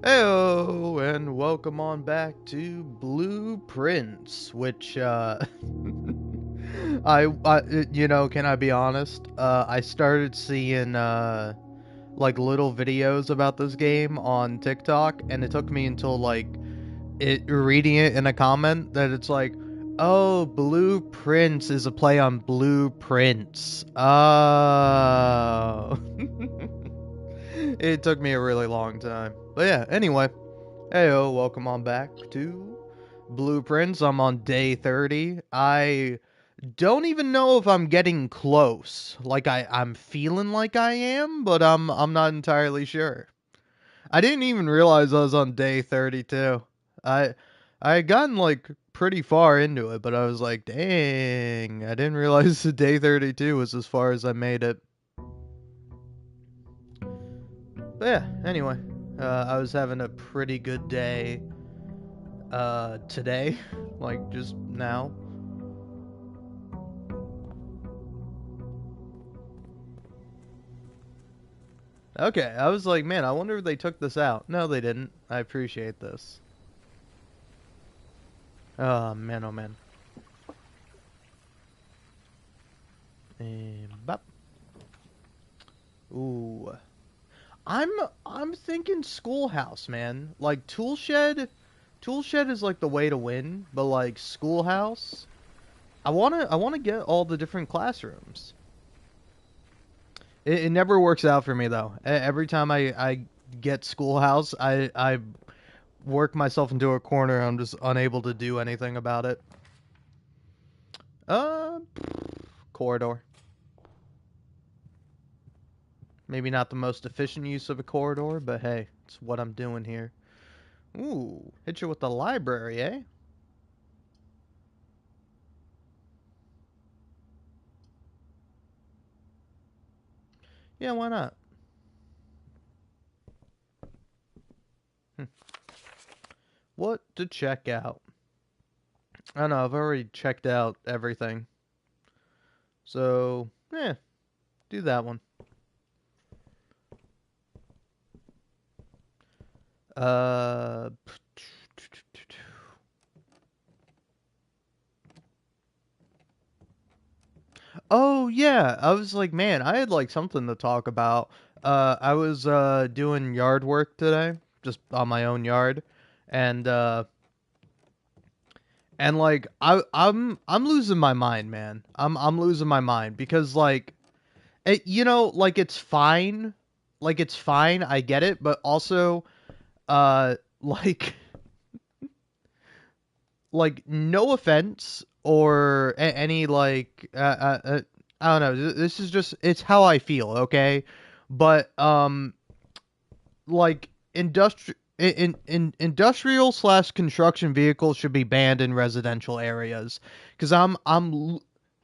Heyo, and welcome on back to Blueprints, which, can I be honest? I started seeing, like, little videos about this game on TikTok, and it took me until, like, reading it in a comment that it's like, oh, Blueprints is a play on Blueprints. Oh. It took me a really long time. But yeah, anyway. Heyo, welcome on back to Blueprints. I'm on day 30. I don't even know if I'm getting close. Like I'm feeling like I am, but I'm not entirely sure. I didn't even realize I was on day 32. I I had gotten like pretty far into it, but I was like, dang, I didn't realize the day 32 was as far as I made it. But yeah, anyway, I was having a pretty good day today, like just now. Okay, I was like, man, I wonder if they took this out. No, they didn't. I appreciate this. Oh man, oh man. And bop. Ooh, I'm I'm thinking schoolhouse, man. Like tool shed is like the way to win, but like schoolhouse, I wanna get all the different classrooms. It never works out for me though. Every time I get schoolhouse, I work myself into a corner. I'm just unable to do anything about it. Uh, corridor. Maybe not the most efficient use of a corridor, but hey, it's what I'm doing here. Ooh, hit you with the library, eh? Yeah, why not? Hm. What to check out? I don't know, I've already checked out everything. So, yeah, do that one. Uh, oh yeah, I was like, man, I had like something to talk about. I was doing yard work today, just on my own yard, and like I'm losing my mind, man. I'm losing my mind because like like it's fine, I get it, but also like no offense or any I don't know. This is just it's how I feel, okay? But like industrial slash construction vehicles should be banned in residential areas because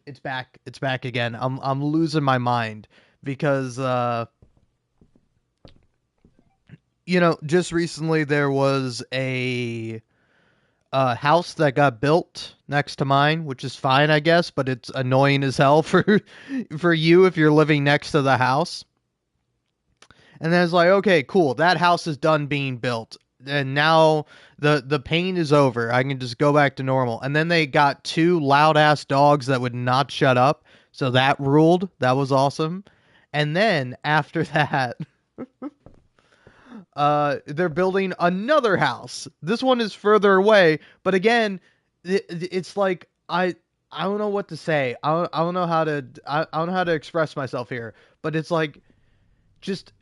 it's back again. I'm losing my mind because just recently there was a house that got built next to mine, which is fine, I guess, but it's annoying as hell for you if you're living next to the house. And then it's like, okay, cool, that house is done being built, and now the pain is over. I can just go back to normal. And then they got two loud ass dogs that would not shut up, so that ruled. That was awesome. And then after that, they're building another house. This one is further away, but again, it's like I don't know what to say. I don't know how to I don't know how to express myself here, but it's like just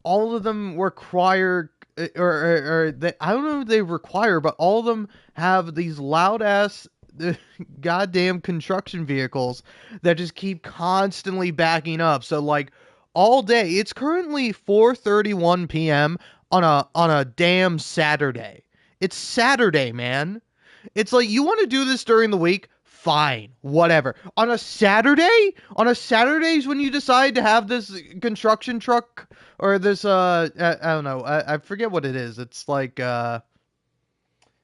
all of them require or they, I don't know if they require, but all of them have these loud ass goddamn construction vehicles that just keep constantly backing up. So like all day, it's currently 4:31 p.m. on a damn Saturday. It's Saturday, man. It's like you want to do this during the week, fine, whatever. On a Saturday, on a Saturdays when you decide to have this construction truck or this I don't know, I forget what it is. It's like I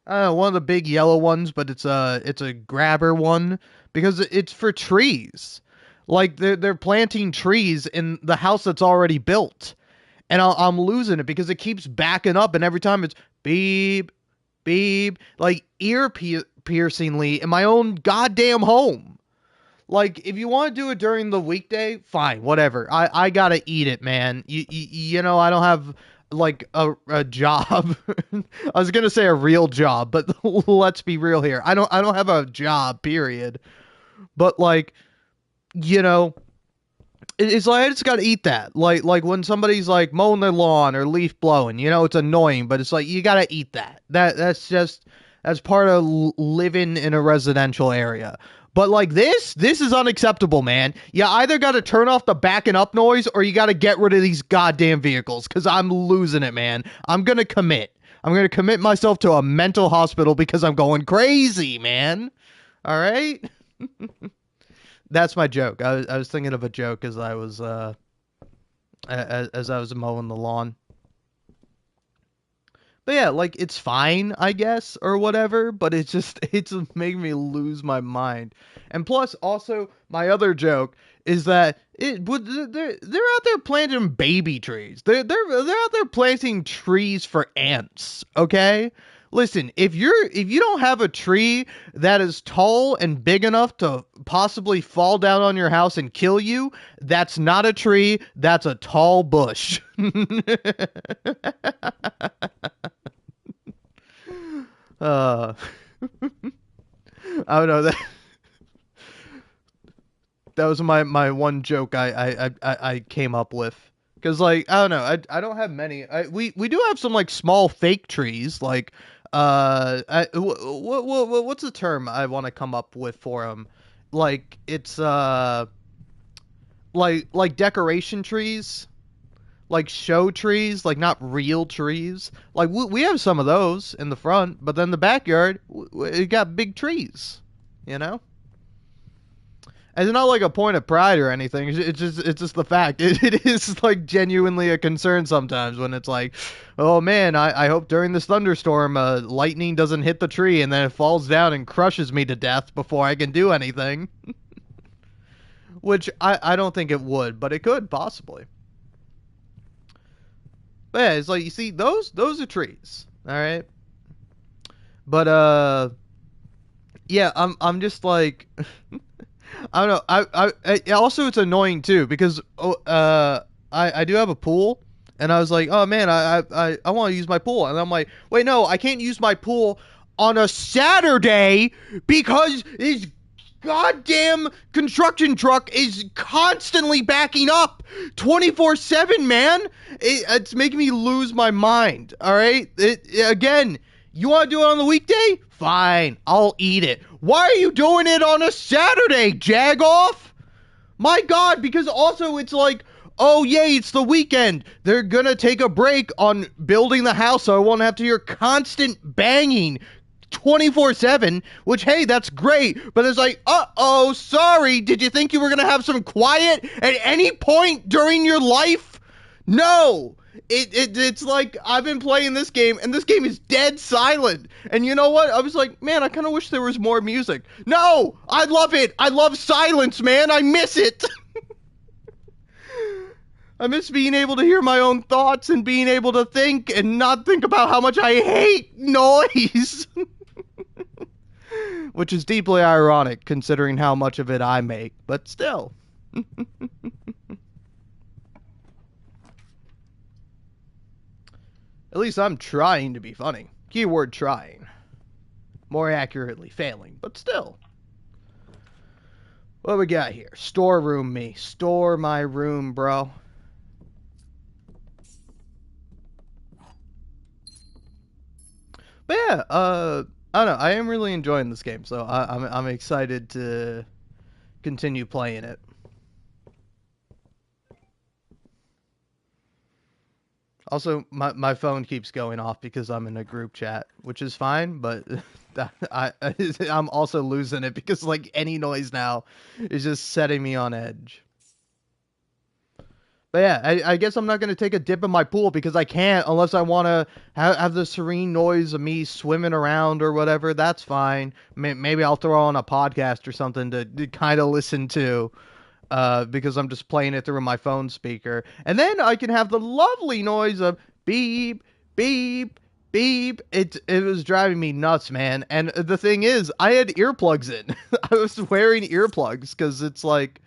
don't know, one of the big yellow ones, but it's a grabber one because it's for trees. Like they're planting trees in the house that's already built. and I'm losing it because it keeps backing up, and every time it's beep, beep, like piercingly in my own goddamn home. Like, if you want to do it during the weekday, fine, whatever. I gotta eat it, man. You know, I don't have like a job. I was gonna say a real job, but let's be real here. I don't have a job, period. But like, you know, it's like I just gotta eat that. Like when somebody's like mowing their lawn or leaf blowing, you know, it's annoying, but it's like you gotta eat that. That's part of living in a residential area. But like this is unacceptable, man. You either got to turn off the backing up noise or you got to get rid of these goddamn vehicles because I'm losing it, man. I'm going to commit. I'm going to commit myself to a mental hospital because I'm going crazy, man. All right? That's my joke. I was thinking of a joke as I was as I was mowing the lawn. But yeah, like it's fine, I guess, or whatever, but it's making me lose my mind. And plus also my other joke is that they're out there planting baby trees. They're out there planting trees for ants, okay? Listen, if you don't have a tree that is tall and big enough to possibly fall down on your house and kill you, that's not a tree, that's a tall bush. Uh, I don't know that that was my one joke I came up with because like I don't know I don't have many we do have some like small fake trees like what's the term I want to come up with for them like it's like decoration trees like show trees, like not real trees. Like we have some of those in the front, but then the backyard, it got big trees. You know, and it's not like a point of pride or anything. It's just the fact. It is like genuinely a concern sometimes when it's like, oh man, I hope during this thunderstorm, lightning doesn't hit the tree and then it falls down and crushes me to death before I can do anything. Which I don't think it would, but it could possibly. But yeah, it's like you see those are trees, all right. But yeah, I'm just like I don't know. Also it's annoying too because I do have a pool, and I was like, oh man, I want to use my pool, and I'm like, wait, no, I can't use my pool on a Saturday because it's goddamn construction truck is constantly backing up 24/7, man. It's making me lose my mind. All right, again, you want to do it on the weekday, fine, I'll eat it. Why are you doing it on a Saturday, jagoff? My god, because also it's like, oh yay, it's the weekend, they're gonna take a break on building the house so I won't have to hear constant banging 24/7, which, hey, that's great, but it's like, uh-oh, sorry, did you think you were gonna have some quiet at any point during your life? No. It's like I've been playing this game and this game is dead silent, and you know what, I was like, man, I kind of wish there was more music. No, I love it. I love silence, man. I miss it. I miss being able to hear my own thoughts and being able to think and not think about how much I hate noise. Which is deeply ironic considering how much of it I make, but still. At least I'm trying to be funny. Keyword trying. More accurately, failing, but still. What we got here? Storeroom me. Store my room, bro. But yeah, I don't know. I am really enjoying this game, so I'm excited to continue playing it. Also, my phone keeps going off because I'm in a group chat, which is fine, but I'm also losing it because like any noise now is just setting me on edge. But yeah, I guess I'm not going to take a dip in my pool because I can't unless I want to have the serene noise of me swimming around or whatever. That's fine. Maybe I'll throw on a podcast or something to kind of listen to. because I'm just playing it through my phone speaker. And then I can have the lovely noise of beep, beep, beep. It was driving me nuts, man. And the thing is, I had earplugs in. I was wearing earplugs because it's like,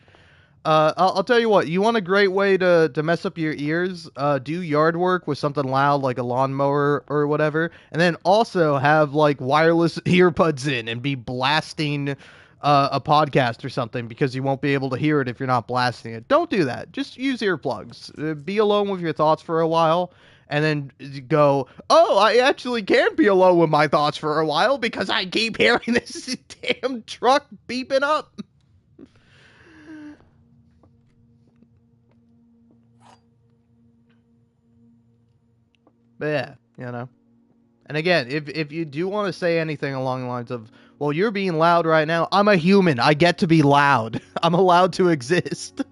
I'll tell you what. You want a great way to mess up your ears? Do yard work with something loud like a lawnmower or whatever, and then also have like wireless earbuds in and be blasting a podcast or something because you won't be able to hear it if you're not blasting it. Don't do that. Just use earplugs. Be alone with your thoughts for a while. And then go, oh, I actually can be alone with my thoughts for a while because I keep hearing this damn truck beeping up. But yeah, you know. And again, if you do want to say anything along the lines of, well, you're being loud right now. I'm a human. I get to be loud. I'm allowed to exist.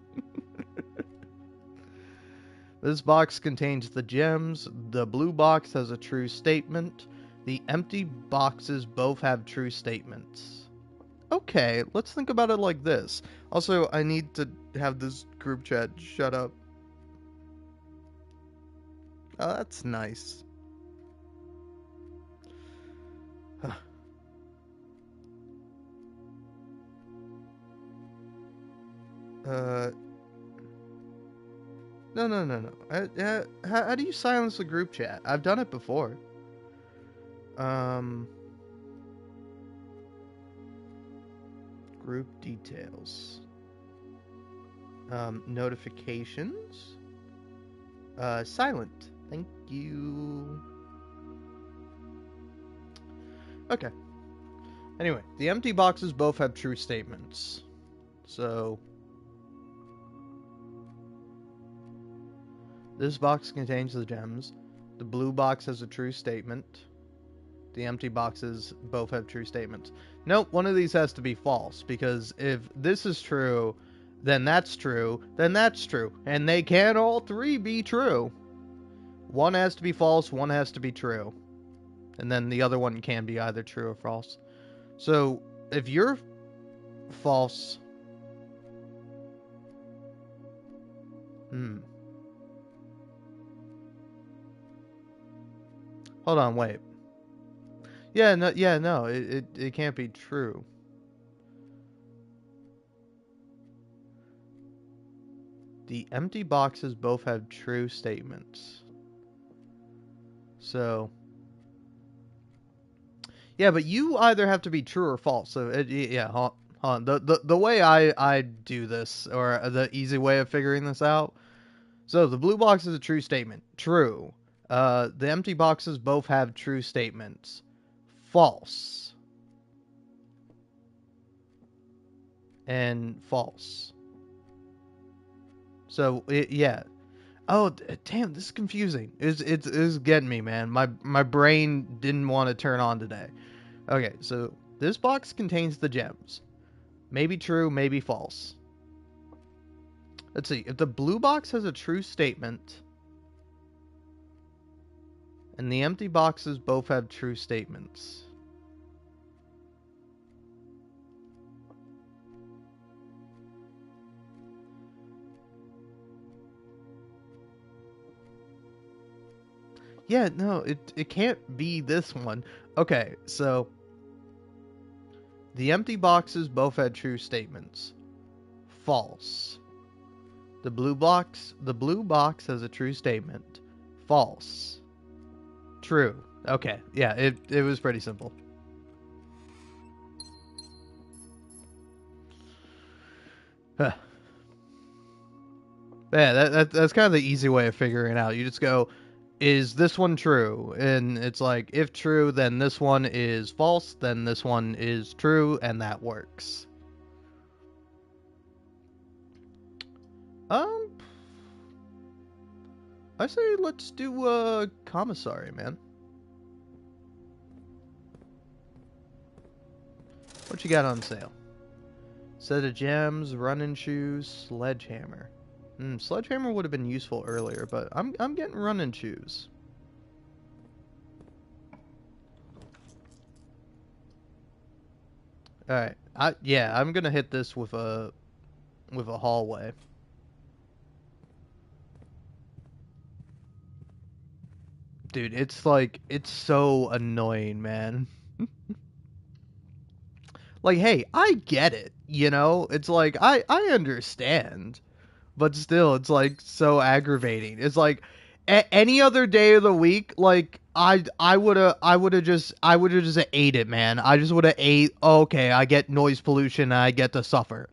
This box contains the gems. The blue box has a true statement. The empty boxes both have true statements. Okay, let's think about it like this. Also, I need to have this group chat shut up. Oh, that's nice. uh, no, no, no, no. How do you silence the group chat? I've done it before. Um, Group details. Notifications. Silent. Thank you. Okay. Anyway, the empty boxes both have true statements. So, this box contains the gems. The blue box has a true statement. The empty boxes both have true statements. Nope, one of these has to be false, because if this is true, then that's true, then that's true. And they can all three be true. One has to be false, one has to be true. And then the other one can be either true or false. So, if you're false... Hold on, wait. Yeah, no, it can't be true. The empty boxes both have true statements. So, yeah, but you either have to be true or false. So, yeah, hold on. The way I do this, or the easy way of figuring this out. So, the blue box is a true statement. True. The empty boxes both have true statements. False. And false. So, yeah. Oh, damn, this is confusing. It's getting me, man. My brain didn't want to turn on today. Okay, so this box contains the gems. Maybe true, maybe false. Let's see. If the blue box has a true statement, and the empty boxes both have true statements. Yeah, no, it can't be this one. Okay, so the empty boxes both had true statements. False. The blue box has a true statement. False. True. Okay, yeah, it was pretty simple. Huh. Yeah, that's kind of the easy way of figuring it out. You just go, is this one true? And it's like, if true, then this one is false, then this one is true, and that works. I say let's do commissary, man. What you got on sale? Set of gems, running shoes, sledgehammer. Sledgehammer would have been useful earlier, but I'm getting running shoes. All right, I'm gonna hit this with a with a hallway. Dude, it's like, it's so annoying, man. Like, hey, I get it, you know? It's like, I understand. But still, it's like so aggravating. It's like any other day of the week, like I would have just ate it, man. I just would have ate. Oh, okay, I get noise pollution, and I get to suffer.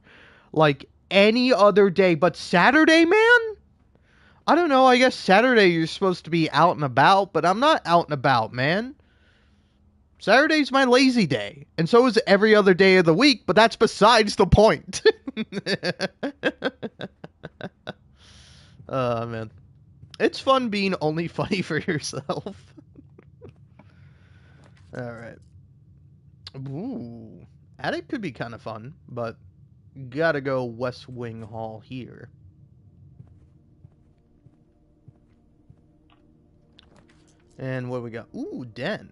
Like any other day, but Saturday, man. I don't know. I guess Saturday you're supposed to be out and about, but I'm not out and about, man. Saturday's my lazy day, and so is every other day of the week. But that's besides the point. Man. It's fun being only funny for yourself. Alright. Ooh. Attic could be kind of fun, but gotta go West Wing Hall here. And what we got? Ooh, Den.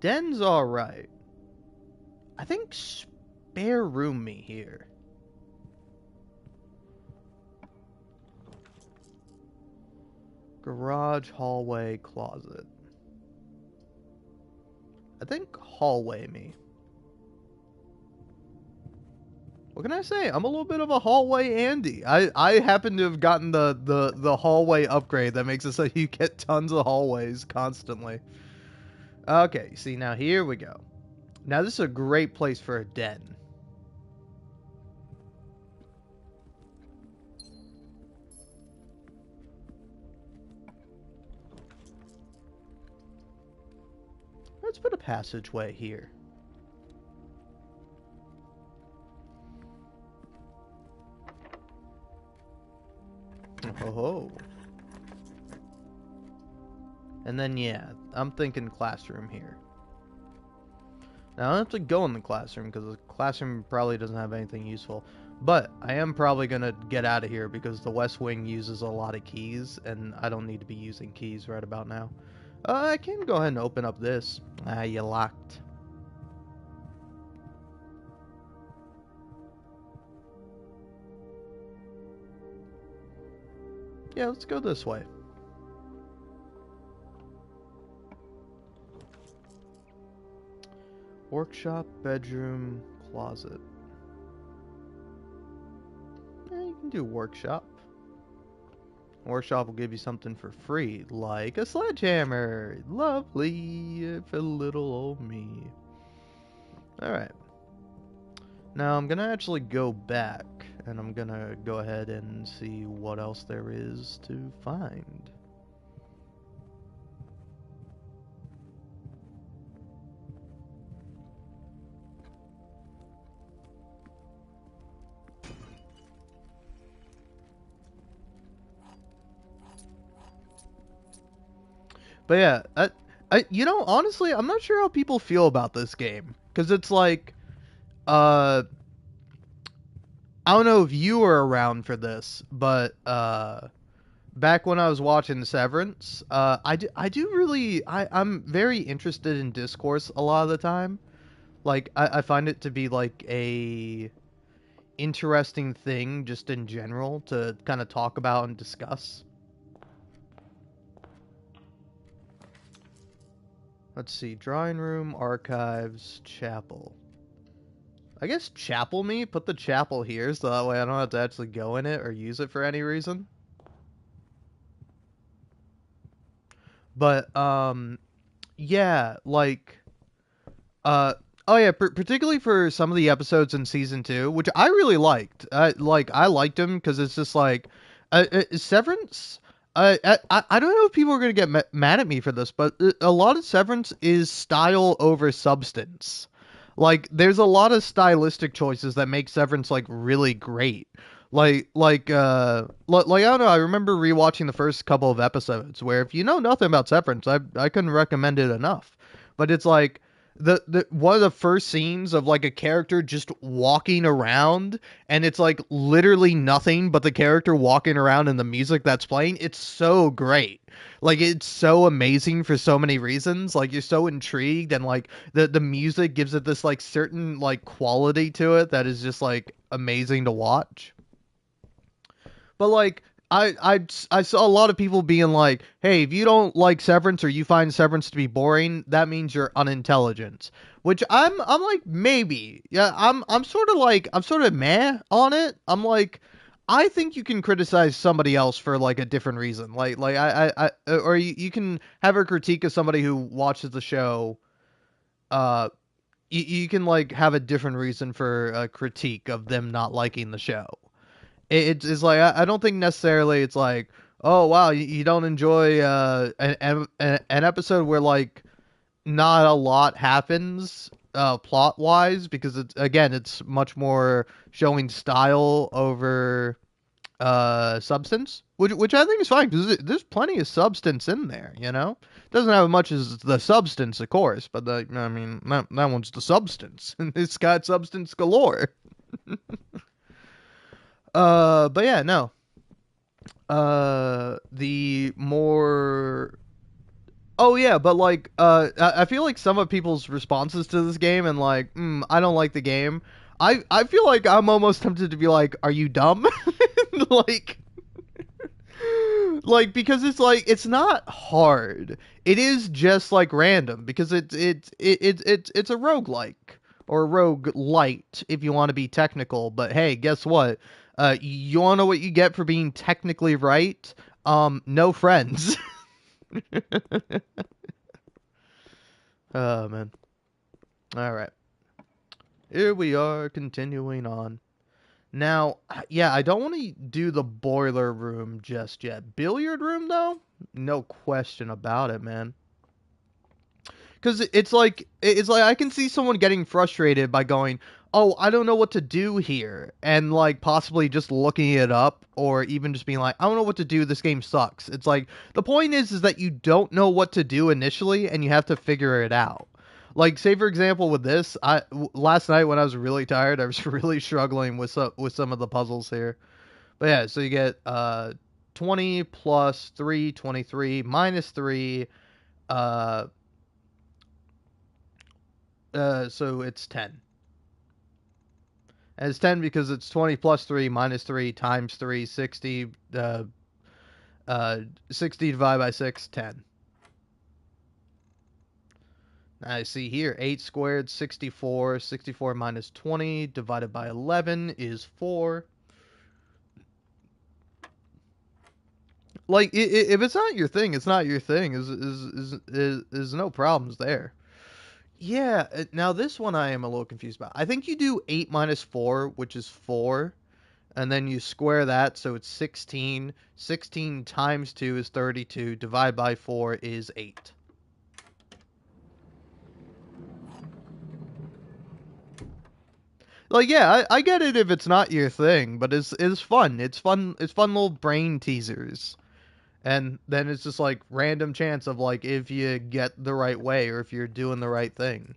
Den's alright. I think spare room me here. Garage, hallway, closet. I think hallway me. What can I say? I'm a little bit of a hallway Andy. I happen to have gotten the hallway upgrade that makes it so you get tons of hallways constantly. Okay, see, now here we go. Now this is a great place for a den. Let's put a passageway here. Oh. And then, yeah, I'm thinking classroom here. Now, I don't have to go in the classroom, because the classroom probably doesn't have anything useful. But I am probably going to get out of here, because the West Wing uses a lot of keys, and I don't need to be using keys right about now. I can go ahead and open up this. Ah, you locked. Yeah, let's go this way. Workshop, bedroom, closet. Yeah, you can do workshop. Workshop will give you something for free, like a sledgehammer. Lovely for little old me. Alright. Now I'm gonna actually go back, and I'm gonna go ahead and see what else there is to find. But yeah, you know, honestly, I'm not sure how people feel about this game, because it's like, I don't know if you were around for this, but back when I was watching Severance, I do really, I'm very interested in discourse a lot of the time. Like, I find it to be like a interesting thing just in general to kind of talk about and discuss. Let's see, drawing room, archives, chapel. I guess chapel me? Put the chapel here so that way I don't have to actually go in it or use it for any reason. But, yeah, like, oh yeah, particularly for some of the episodes in season 2, which I really liked. I liked them because it's just like, Severance. I don't know if people are gonna get mad at me for this, but a lot of Severance is style over substance. Like, there's a lot of stylistic choices that make Severance like really great. Like I don't know. I remember rewatching the first couple of episodes where if you know nothing about Severance, I couldn't recommend it enough. But it's like the one of the first scenes of like a character just walking around, and it's like literally nothing but the character walking around and the music that's playing. It's so great. Like, it's so amazing for so many reasons. Like, you're so intrigued, and like the music gives it this like certain like quality to it that is just like amazing to watch. But like I saw a lot of people being like, "Hey, if you don't like Severance or you find Severance to be boring, that means you're unintelligent." Which I'm like maybe. Yeah, I'm sort of like I'm sort of meh on it. I'm like I think you can criticize somebody else for like a different reason. Like or you can have a critique of somebody who watches the show. You can like have a different reason for a critique of them not liking the show. It's like I don't think necessarily it's like, oh wow, you don't enjoy an episode where like not a lot happens plot wise, because it's again it's much more showing style over substance, which I think is fine because there's plenty of substance in there. Doesn't have as much as the substance, of course, but I mean that one's the substance. It's got substance galore. But yeah, no. The more. Oh yeah, but like, I feel like some of people's responses to this game and like, I don't like the game. I feel like I'm almost tempted to be like, are you dumb? like, because it's like it's not hard. It is just like random because it's a roguelike or a rogue light if you want to be technical. But hey, guess what? You want to know what you get for being technically right? No friends. Oh man. All right. Here we are continuing on. Now, yeah, I don't want to do the boiler room just yet. Billiard room though? No question about it, man. Because it's like I can see someone getting frustrated by going, "Oh, I don't know what to do here," and like possibly just looking it up, or even just being like, "I don't know what to do. This game sucks." It's like the point is that you don't know what to do initially, and you have to figure it out. Like, say for example, with this, last night when I was really tired, I was really struggling with some of the puzzles here. But yeah, so you get 20 plus 3, 23 minus 3. Uh, so it's 10. And it's 10 because it's 20 plus 3 minus 3 times 3, 60. 60 divided by 6, 10. Now I see here, 8 squared, 64. 64 minus 20 divided by 11 is 4. Like, if it's not your thing, it's not your thing. Is no problems there. Yeah, now this one I am a little confused about. I think you do 8 minus 4, which is 4, and then you square that, so it's 16. 16 times 2 is 32, divide by 4 is 8. Like, yeah, I get it if it's not your thing, but it's fun. It's fun little brain teasers. And then it's just like random chance of like if you get the right way or if you're doing the right thing.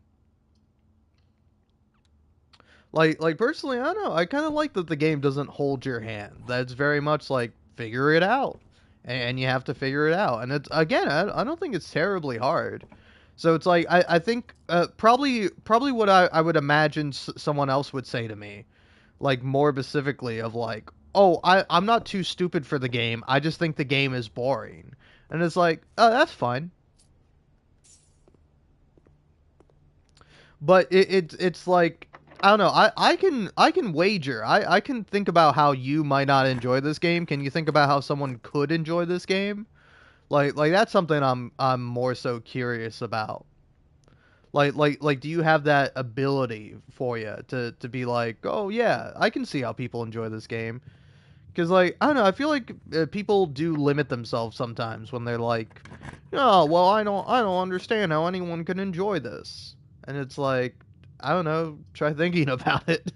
Like personally, I don't know. I kind of like that the game doesn't hold your hand. That's very much like figure it out, and you have to figure it out. And it's again, I don't think it's terribly hard. So it's like I think probably what I would imagine someone else would say to me, like more specifically of like, oh, I'm not too stupid for the game. I just think the game is boring. And it's like, oh, that's fine. But it's like I don't know. I can wager. I can think about how you might not enjoy this game. Can you think about how someone could enjoy this game? Like that's something I'm more so curious about. Like do you have that ability for you to be like, "Oh yeah, I can see how people enjoy this game." Cuz like I don't know, I feel like people do limit themselves sometimes when they're like, "Oh, well, I don't understand how anyone can enjoy this." And it's like, I don't know, try thinking about it.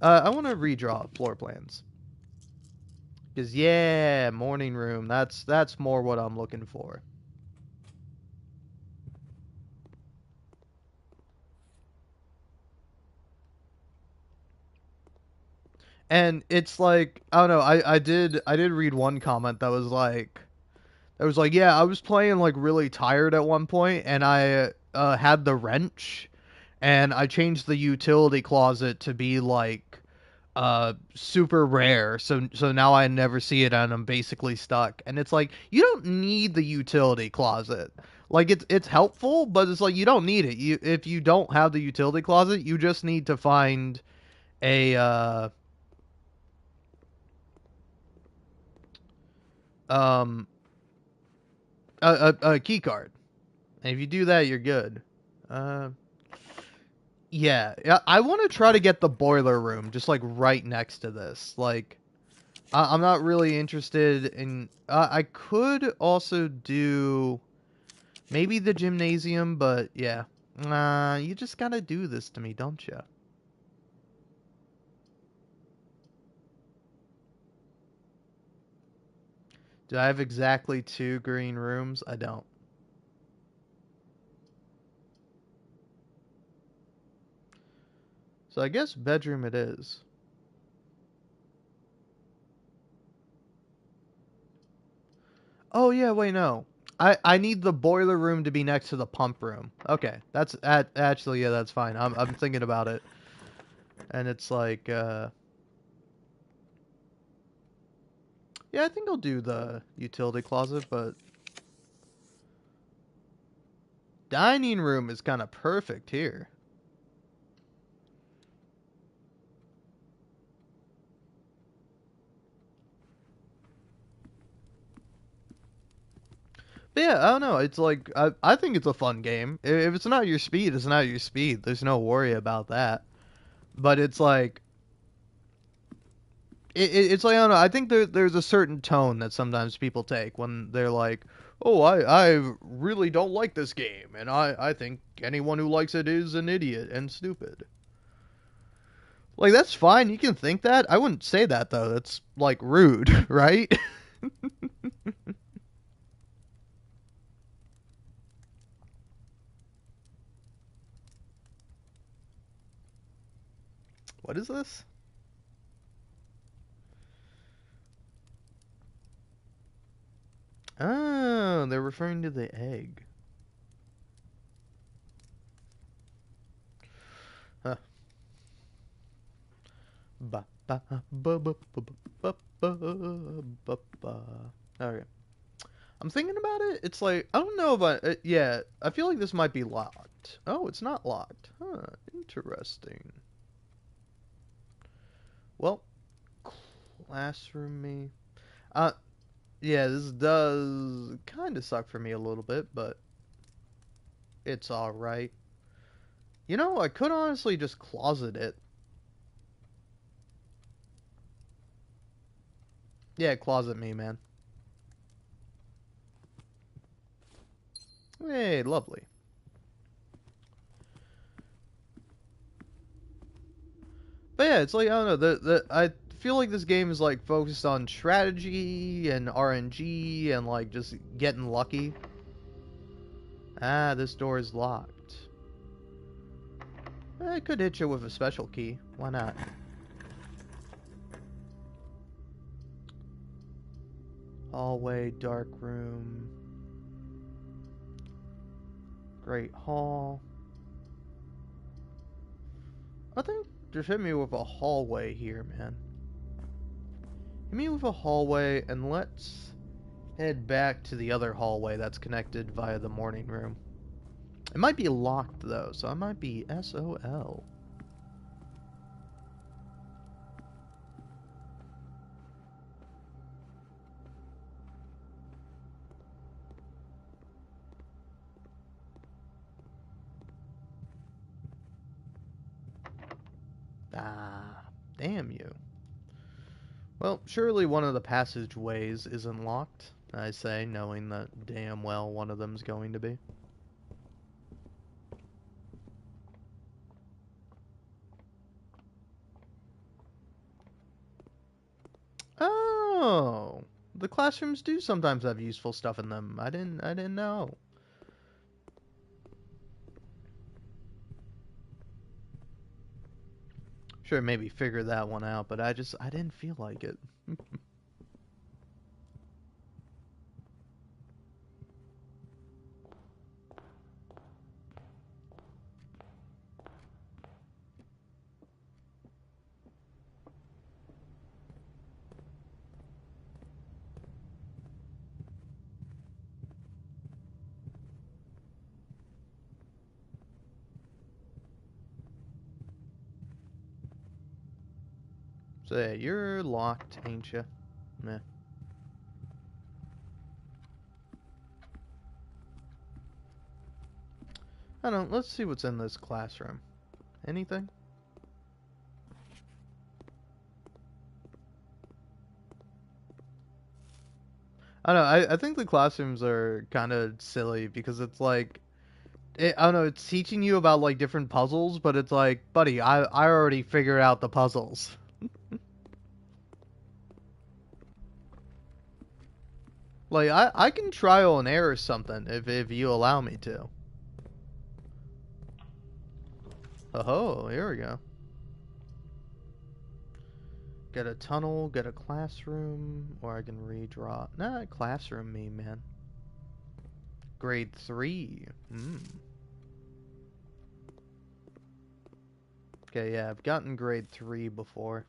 I want to redraw floor plans. Cuz yeah, morning room, that's more what I'm looking for. And it's like I don't know. I did read one comment that was like, yeah, I was playing like really tired at one point, and I had the wrench, and I changed the utility closet to be like super rare, so now I never see it and I'm basically stuck. And it's like, you don't need the utility closet. Like, it's helpful, but it's like, you don't need it. You If you don't have the utility closet, you just need to find a um a key card. And if you do that, you're good. uh yeah, I want to try to get the boiler room just like right next to this. Like, I'm not really interested in. I could also do maybe the gymnasium, but yeah. You just gotta do this to me, don't you? Do I have exactly 2 green rooms? I don't. So I guess bedroom it is. Oh yeah, wait, no. I need the boiler room to be next to the pump room. Okay, actually, yeah, that's fine. I'm thinking about it, and it's like, yeah, I think I'll do the utility closet, but dining room is kind of perfect here. But yeah, I don't know. It's like, I think it's a fun game. If it's not your speed, it's not your speed. There's no worry about that. But it's like, it's like, I don't know. I think there's a certain tone that sometimes people take when they're like, "Oh, I really don't like this game, and I think anyone who likes it is an idiot and stupid." Like, that's fine. You can think that. I wouldn't say that though. That's like rude, right? What is this? Oh, they're referring to the egg. Huh. Ba ba ba ba ba ba ba ba ba. Okay. I'm thinking about it. It's like, I don't know if yeah, I feel like this might be locked. Oh, it's not locked. Huh. Interesting. Well, classroom me. Uh, yeah, this does kind of suck for me a little bit, but it's all right. You know, I could honestly just closet it. Yeah, closet me, man. Hey, lovely. But yeah, it's like, I don't know. I feel like this game is like focused on strategy and RNG and like just getting lucky. Ah, this door is locked. I could hit you with a special key. Why not? Hallway, dark room, great hall. I think just hit me with a hallway here, man. Hit me with a hallway, and let's head back to the other hallway that's connected via the morning room. It might be locked though, so I might be SOL. Ah, damn you. Well, surely one of the passageways isn't locked, I say, knowing that damn well one of them's going to be. Oh, the classrooms do sometimes have useful stuff in them. I didn't know. Sure, maybe figure that one out, but I didn't feel like it. So yeah, you're locked, ain't you? Meh. I don't know, let's see what's in this classroom. Anything? I don't know, I think the classrooms are kind of silly because it's like, I don't know, it's teaching you about like different puzzles, but it's like, buddy, I already figured out the puzzles. Like, I can trial and error something if you allow me to. Oh, here we go. Get a tunnel, get a classroom, or I can redraw. Nah, classroom me, man. Grade 3. Okay, yeah, I've gotten grade 3 before.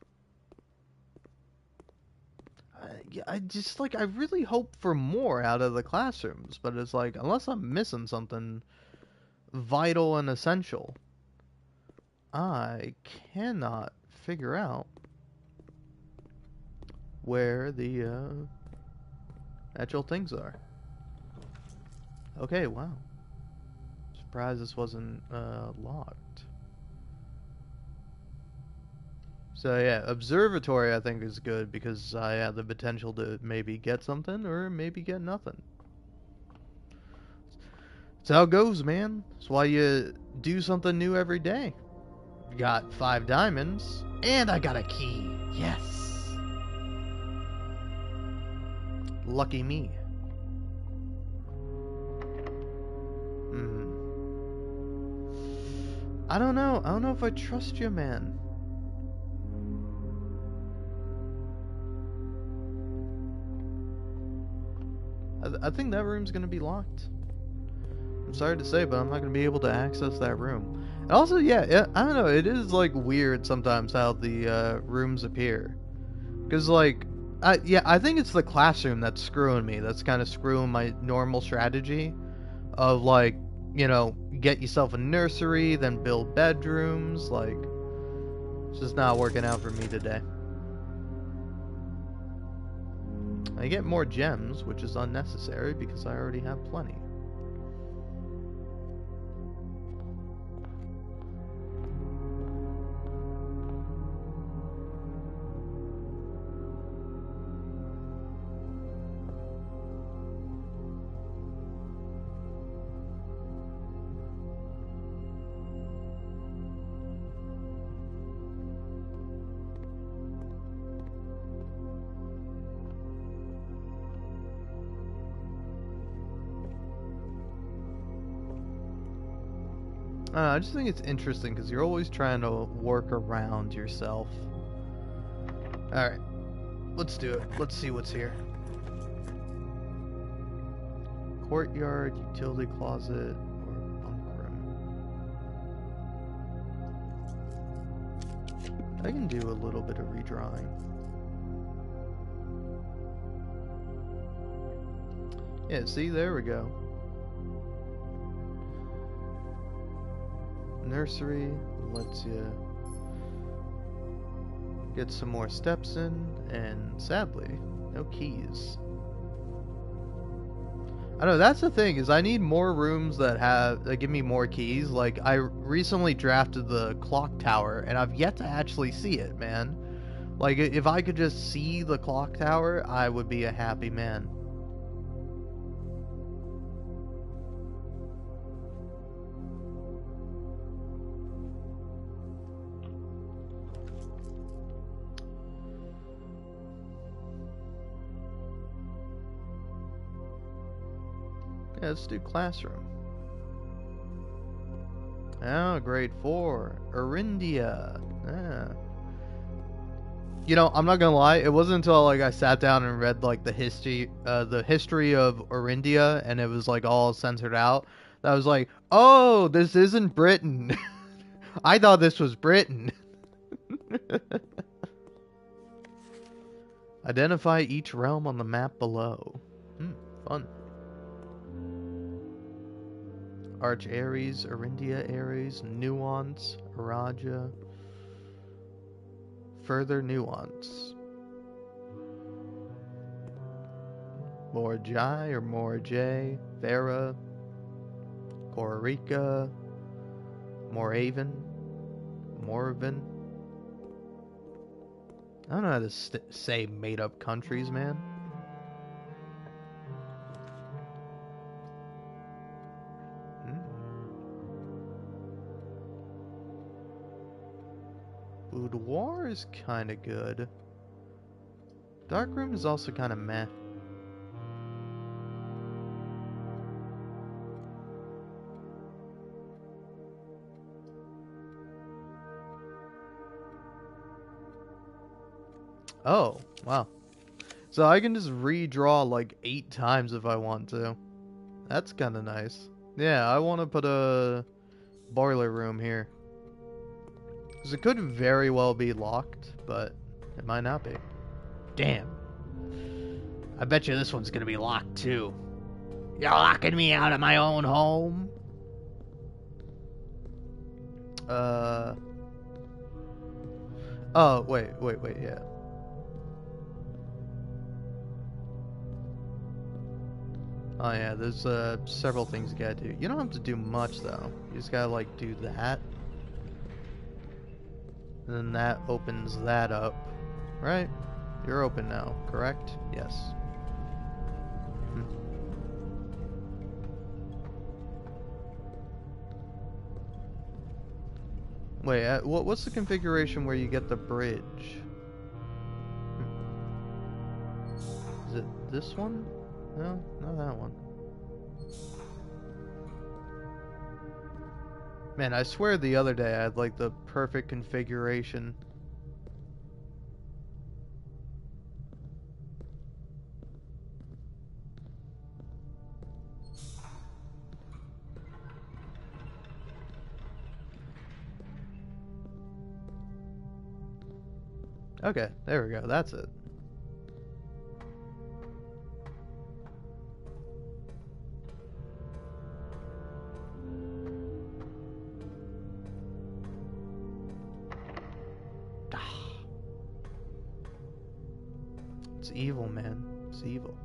Yeah, I just, like, I really hope for more out of the classrooms, but it's like, unless I'm missing something vital and essential, I cannot figure out where the actual things are. Okay, wow. Surprised this wasn't locked. So yeah, observatory I think is good because I have the potential to maybe get something or maybe get nothing. That's how it goes, man. That's why you do something new every day. Got 5 diamonds, and I got a key. Yes. Lucky me. Hmm. I don't know. I don't know if I trust you, man. I think that room's gonna be locked. I'm sorry to say, but I'm not gonna be able to access that room. And also, yeah, I don't know. It is like weird sometimes how the rooms appear. Cause like, I think it's the classroom that's screwing me. That's kind of screwing my normal strategy of like, get yourself a nursery, then build bedrooms. Like, it's just not working out for me today. I get more gems, which is unnecessary because I already have plenty. I just think it's interesting because you're always trying to work around yourself. Alright, let's do it. Let's see what's here. Courtyard, utility closet, or bunk room. I can do a little bit of redrawing. Yeah, see, there we go. Nursery lets you get some more steps in, and sadly, no keys. I know that's the thing is I need more rooms that give me more keys. Like I recently drafted the clock tower, and I've yet to actually see it, man. Like if I could just see the clock tower, I would be a happy man. Yeah, let's do classroom. Oh, grade 4. Arindia. Ah. I'm not gonna lie, it wasn't until like I sat down and read like the history of Arindia and it was like all censored out that I was like, oh, this isn't Britain. I thought this was Britain. Identify each realm on the map below. Fun. Arch Ares, Arindia Ares, Nuance, Araja, further nuance. More Jai or more J, Farah, Corarica, Moraven, Morven. I don't know how to say made up countries, man. Boudoir is kind of good. Darkroom is also kind of meh. Oh, wow. So I can just redraw like 8 times if I want to. That's kind of nice. Yeah, I want to put a boiler room here. Because it could very well be locked, but it might not be. Damn. I bet you this one's going to be locked too. You're locking me out of my own home? Oh, wait, yeah. Oh yeah, there's several things you gotta do. You don't have to do much though. You just gotta like do that. And then that opens that up. Right? You're open now, correct? Yes. Wait, what's the configuration where you get the bridge? Is it this one? No, not that one. Man, I swear the other day I had like the perfect configuration. Okay, there we go. That's it. It's evil, man. It's evil.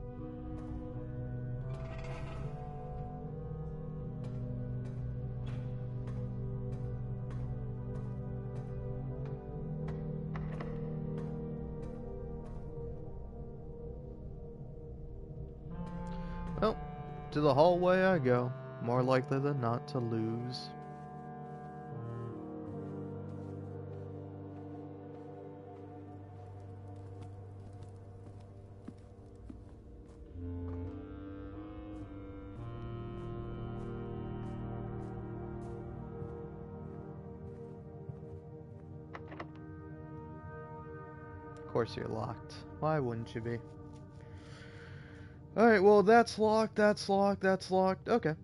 Well, to the hallway I go. More likely than not to lose. Of course you're locked. Why wouldn't you be? Alright, well that's locked, that's locked, that's locked. Okay.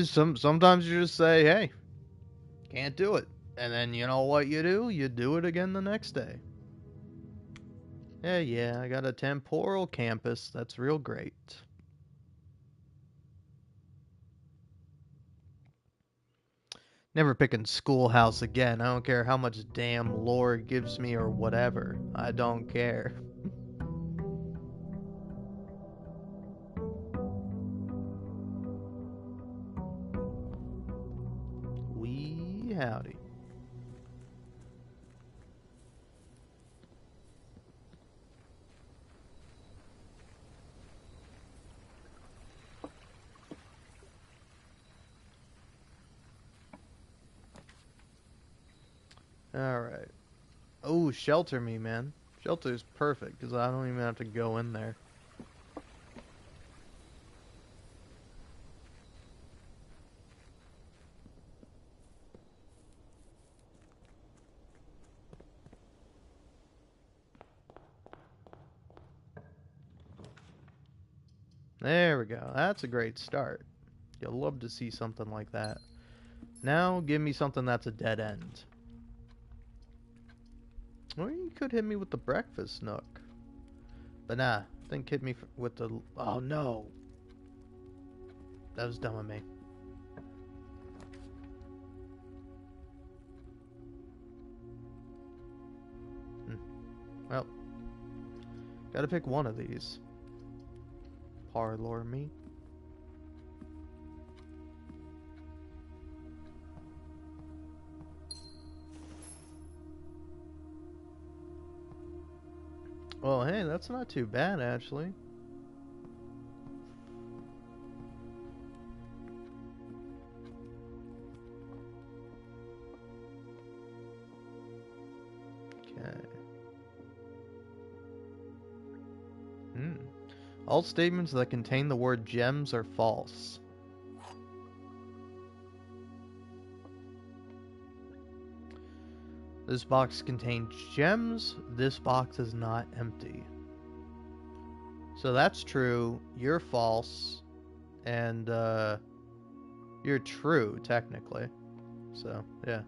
Sometimes you just say, hey, can't do it. And then you know what you do? You do it again the next day. Yeah, I got a temporal campus. That's real great. Never picking schoolhouse again. I don't care how much damn lore it gives me or whatever. I don't care. Wee howdy. Alright. Oh, shelter me, man. Shelter's perfect, because I don't even have to go in there. There we go. That's a great start. You'll love to see something like that. Now, give me something that's a dead end. Or you could hit me with the breakfast nook. But nah, think hit me with the... Oh no! That was dumb of me. Well, gotta pick one of these. Parlor me. Well, hey, that's not too bad, actually. Okay. All statements that contain the word gems are false. This box contains gems. This box is not empty. So that's true. You're false. And, you're true, technically. So, yeah.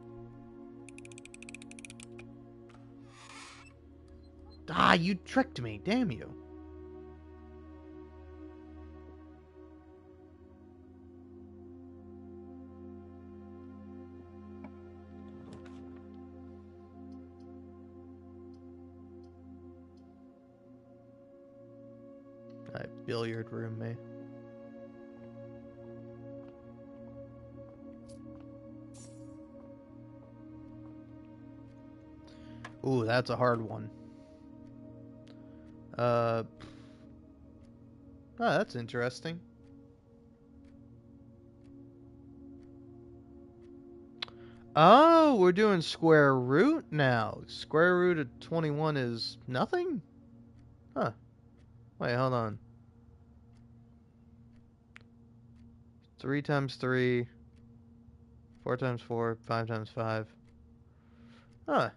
Ah, you tricked me. Damn you. Alright, billiard room me. Ooh, that's a hard one. Oh, that's interesting. Oh, we're doing square root now. Square root of 21 is nothing? Huh. Wait, hold on. 3 times 3, 4 times 4, 5 times 5. Huh.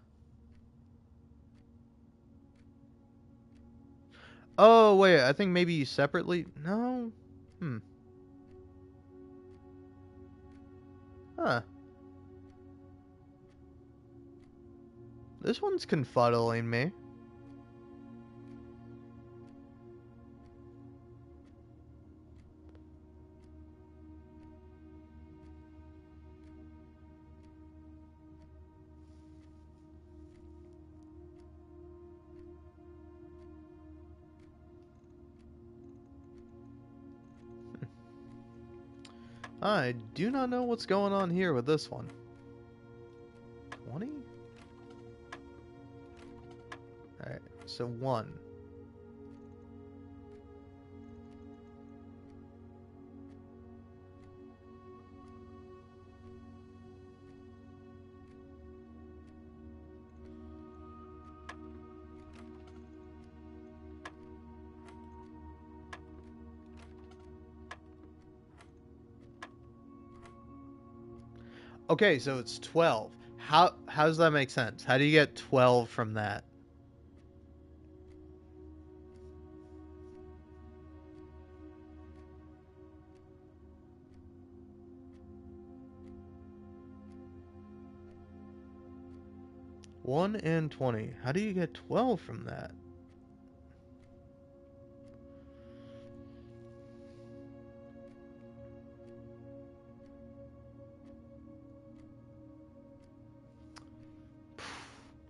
Oh, wait, I think maybe separately. No? Huh. This one's confuddling me. I do not know what's going on here with this one. 20? Alright, so 1. Okay, so it's 12. How does that make sense? How do you get 12 from that? One and 20. How do you get 12 from that?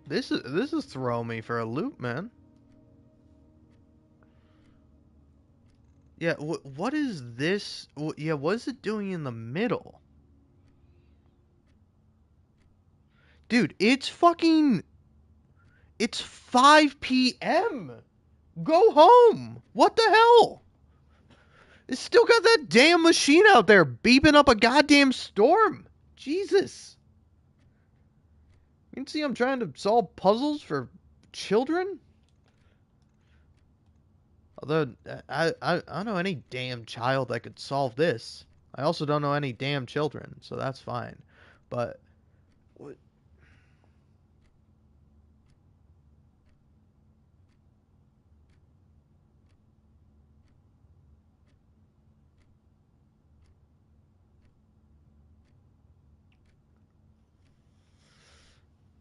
This is throwing me for a loop, man. Yeah, what is this? Yeah, what is it doing in the middle? Dude, it's 5 p.m. Go home. What the hell? It's still got that damn machine out there beeping up a goddamn storm. Jesus. You can see I'm trying to solve puzzles for children? Although, I don't know any damn child that could solve this. I also don't know any damn children, so that's fine. But, what?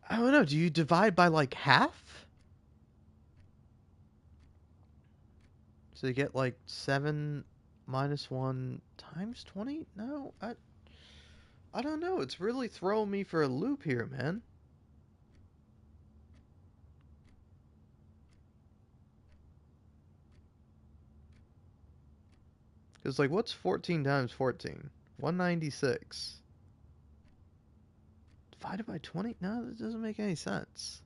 I don't know. Do you divide by like half? So you get like 7 minus 1 times 20? No, I don't know. It's really throwing me for a loop here, man. It's like, what's 14 times 14? 196. Divided by 20? No, that doesn't make any sense.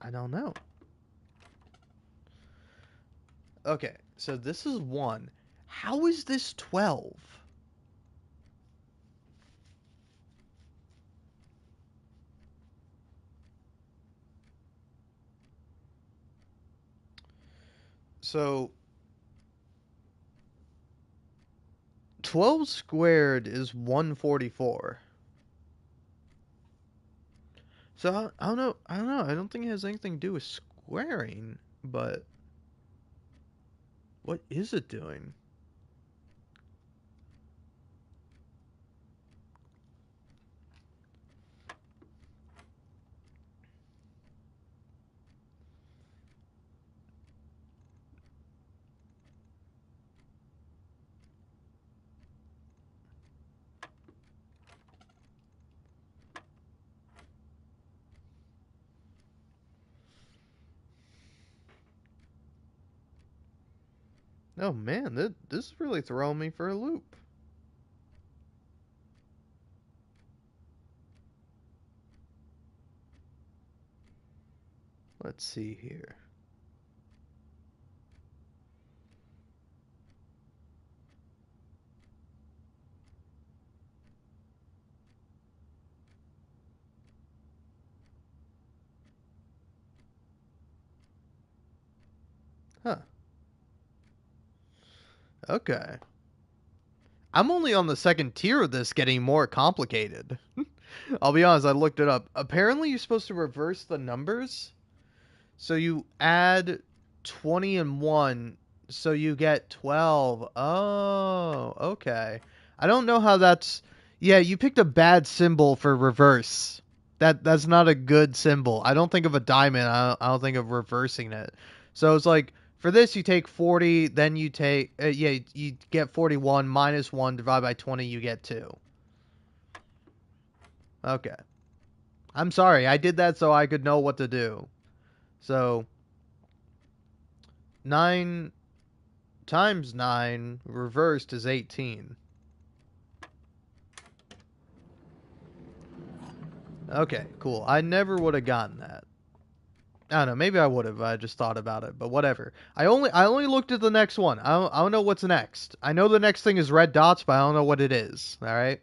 I don't know. Okay, so this is 1. How is this 12? So 12 squared is 144. So I don't know. I don't know. I don't think it has anything to do with squaring, but what is it doing? Oh man, this is really throwing me for a loop. Let's see here. Huh. Okay. I'm only on the second tier of this getting more complicated. I'll be honest, I looked it up. Apparently you're supposed to reverse the numbers. So you add 20 and 1, so you get 12. Oh, okay. I don't know how that's... Yeah, you picked a bad symbol for reverse. That's not a good symbol. I don't think of a diamond. I don't think of reversing it. So it's like, for this you take 40, then you take... you get 41, minus 1, divided by 20, you get 2. Okay. I'm sorry, I did that so I could know what to do. So... 9 times 9 reversed is 18. Okay, cool. I never would have gotten that. I don't know. Maybe I would have. I just thought about it, but whatever. I only looked at the next one. I don't know what's next. I know the next thing is red dots, but I don't know what it is. All right.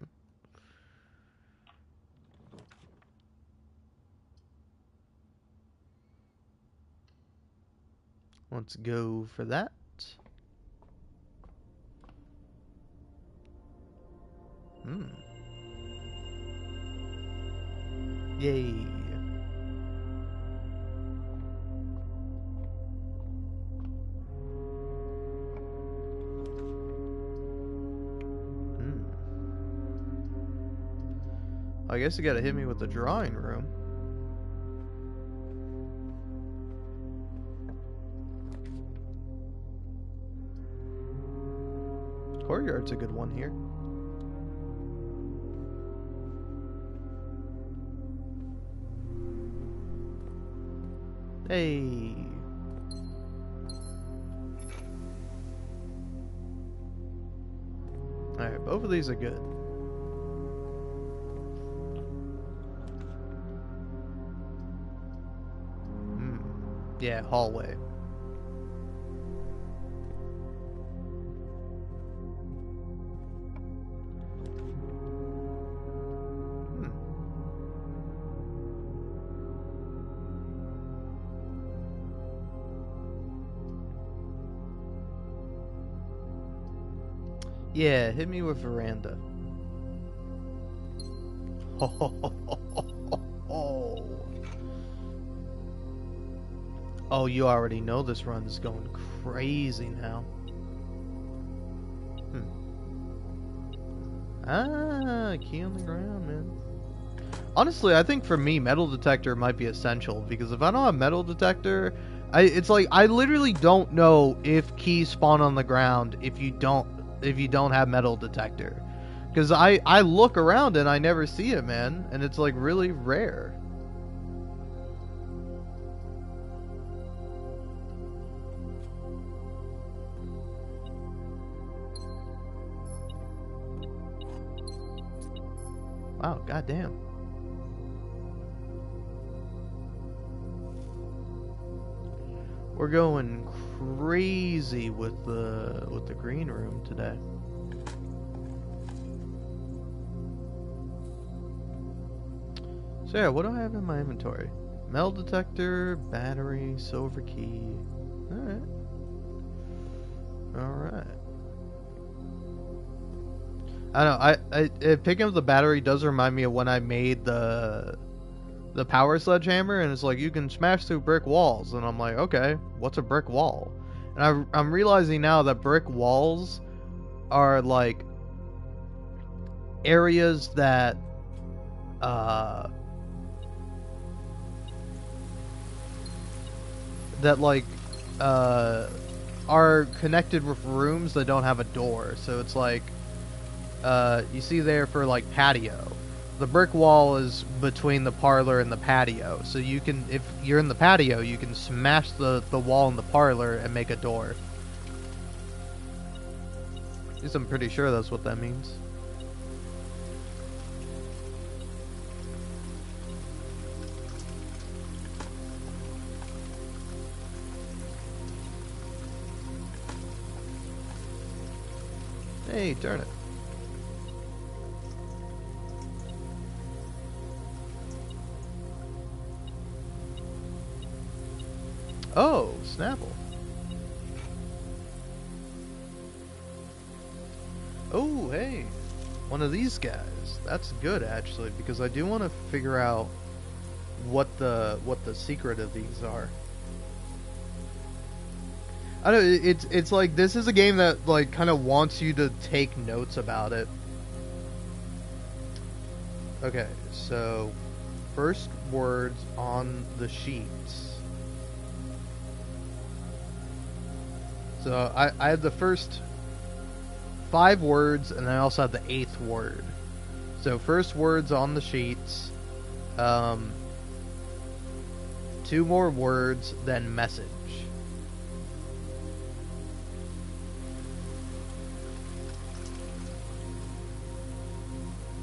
Let's go for that. Yay. I guess you gotta hit me with the drawing room. Courtyard's a good one here. Hey. Alright, both of these are good. Yeah, hallway. Yeah, hit me with veranda. Oh, you already know this run is going crazy now. Key on the ground, man. Honestly, I think for me, metal detector might be essential, because if I don't have metal detector, it's like I literally don't know if keys spawn on the ground if you don't have metal detector. Because I look around and I never see it, man, and it's like really rare. Wow, goddamn. We're going crazy with the green room today. So yeah, what do I have in my inventory? Metal detector, battery, silver key. Alright. Alright. I don't know, picking up the battery does remind me of when I made the power sledgehammer, and it's like you can smash through brick walls, and I'm like, okay, what's a brick wall? And I'm realizing now that brick walls are like areas that uh that like uh are connected with rooms that don't have a door. So it's like you see there for like patio. The brick wall is between the parlor and the patio. So you can, if you're in the patio, you can smash the wall in the parlor and make a door. At least I'm pretty sure that's what that means. Hey, darn it. Oh, Snapple. Oh, hey. One of these guys. That's good, actually, because I do want to figure out what the secret of these are. I don't know, it's like this is a game that like kind of wants you to take notes about it. Okay, so first words on the sheets. So I have the first 5 words, and then I also have the 8th word. So first words on the sheets, 2 more words, then message.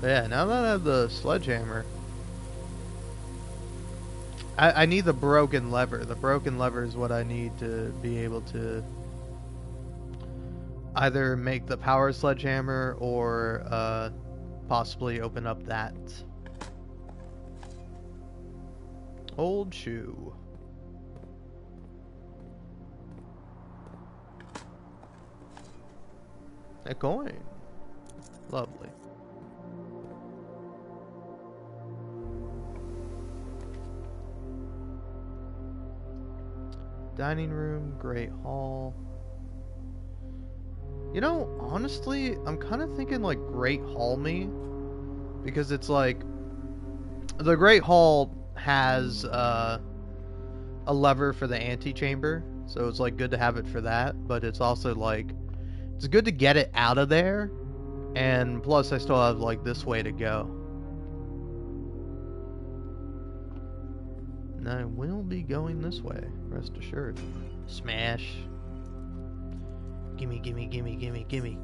But yeah, now that I have the sledgehammer, I need the broken lever. The broken lever is what I need to be able to either make the power sledgehammer or possibly open up that old shoe. A coin. Lovely. Dining room, great hall. You know, honestly, I'm kind of thinking like Great Hall me, because it's like the Great Hall has a lever for the antechamber, so it's like good to have it for that, but it's also like it's good to get it out of there, and plus I still have like this way to go. And I will be going this way, rest assured. Smash. Gimme, gimme, gimme, gimme, gimme.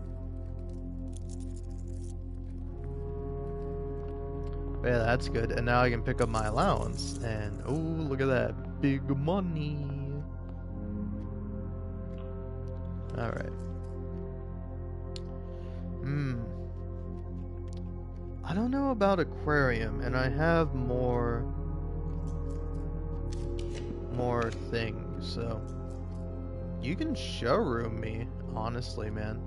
Yeah, that's good. And now I can pick up my allowance. And, oh, look at that. Big money. Alright. I don't know about aquarium, and I have more things, so you can showroom me, honestly, man.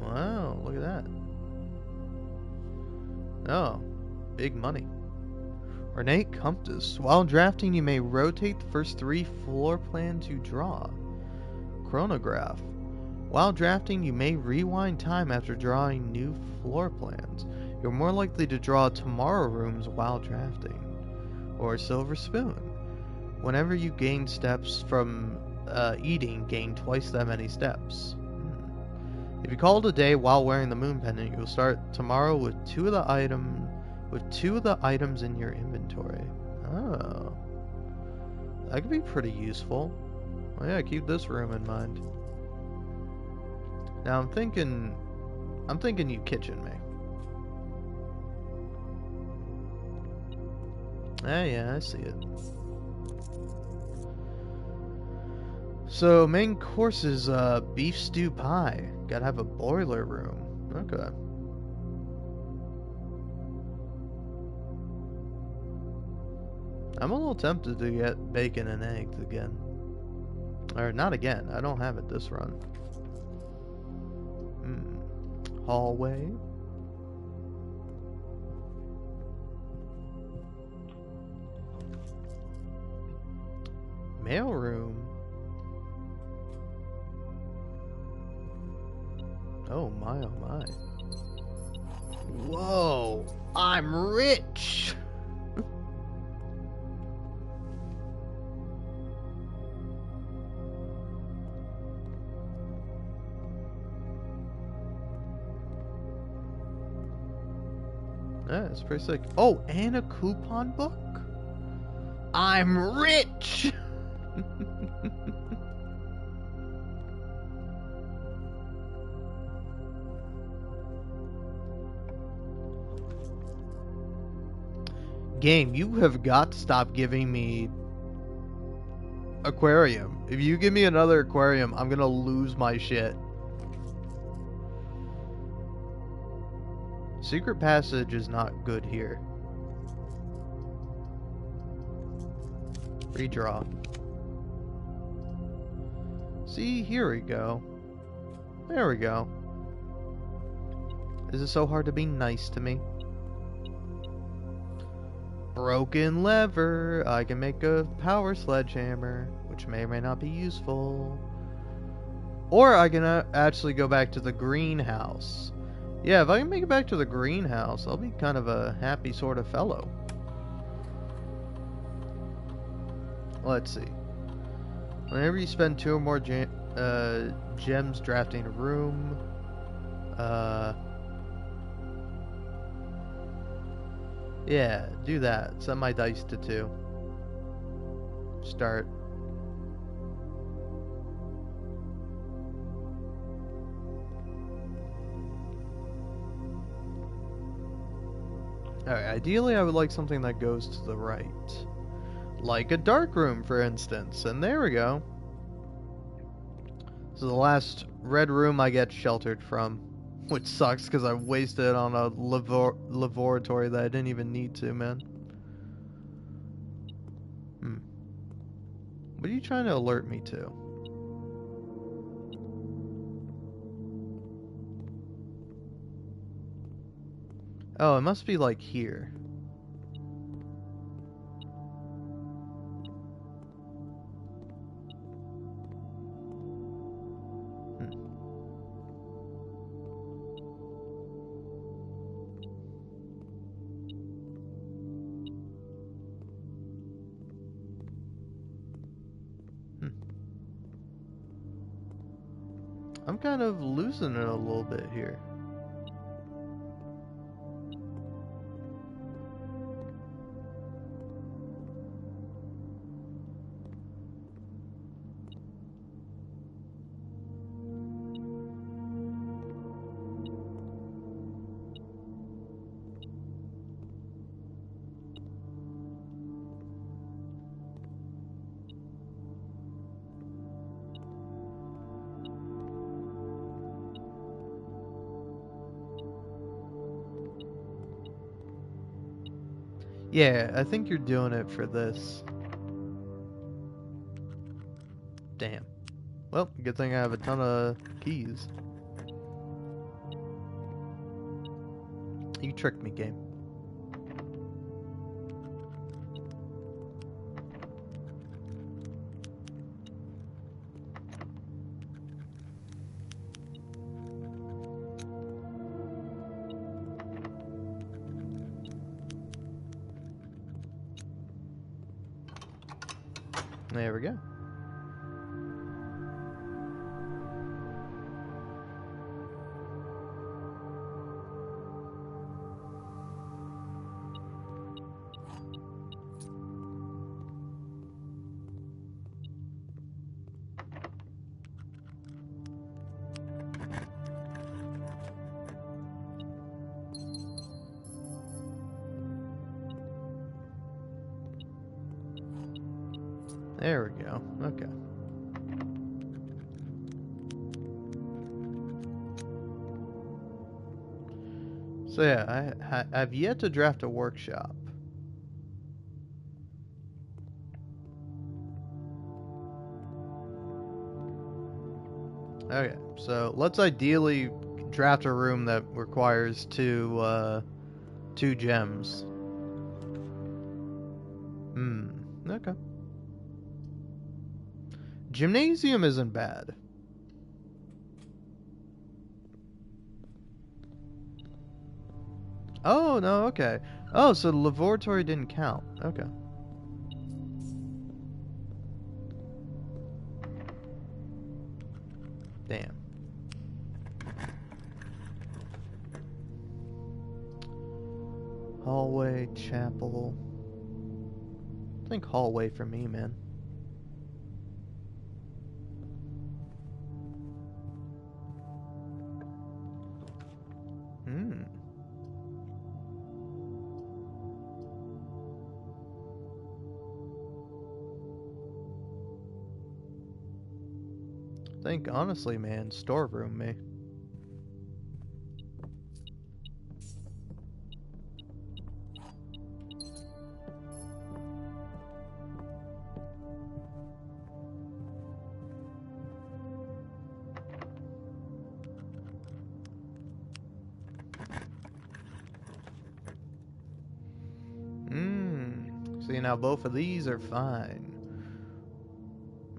Wow, look at that. Oh, big money. Ornate compass. While drafting, you may rotate the first 3 floor plans you draw. Chronograph. While drafting, you may rewind time after drawing new floor plans. You're more likely to draw tomorrow rooms while drafting. Or silver spoon. Whenever you gain steps from eating, gain twice that many steps. If you call it a day while wearing the moon pendant, you'll start tomorrow with 2 of the items in your inventory. Oh, that could be pretty useful. Well, yeah, keep this room in mind. Now I'm thinking I'm thinking you kitchen me. Ah, yeah, I see it. So, main course is beef stew pie. Gotta have a boiler room. Okay. I'm a little tempted to get bacon and eggs again. Or not again. I don't have it this run. Hallway. Mailroom. Oh my, oh my. Whoa! I'm rich! Yeah, it's pretty sick. Oh, and a coupon book? I'm rich! Game, you have got to stop giving me aquarium. If you give me another aquarium, I'm gonna lose my shit. Secret passage is not good here. Redraw. See, here we go. There we go. Is it so hard to be nice to me? Broken lever. I can make a power sledgehammer, which may or may not be useful. Or I can actually go back to the greenhouse. Yeah, if I can make it back to the greenhouse, I'll be kind of a happy sort of fellow. Let's see. Whenever you spend 2 or more gems drafting a room, yeah, do that. Set my dice to 2. Start. Alright, ideally I would like something that goes to the right. Like a dark room, for instance. And there we go. This is the last red room I get sheltered from. Which sucks, because I wasted it on a laboratory that I didn't even need to, man. What are you trying to alert me to? Oh, it must be like here. I'm kind of losing it a little bit here. Yeah, I think you're doing it for this. Damn. Well, good thing I have a ton of keys. You tricked me, game. There we go. There we go. Okay. So yeah, I've yet to draft a workshop. Okay, so let's ideally draft a room that requires two gems. Okay. Gymnasium isn't bad. Oh, no, okay. Oh, so the laboratory didn't count. Okay. Damn. Hallway, chapel. I think hallway for me, man. I think, honestly, man, storeroom me. See, now both of these are fine.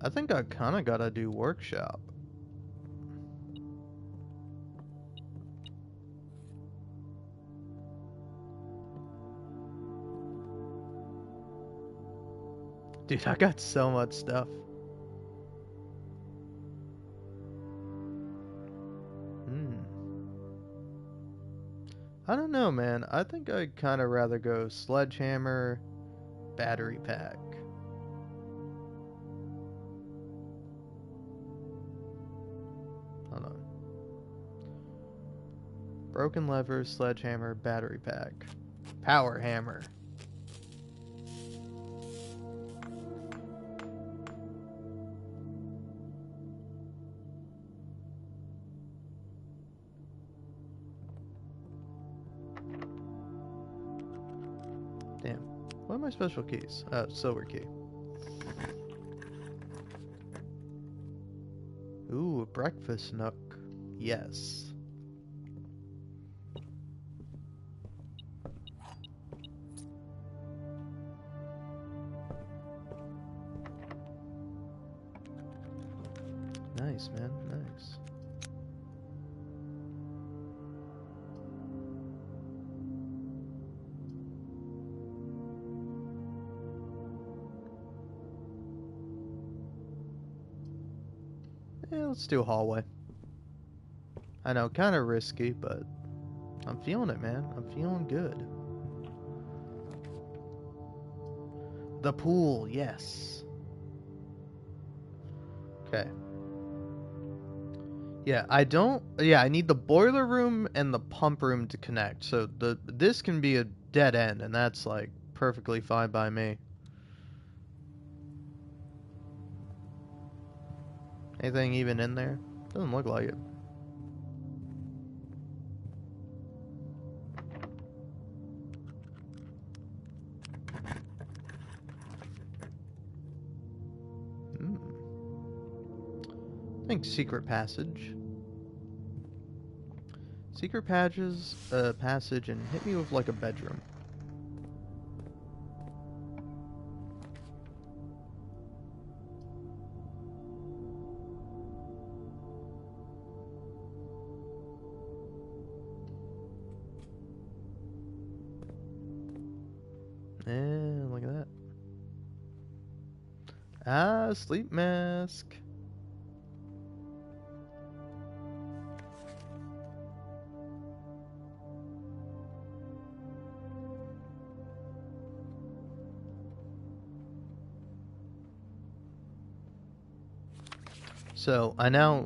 I think I kind of gotta do workshop. Dude, I got so much stuff. I don't know, man. I think I'd kind of rather go sledgehammer, battery pack. Hold on. Broken lever, sledgehammer, battery pack. Power hammer. Damn. What are my special keys? Silver key. Ooh, a breakfast nook. Yes. Nice, man. Nice. Yeah, let's do a hallway. I know, kind of risky, but I'm feeling it, man. I'm feeling good. The pool, yes. Okay. Yeah, I need the boiler room and the pump room to connect. So this can be a dead end, and that's like perfectly fine by me. Anything even in there? Doesn't look like it. I think secret passage. Secret passage, and hit me with like a bedroom. And look at that. Ah, sleep mask. So I know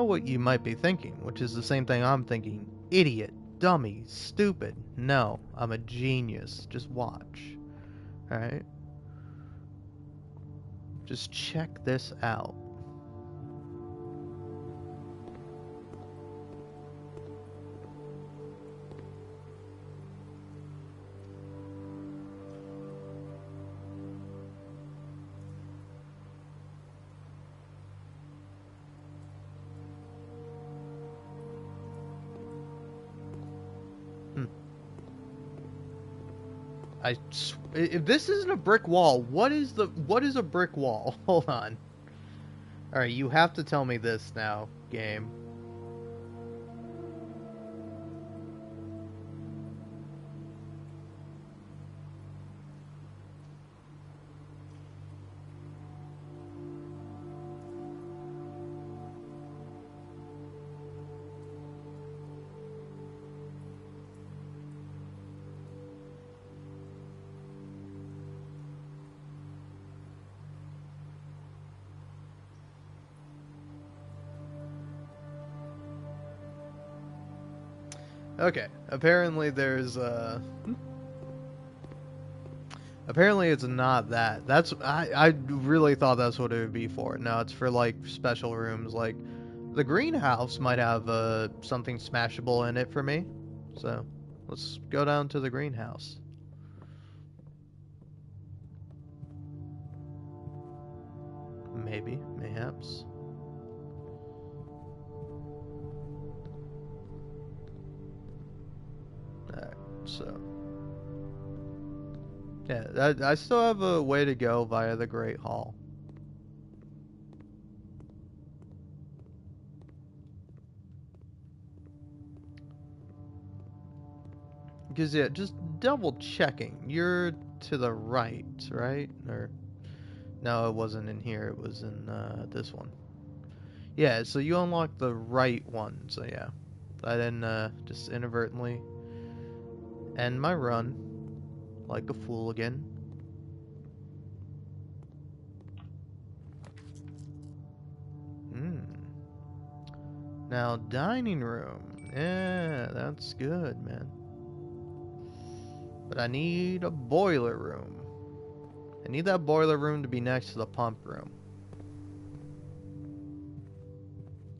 what you might be thinking, which is the same thing I'm thinking. Idiot, dummy, stupid. No, I'm a genius. Just watch. All right. Just check this out. Hmm. If this isn't a brick wall, what is a brick wall? Hold on. All right, you have to tell me this now, game. Okay, apparently there's apparently it's not that. I really thought that's what it would be for. No, it's for like special rooms. Like the greenhouse might have something smashable in it for me. So let's go down to the greenhouse. Maybe, mayhaps. Alright, so yeah, I still have a way to go via the Great Hall. Because yeah, just double checking. You're to the right, right? Or no, it wasn't in here. It was in this one. Yeah, so you unlocked the right one. So yeah, I didn't just inadvertently end my run like a fool again. Hmm. Now dining room. Yeah, that's good, man. But I need a boiler room. I need that boiler room to be next to the pump room.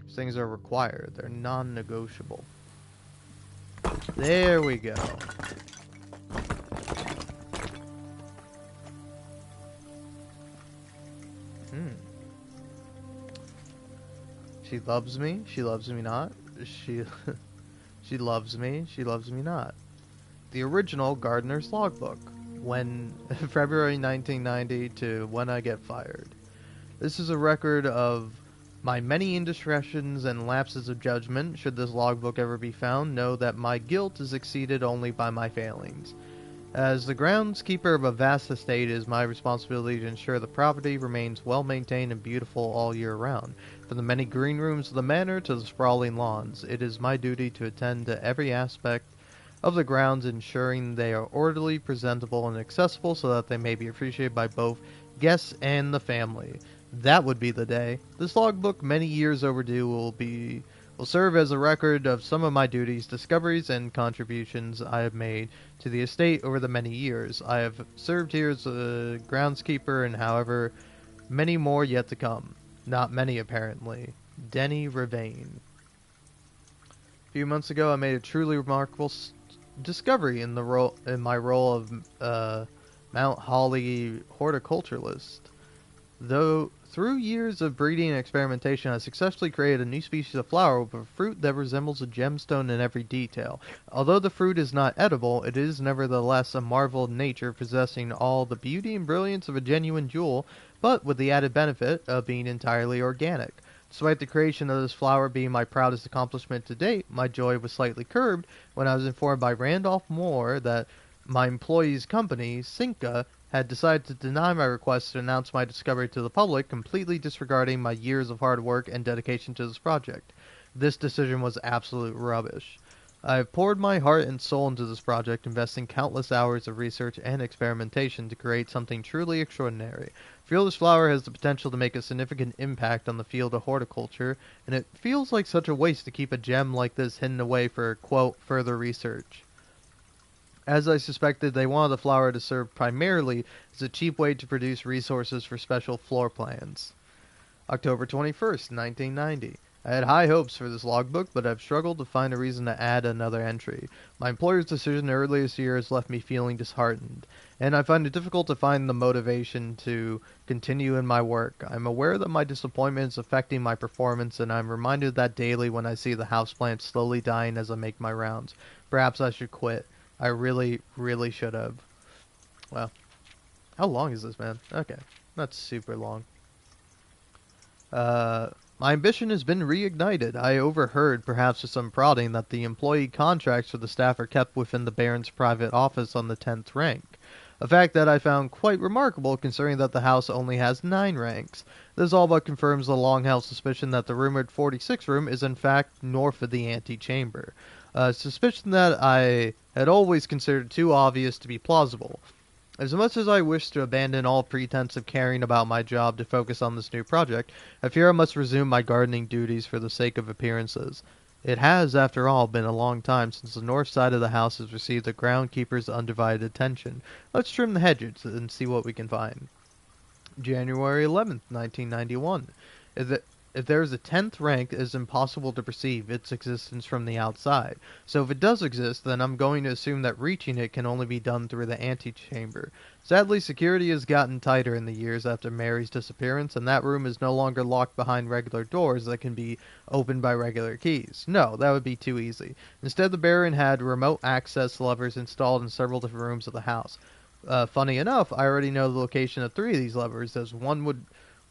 These things are required. They're non-negotiable. There we go. Hmm. She loves me. She loves me not. She she loves me. She loves me not. The original Gardener's Logbook. When February 1990 to when I get fired. This is a record of my many indiscretions and lapses of judgment. Should this logbook ever be found, know that my guilt is exceeded only by my failings. As the groundskeeper of a vast estate, it is my responsibility to ensure the property remains well maintained and beautiful all year round. From the many green rooms of the manor to the sprawling lawns, it is my duty to attend to every aspect of the grounds, ensuring they are orderly, presentable, and accessible so that they may be appreciated by both guests and the family. That would be the day. This logbook, many years overdue, will serve as a record of some of my duties, discoveries, and contributions I have made to the estate over the many years. I have served here as a groundskeeper, and however many more yet to come. Not many, apparently. Denny Ravain. A few months ago, I made a truly remarkable discovery in my role of Mount Holly horticulturalist. Though through years of breeding and experimentation, I successfully created a new species of flower with a fruit that resembles a gemstone in every detail. Although the fruit is not edible, it is nevertheless a marvel of nature, possessing all the beauty and brilliance of a genuine jewel, but with the added benefit of being entirely organic. Despite the creation of this flower being my proudest accomplishment to date, my joy was slightly curbed when I was informed by Randolph Moore that my employee's company, Cinca, had decided to deny my request to announce my discovery to the public, completely disregarding my years of hard work and dedication to this project. This decision was absolute rubbish. I have poured my heart and soul into this project, investing countless hours of research and experimentation to create something truly extraordinary. I feel this flower has the potential to make a significant impact on the field of horticulture, and it feels like such a waste to keep a gem like this hidden away for, quote, further research. As I suspected, they wanted the flower to serve primarily as a cheap way to produce resources for special floor plans. October 21st, 1990. I had high hopes for this logbook, but I've struggled to find a reason to add another entry. My employer's decision earlier this year has left me feeling disheartened, and I find it difficult to find the motivation to continue in my work. I'm aware that my disappointment is affecting my performance, and I'm reminded of that daily when I see the houseplants slowly dying as I make my rounds. Perhaps I should quit. I really, really should have. Well, how long is this, man? Okay, that's super long. My ambition has been reignited. I overheard, perhaps with some prodding, that the employee contracts for the staff are kept within the Baron's private office on the 10th rank. A fact that I found quite remarkable considering that the house only has 9 ranks. This all but confirms the long-held suspicion that the rumored 46th room is in fact north of the antechamber. A suspicion that I had always considered too obvious to be plausible. As much as I wish to abandon all pretense of caring about my job to focus on this new project, I fear I must resume my gardening duties for the sake of appearances. It has, after all, been a long time since the north side of the house has received the groundkeeper's undivided attention. Let's trim the hedges and see what we can find. January 11th, 1991. If there is a 10th rank, it is impossible to perceive its existence from the outside. So if it does exist, then I'm going to assume that reaching it can only be done through the antechamber. Sadly, security has gotten tighter in the years after Mary's disappearance, and that room is no longer locked behind regular doors that can be opened by regular keys. No, that would be too easy. Instead, the Baron had remote access levers installed in several different rooms of the house. Funny enough, I already know the location of 3 of these levers, as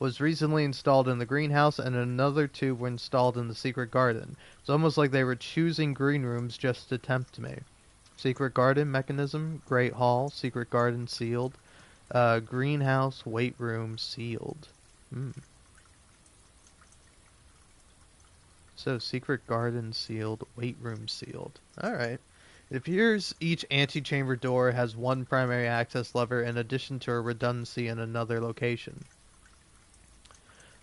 was recently installed in the greenhouse and another 2 were installed in the secret garden. It's almost like they were choosing green rooms just to tempt me. Secret garden mechanism, great hall, secret garden sealed, greenhouse, weight room sealed. So secret garden sealed, weight room sealed. Alright. It appears each antechamber door has 1 primary access lever in addition to a redundancy in another location.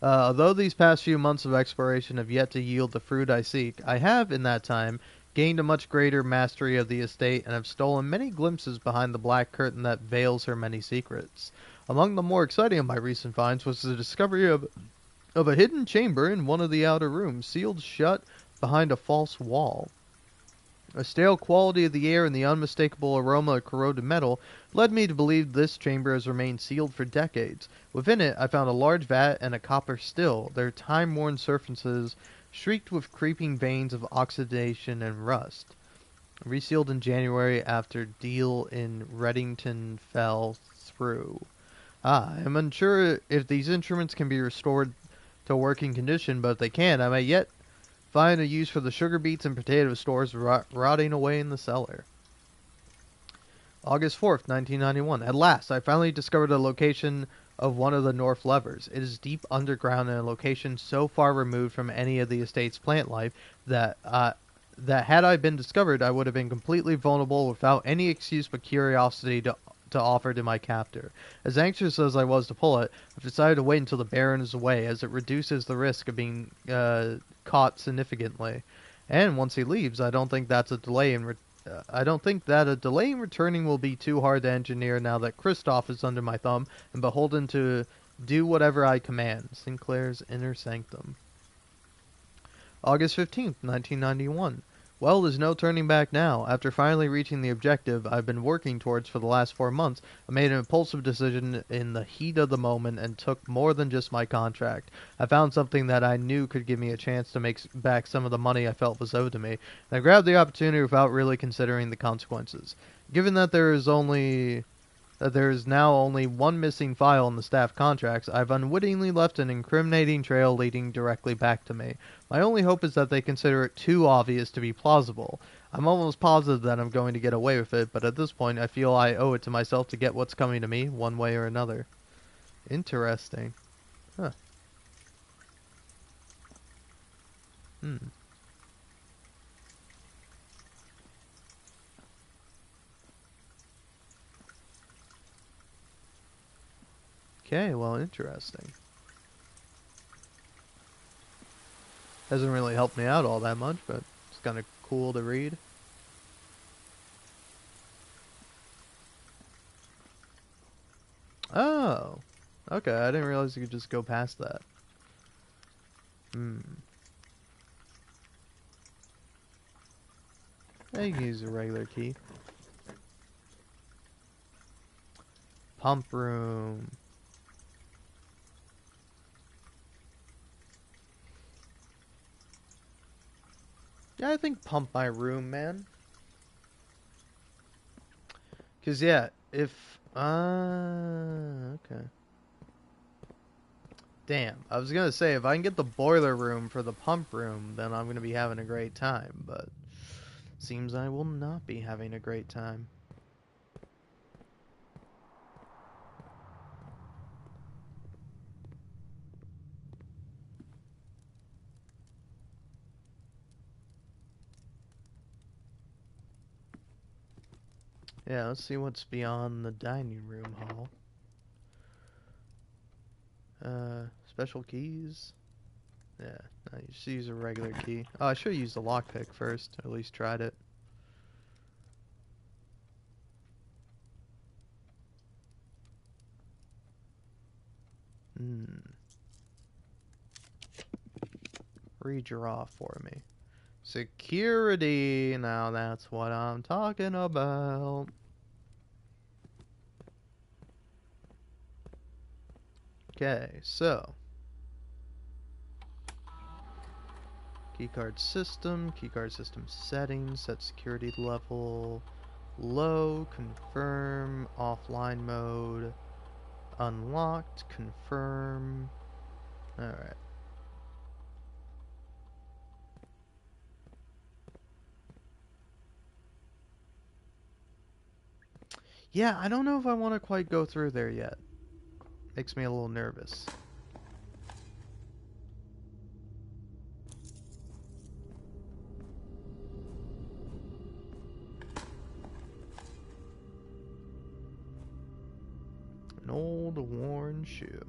Although these past few months of exploration have yet to yield the fruit I seek, I have, in that time, gained a much greater mastery of the estate and have stolen many glimpses behind the black curtain that veils her many secrets. Among the more exciting of my recent finds was the discovery of a hidden chamber in one of the outer rooms, sealed shut behind a false wall. A stale quality of the air and the unmistakable aroma of corroded metal led me to believe this chamber has remained sealed for decades. Within it, I found a large vat and a copper still, their time-worn surfaces streaked with creeping veins of oxidation and rust. Resealed in January after deal in Reddington fell through. I am unsure if these instruments can be restored to working condition, but if they can, I may yet find a use for the sugar beets and potato stores rotting away in the cellar. August 4th, 1991. At last, I finally discovered the location of one of the north levers. It is deep underground in a location so far removed from any of the estate's plant life that had I been discovered, I would have been completely vulnerable without any excuse but curiosity to offer to my captor. As anxious as I was to pull it, I've decided to wait until the Baron is away, as it reduces the risk of being caught significantly. And once he leaves, I don't think that a delay in returning will be too hard to engineer now that Kristoff is under my thumb and beholden to do whatever I command. Sinclair's Inner Sanctum. August 15th, 1991. Well, there's no turning back now. After finally reaching the objective I've been working towards for the last 4 months, I made an impulsive decision in the heat of the moment and took more than just my contract. I found something that I knew could give me a chance to make back some of the money I felt was owed to me, and I grabbed the opportunity without really considering the consequences. Given that there is now only 1 missing file in the staff contracts, I've unwittingly left an incriminating trail leading directly back to me. My only hope is that they consider it too obvious to be plausible. I'm almost positive that I'm going to get away with it, but at this point I feel I owe it to myself to get what's coming to me, one way or another. Interesting. Huh. Okay, well, interesting. Hasn't really helped me out all that much, but it's kind of cool to read. Okay, I didn't realize you could just go past that. I can use a regular key. Pump room. Yeah, I think pump my room, man. Cause yeah, if okay. Damn, I was gonna say if I can get the boiler room for the pump room, then I'm gonna be having a great time. But seems I will not be having a great time. Yeah, let's see what's beyond the dining room hall. Special keys. Yeah, no, you just use a regular key. Oh, I should have used the lockpick first. Or at least tried it. Redraw for me. Security. Now that's what I'm talking about. Okay, so keycard system settings, set security level low, confirm, offline mode, unlocked, confirm. Alright. Yeah, I don't know if I want to quite go through there yet. Makes me a little nervous. An old worn shoe.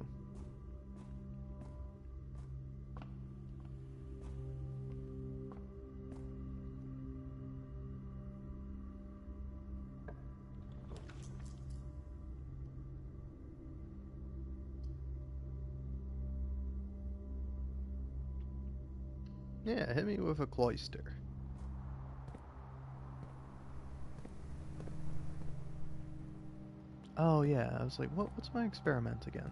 Yeah, hit me with a cloister. Oh yeah, I was like, what's my experiment again?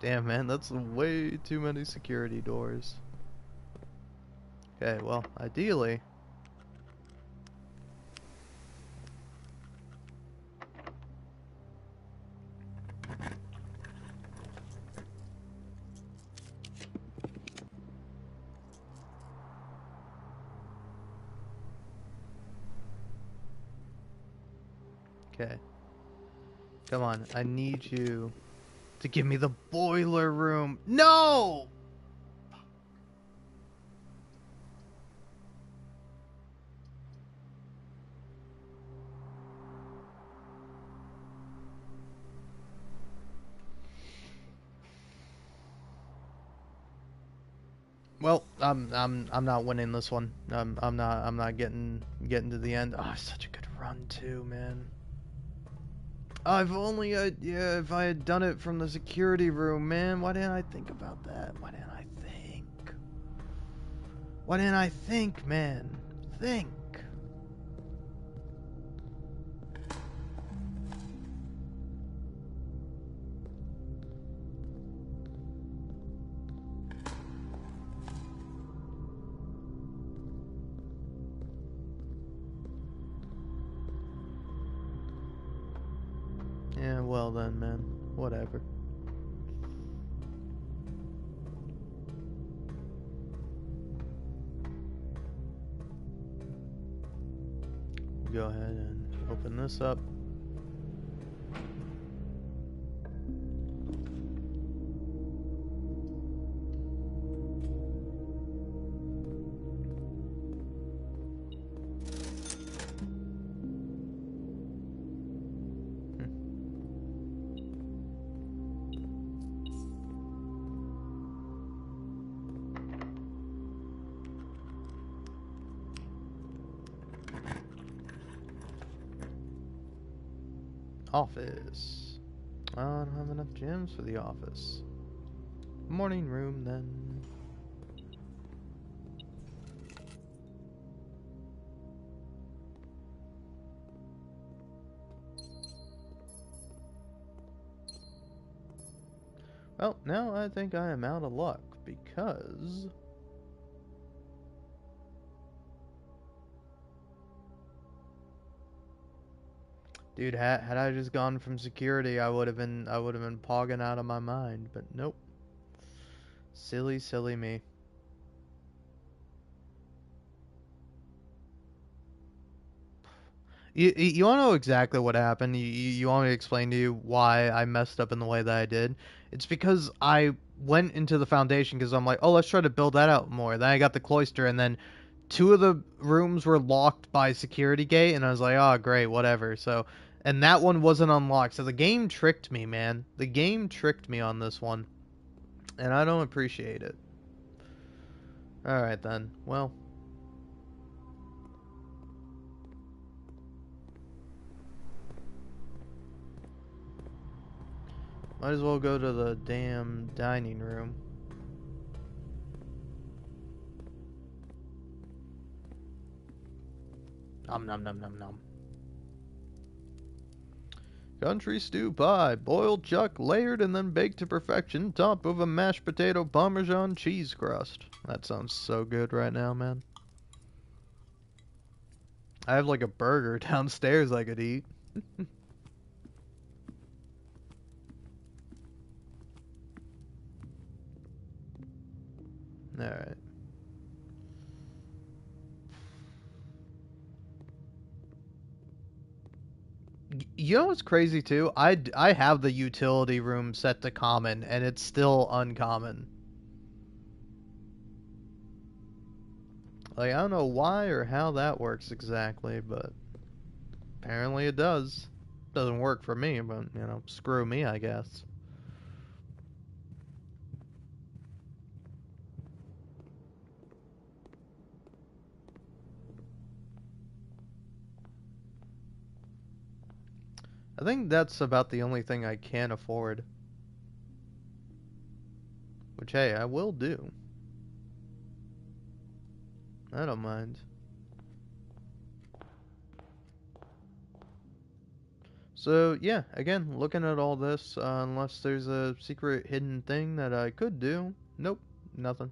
Damn, man, that's way too many security doors. Okay, well, ideally... Okay. Come on, I need you to give me the boiler room. No! Well, I'm not winning this one. I'm not getting to the end. Oh, such a good run too, man. I've only yeah, if I had done it from the security room, man. Why didn't I think about that? Why didn't I think? Why didn't I think, man? Think. Yeah, well then, man. Whatever. Go ahead and open this up. Office. I don't have enough gems for the office. Morning room then. Well, now I think I am out of luck because dude, had I just gone from security, I would have been pogging out of my mind, but nope. Silly, silly me. You want to know exactly what happened? You want me to explain to you why I messed up in the way that I did? It's because I went into the foundation because I'm like, oh, let's try to build that out more. Then I got the cloister, and then two of the rooms were locked by security gate, and I was like, oh, great, whatever. So, and that one wasn't unlocked. So the game tricked me, man. The game tricked me on this one, and I don't appreciate it. All right then. Well, might as well go to the damn dining room. Nom nom nom nom nom. Country stew pie, boiled chuck, layered and then baked to perfection, top of a mashed potato Parmesan cheese crust. That sounds so good right now, man. I have like a burger downstairs I could eat. Alright. You know what's crazy too? I have the utility room set to common and it's still uncommon. Like, I don't know why or how that works exactly, but apparently it does. Doesn't work for me, but, you know, screw me, I guess. I think that's about the only thing I can afford. Which, hey, I will do. I don't mind. So, yeah, again, looking at all this, unless there's a secret hidden thing that I could do. Nope, nothing.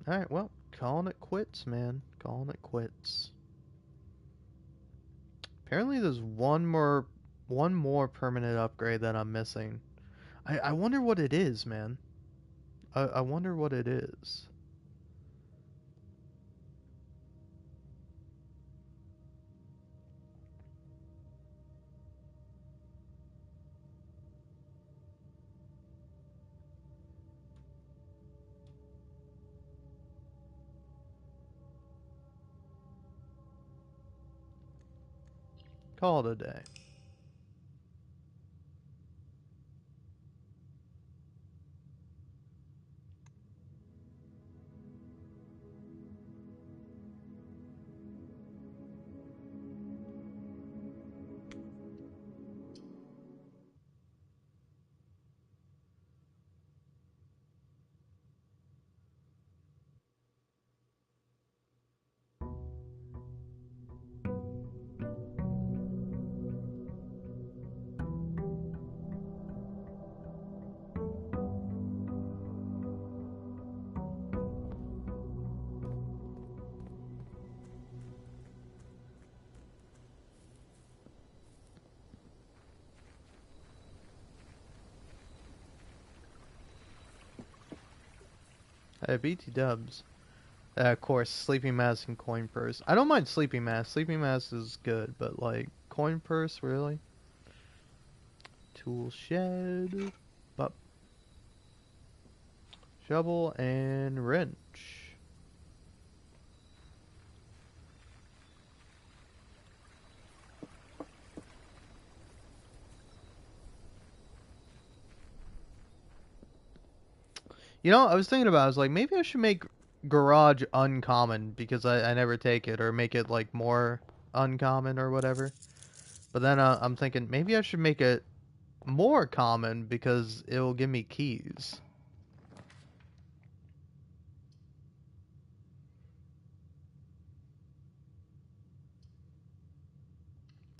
Alright, well, calling it quits, man. Calling it quits. Apparently there's one more permanent upgrade that I'm missing. I wonder what it is, man. I wonder what it is. Call it a day. Hey, BT dubs. Of course, sleeping mask and coin purse. I don't mind sleeping mask. Sleeping mask is good, but like coin purse, really? Tool shed, but shovel and wrench. You know, I was thinking about. I was like, maybe I should make garage uncommon because I never take it, or make it like more uncommon or whatever. But then I'm thinking maybe I should make it more common because it will give me keys.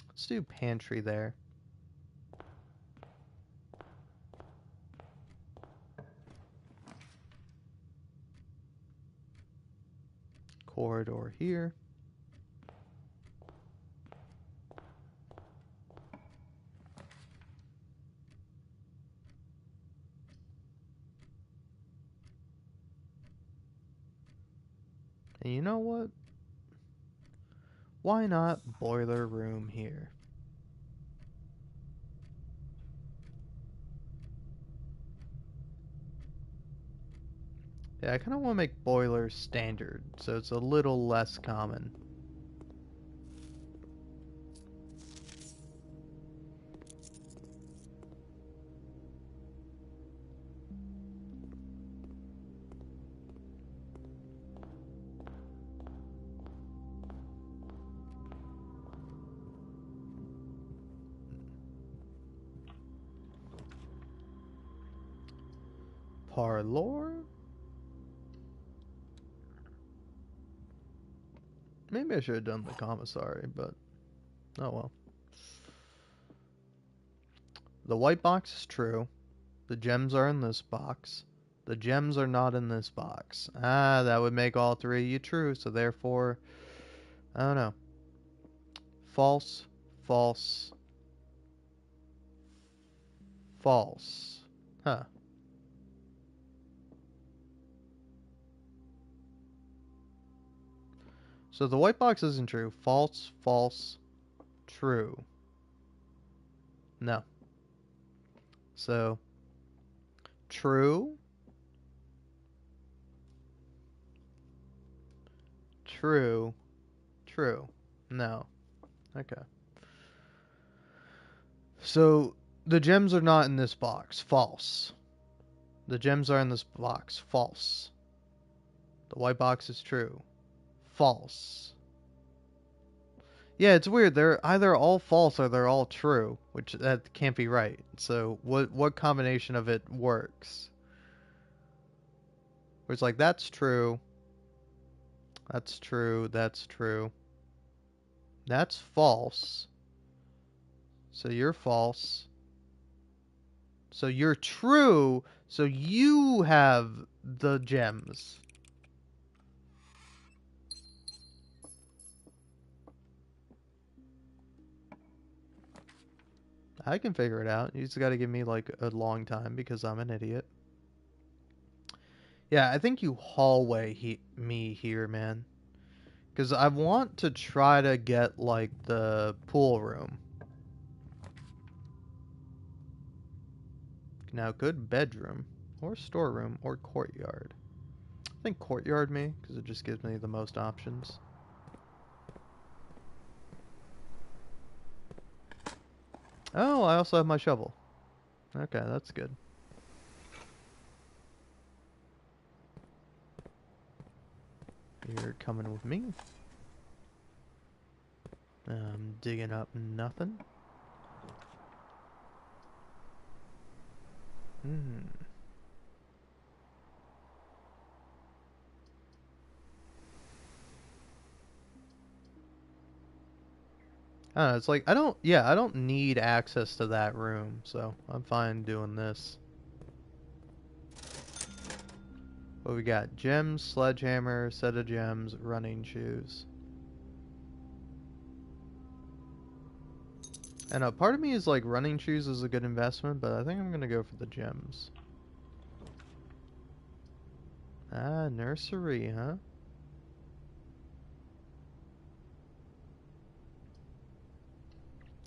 Let's do pantry there. Corridor here. And you know what? Why not boiler room here? Yeah, I kind of want to make boilers standard, so it's a little less common. Parlor? Maybe I should have done the commissary, but oh well. The white box is true. The gems are in this box. The gems are not in this box. Ah, that would make all three of you true, so therefore, I don't know. False, false, false. Huh. So the white box isn't true. False, false, true. No. So, true, true, true. No. Okay. So, the gems are not in this box. False. The gems are in this box. False. The white box is true. False. Yeah, it's weird. They're either all false or they're all true, which that can't be right. So what combination of it works? Where it's like that's true, that's true, that's true. That's false. So you're false. So you're true. So you have the gems. I can figure it out. You just got to give me like a long time because I'm an idiot. Yeah, I think you hallway me here, man. Because I want to try to get like the pool room. Now, good bedroom or storeroom or courtyard. I think courtyard me because it just gives me the most options. Oh, I also have my shovel. Okay, that's good. You're coming with me. I'm digging up nothing. Hmm. I don't know, it's like I don't need access to that room, so I'm fine doing this. What we got? Gems, sledgehammer, set of gems, running shoes. And a part of me is like running shoes is a good investment, but I think I'm gonna go for the gems. Ah, nursery, huh?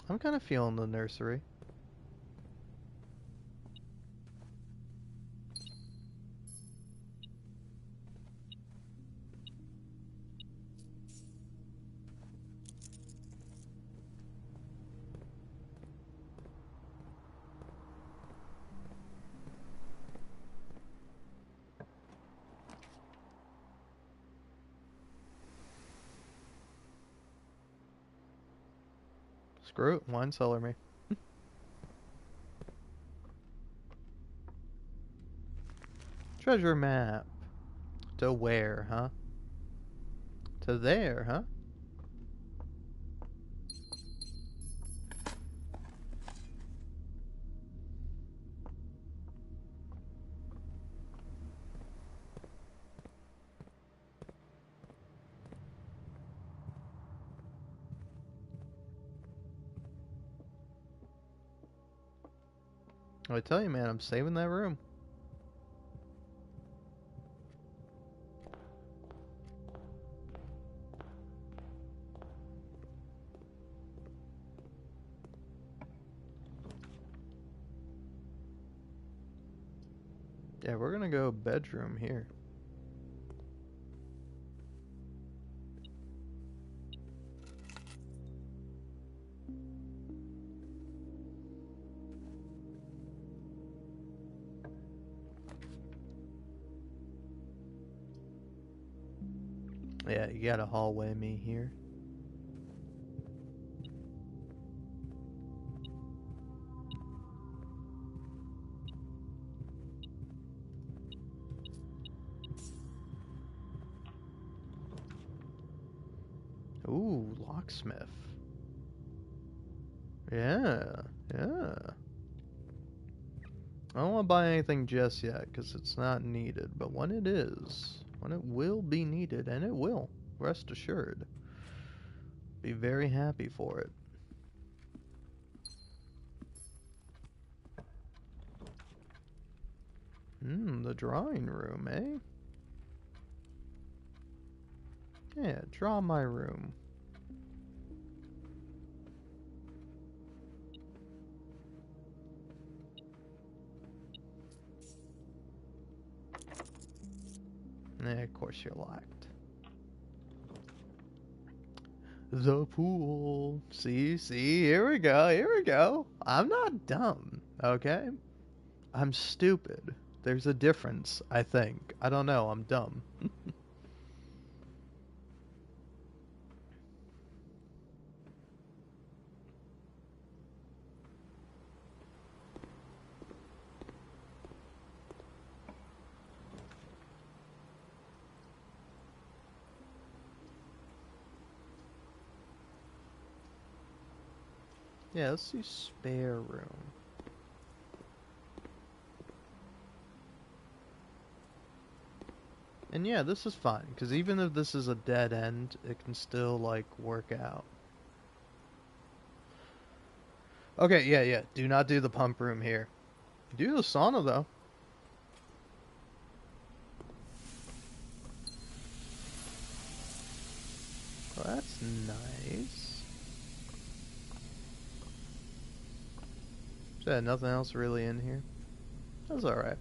I'm kind of feeling the nursery. Screw it. Wine cellar me. Treasure map. To where, huh? To there, huh? I tell you, man, I'm saving that room. Yeah, we're gonna go bedroom here. Yeah, you gotta hallway me here. Ooh, locksmith. Yeah, yeah. I don't want to buy anything just yet because it's not needed, but when it is, when it will be needed, and it will, rest assured, be very happy for it. The drawing room, eh? Yeah, draw my room. Of course you're locked. The pool. See, here we go, here we go. I'm not dumb, okay? I'm stupid. There's a difference, I think. I don't know, I'm dumb. Yeah, let's see spare room. And yeah, this is fine, because even if this is a dead end, it can still, like, work out. Okay, yeah. Do not do the pump room here. Do the sauna, though. Well, that's nice. Yeah, nothing else really in here. That's alright.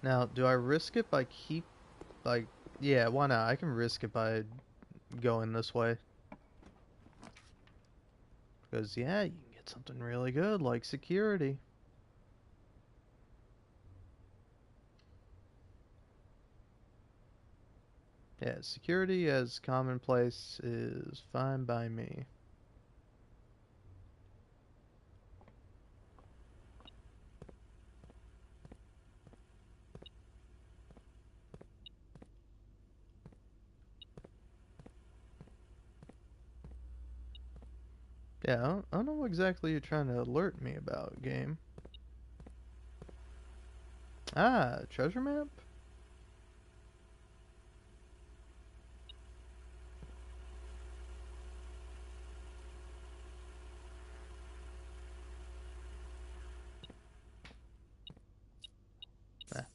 Now, do I risk it by yeah, why not? I can risk it by going this way. Because, yeah, you can get something really good, like security. Yeah, security as commonplace is fine by me. Yeah, I don't know what exactly you're trying to alert me about, game. Ah, treasure map? Ah.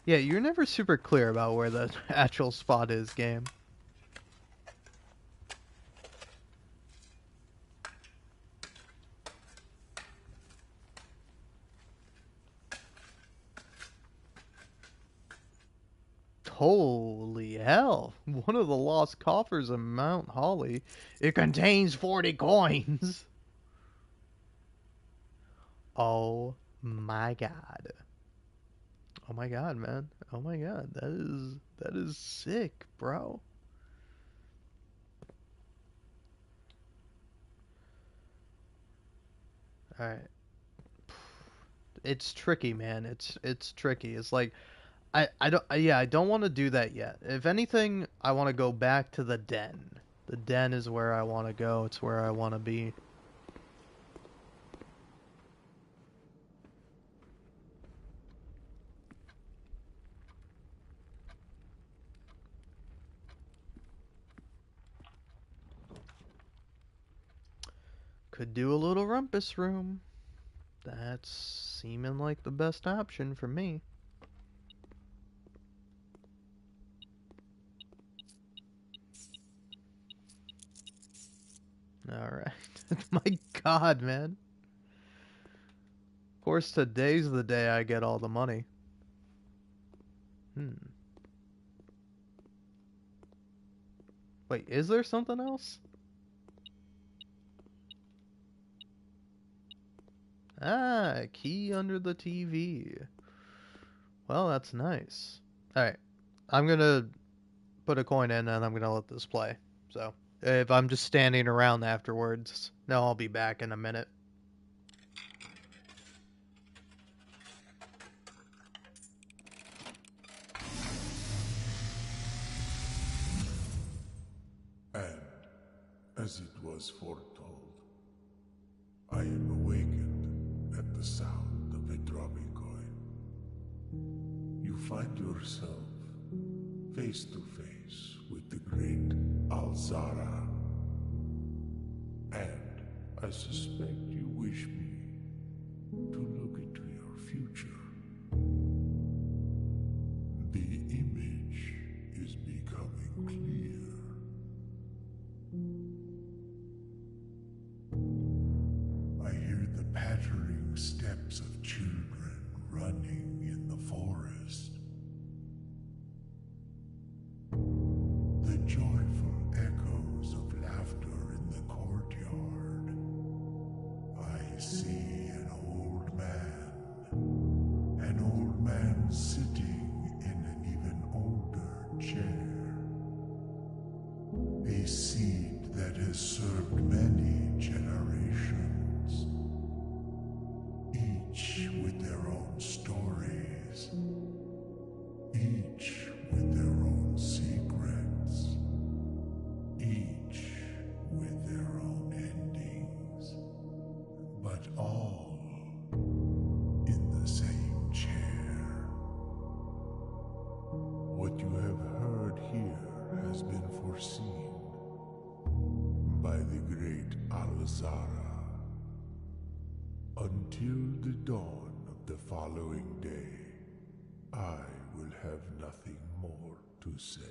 Yeah, you're never super clear about where the actual spot is, game. Holy hell. One of the lost coffers of Mount Holly. It contains 40 coins. Oh My God. Oh my God, man. Oh my God. That is sick, bro. All right. It's tricky, man. It's tricky. It's like I don't yeah, I don't want to do that yet. If anything, I want to go back to the den. The den is where I want to go. It's where I want to be. Could do a little rumpus room. That's seeming like the best option for me. All right. My God, man. Of course, today's the day I get all the money. Hmm. Wait, is there something else? Ah, key under the TV. Well, that's nice. All right. I'm gonna put a coin in and I'm gonna let this play. So if I'm just standing around afterwards, no, I'll be back in a minute. And, as it was foretold, I am awakened at the sound of a dropping coin. You find yourself face to face with the great Alzara. And I suspect you wish me to look into your future. The image is becoming clear. I hear the pattering steps of children running in the forest. The joyful echoes of laughter in the courtyard. I see an old man sitting in an even older chair. A seed that has served many generations, each with their own stories, each with their own secrets, each with their own endings, but all in the same chair. What you have heard here has been foreseen by the great Alzara. Until the dawn of the following day, I will have nothing more to say.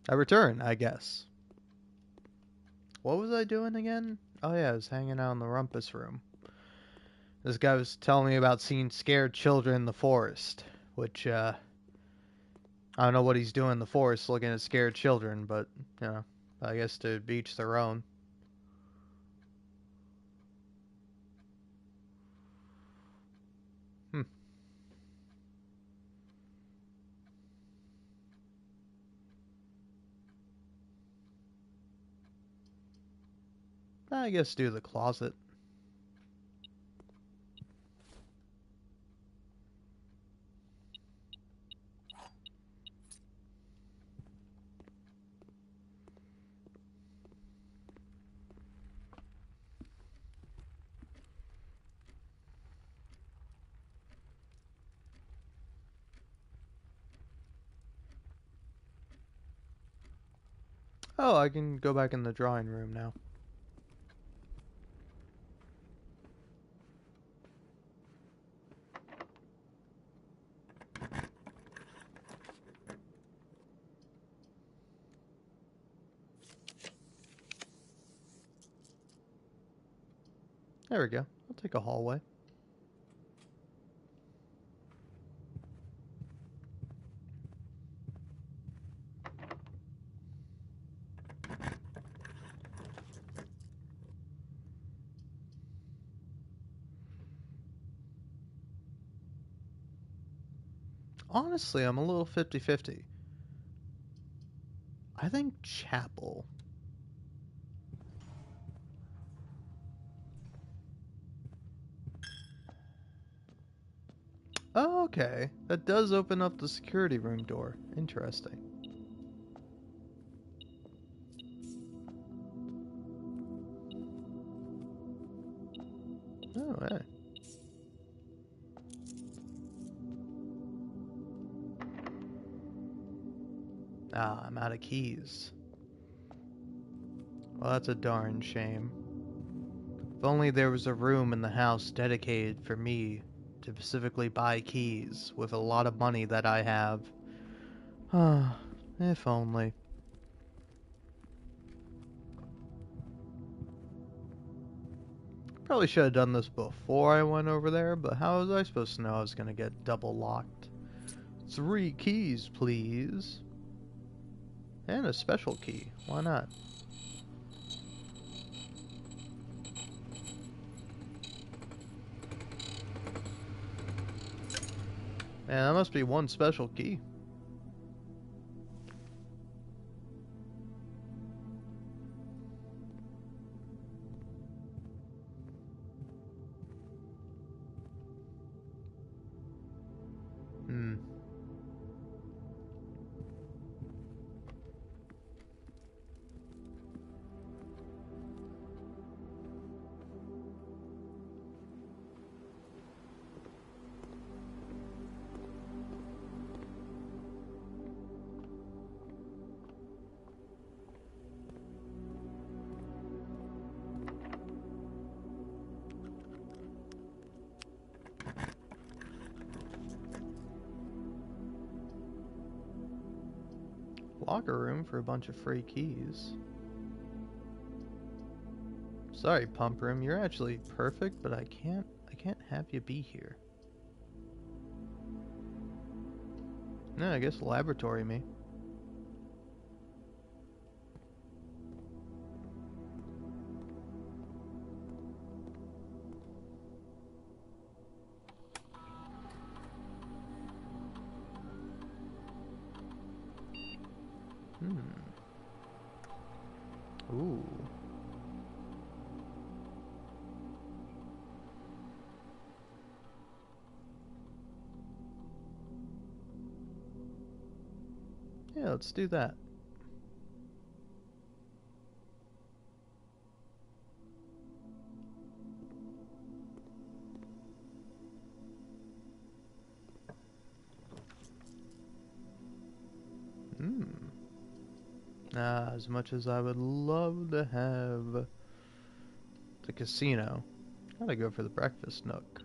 I return, I guess. What was I doing again? Oh yeah, I was hanging out in the rumpus room. This guy was telling me about seeing scared children in the forest, which, I don't know what he's doing in the forest looking at scared children, but, you know, I guess to each their own. Hmm. I guess do the closet. Oh, I can go back in the drawing room now. There we go. I'll take a hallway. Honestly, I'm a little 50-50. I think chapel. Oh, okay. That does open up the security room door. Interesting. Oh, hey. Ah, I'm out of keys. Well, that's a darn shame. If only there was a room in the house dedicated for me to specifically buy keys with a lot of money that I have. Ah, if only. Probably should have done this before I went over there, but how was I supposed to know I was going to get double locked? 3 keys, please. And a special key. Why not? Man, that must be one special key. Hmm. Locker room for a bunch of free keys. Sorry, pump room, you're actually perfect, but I can't have you be here. No, I guess laboratory me. Hmm. Ooh. Yeah, let's do that. Hmm. As much as I would love to have the casino, gotta go for the breakfast nook.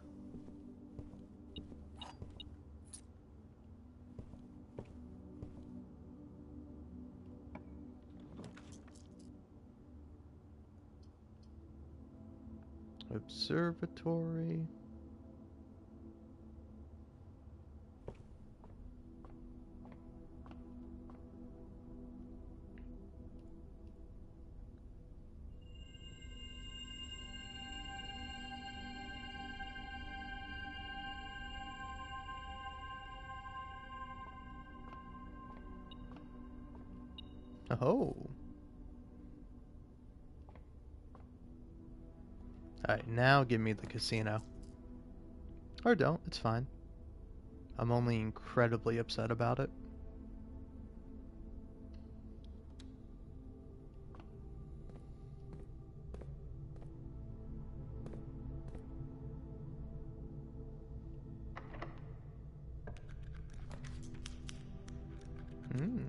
Observatory. Oh. Alright, now give me the casino. Or don't, it's fine. I'm only incredibly upset about it. Hmm.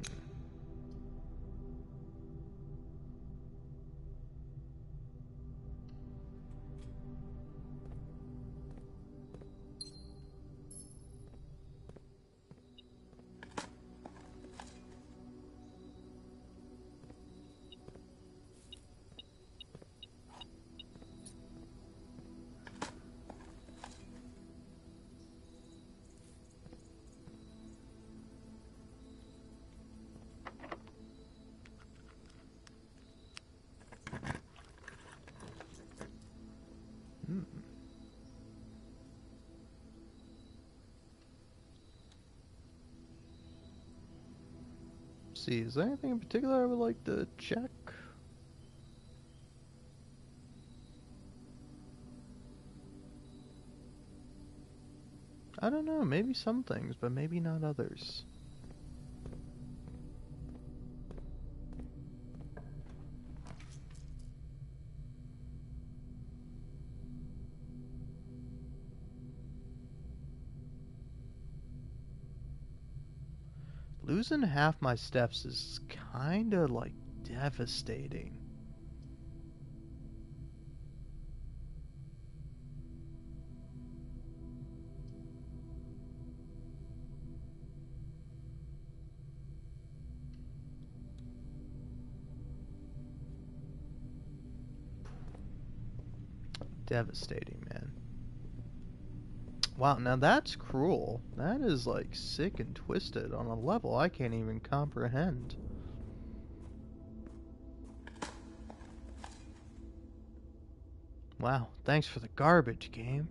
Hmm. See, is there anything in particular I would like to check? I don't know, maybe some things, but maybe not others. Losing half my steps is kinda like devastating. Devastating, man. Wow, now that's cruel. That is like sick and twisted on a level I can't even comprehend. Wow, thanks for the garbage, game.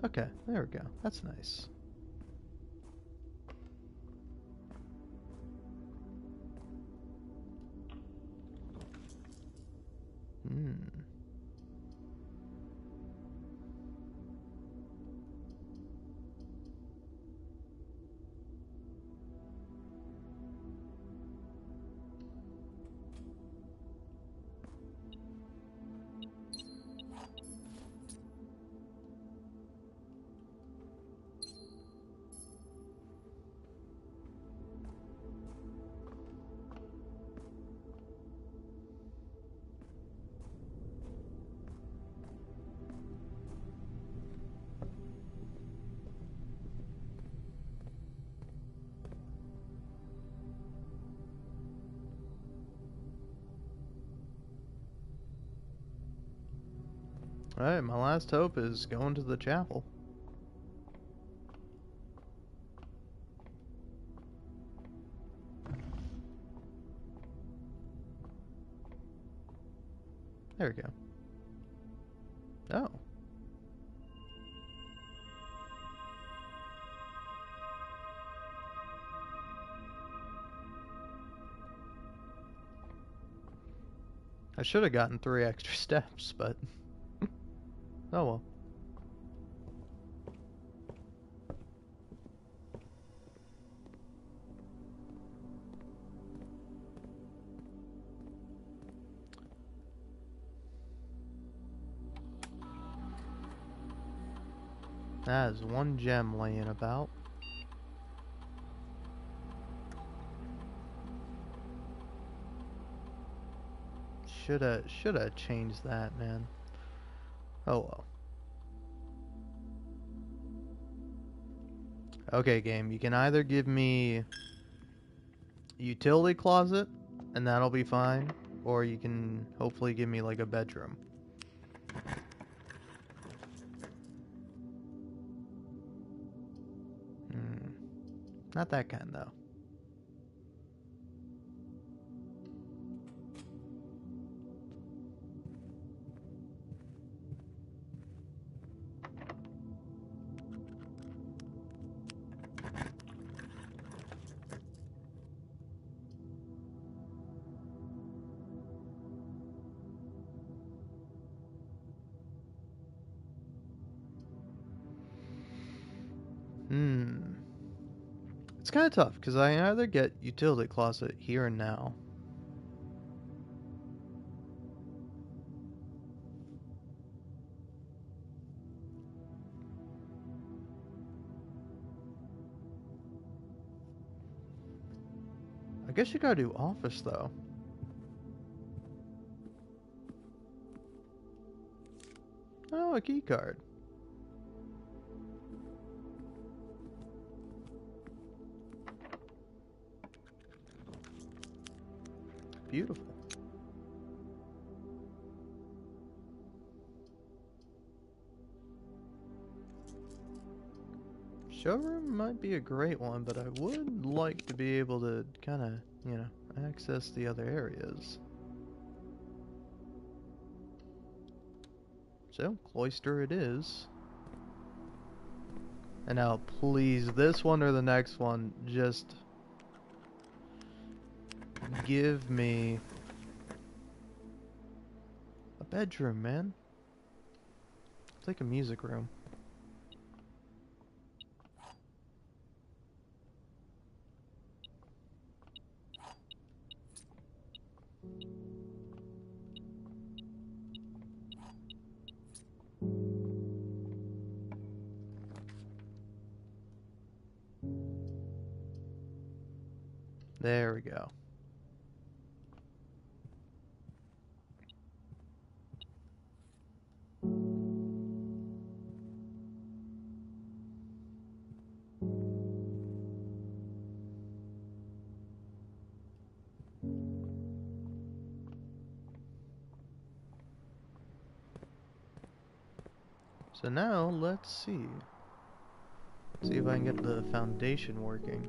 Okay, there we go. That's nice. Hmm. Alright, my last hope is going to the chapel. There we go. Oh. I should have gotten 3 extra steps, but oh well. That is 1 gem laying about. Shoulda changed that, man. Oh well. Okay, game. You can either give me utility closet, and that'll be fine, Or you can hopefully give me like a bedroom. Not that kind though. It's kind of tough because I either get utility closet here and now. I guess you gotta do office though. Oh, a key card. Beautiful. Showroom might be a great one, but I would like to be able to kind of, access the other areas. So, cloister it is. And now, please, this one or the next one, just give me a bedroom, man. It's like a music room. There we go. So now, let's see. See if I can get the foundation working.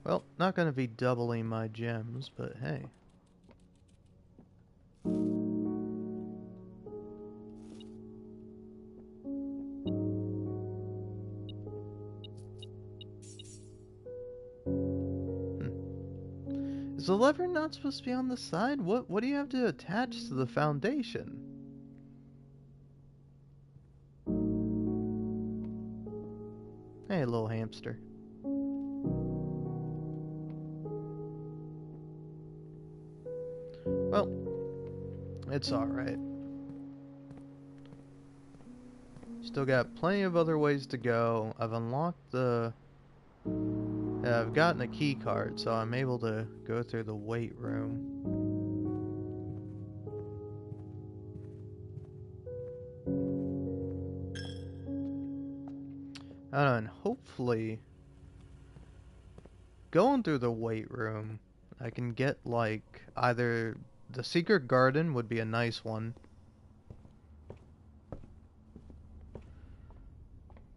Well, not gonna be doubling my gems, but hey. Is the lever not supposed to be on the side? What do you have to attach to the foundation? Hey, little hamster. Well, it's alright. Still got plenty of other ways to go. I've unlocked the... I've gotten a key card, so I'm able to go through the weight room. And hopefully, going through the weight room, I can get like either the secret garden would be a nice one,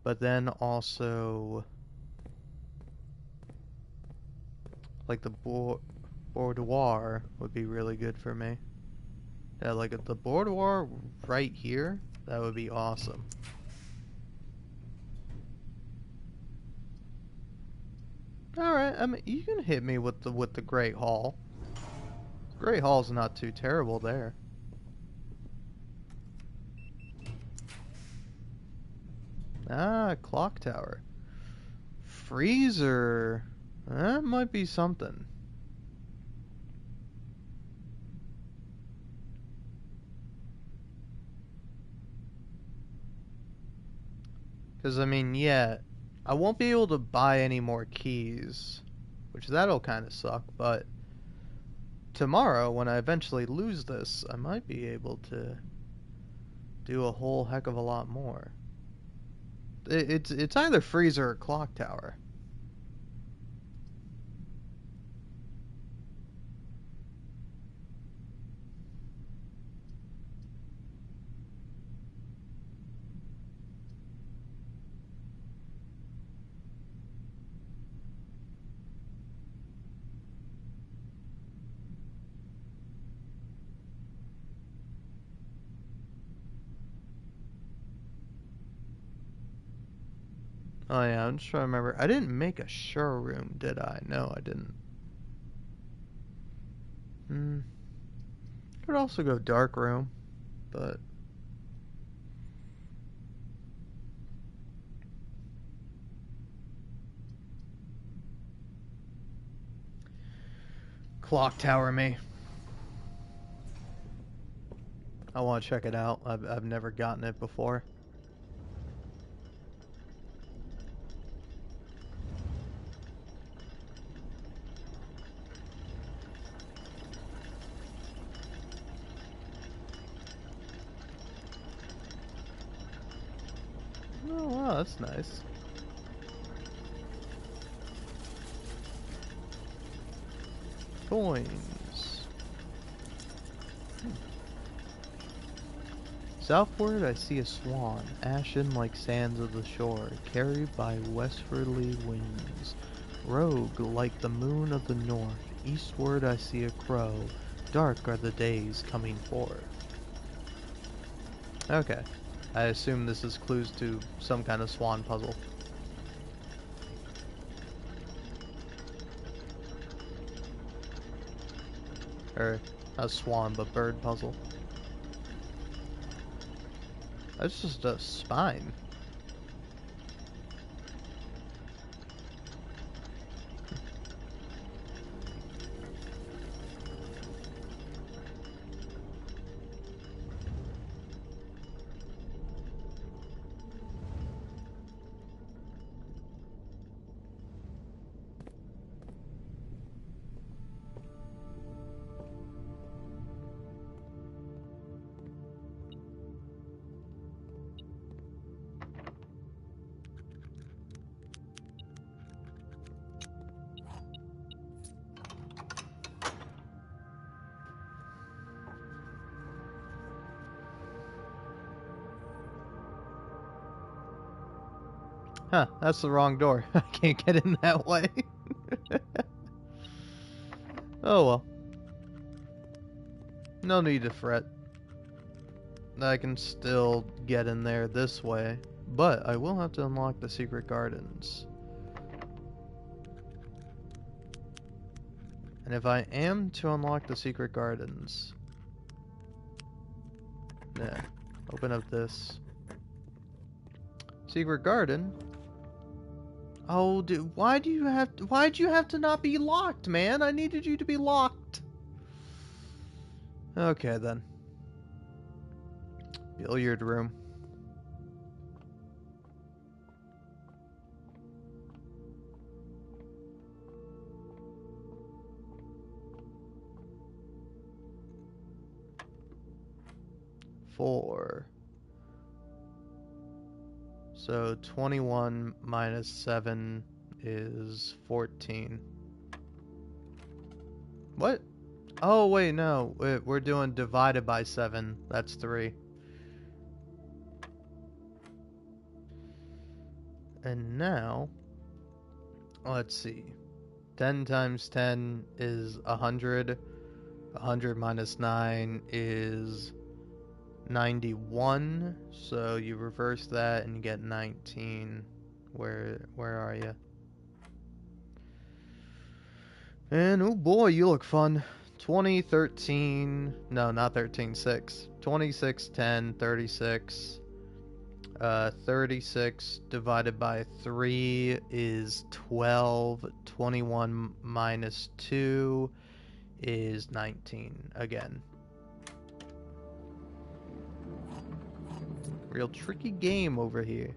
but then also like the boudoir would be really good for me. Yeah, like the boudoir right here, that would be awesome. Alright, I mean, you can hit me with the Great Hall. Great Hall's not too terrible there. Ah, clock tower. Freezer. That might be something. Because, I mean, yeah, I won't be able to buy any more keys, which that'll kind of suck, but tomorrow, when I eventually lose this, I might be able to do a whole heck of a lot more. It's either freezer or clock tower. Oh yeah, I'm just trying to remember. I didn't make a showroom, did I? No, I didn't. Hmm. Could also go dark room, but clock tower me. I want to check it out. I've never gotten it before. Oh wow, that's nice. Coins. Southward I see a swan, ashen like sands of the shore, carried by westwardly winds. Rogue like the moon of the north, eastward I see a crow, dark are the days coming forth. Okay. I assume this is clues to some kind of swan puzzle. Or a swan but bird puzzle. That's just a spine. Huh, that's the wrong door. I can't get in that way. Oh well. No need to fret. I can still get in there this way, but I will have to unlock the secret gardens. And if I am to unlock the secret gardens, yeah, open up this secret garden. Oh, dude, why'd you have to not be locked, man? I needed you to be locked. Okay then. Billiard room. Four. So 21 minus 7 is 14. What? Oh, wait, no. We're doing divided by 7. That's 3. And now, let's see. 10 times 10 is 100. 100 minus 9 is 91. So you reverse that and you get 19. Where are you? And oh boy, you look fun. 20, 13, no, not 13, 6. 26, 10, 36. 36 divided by 3 is 12. 21 minus 2 is 19 again. Real tricky game over here.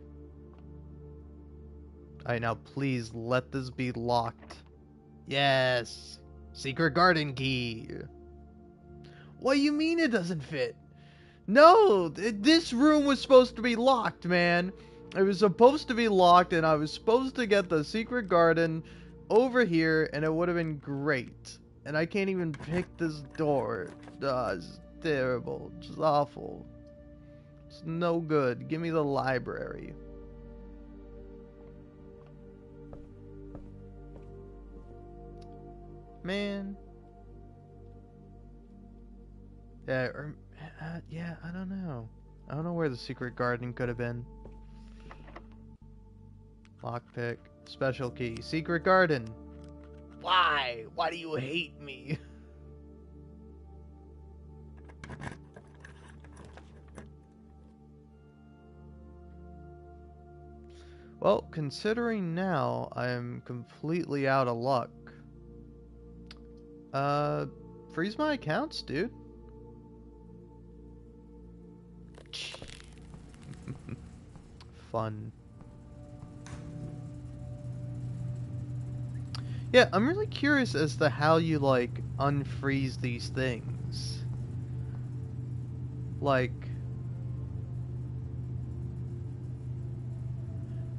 Alright, now please let this be locked. Yes! Secret garden key! What do you mean it doesn't fit? No, this room was supposed to be locked, man. It was supposed to be locked, and I was supposed to get the secret garden over here, and it would have been great. And I can't even pick this door. It's terrible. It's awful. It's no good. Give me the library. Man. Yeah, yeah, I don't know. I don't know where the secret garden could have been. Lockpick. Special key. Secret garden. Why? Why do you hate me? Well, considering now I'm completely out of luck. Uh, freeze my accounts, dude. Fun. Yeah, I'm really curious as to how you, like, unfreeze these things. Like...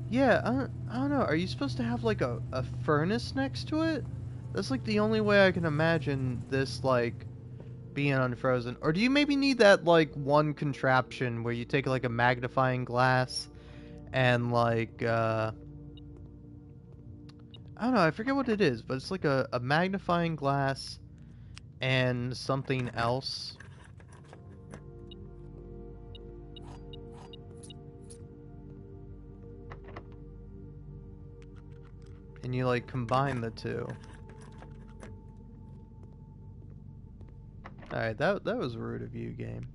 Yeah, I don't know. Are you supposed to have, like, a furnace next to it? That's, like, the only way I can imagine this, like, being unfrozen. Or do you maybe need that, like, one contraption where you take, like, a magnifying glass and, like, I don't know, I forget what it is, but it's like a magnifying glass and something else. And you, like, combine the two. Alright, that was rude of you, game.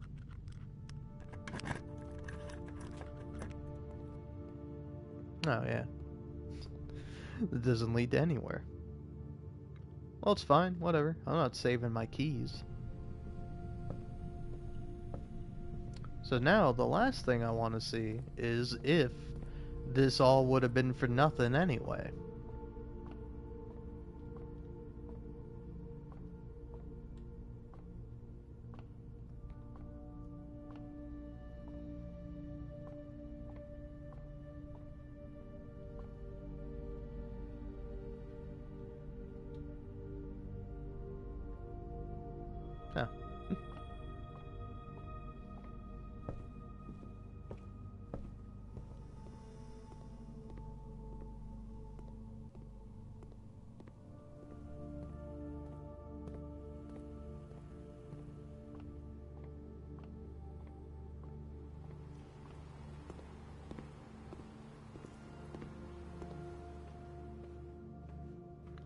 Oh, yeah. It doesn't lead to anywhere. Well, it's fine, whatever. I'm not saving my keys. So now, the last thing I want to see is if this all would have been for nothing anyway. Huh.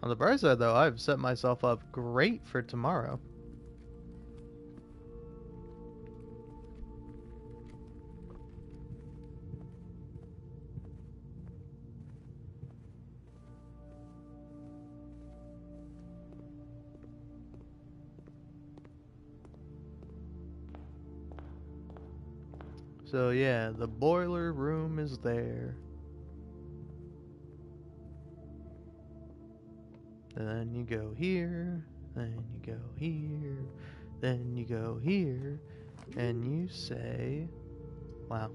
On the bright side, though, I've set myself up great for tomorrow. So yeah, the boiler room is there. And then you go here, then you go here, then you go here, and you say, wow.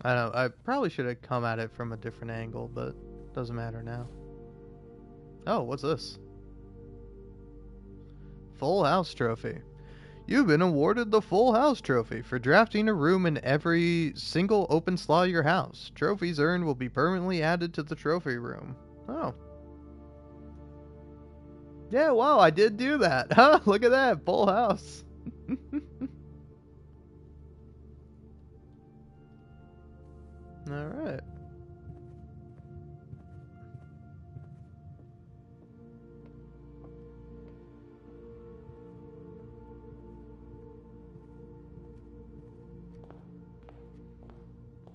I don't know, I probably should have come at it from a different angle, but doesn't matter now. Oh, what's this? Full House Trophy. You've been awarded the Full House Trophy for drafting a room in every single open slot of your house. Trophies earned will be permanently added to the trophy room. Oh. Yeah, wow, I did do that. Huh? Look at that. Full house. Alright.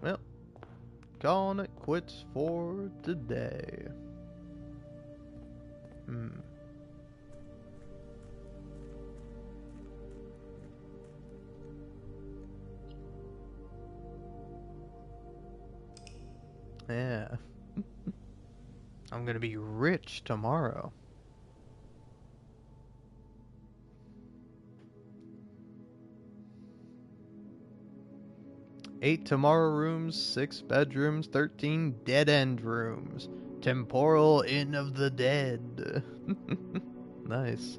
Well, calling it quits for today. Yeah. I'm gonna be rich tomorrow. 8 tomorrow rooms, 6 bedrooms, 13 dead end rooms. Temporal Inn of the Dead. Nice.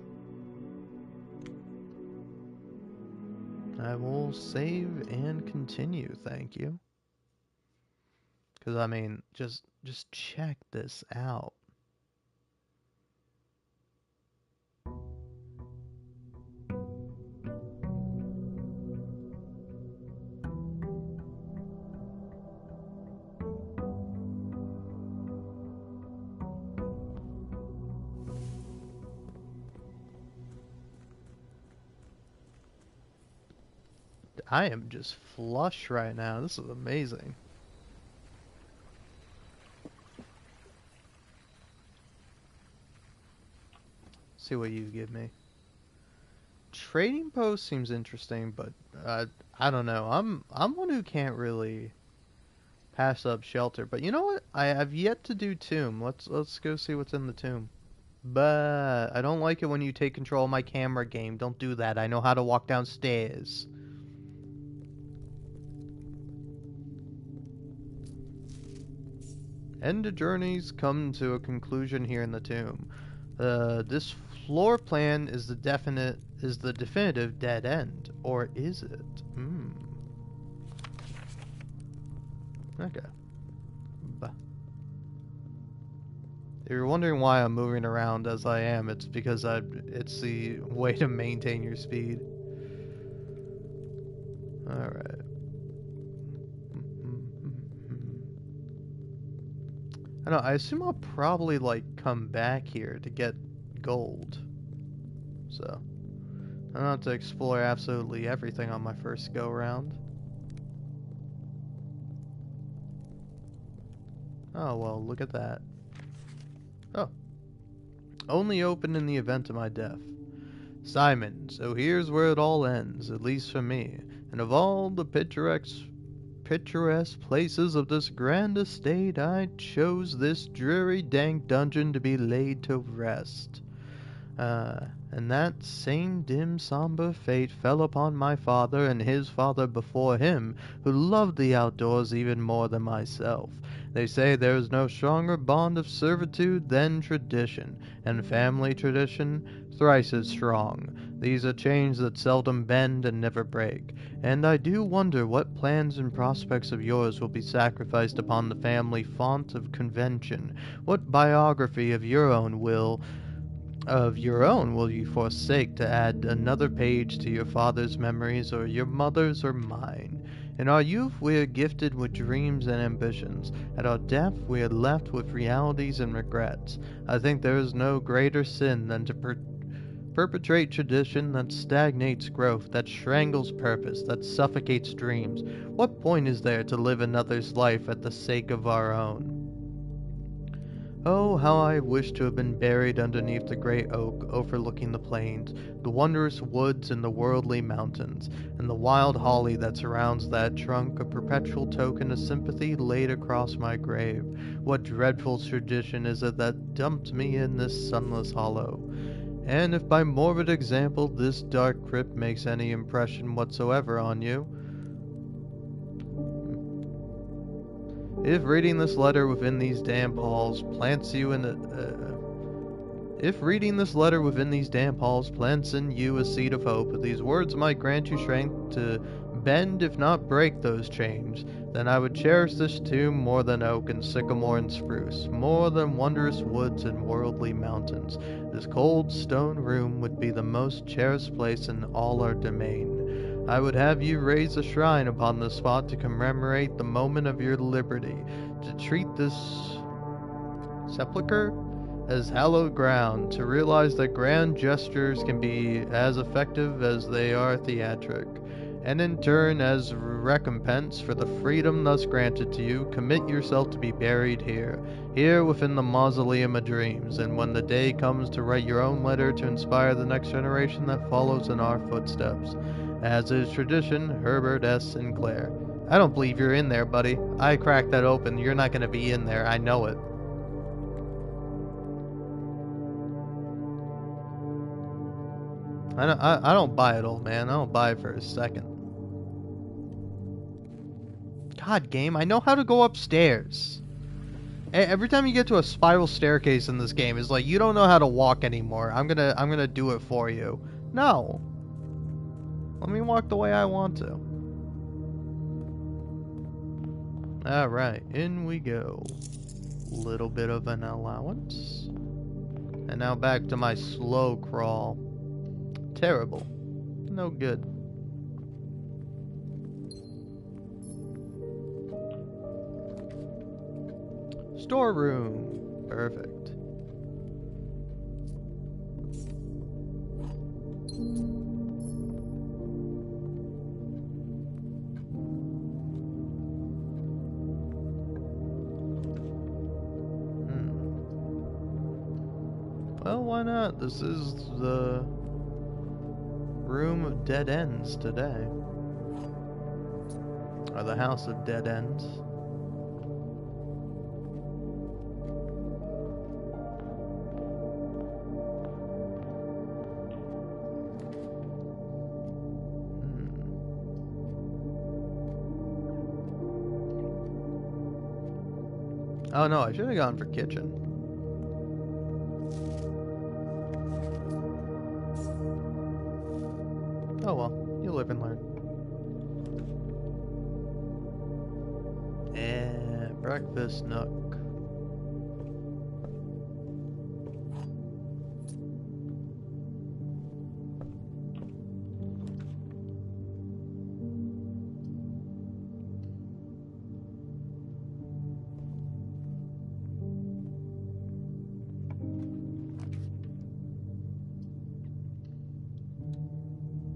I will save and continue, thank you. Because, I mean, just check this out. I am just flush right now. This is amazing. See what you give me. Trading post seems interesting, but I don't know. I'm one who can't really pass up shelter. But you know what? I have yet to do tomb. Let's go see what's in the tomb. But I don't like it when you take control of my camera game. Don't do that. I know how to walk downstairs. End of journeys come to a conclusion here in the tomb. This floor plan is the definitive dead end, or is it? Okay. If you're wondering why I'm moving around as I am, it's because it's the way to maintain your speed. Alright. I don't know, I assume I'll probably, like, come back here to get gold. So, I don't have to explore absolutely everything on my first go-round. Oh, well, look at that. Oh. Only open in the event of my death. Simon, so here's where it all ends, at least for me. And of all the picturesque places of this grand estate, I chose this dreary, dank dungeon to be laid to rest. And that same dim, somber fate fell upon my father and his father before him, who loved the outdoors even more than myself. They say there is no stronger bond of servitude than tradition, and family tradition thrice as strong. These are chains that seldom bend and never break, and I do wonder what plans and prospects of yours will be sacrificed upon the family font of convention. What biography of your own will you forsake to add another page to your father's memories, or your mother's, or mine? In our youth we are gifted with dreams and ambitions. At our death we are left with realities and regrets. I think there is no greater sin than to perpetrate tradition that stagnates growth, that strangles purpose, that suffocates dreams. What point is there to live another's life at the sake of our own? Oh, how I wish to have been buried underneath the great oak overlooking the plains, the wondrous woods and the worldly mountains, and the wild holly that surrounds that trunk, a perpetual token of sympathy laid across my grave. What dreadful tradition is it that dumped me in this sunless hollow? And if by morbid example this dark crypt makes any impression whatsoever on you, if reading this letter within these damp halls plants you in if reading this letter within these damp halls plants in you a seed of hope, these words might grant you strength to bend if not break those chains, then I would cherish this tomb more than oak and sycamore and spruce, more than wondrous woods and worldly mountains. This cold stone room would be the most cherished place in all our domain. I would have you raise a shrine upon the spot to commemorate the moment of your liberty, to treat this sepulchre as hallowed ground, to realize that grand gestures can be as effective as they are theatric, and in turn, as recompense for the freedom thus granted to you, commit yourself to be buried here, here within the mausoleum of dreams, and when the day comes to write your own letter to inspire the next generation that follows in our footsteps, As is tradition, Herbert S. Sinclair. I don't believe you're in there, buddy. I cracked that open. You're not gonna be in there. I know it. I don't buy it, old man. I don't buy it for a second. God, game, I know how to go upstairs. Every time you get to a spiral staircase in this game, it's like you don't know how to walk anymore. I'm gonna do it for you. No. Let me walk the way I want to. Alright, in we go. Little bit of an allowance. And now back to my slow crawl. Terrible. No good. Storeroom. Perfect. Well, why not? This is the room of dead ends today. Or the house of dead ends. Oh no, I should have gone for kitchen. Oh well, you live and learn. And breakfast nook.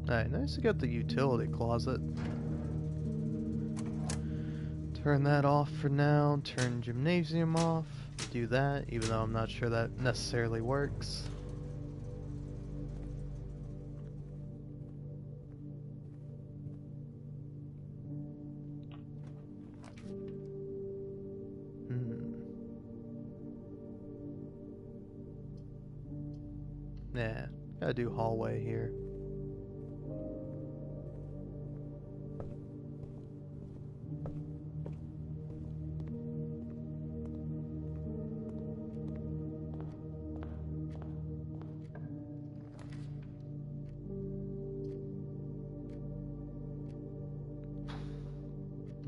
Alright, nice to get the utility closet. Turn that off for now. Turn gymnasium off. Do that, even though I'm not sure that necessarily works. Yeah, gotta do hallway here.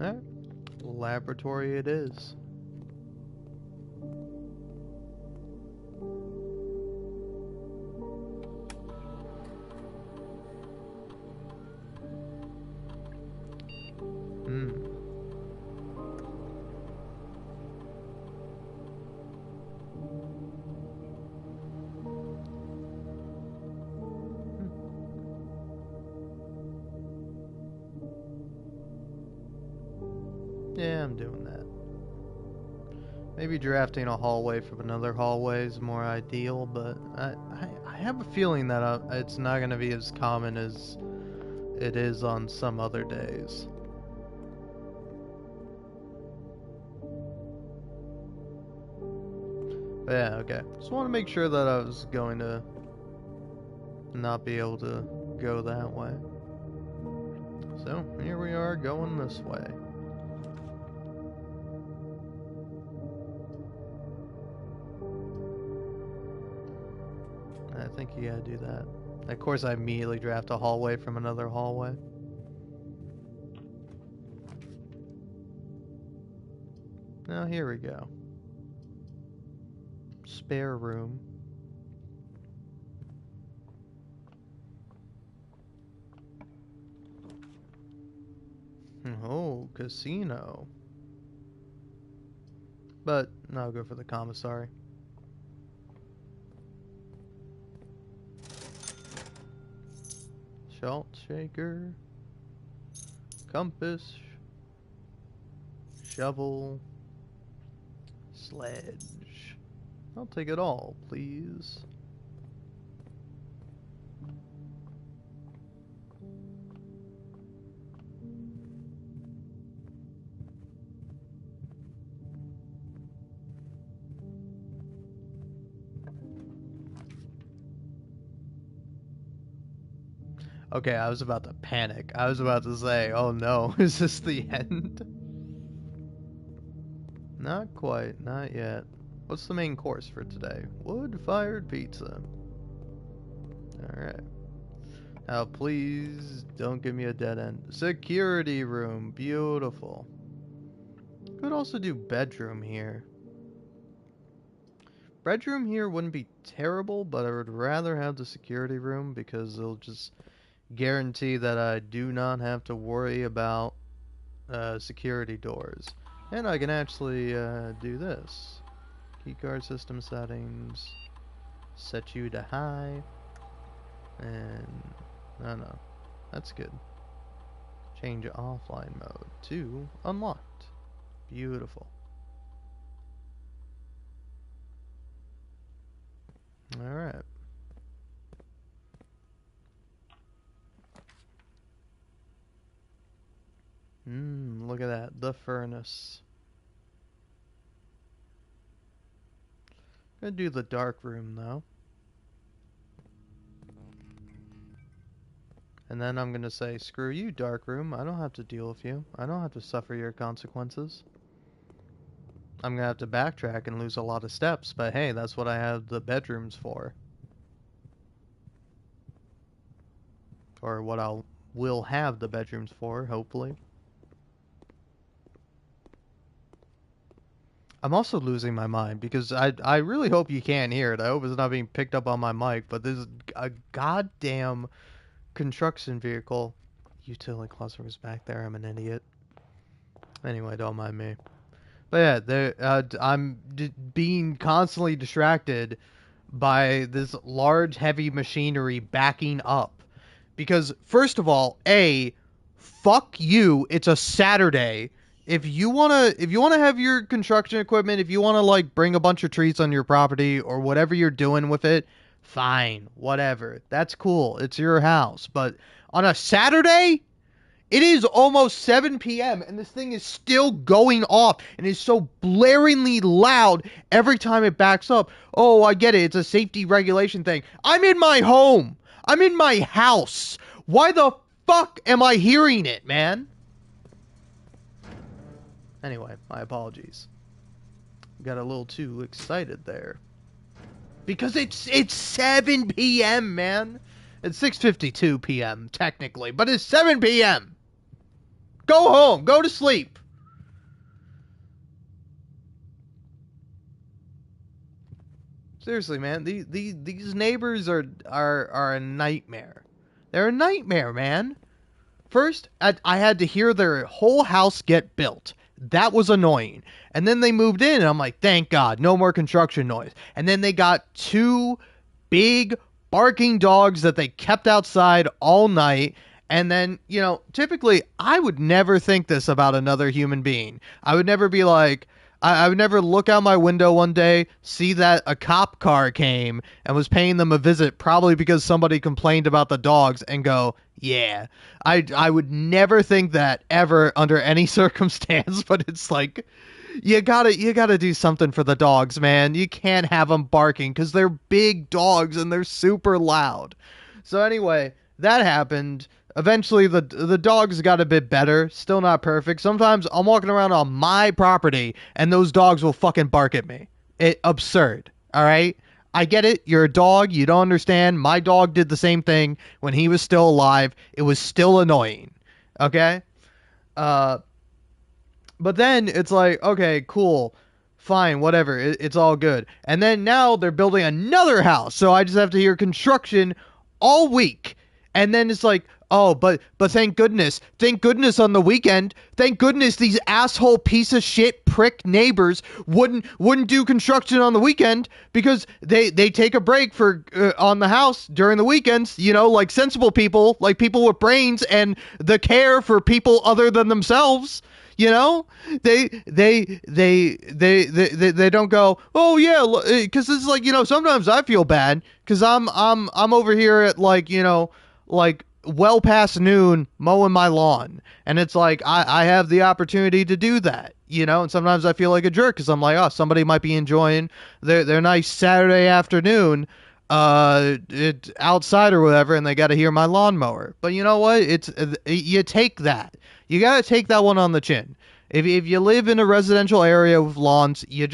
Alright, laboratory it is. Yeah, I'm doing that. Maybe drafting a hallway from another hallway is more ideal, but I have a feeling that it's not going to be as common as it is on some other days. But yeah, okay. Just want to make sure that I was going to not be able to go that way. So, here we are going this way. I think you gotta do that. Of course, I immediately draft a hallway from another hallway. Now here we go. Spare room. Oh, casino. But no, I'll go for the commissary. Salt shaker. Compass. Shovel. Sledge. I'll take it all, please. Okay, I was about to panic. I was about to say, oh no, is this the end? Not quite, not yet. What's the main course for today? Wood-fired pizza. Alright. Now please don't give me a dead end. Security room, beautiful. Could also do bedroom here. Bedroom here wouldn't be terrible, but I would rather have the security room because it'll just guarantee that I do not have to worry about security doors. And I can actually do this. Keycard system settings. Set you to high. And no. That's good. Change offline mode to unlocked. Beautiful. Alright. Look at that. The furnace. Gonna do the dark room though. And then I'm gonna say, screw you, dark room. I don't have to deal with you. I don't have to suffer your consequences. I'm gonna have to backtrack and lose a lot of steps, but hey, that's what I have the bedrooms for. Or what will have the bedrooms for, hopefully. I'm also losing my mind because I really hope you can't hear it. I hope it's not being picked up on my mic, but this is a goddamn construction vehicle. Utility cluster was back there. I'm an idiot. Anyway, don't mind me. But yeah, I'm being constantly distracted by this large, heavy machinery backing up. Because, first of all, fuck you, it's a Saturday. If you wanna have your construction equipment, if you wanna like bring a bunch of trees on your property or whatever you're doing with it, fine, whatever. That's cool. It's your house. But on a Saturday, it is almost 7 p.m. and this thing is still going off and is so blaringly loud every time it backs up. Oh, I get it. It's a safety regulation thing. I'm in my home. I'm in my house. Why the fuck am I hearing it, man? Anyway, my apologies. Got a little too excited there. Because it's 7 p.m., man. It's 6:52 p.m. technically, but it's 7 p.m. Go home. Go to sleep. Seriously, man. These neighbors are a nightmare. They're a nightmare, man. First, I had to hear their whole house get built. That was annoying. And then they moved in, and I'm like, thank God, no more construction noise. And then they got two big barking dogs that they kept outside all night. And then, typically, I would never think this about another human being. I would never be like, I would never look out my window one day, see that a cop car came and was paying them a visit, probably because somebody complained about the dogs, and go, yeah. I would never think that ever under any circumstance, but it's like, you gotta do something for the dogs, man. You can't have them barking because they're big dogs and they're super loud. So anyway, that happened. Eventually, the dogs got a bit better. Still not perfect. Sometimes I'm walking around on my property, and those dogs will fucking bark at me. Absurd. All right? I get it. You're a dog. You don't understand. My dog did the same thing when he was still alive. It was still annoying. Okay? But then it's like, okay, cool. Fine, whatever. It's all good. And then now they're building another house. So I just have to hear construction all week. And then it's like, oh, but thank goodness on the weekend, thank goodness these asshole piece of shit prick neighbors wouldn't do construction on the weekend because they take a break for on the house during the weekends, like sensible people, like people with brains and the care for people other than themselves. They don't go, oh yeah, because it's like, sometimes I feel bad because I'm over here at like well past noon mowing my lawn, and it's like I have the opportunity to do that, and sometimes I feel like a jerk because I'm like, oh, somebody might be enjoying their nice Saturday afternoon it outside or whatever, and they got to hear my lawnmower. But you know what? It's you take that. You got to take that one on the chin. If you live in a residential area with lawns, you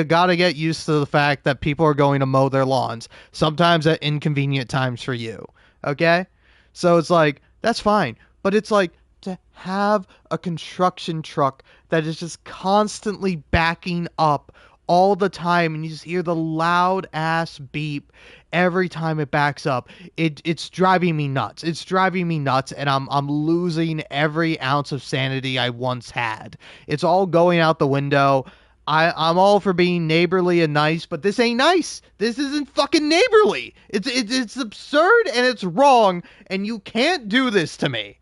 got to get used to the fact that people are going to mow their lawns, sometimes at inconvenient times for you. Okay? So it's like that's fine, but it's like to have a construction truck that is just constantly backing up all the time, and you just hear the loud ass beep every time it backs up. It's driving me nuts. It's driving me nuts, and I'm losing every ounce of sanity I once had. It's all going out the window. I'm all for being neighborly and nice, but this ain't nice. This isn't fucking neighborly. It's absurd and it's wrong, and you can't do this to me.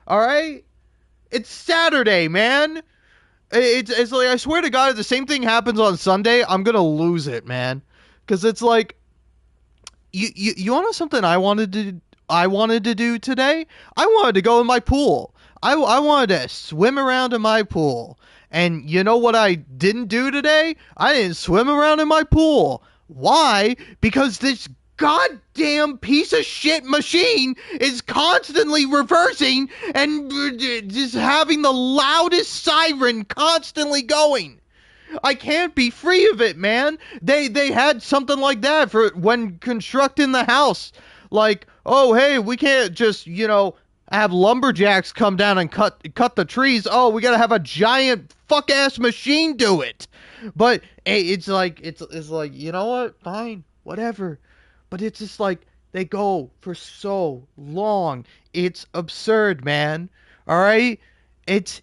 All right? It's Saturday, man. It's like I swear to God, if the same thing happens on Sunday, I'm gonna lose it, man. Because it's like you want to know something I wanted to do today. I wanted to go in my pool. I wanted to swim around in my pool. And you know what I didn't do today? I didn't swim around in my pool. Why? Because this goddamn piece of shit machine is constantly reversing and just having the loudest siren constantly going. I can't be free of it, man. They had something like that for when constructing the house. Like, oh hey, we can't just, have lumberjacks come down and cut the trees. Oh, we gotta have a giant fuck ass machine do it. But hey, it's like, you know what? Fine, whatever. But it's just like they go for so long. It's absurd, man. All right? It's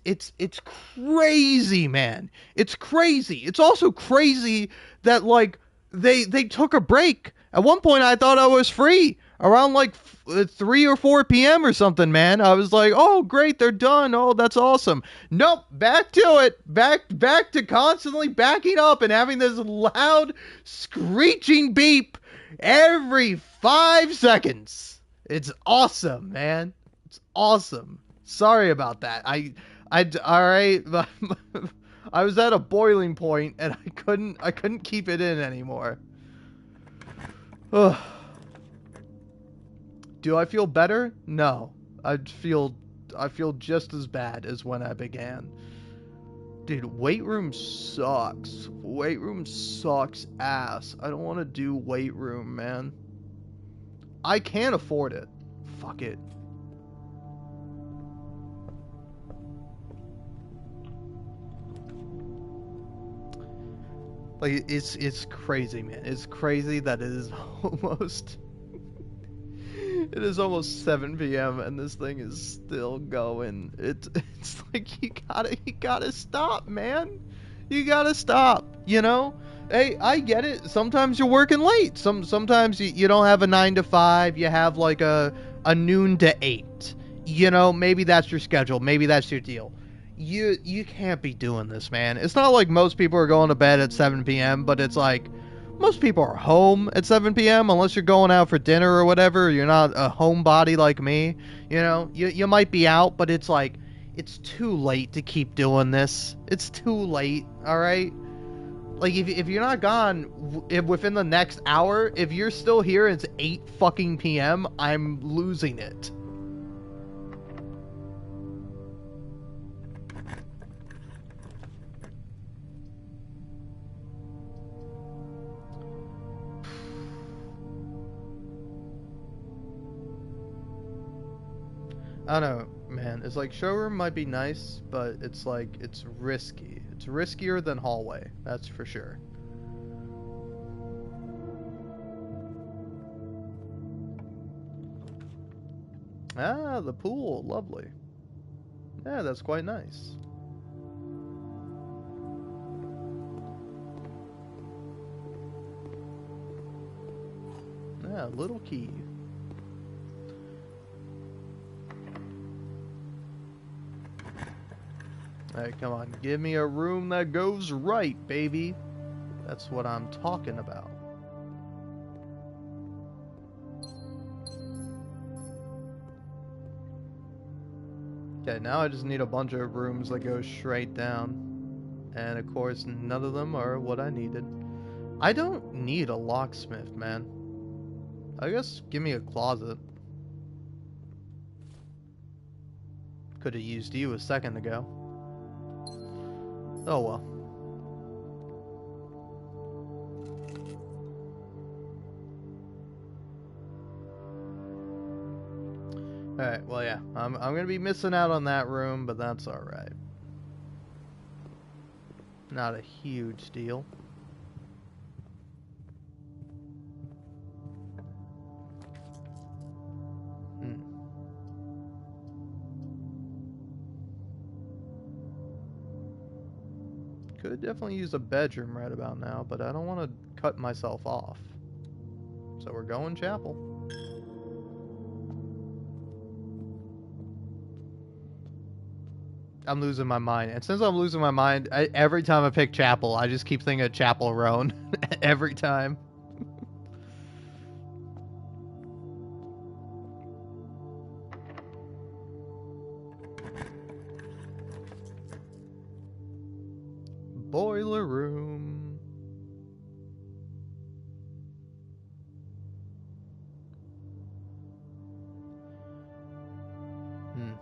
crazy, man. It's crazy. It's also crazy that like they took a break. At one point I thought I was free around like 3 or 4 p.m. or something, man. I was like, "Oh, great, they're done. Oh, that's awesome." Nope, back to it. Back to constantly backing up and having this loud screeching beep every 5 seconds. It's awesome, man. It's awesome. Sorry about that. All right. I was at a boiling point and I couldn't keep it in anymore. Do I feel better? No. I feel just as bad as when I began. Dude, weight room sucks. Weight room sucks ass. I don't want to do weight room, man. I can't afford it. Fuck it. Like it's crazy, man. It's crazy that it is almost it is almost 7 p.m. and this thing is still going. It's like you gotta stop, man. You gotta stop, you know? Hey, I get it. Sometimes you're working late. Sometimes you don't have a 9 to 5. You have like a noon to 8. You know, maybe that's your schedule. Maybe that's your deal. You can't be doing this, man. It's not like most people are going to bed at 7 p.m., but it's like most people are home at 7 p.m. unless you're going out for dinner or whatever. You're not a homebody like me. You know, you might be out, but it's like it's too late to keep doing this. It's too late, all right? Like if you're not gone within the next hour, if you're still here and it's 8 fucking p.m., I'm losing it. I don't know, man. It's like showroom might be nice, but it's like it's risky. It's riskier than hallway, that's for sure. Ah, the pool, lovely. Yeah, that's quite nice. Yeah, little key. Alright, come on. Give me a room that goes right, baby. That's what I'm talking about. Okay, now I just need a bunch of rooms that go straight down. And of course, none of them are what I needed. I don't need a locksmith, man. I guess give me a closet. Could have used you a second ago. Oh well. Alright, well yeah. I'm gonna be missing out on that room, but that's alright. Not a huge deal. Hmm. Could definitely use a bedroom right about now, but I don't want to cut myself off. So we're going chapel. I'm losing my mind. And since I'm losing my mind, every time I pick chapel, I just keep thinking of Chapel Roan. Every time. Boiler room. Hmm.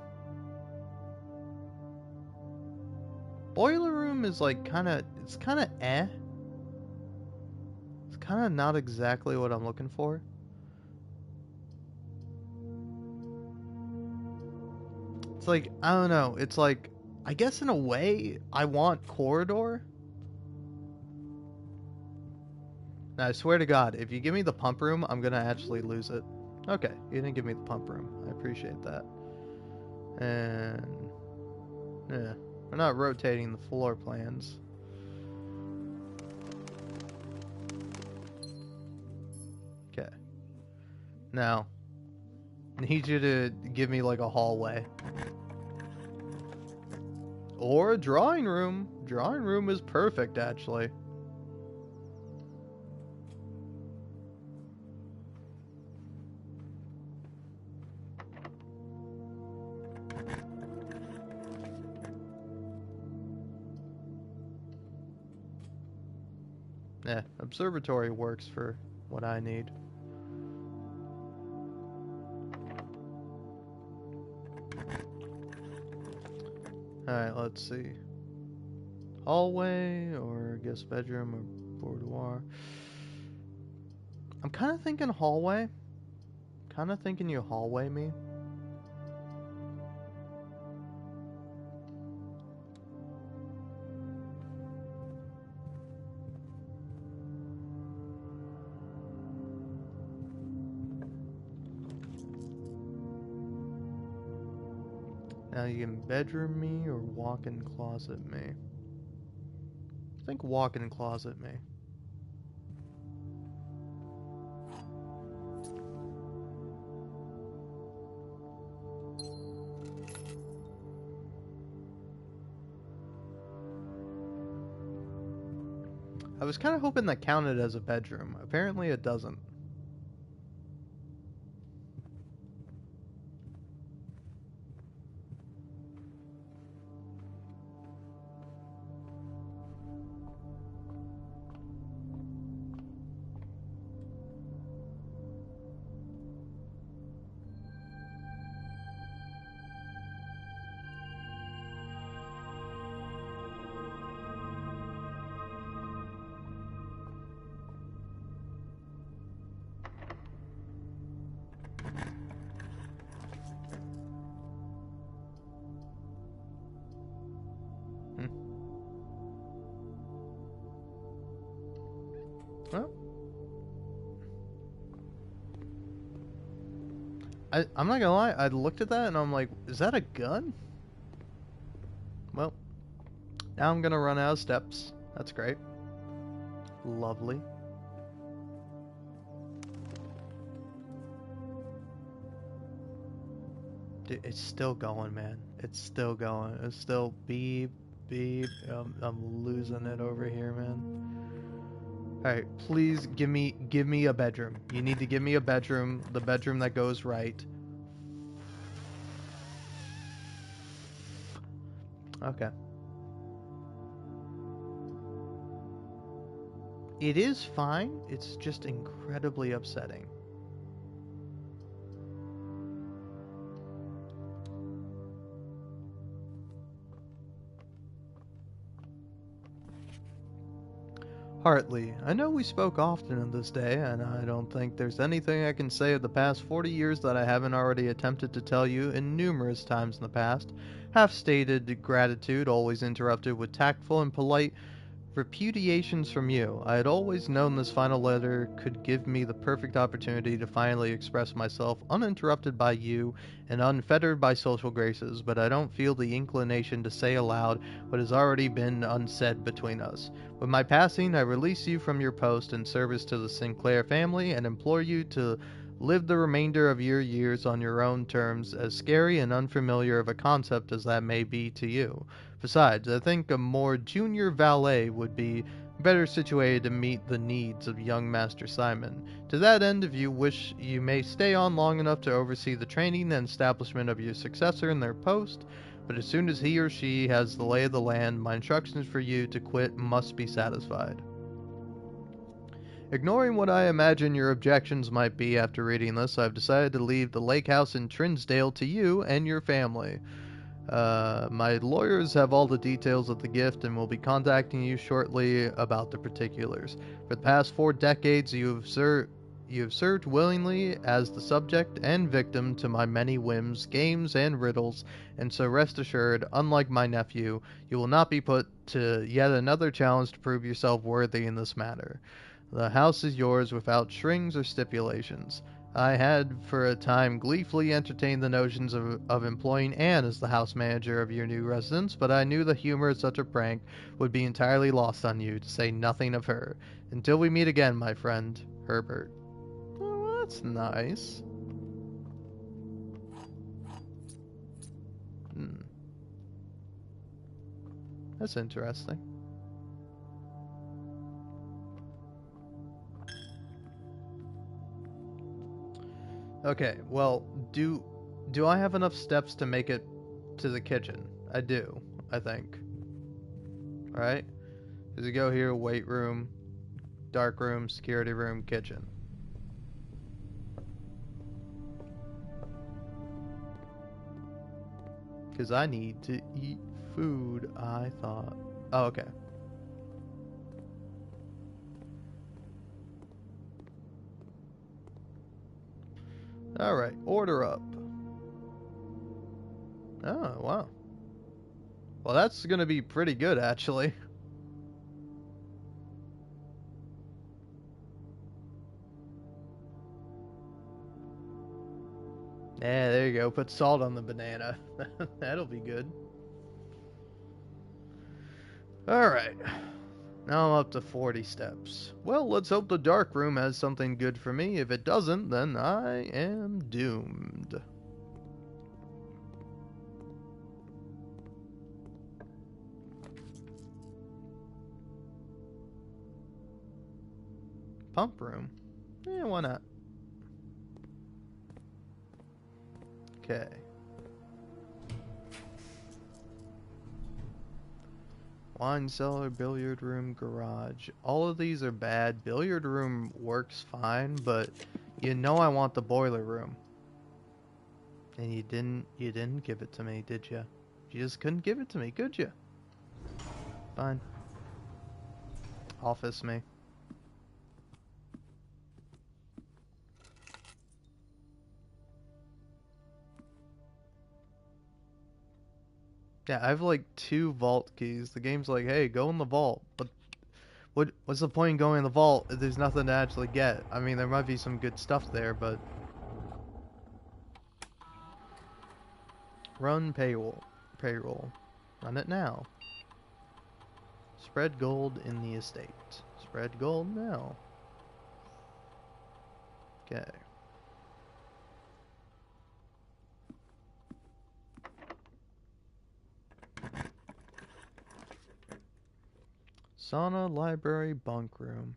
Boiler room is like it's kind of eh. It's kind of not exactly what I'm looking for. It's like, I don't know. It's like, I guess in a way, I want corridor. Now, I swear to God, if you give me the pump room, I'm going to actually lose it. Okay, you didn't give me the pump room. I appreciate that. And, yeah, we're not rotating the floor plans. Okay. Now, I need you to give me like a hallway. Or a drawing room. Drawing room is perfect, actually. Yeah, observatory works for what I need. Alright, let's see. Hallway or guest bedroom or boudoir. I'm kind of thinking hallway. Kind of thinking you hallway me. Now you can bedroom me or walk-in closet me. I think walk-in closet me. I was kind of hoping that counted as a bedroom. Apparently it doesn't. Hmm. Well, I'm not gonna lie. I looked at that and I'm like, is that a gun? Well, now I'm gonna run out of steps. That's great. Lovely. Dude, it's still going, man. It's still going. It's still beep, beep. I'm losing it over here, man. All right, please give me a bedroom. You need to give me a bedroom, the bedroom that goes right. Okay. It is fine. It's just incredibly upsetting. Hartley, I know we spoke often in this day, and I don't think there's anything I can say of the past 40 years that I haven't already attempted to tell you in numerous times in the past. Half stated gratitude, always interrupted with tactful and polite repudiations from you. I had always known this final letter could give me the perfect opportunity to finally express myself uninterrupted by you and unfettered by social graces, but I don't feel the inclination to say aloud what has already been unsaid between us. With my passing, I release you from your post in service to the Sinclair family and implore you to live the remainder of your years on your own terms, as scary and unfamiliar of a concept as that may be to you. Besides, I think a more junior valet would be better situated to meet the needs of young Master Simon. To that end, if you wish, you may stay on long enough to oversee the training and establishment of your successor in their post, but as soon as he or she has the lay of the land, my instructions for you to quit must be satisfied. Ignoring what I imagine your objections might be after reading this, I've decided to leave the lake house in Trinsdale to you and your family. My lawyers have all the details of the gift and will be contacting you shortly about the particulars. For the past 4 decades, you have served willingly as the subject and victim to my many whims, games, and riddles, and so rest assured, unlike my nephew, you will not be put to yet another challenge to prove yourself worthy in this matter. The house is yours without strings or stipulations. I had for a time gleefully entertained the notions of employing Anne as the house manager of your new residence, but I knew the humor of such a prank would be entirely lost on you, to say nothing of her. Until we meet again, my friend, Herbert. Oh, that's nice. Hmm, that's interesting. Okay, well, do I have enough steps to make it to the kitchen? I do, I think. All right. Does it go here? Weight room, dark room, security room, kitchen. Because I need to eat food, I thought. Oh, okay. Alright, order up. Oh, wow. Well, that's gonna be pretty good, actually. Yeah, there you go. Put salt on the banana. That'll be good. Alright. Now I'm up to 40 steps. Well, let's hope the dark room has something good for me. If it doesn't, then I am doomed. Pump room? Yeah, why not? Okay. Wine cellar, billiard room, garage. All of these are bad. Billiard room works fine, but you know I want the boiler room. And you didn't give it to me, did you? You just couldn't give it to me, could you? Fine. Office me. Yeah, I have like 2 vault keys. The game's like, hey, go in the vault. But what's the point in going in the vault if there's nothing to actually get? I mean, there might be some good stuff there, but run payroll. Payroll. Run it now. Spread gold in the estate. Spread gold now. Okay. Sauna, library, bunk room.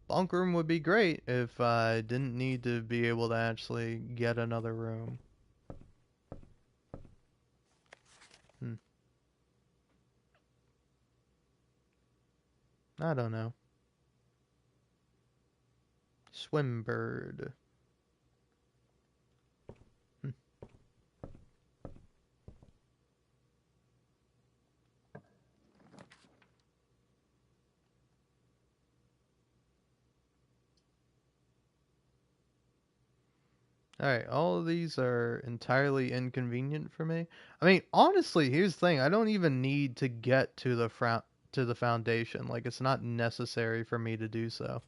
Bunk room would be great if I didn't need to be able to actually get another room. Hmm. I don't know. Swimbird. Hmm. Alright, all of these are entirely inconvenient for me. I mean, honestly, here's the thing. I don't even need to get to the foundation. Like, it's not necessary for me to do so.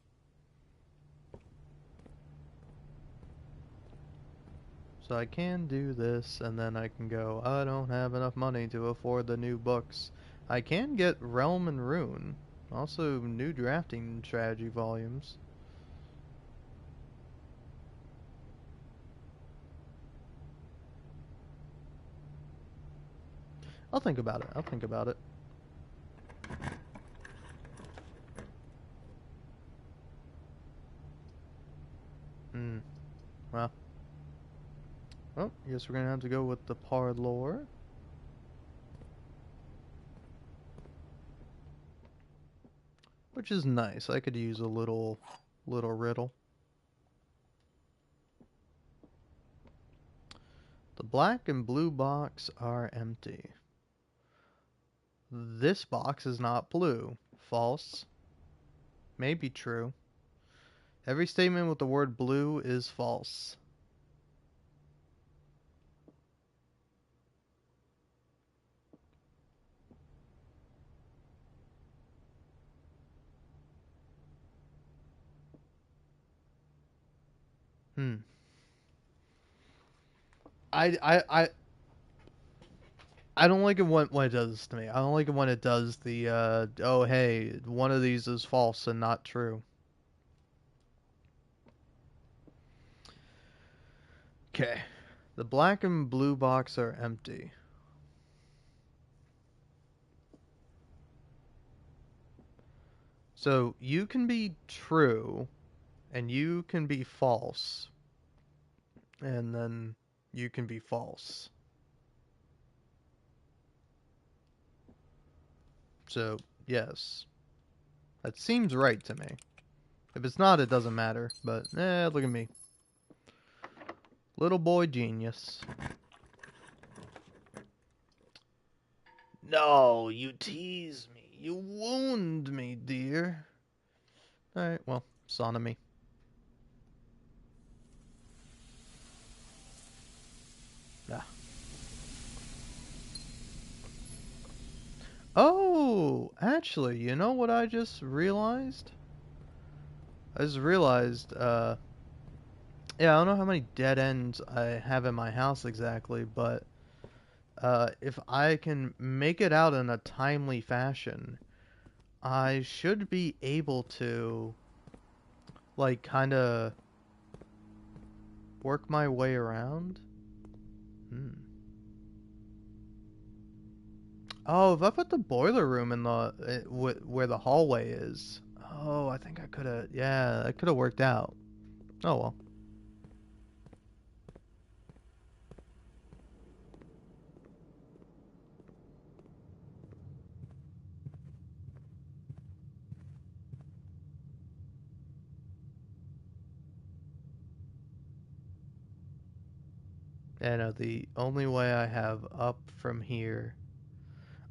So I can do this, and then I can go, I don't have enough money to afford the new books. I can get Realm and Rune. Also, new drafting strategy volumes. I'll think about it. I'll think about it. Hmm. Well. Well, I guess we're gonna have to go with the Parlor. Which is nice. I could use a little riddle. The black and blue box are empty. This box is not blue. False. Maybe true. Every statement with the word blue is false. Hmm. I I I I don't like it when it does this to me. I don't like it when it does the oh hey, one of these is false and not true. Okay. The black and blue box are empty. So you can be true and you can be false and then you can be false. So, yes. That seems right to me. If it's not, it doesn't matter. But, look at me. Little boy genius. No, you tease me. You wound me, dear. Alright, well, sodomy. Ah. Oh, actually, you know what I just realized? I just realized, yeah, I don't know how many dead ends I have in my house exactly, but if I can make it out in a timely fashion, I should be able to, like, kind of work my way around. Hmm. Oh, if I put the boiler room in the where the hallway is. Oh, I think I could have. Yeah, that could have worked out. Oh well. Yeah, no, the only way I have up from here.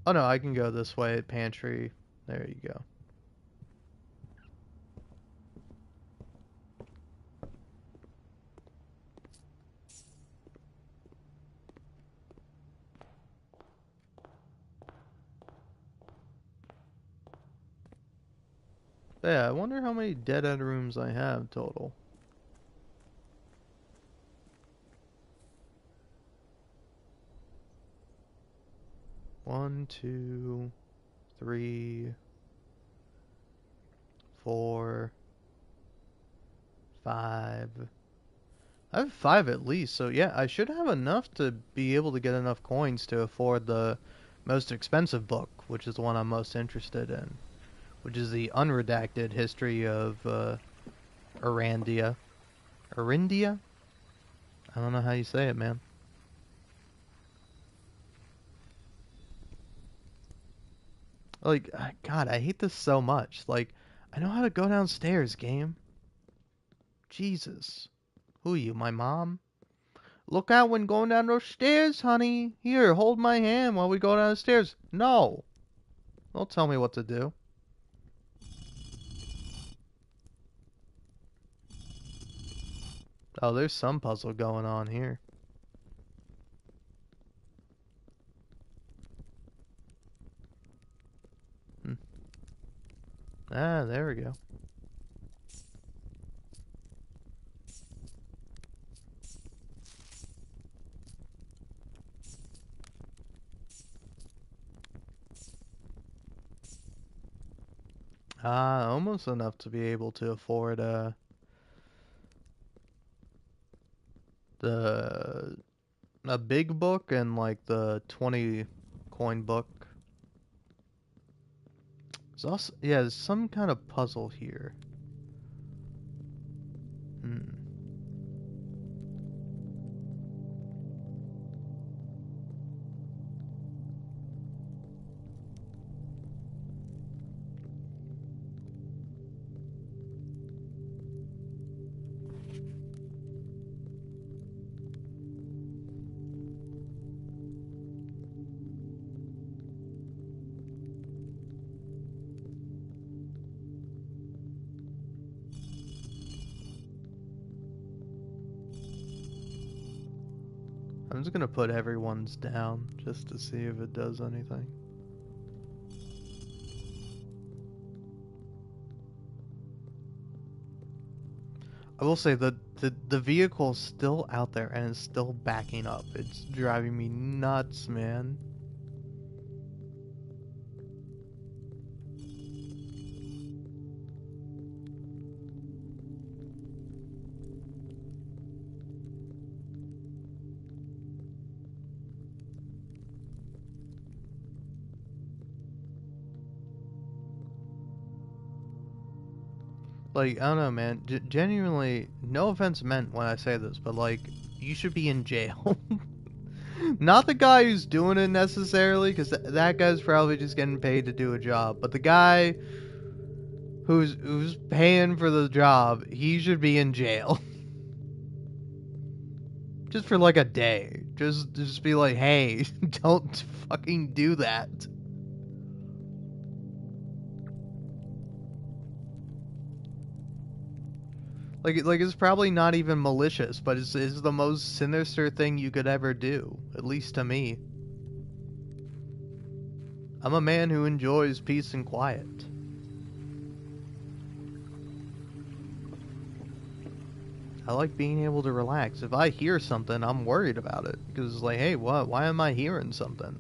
Oh no, I can go this way at pantry. There you go. Yeah, I wonder how many dead end rooms I have total. 1, 2, 3, 4, 5. I have 5 at least, so yeah, I should have enough to be able to get enough coins to afford the most expensive book, which is the one I'm most interested in, which is the unredacted history of Arandia. Arindia? I don't know how you say it, man. Like, God, I hate this so much. Like, I know how to go downstairs, game. Jesus. Who are you, my mom? Look out when going down those stairs, honey. Here, hold my hand while we go down the stairs. No. Don't tell me what to do. Oh, there's some puzzle going on here. Hmm. Ah, there we go. Ah, almost enough to be able to afford the a big book and like the 20 coin book. There's also, yeah, there's some kind of puzzle here. Hmm. I'm just gonna put everyone's down just to see if it does anything. I will say that the vehicle's still out there and it's still backing up. It's driving me nuts, man. Like, I don't know, man. Genuinely, no offense meant when I say this, but like, you should be in jail. Not the guy who's doing it necessarily, because that guy's probably just getting paid to do a job. But the guy who's paying for the job, he should be in jail. Just for like a day. Just be like, hey, don't fucking do that. Like it's probably not even malicious, but it's the most sinister thing you could ever do, at least to me. I'm a man who enjoys peace and quiet. I like being able to relax. If I hear something, I'm worried about it because it's like, hey, what? Why am I hearing something?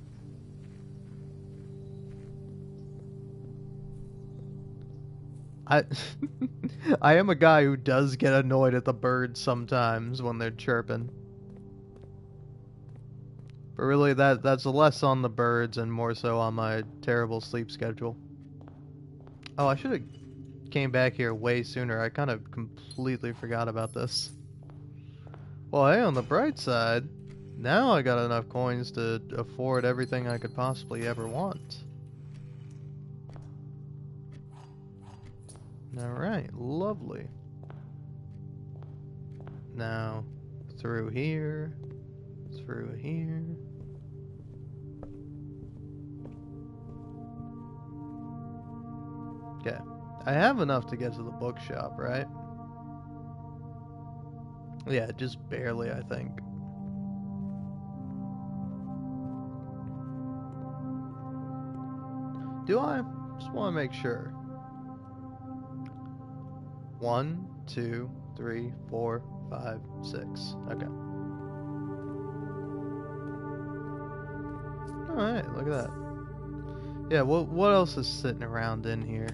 I I am a guy who does get annoyed at the birds sometimes when they're chirping. But really that's less on the birds and more so on my terrible sleep schedule. Oh, I should have came back here way sooner. I kind of completely forgot about this. Well, hey, on the bright side, now I got enough coins to afford everything I could possibly ever want. Alright, lovely. Now, through here, through here. Okay. I have enough to get to the bookshop, right? Yeah, just barely, I think. Do I? Just want to make sure. 1, 2, 3, 4, 5, 6. Okay. Alright, look at that. Yeah, what else is sitting around in here?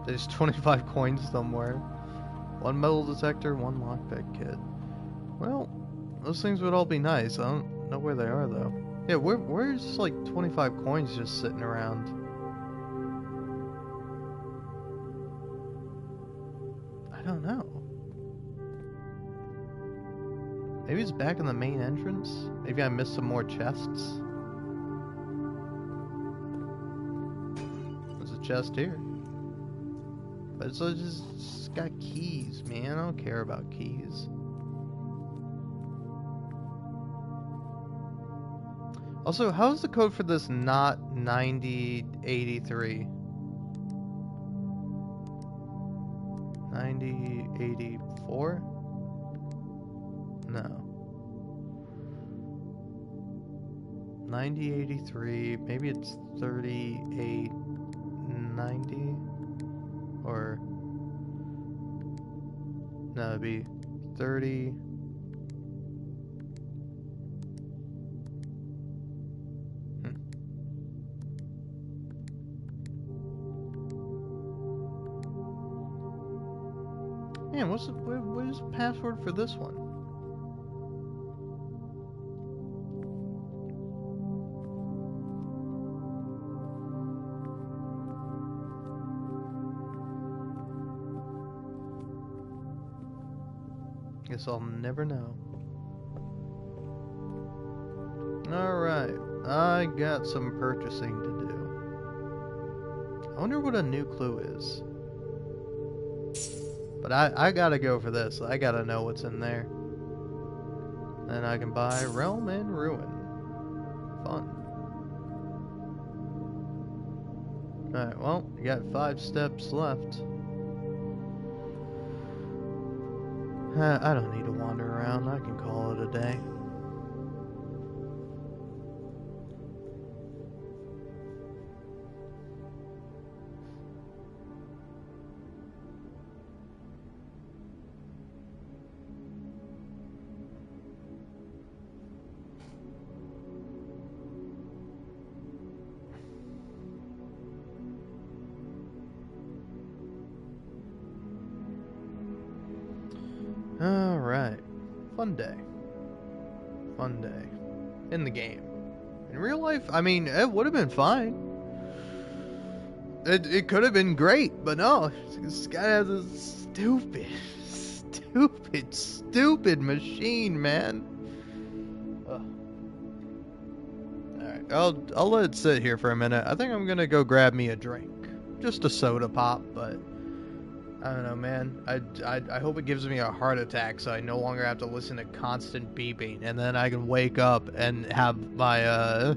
There's 25 coins somewhere. One metal detector, one lockpick kit. Well, those things would all be nice. I don't know where they are though. Yeah, where's like 25 coins just sitting around? I don't know. Maybe it's back in the main entrance? Maybe I missed some more chests? There's a chest here. But it's just got keys, man. I don't care about keys. Also, how's the code for this not 9083? 84? No. 9083, maybe it's 3890, or no, it'd be 30. Man, what is the password for this one? Guess I'll never know. Alright, I got some purchasing to do. I wonder what a new clue is. But I gotta go for this. I gotta know what's in there. Then I can buy Realm and Ruin. Fun. Alright, well, you got 5 steps left. I don't need to wander around. I can call it a day. Alright. Fun day. Fun day. In the game. In real life, I mean, it would have been fine. It could have been great, but no. This guy has a stupid machine, man. Alright, I'll let it sit here for a minute. I think I'm gonna go grab me a drink. Just a soda pop, but I don't know, man. I hope it gives me a heart attack so I no longer have to listen to constant beeping, and then I can wake up and have my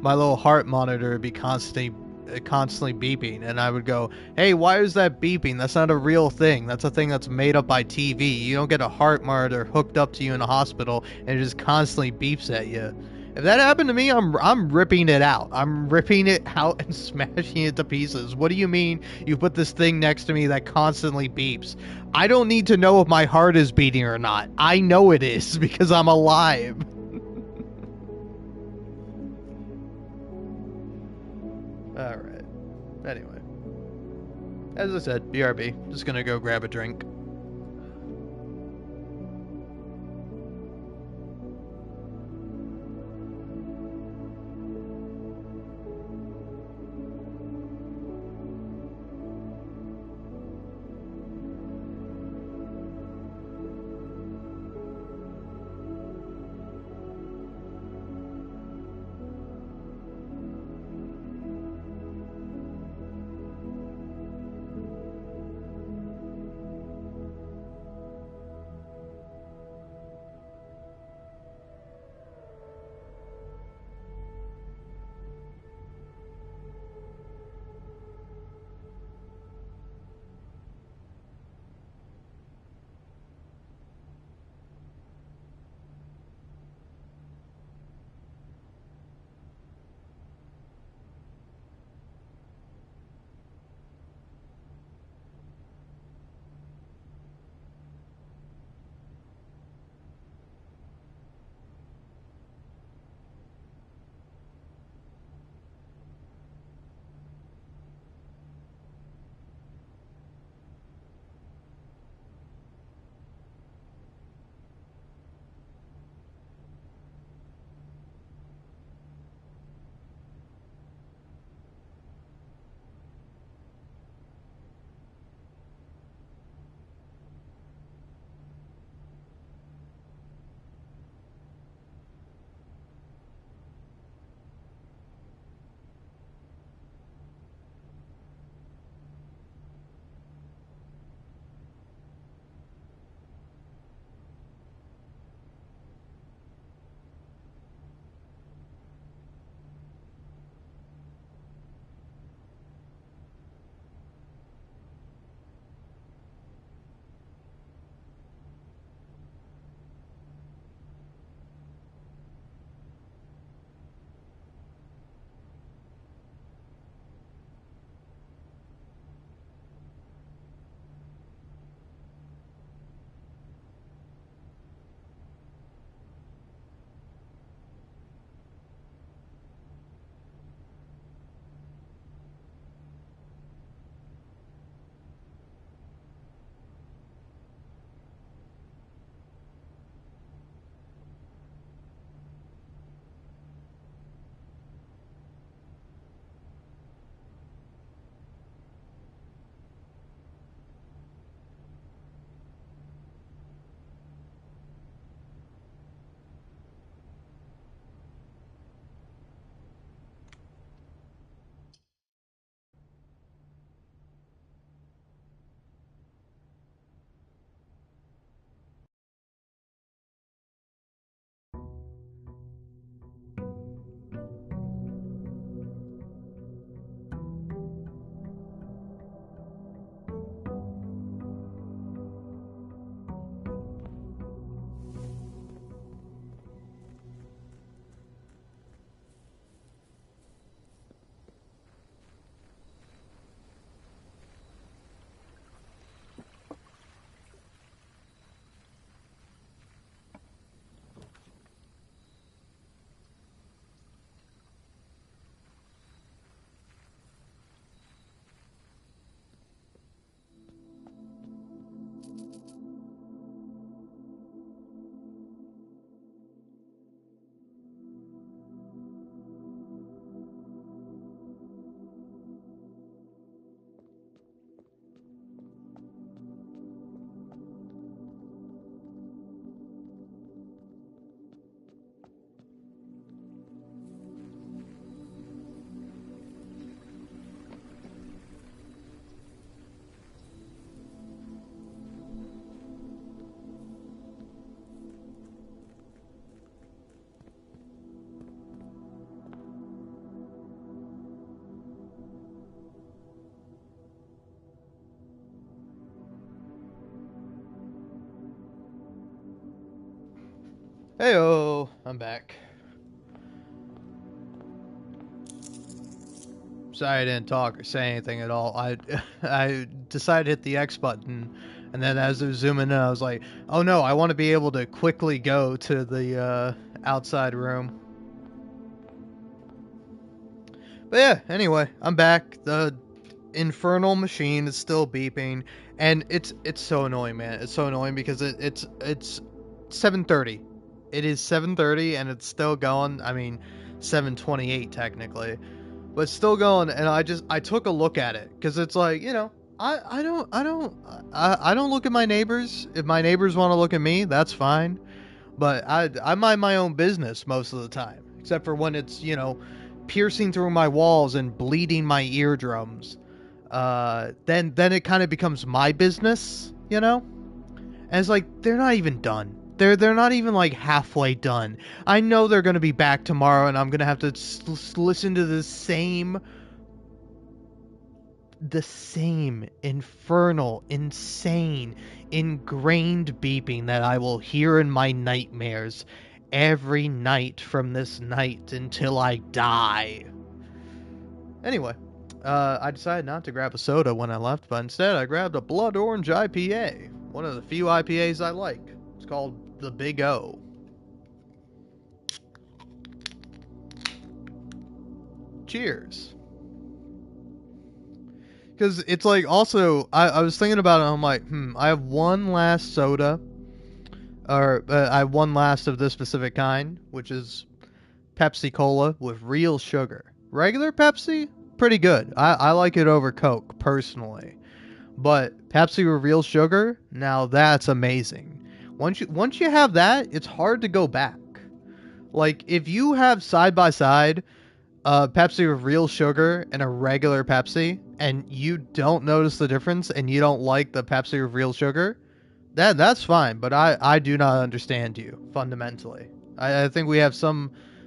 my little heart monitor be constantly beeping, and I would go, "Hey, why is that beeping? That's not a real thing. That's a thing that's made up by TV. You don't get a heart monitor hooked up to you in a hospital and it just constantly beeps at you." If that happened to me, I'm ripping it out. I'm ripping it out and smashing it to pieces. What do you mean you put this thing next to me that constantly beeps? I don't need to know if my heart is beating or not. I know it is because I'm alive. Alright. Anyway. As I said, BRB. Just gonna go grab a drink. Heyo, I'm back. Sorry I didn't talk or say anything at all. I decided to hit the X button, and then as I was zooming in, I was like, oh no, I want to be able to quickly go to the outside room. But yeah, anyway, I'm back. The infernal machine is still beeping, and it's so annoying, man. It's so annoying because it's 7:30. It is 7:30 and it's still going. I mean, 7:28 technically, but it's still going. And I took a look at it because it's like, I don't look at my neighbors. If my neighbors want to look at me, that's fine. But I mind my own business most of the time, except for when it's piercing through my walls and bleeding my eardrums. Then it kind of becomes my business. And it's like they're not even done. They're not even like halfway done. I know they're gonna be back tomorrow, and I'm gonna have to listen to the same infernal, insane, ingrained beeping that I will hear in my nightmares every night from this night until I die. Anyway, I decided not to grab a soda when I left, but instead I grabbed a Blood Orange IPA, one of the few IPAs I like. It's called the Big O. Cheers. Because it's like, also, I was thinking about it, and I'm like, I have one last soda, or I have one last of this specific kind, which is Pepsi Cola with real sugar. Regular Pepsi, pretty good. I like it over Coke, personally. But Pepsi with real sugar, now that's amazing. Once you have that, it's hard to go back. Like if you have side by side Pepsi with real sugar and a regular Pepsi, and you don't notice the difference, and you don't like the Pepsi with real sugar, that's fine. But I do not understand you fundamentally. I think we have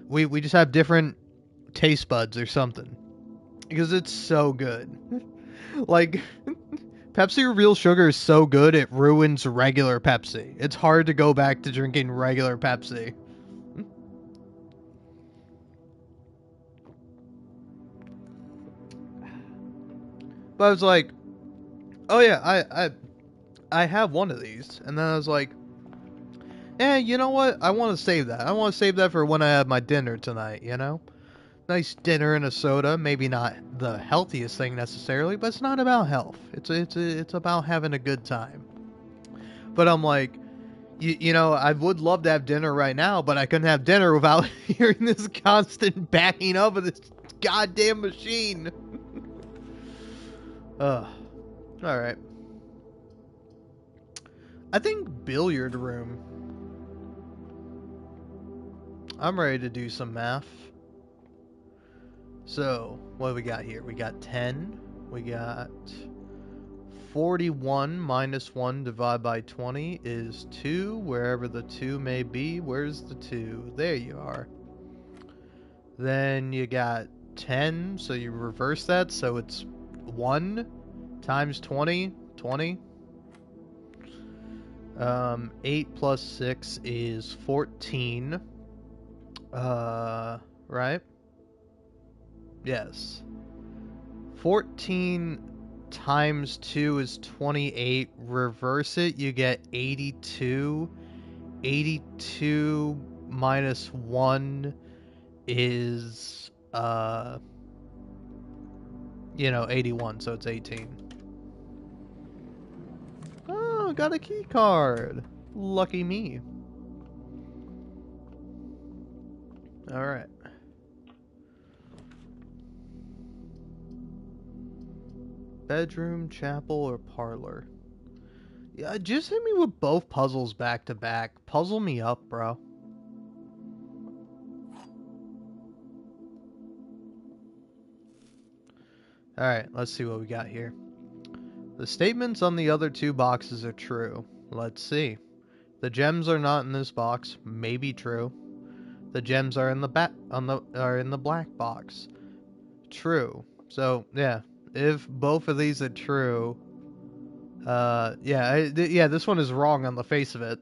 we just have different taste buds or something, because it's so good. Like Pepsi with real sugar is so good it ruins regular Pepsi. It's hard to go back to drinking regular Pepsi. But I was like, oh yeah, I have one of these, and then I was like, you know what? I want to save that. I want to save that for when I have my dinner tonight. Nice dinner and a soda. Maybe not the healthiest thing necessarily, but it's not about health. It's about having a good time. But I'm like, I would love to have dinner right now, but I couldn't have dinner without hearing this constant backing up of this goddamn machine. Ugh. Alright. I think billiard room. I'm ready to do some math. So, what do we got here? We got 10. We got 41 minus 1 divided by 20 is 2, wherever the 2 may be. Where's the 2? There you are. Then you got 10, so you reverse that, so it's 1 times 20, 20. 8 plus 6 is 14. Right? Yes. 14 times 2 is 28. Reverse it, you get 82. 82 minus 1 is 81, so it's 18. Oh, got a key card. Lucky me. Alright. Bedroom, chapel, or parlor? Yeah, just hit me with both puzzles back to back. Puzzle me up, bro. Alright, let's see what we got here. The statements on the other two boxes are true. Let's see. The gems are not in this box. Maybe true. The gems are in the black box. True. So, yeah. If both of these are true, yeah, this one is wrong on the face of it.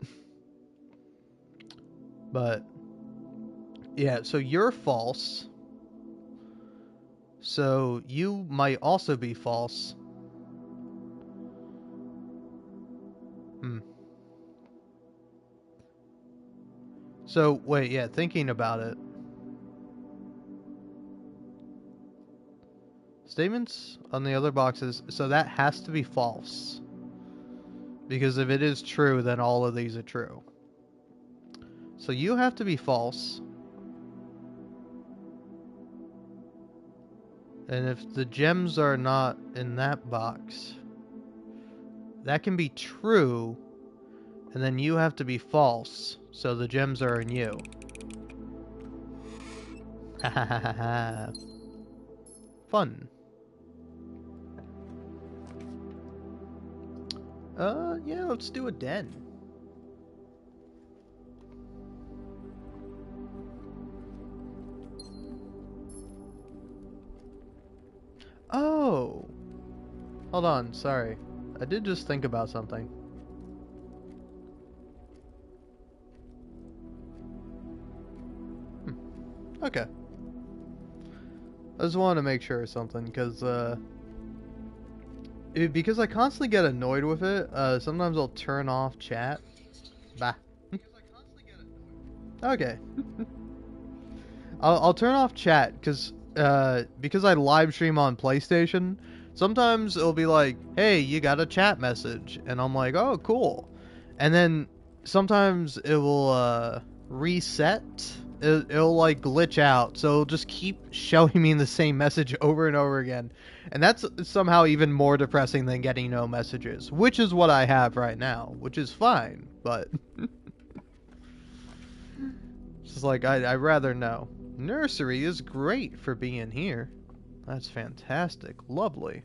But yeah, so you're false. So you might also be false. Hmm. So wait, yeah, thinking about it. Statements on the other boxes, so that has to be false. Because if it is true, then all of these are true. So you have to be false. And if the gems are not in that box, that can be true, and then you have to be false, so the gems are in you. Ha ha ha ha ha. Fun. Yeah, let's do a den. Oh! Hold on, sorry. I did just think about something. Okay. I just wanted to make sure of something, because I constantly get annoyed with it, sometimes I'll turn off chat. Bah. Okay. I'll turn off chat, because I live stream on PlayStation, sometimes it'll be like, hey, you got a chat message, and I'm like, oh, cool. And then sometimes it will reset. It'll like glitch out, so it'll just keep showing me the same message over and over again. And that's somehow even more depressing than getting no messages, which is what I have right now, which is fine, but it's just like I'd rather know. Nursery is great for being here. That's fantastic. Lovely.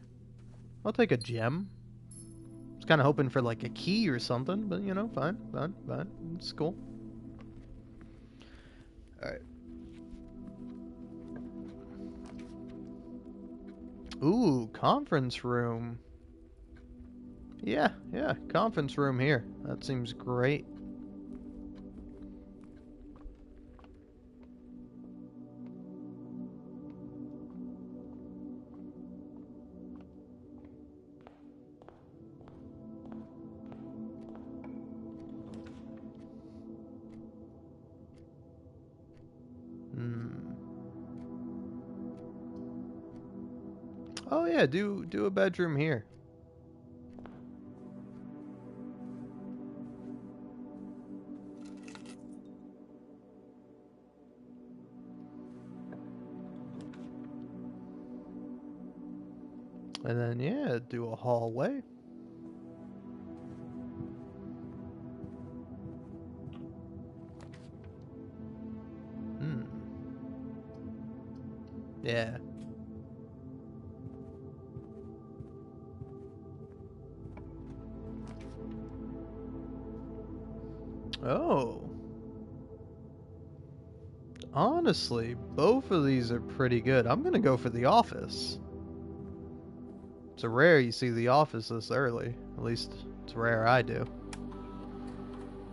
I'll take a gem. I was kind of hoping for like a key or something, but you know, fine. It's cool. Alright. Ooh, conference room. Yeah, conference room here. That seems great. Oh yeah, do a bedroom here. And then yeah, do a hallway. Yeah. Oh. Honestly, both of these are pretty good. I'm gonna go for the office. It's a rare you see the office this early. At least it's rare I do.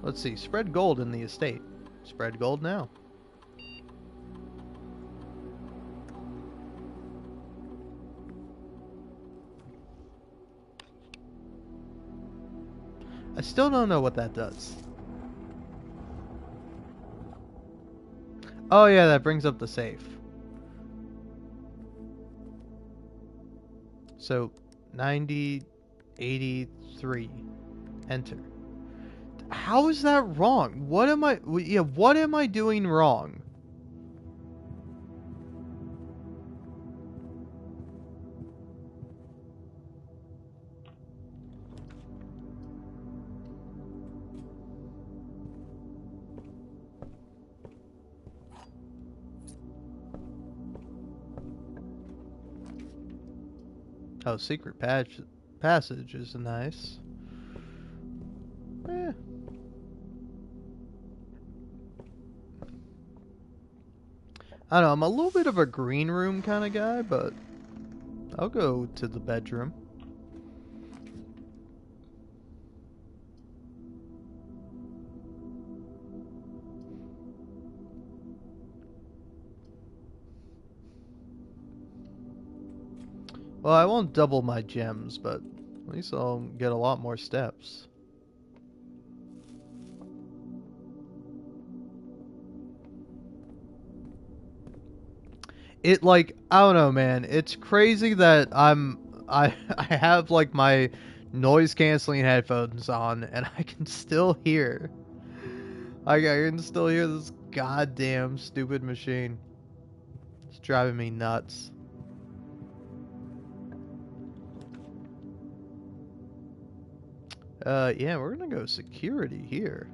Let's see. Spread gold in the estate. Spread gold now. I still don't know what that does. Oh yeah, that brings up the safe. So 90, 83. Enter. How is that wrong? What am I doing wrong? Oh, secret passage is nice. Eh. I don't know, I'm a little bit of a green room kind of guy, but I'll go to the bedroom. Well, I won't double my gems, but at least I'll get a lot more steps. It like I don't know, man. It's crazy that I have like my noise canceling headphones on and I can still hear. I can still hear this goddamn stupid machine. It's driving me nuts. Yeah, we're gonna go security here.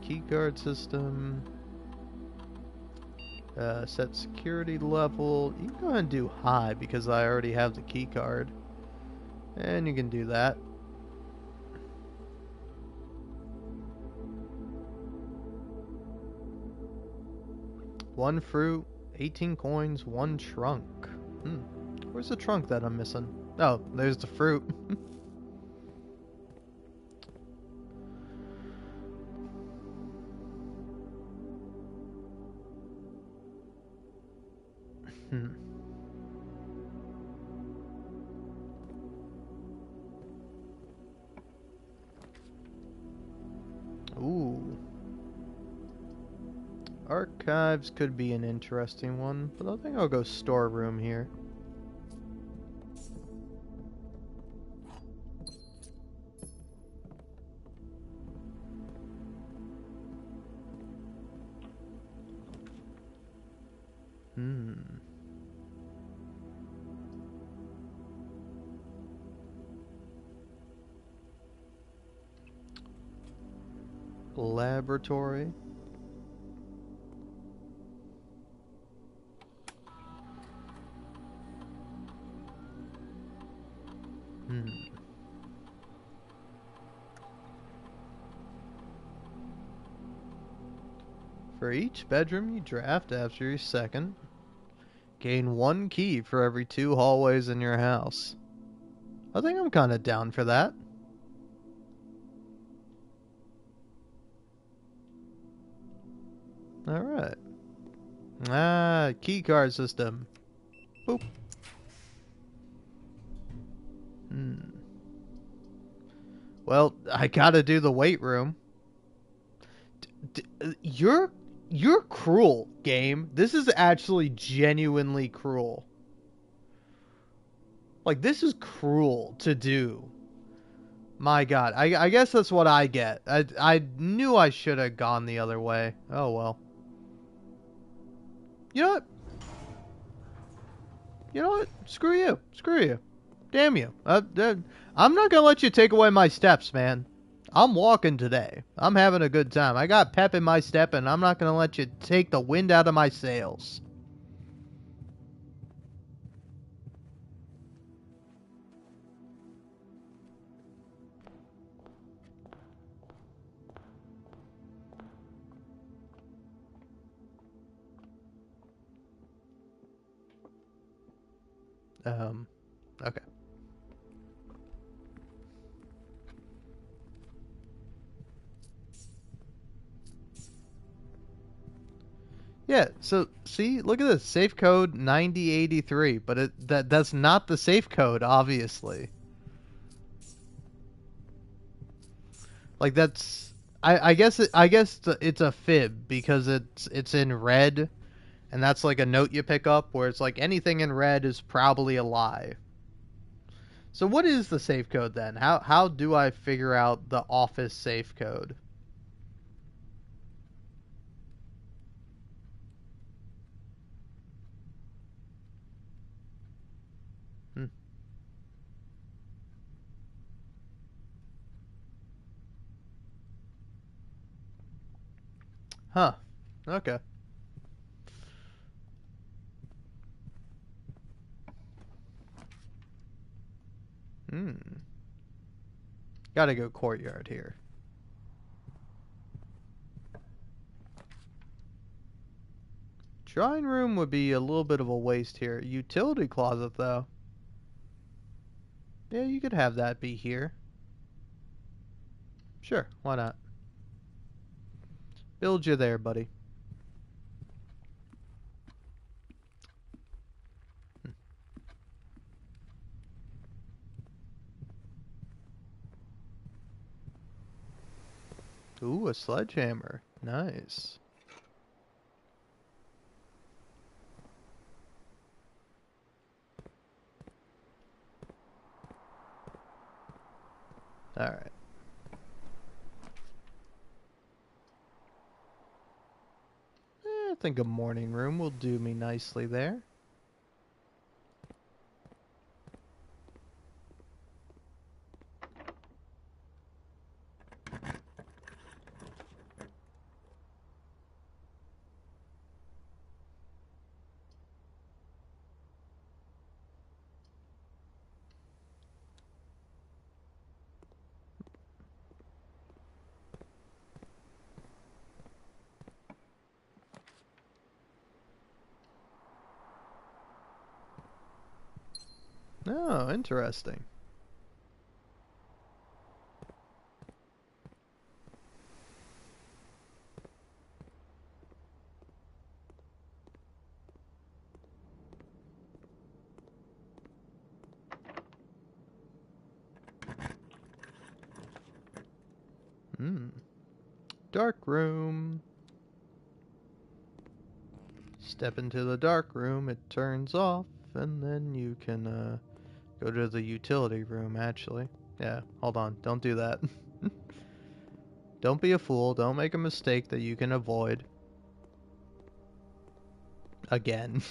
Key card system. Set security level. You can go ahead and do high because I already have the key card. And you can do that. One fruit, 18 coins, one trunk. Where's the trunk that I'm missing? Oh, there's the fruit. Hmm. Ooh. Archives could be an interesting one, but I think I'll go storeroom here. Hmm. Laboratory. Hmm. For each bedroom you draft after your second, gain one key for every 2 hallways in your house. I think I'm kind of down for that. Alright. Key card system. Boop. Hmm. Well, I gotta do the weight room. You're cruel, game. This is actually genuinely cruel. Like, this is cruel to do. My god. I guess that's what I get. I knew I should have gone the other way. Oh well. You know what? You know what? Screw you. Screw you. Damn you. I'm not gonna let you take away my steps, man. I'm walking today. I'm having a good time. I got pep in my step, and I'm not gonna let you take the wind out of my sails. Okay. Yeah, so see, look at this. Safe code 9083, but that's not the safe code, obviously. Like that's I guess it's a fib because it's in red and that's like a note you pick up where it's like anything in red is probably a lie. So what is the safe code then? How do I figure out the office safe code? Hmm. Huh. Okay. Hmm. Gotta go courtyard here. Drawing room would be a little bit of a waste here. Utility closet though. Yeah, you could have that be here. Sure, why not? Build you there, buddy. Ooh, a sledgehammer. Nice. Alright. I think a morning room will do me nicely there. Oh, interesting. Hmm. Dark room. Step into the dark room, it turns off, and then you can go to the utility room, actually. Yeah, hold on. Don't do that. Don't be a fool. Don't make a mistake that you can avoid. Again.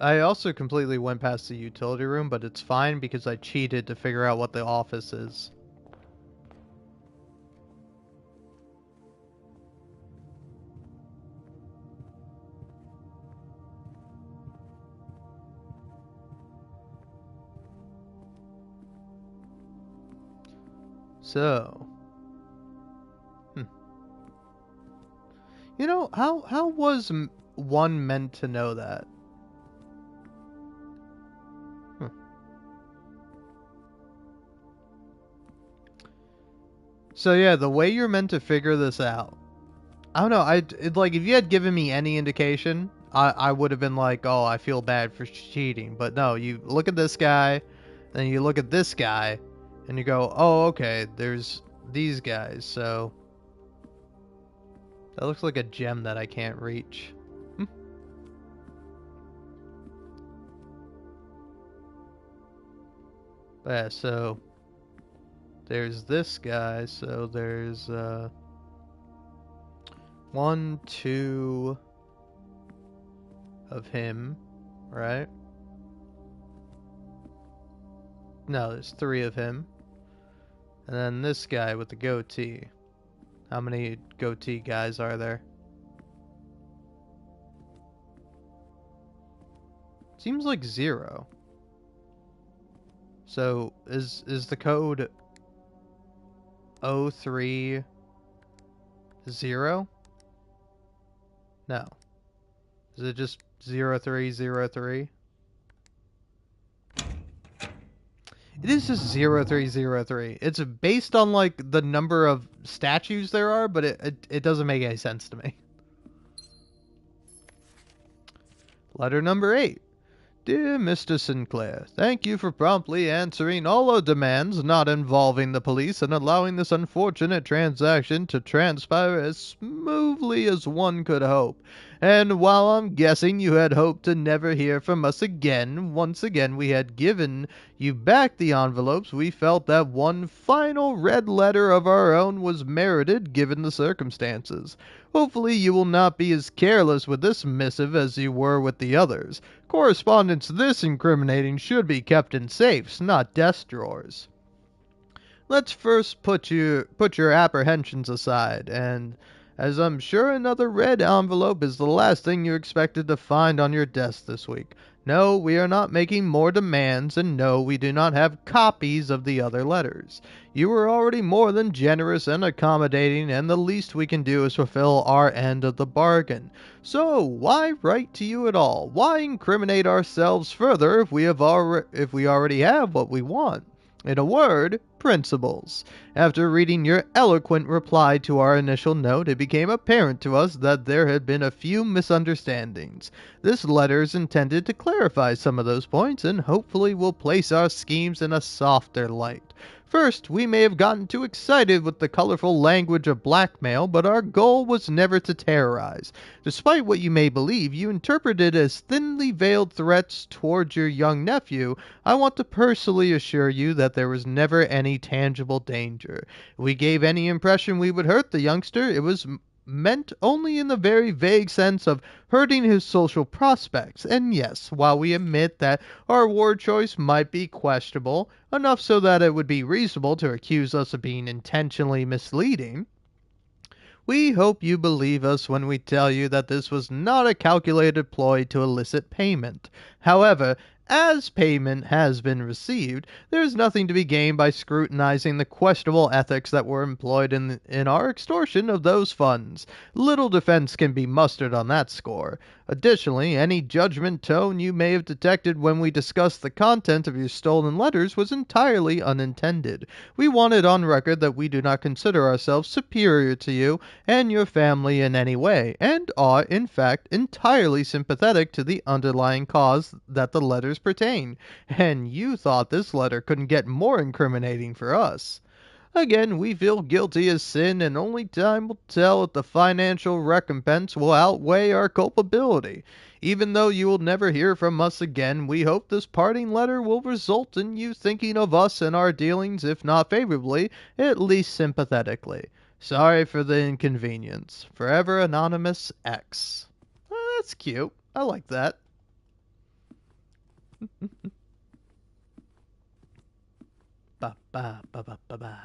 I also completely went past the utility room, but it's fine because I cheated to figure out what the office is. So, you know, how was one meant to know that? Hmm. So yeah, the way you're meant to figure this out, I don't know. Like if you had given me any indication, I would have been like, oh, I feel bad for cheating. But no, you look at this guy, then you look at this guy, and you go, oh, okay, there's these guys. So that looks like a gem that I can't reach. Hmm. Yeah, so there's this guy. So there's one, two of him, right? No, there's three of him. And then this guy with the goatee. How many goatee guys are there? Seems like 0. So is the code 030? No. Is it just 0303? It is just 0303. It's based on like the number of statues there are, but it doesn't make any sense to me. Letter number 8. Dear Mr. Sinclair, thank you for promptly answering all our demands not involving the police and allowing this unfortunate transaction to transpire as smoothly as one could hope. And while I'm guessing you had hoped to never hear from us again, once again we had given you back the envelopes, we felt that one final red letter of our own was merited given the circumstances. Hopefully you will not be as careless with this missive as you were with the others. Correspondence this incriminating should be kept in safes, not desk drawers. Let's first put your apprehensions aside and as I'm sure another red envelope is the last thing you expected to find on your desk this week. No, we are not making more demands, and no, we do not have copies of the other letters. You were already more than generous and accommodating, and the least we can do is fulfill our end of the bargain. So, why write to you at all? Why incriminate ourselves further if if we already have what we want? In a word, principles. After reading your eloquent reply to our initial note, it became apparent to us that there had been a few misunderstandings. This letter is intended to clarify some of those points and hopefully will place our schemes in a softer light. First, we may have gotten too excited with the colorful language of blackmail, but our goal was never to terrorize. Despite what you may believe, you interpreted as thinly veiled threats towards your young nephew. I want to personally assure you that there was never any tangible danger. If we gave any impression we would hurt the youngster, it was meant only in the very vague sense of hurting his social prospects. And yes, while we admit that our word choice might be questionable, enough so that it would be reasonable to accuse us of being intentionally misleading, we hope you believe us when we tell you that this was not a calculated ploy to elicit payment. However, as payment has been received, there is nothing to be gained by scrutinizing the questionable ethics that were employed in our extortion of those funds. Little defense can be mustered on that score. Additionally, any judgment tone you may have detected when we discussed the content of your stolen letters was entirely unintended. We want it on record that we do not consider ourselves superior to you and your family in any way, and are, in fact, entirely sympathetic to the underlying cause that the letters pertain. And you thought this letter couldn't get more incriminating for us. Again, we feel guilty as sin, and only time will tell if the financial recompense will outweigh our culpability. Even though you will never hear from us again, we hope this parting letter will result in you thinking of us and our dealings, if not favorably, at least sympathetically. Sorry for the inconvenience. Forever Anonymous X. Oh, that's cute. I like that. Ba ba ba ba ba ba.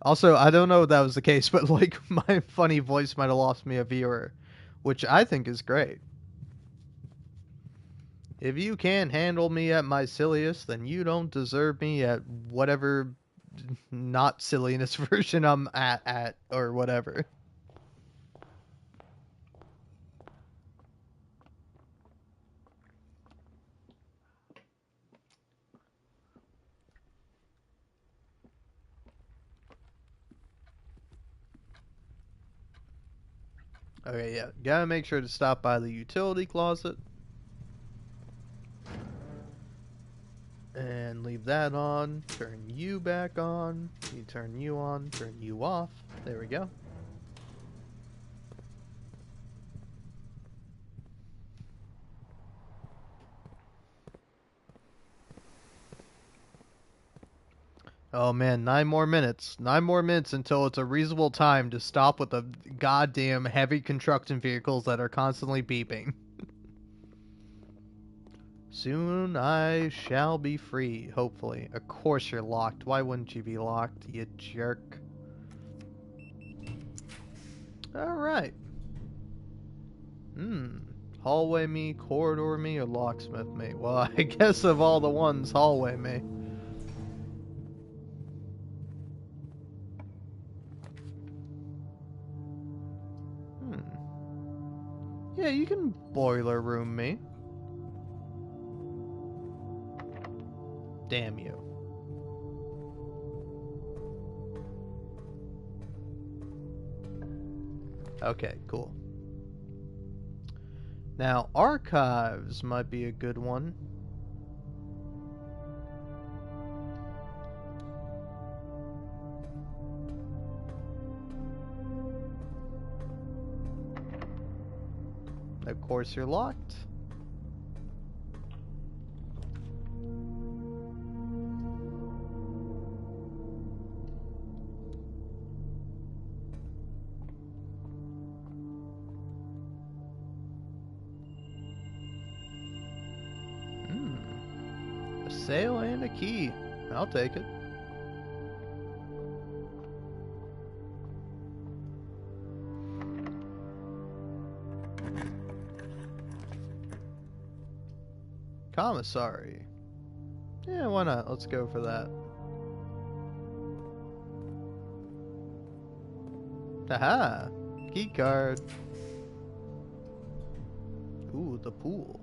Also, I don't know if that was the case, but like my funny voice might have lost me a viewer, which I think is great. If you can't handle me at my silliest, then you don't deserve me at whatever not silliness version I'm at or whatever. Okay, yeah. Gotta make sure to stop by the utility closet. And leave that on. Turn you back on. You turn you on. Turn you off. There we go. Oh man, 9 more minutes. 9 more minutes until it's a reasonable time to stop with the goddamn heavy construction vehicles that are constantly beeping. Soon I shall be free, hopefully. Of course you're locked. Why wouldn't you be locked, you jerk? Alright. Hallway me, corridor me, or locksmith me? Well, I guess of all the ones, hallway me. Yeah, you can boiler room me. Damn you. Okay, cool. Now, archives might be a good one. Of course you're locked. A sail and a key. I'll take it. Commissary. Yeah, why not? Let's go for that. Haha! Key card. Ooh, the pool.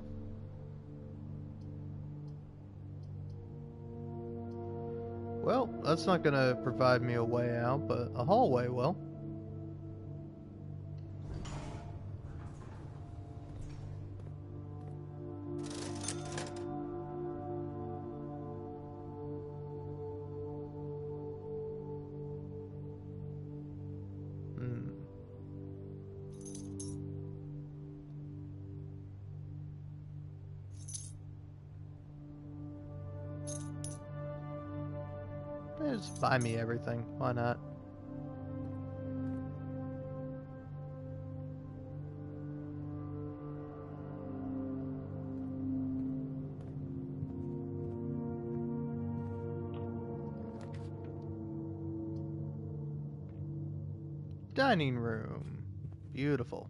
Well, that's not gonna provide me a way out, but a hallway will. Hmm. Just buy me everything. Why not? Dining room. Beautiful.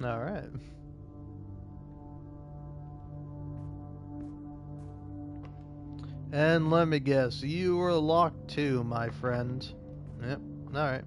Alright. And let me guess, you were locked too, my friend. Yep, alright.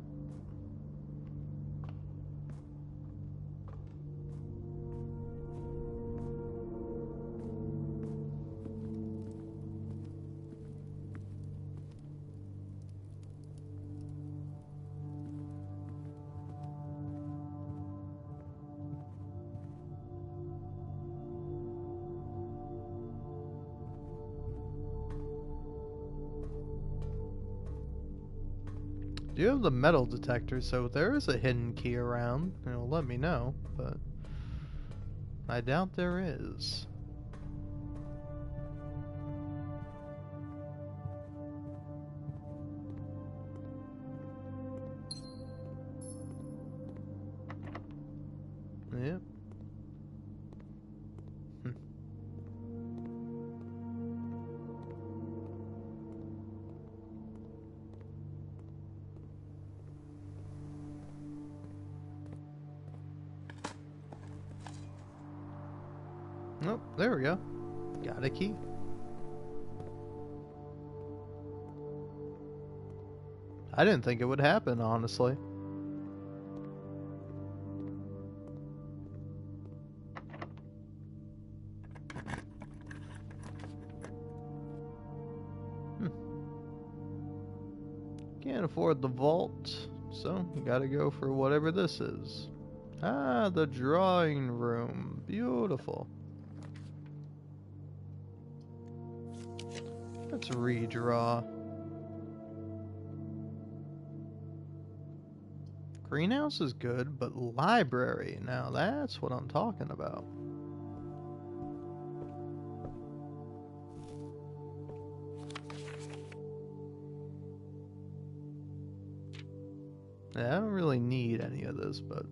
Do you have the metal detector, so there is a hidden key around. Let me know, but I doubt there is. Yep. Oh, there we go. Got a key. I didn't think it would happen, honestly. Can't afford the vault, so you gotta go for whatever this is. Ah, the drawing room. Beautiful. Let's redraw. Greenhouse is good, but library, now that's what I'm talking about. Yeah, I don't really need any of this, but...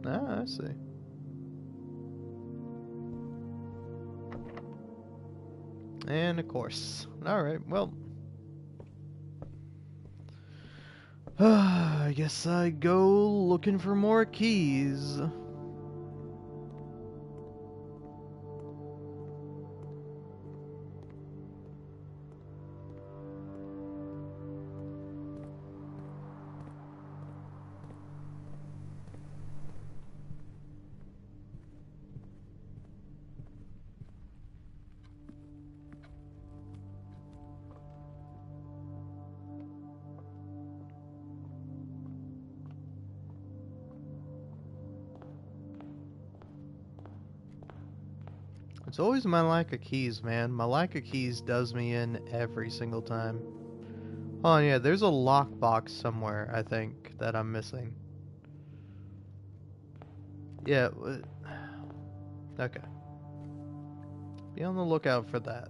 Ah, I see. And of course. Alright, well. I guess I go looking for more keys. It's always my lack of keys, man. My lack of keys does me in every single time. Oh yeah, there's a lockbox somewhere, I think, that I'm missing. Yeah, okay. Be on the lookout for that.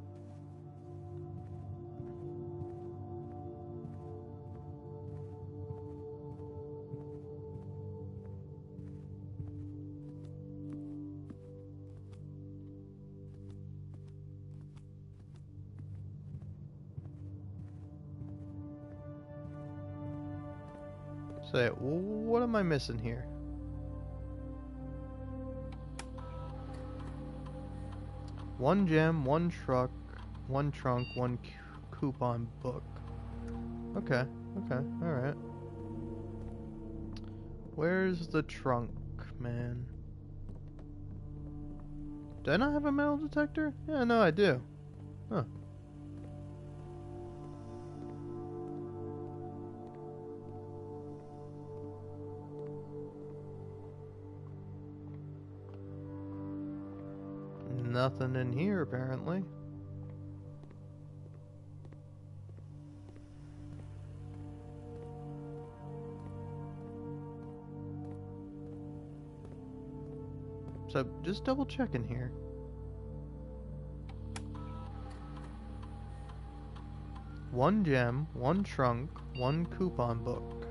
So, what am I missing here? One gem, one truck, one trunk, one coupon book. Okay, okay, alright. Where's the trunk, man? Do I not have a metal detector? Yeah, no, I do. Huh. Nothing in here, apparently. So, just double checking here. One gem, one trunk, one coupon book.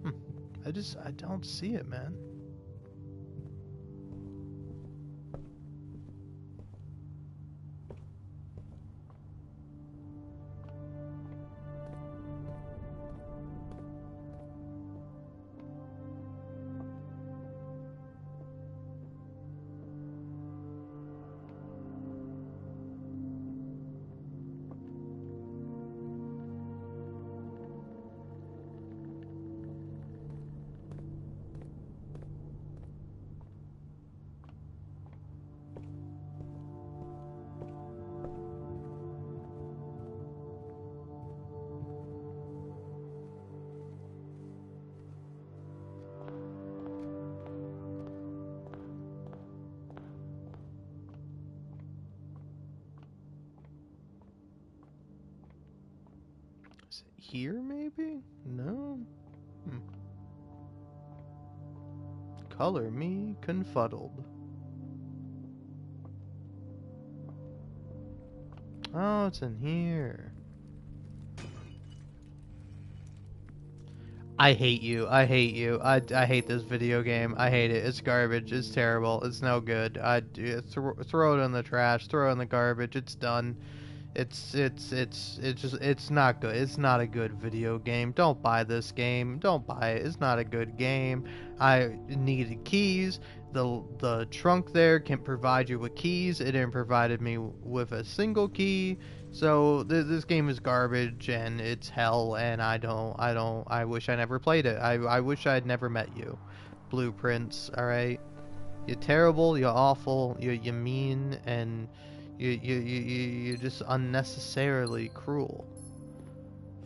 Hmm. I don't see it, man. Is it here, maybe? No? Hmm. Color me confuddled. Oh, it's in here. I hate you. I hate you. I hate this video game. I hate it. It's garbage. It's terrible. It's no good. Throw it in the trash. Throw it in the garbage. It's done. It's not good. It's not a good video game. Don't buy this game. Don't buy it. It's not a good game. I needed keys. The trunk there can provide you with keys. It didn't provide me with a single key. So this game is garbage and it's hell. And I wish I never played it. I wish I'd never met you, Blueprints. All right. You're terrible, you're awful, you're mean, and you're just unnecessarily cruel.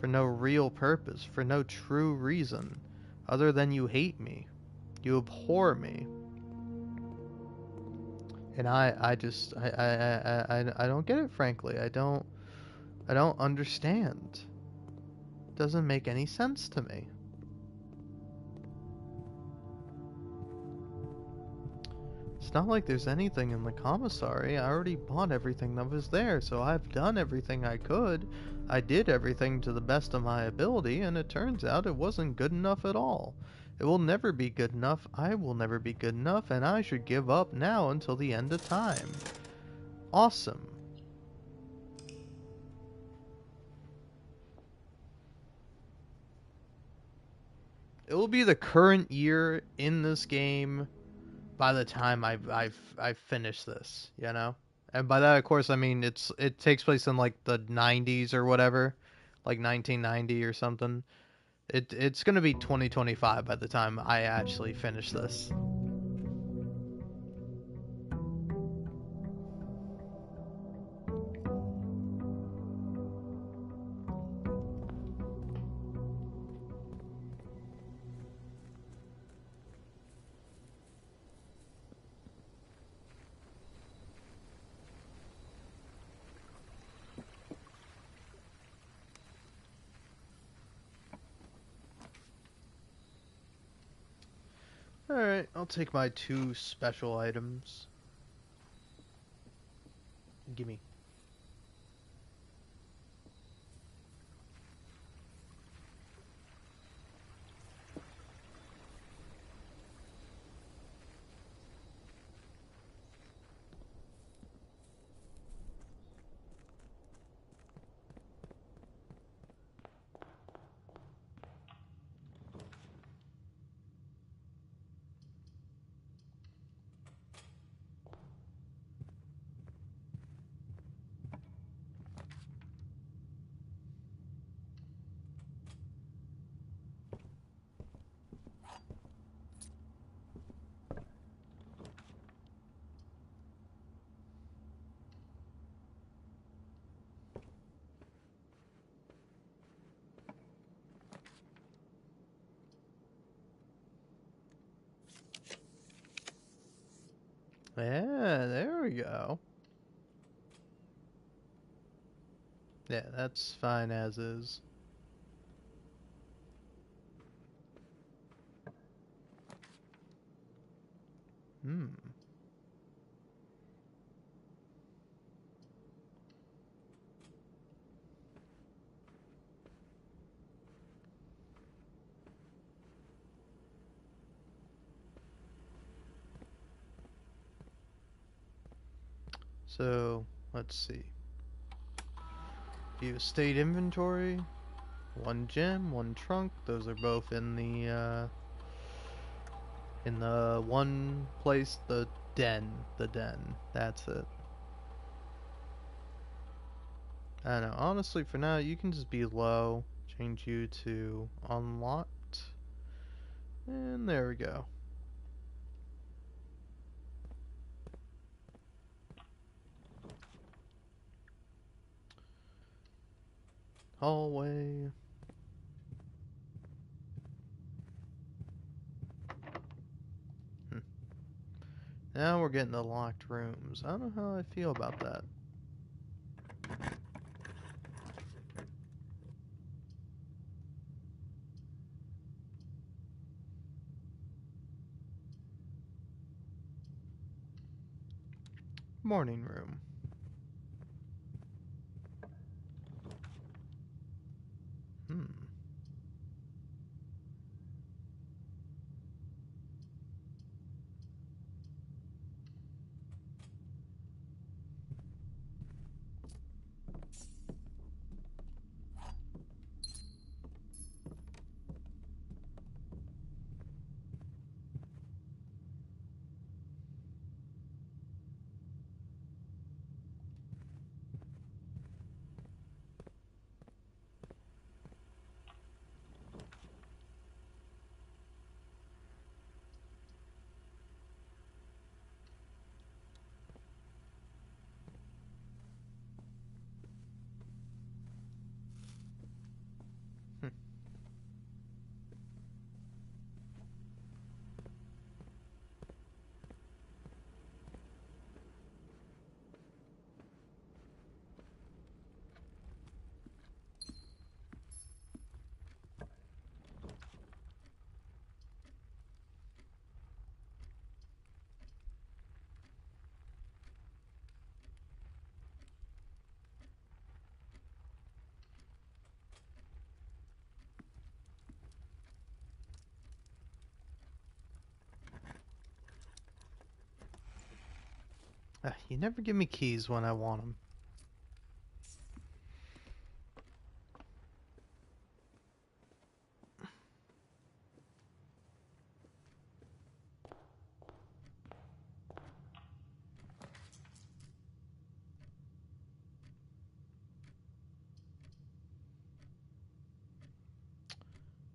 For no real purpose, for no true reason, other than you hate me. You abhor me. And I don't get it, frankly. I don't understand. It doesn't make any sense to me. It's not like there's anything in the commissary. I already bought everything that was there, so I've done everything I could. I did everything to the best of my ability, and it turns out it wasn't good enough at all. It will never be good enough, I will never be good enough, and I should give up now until the end of time. Awesome. It will be the current year in this game by the time I've finished this, you know? And by that, of course, I mean it takes place in like the 90s or whatever, like 1990 or something. It's gonna be 2025 by the time I actually finish this. Alright, I'll take my 2 special items. Gimme. Yeah, there we go. Yeah, that's fine as is. Hmm. So, let's see. View state inventory. 1 gem, 1 trunk. Those are both in the one place, the den. The den. That's it. I don't know. Honestly, for now, you can just be low. Change you to unlocked. And there we go. Hallway. Hmm. Now we're getting the locked rooms. I don't know how I feel about that. Morning room. Hmm. Hmm. You never give me keys when I want them.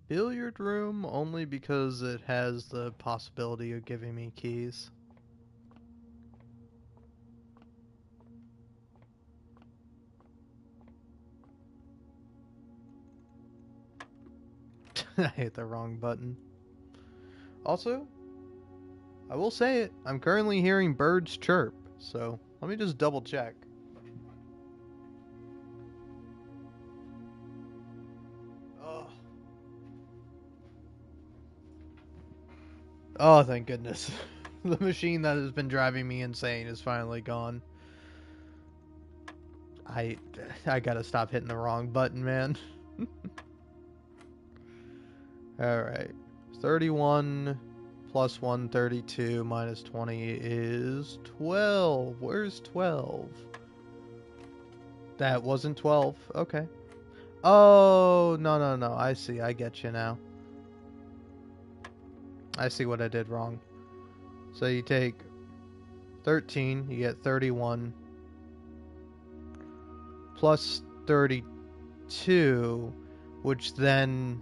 Billiard room only because it has the possibility of giving me keys. I hit the wrong button. Also, I will say it, I'm currently hearing birds chirp, so let me just double check. Oh. Oh, thank goodness. The machine that has been driving me insane is finally gone. I I gotta stop hitting the wrong button, man. Alright. 31 plus 132 minus 20 is 12. Where's 12? That wasn't 12. Okay. Oh, no, no, no. I see. I get you now. I see what I did wrong. So you take 13, you get 31, plus 32, which then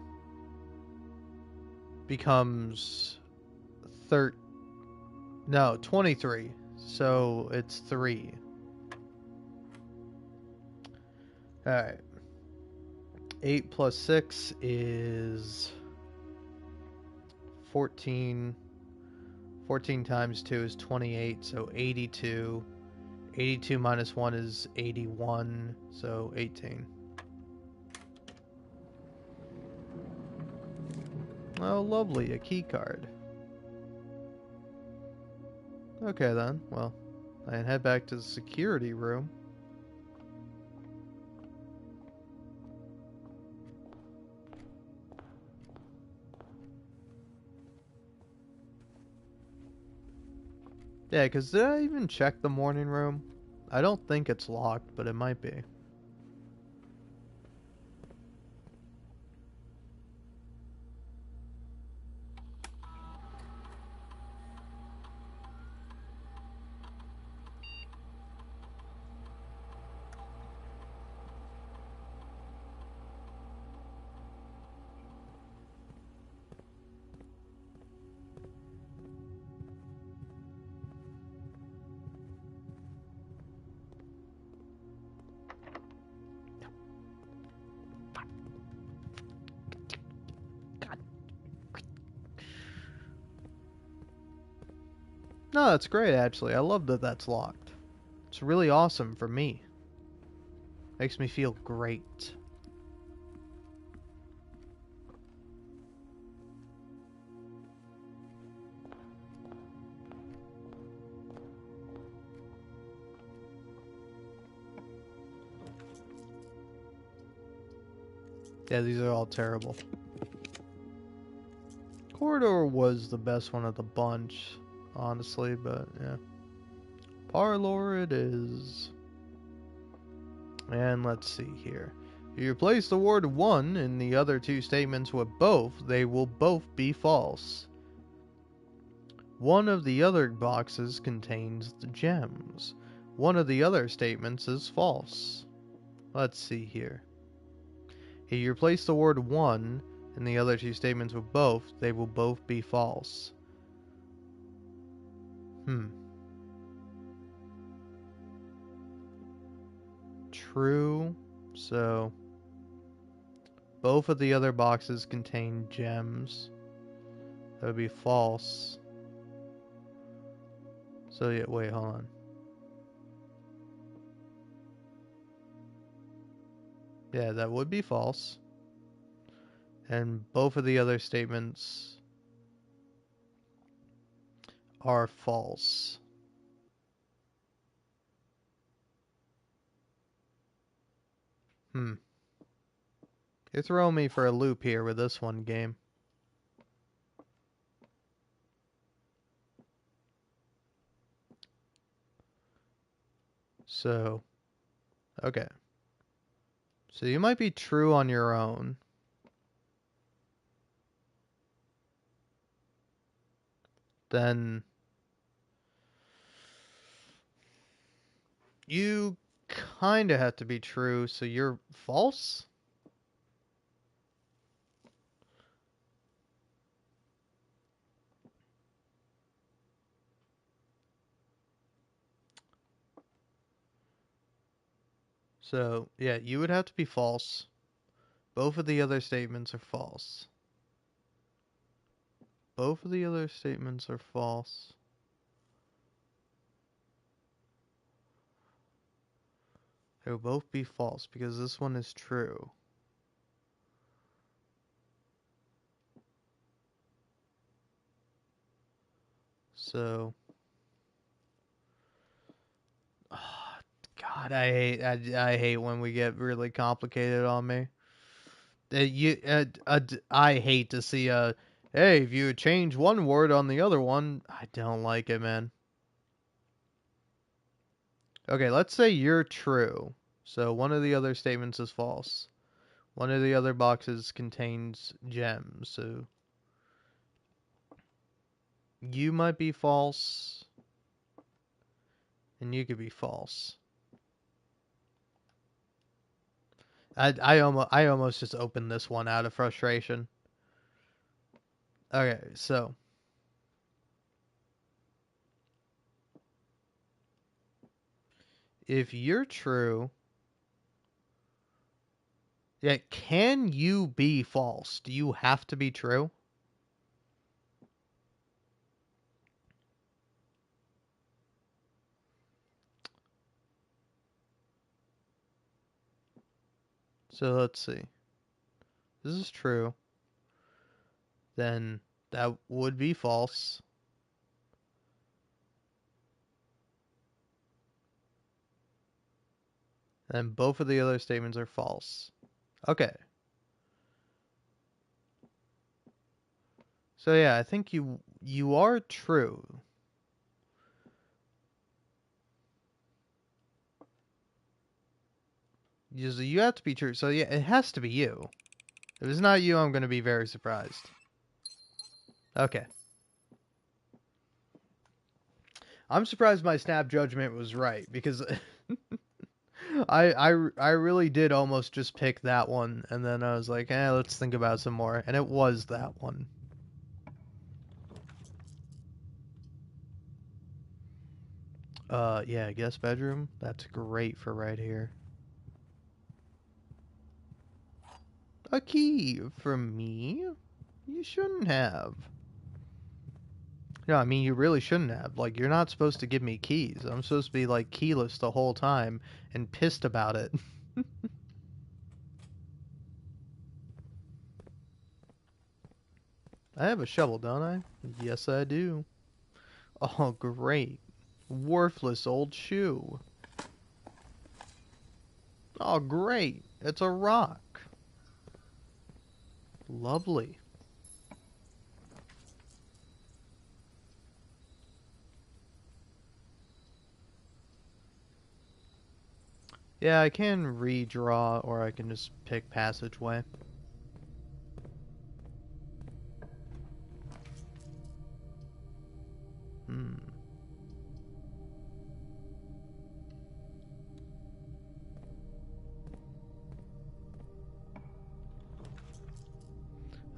becomes 23. So it's 3. Alright. 8 plus 6 is 14. 14 times 2 is 28, so 82. 82 minus 1 is 81, so 18. Oh, lovely, a key card. Okay then, well, I can head back to the security room. Yeah, because did I even check the morning room? I don't think it's locked, but it might be. No, that's great, actually. I love that that's locked. It's really awesome for me. Makes me feel great. Yeah, these are all terrible. Corridor was the best one of the bunch, honestly, but yeah. Parlor it is. And let's see here. If you replace the word one in the other two statements with both, they will both be false. One of the other boxes contains the gems. One of the other statements is false. Let's see here. If you replace the word one in the other two statements with both, they will both be false. True. So, both of the other boxes contain gems. That would be false. So, yeah, wait, hold on. Yeah, that would be false. And both of the other statements are false. You're throwing me for a loop here with this one, game. So, okay. So you might be true on your own. Then you kind of have to be true, so you're false? So, yeah, you would have to be false. Both of the other statements are false. Both of the other statements are false. They will both be false because this one is true. So, ah, God, I hate when we get really complicated on me. I hate to see a hey, if you change one word on the other one, I don't like it, man. Okay, let's say you're true. So one of the other statements is false. One of the other boxes contains gems. So you might be false, and you could be false. I almost just opened this one out of frustration. Okay, so if you're true, yeah, can you be false? Do you have to be true? So let's see. This is true. Then that would be false. And both of the other statements are false. Okay. So yeah, I think you are true. You have to be true. So yeah, it has to be you. If it's not you, I'm going to be very surprised. Okay. I'm surprised my snap judgment was right because I really did almost just pick that one, and then I was like, let's think about some more, and it was that one. Yeah, guest bedroom. That's great for right here. A key from me? You shouldn't have. No, I mean, you really shouldn't have. Like, you're not supposed to give me keys. I'm supposed to be, like, keyless the whole time and pissed about it. I have a shovel, don't I? Yes, I do. Oh, great. Worthless old shoe. Oh, great. It's a rock. Lovely. Yeah, I can redraw, or I can just pick passageway. Hmm.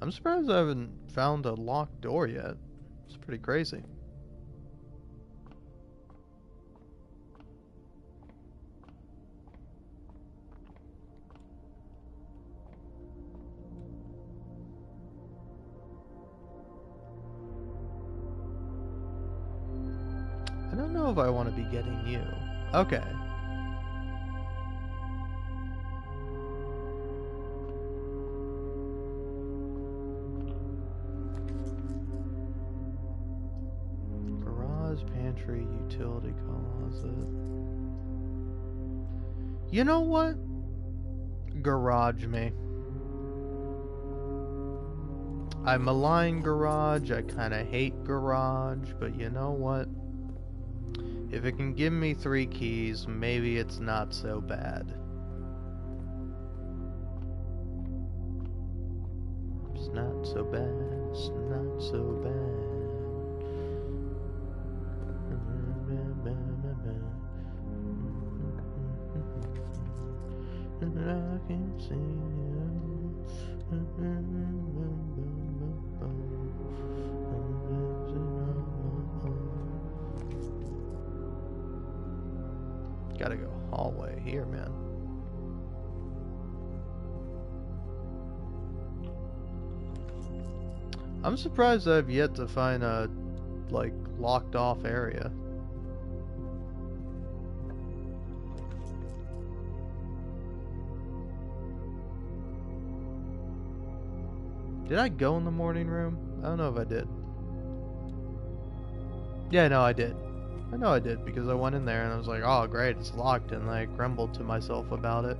I'm surprised I haven't found a locked door yet. It's pretty crazy. I don't know if I want to be getting you. Okay. Garage, pantry, utility closet. You know what? Garage me. I malign garage, I kinda hate garage, but you know what? If it can give me 3 keys, maybe it's not so bad. It's not so bad, it's not so bad. I can see you. Gotta go hallway here, man. I'm surprised I've yet to find a, like, locked off area. Did I go in the morning room? I don't know if I did. Yeah, no, I did. I know I did because I went in there and I was like, oh great, it's locked, and I grumbled to myself about it.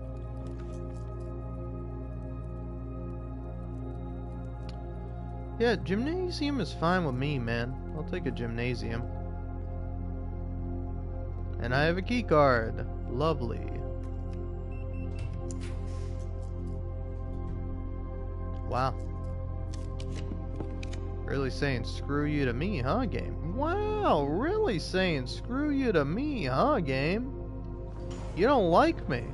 Yeah, gymnasium is fine with me, man. I'll take a gymnasium. And I have a key card. Lovely. Wow. Really saying screw you to me, huh, game? Wow, really saying screw you to me, huh, game? You don't like me.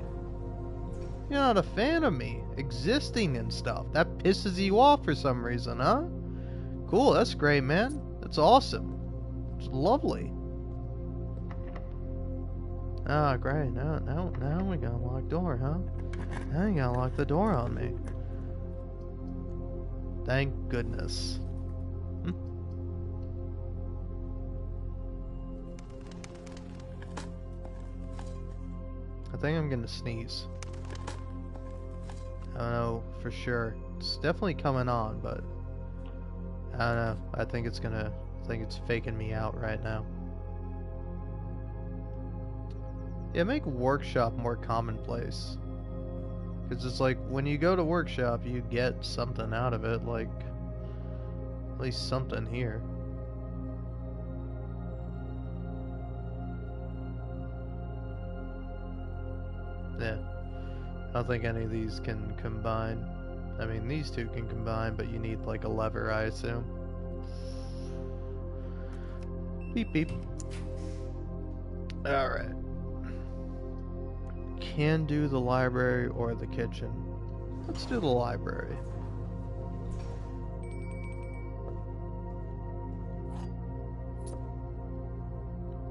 You're not a fan of me existing and stuff. That pisses you off for some reason, huh? Cool, that's great, man. That's awesome. It's lovely. Ah, great. Now we got a locked door, huh? Now you gotta lock the door on me. Thank goodness. I think I'm gonna sneeze. I don't know for sure. It's definitely coming on, but I don't know. I think it's faking me out right now. Yeah, make workshop more commonplace. Because it's like, when you go to workshop, you get something out of it, like, at least something here. Yeah. I don't think any of these can combine. I mean, these two can combine, but you need, like, a lever, I assume. Beep beep. Alright. Can do the library or the kitchen. Let's do the library.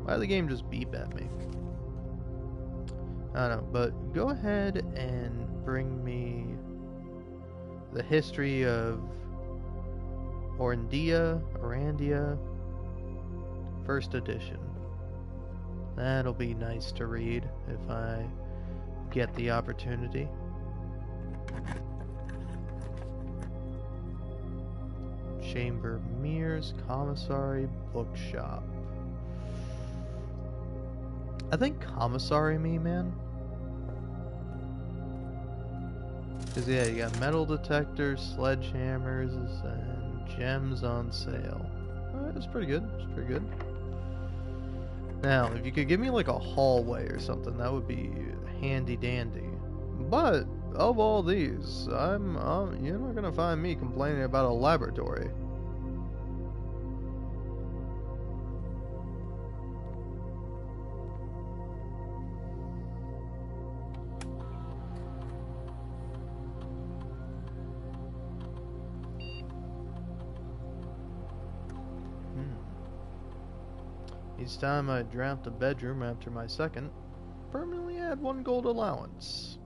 Why did the game just beep at me? I don't know, but go ahead and bring me the history of Orandia, first edition. That'll be nice to read if I get the opportunity. Chamber Mirrors, Commissary, Bookshop. I think Commissary me, man. Because, yeah, you got metal detectors, sledgehammers, and gems on sale. Alright, that's pretty good. That's pretty good. Now, if you could give me, like, a hallway or something, that would be handy dandy. But, of all these, you're not gonna find me complaining about a laboratory. Each time I draft a bedroom after my second, permanently add 1 gold allowance.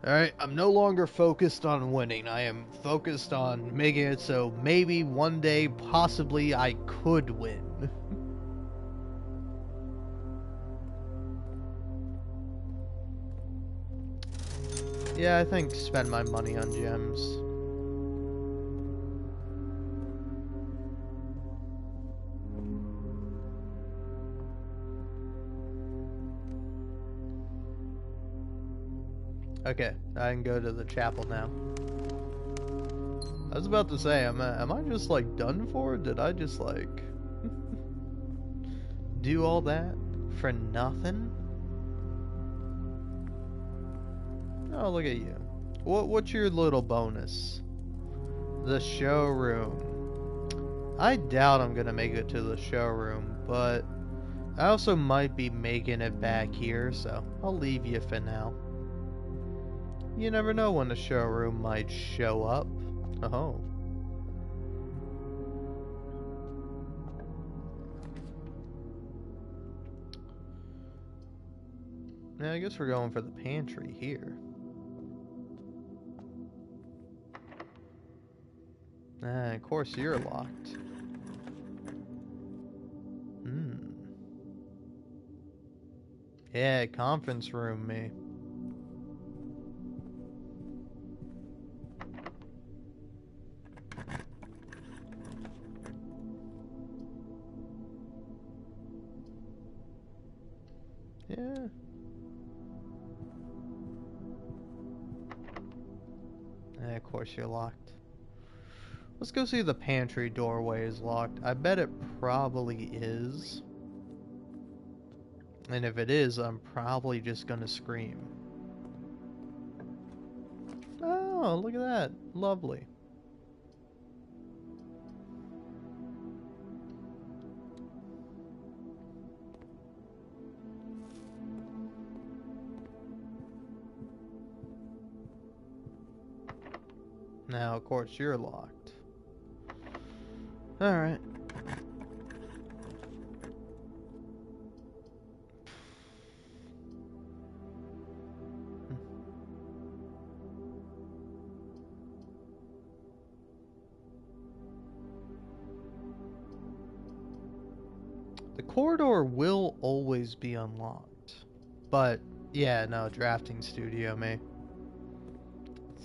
Alright, I'm no longer focused on winning. I am focused on making it so maybe one day, possibly, I could win. Yeah, I think spend my money on gems. Okay, I can go to the chapel now. I was about to say, am I just like done for? Did I just like do all that for nothing? Oh, look at you. What's your little bonus? The showroom. I doubt I'm gonna make it to the showroom, but I also might be making it back here, so I'll leave you for now. You never know when the showroom might show up. Oh. Yeah, I guess we're going for the pantry here. Ah, of course you're locked. Yeah, conference room me. Yeah. Of course you're locked. Let's go see if the pantry doorway is locked. I bet it probably is. And if it is, I'm probably just gonna scream. Oh, look at that. Lovely. Now, of course, you're locked. Alright. The corridor will always be unlocked. But, yeah, no, drafting studio, me.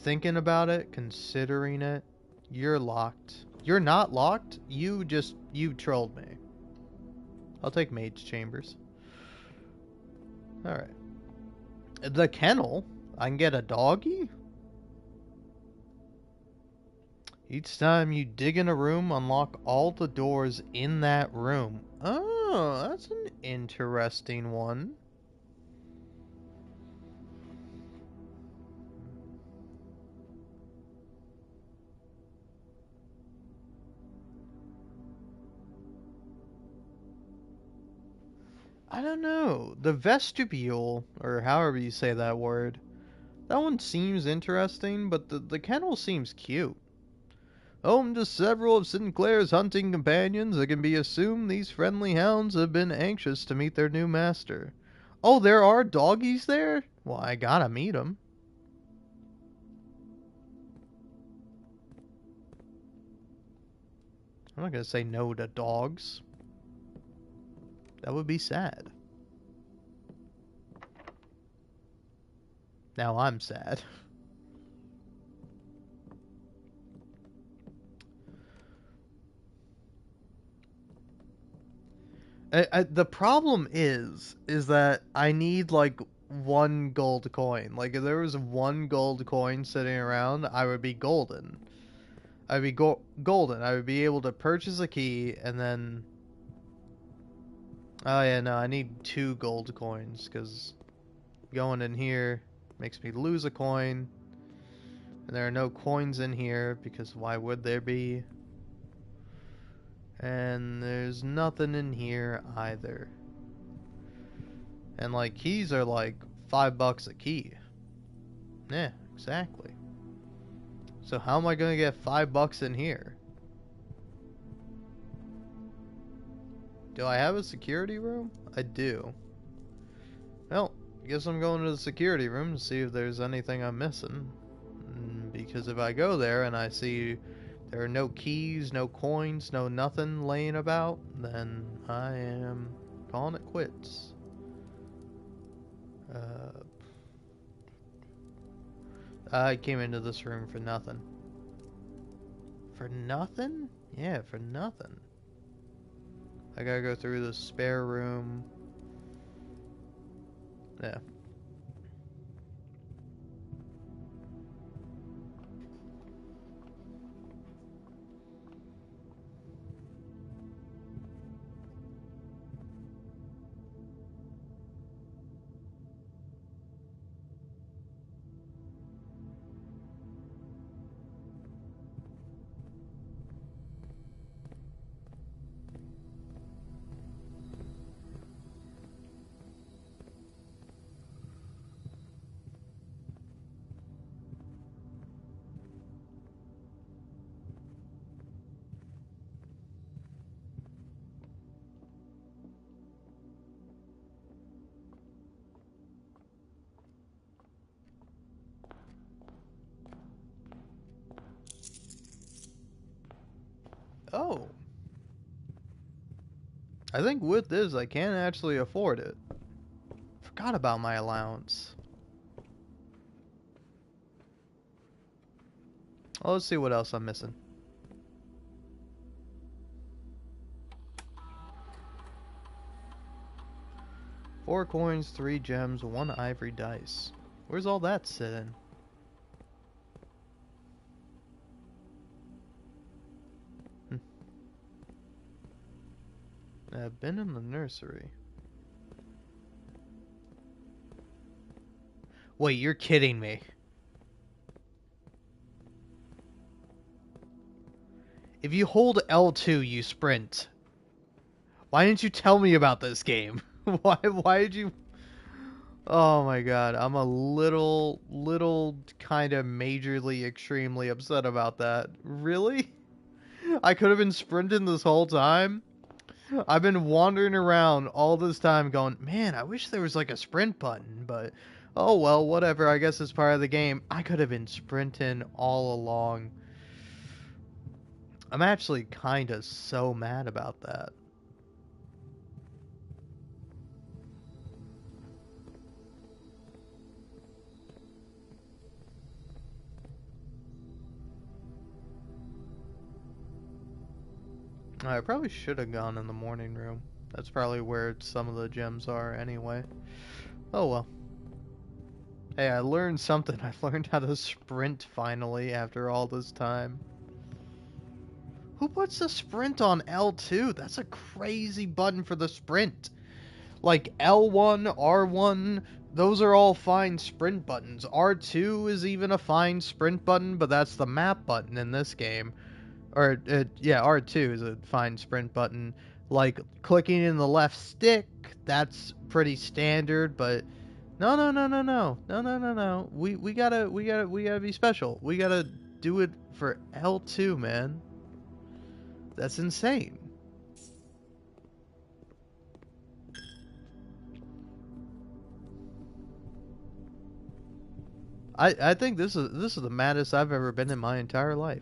Thinking about it, considering it, you're locked. You're not locked? You trolled me. I'll take Mage Chambers. Alright. The kennel? I can get a doggy? Each time you dig in a room, unlock all the doors in that room. Oh, that's an interesting one. I don't know. The vestibule, or however you say that word, that one seems interesting, but the kennel seems cute. Home to several of Sinclair's hunting companions, it can be assumed these friendly hounds have been anxious to meet their new master. Oh, there are doggies there? Well, I gotta meet them. I'm not gonna say no to dogs. That would be sad. Now I'm sad. The problem is that I need like one gold coin. Like if there was one gold coin sitting around, I would be golden. I'd be golden. I would be able to purchase a key and then. Oh yeah, no, I need 2 gold coins because going in here makes me lose a coin. And there are no coins in here because why would there be? And there's nothing in here either. And like keys are like $5 a key. Yeah, exactly. So how am I gonna get $5 in here? Do I have a security room? I do. Well, I guess I'm going to the security room to see if there's anything I'm missing. Because if I go there and I see there are no keys, no coins, no nothing laying about, then I am calling it quits. I came into this room for nothing. For nothing? Yeah, for nothing. I gotta go through the spare room. Yeah. Oh. I think with this, I can actually afford it. Forgot about my allowance. Well, let's see what else I'm missing. 4 coins, 3 gems, 1 ivory dice. Where's all that sitting? I've been in the nursery. Wait, you're kidding me. If you hold L2, you sprint. Why didn't you tell me about this game? Why did you... Oh my god, I'm a little kind of majorly extremely upset about that. Really? I could have been sprinting this whole time? I've been wandering around all this time going, man, I wish there was like a sprint button, but oh well, whatever, I guess it's part of the game. I could have been sprinting all along. I'm actually kind of so mad about that. I probably should have gone in the morning room. That's probably where some of the gems are anyway. Oh well. Hey, I learned something. I learned how to sprint finally after all this time. Who puts the sprint on L2? That's a crazy button for the sprint. Like L1, R1, those are all fine sprint buttons. R2 is even a fine sprint button, but that's the map button in this game. Or, yeah, R2 is a fine sprint button. Like, clicking in the left stick, that's pretty standard, but no. We gotta be special. We gotta do it for L2, man. That's insane. I think this is the maddest I've ever been in my entire life.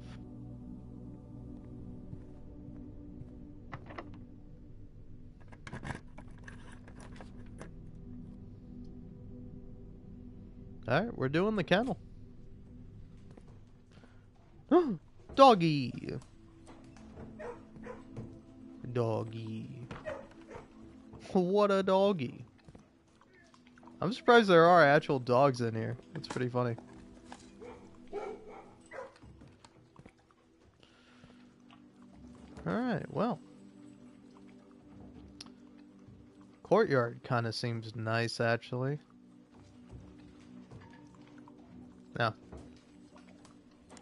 Alright, we're doing the kennel. Doggy! Doggy. What a doggy. I'm surprised there are actual dogs in here. It's pretty funny. Alright, well. Courtyard kind of seems nice, actually. Now,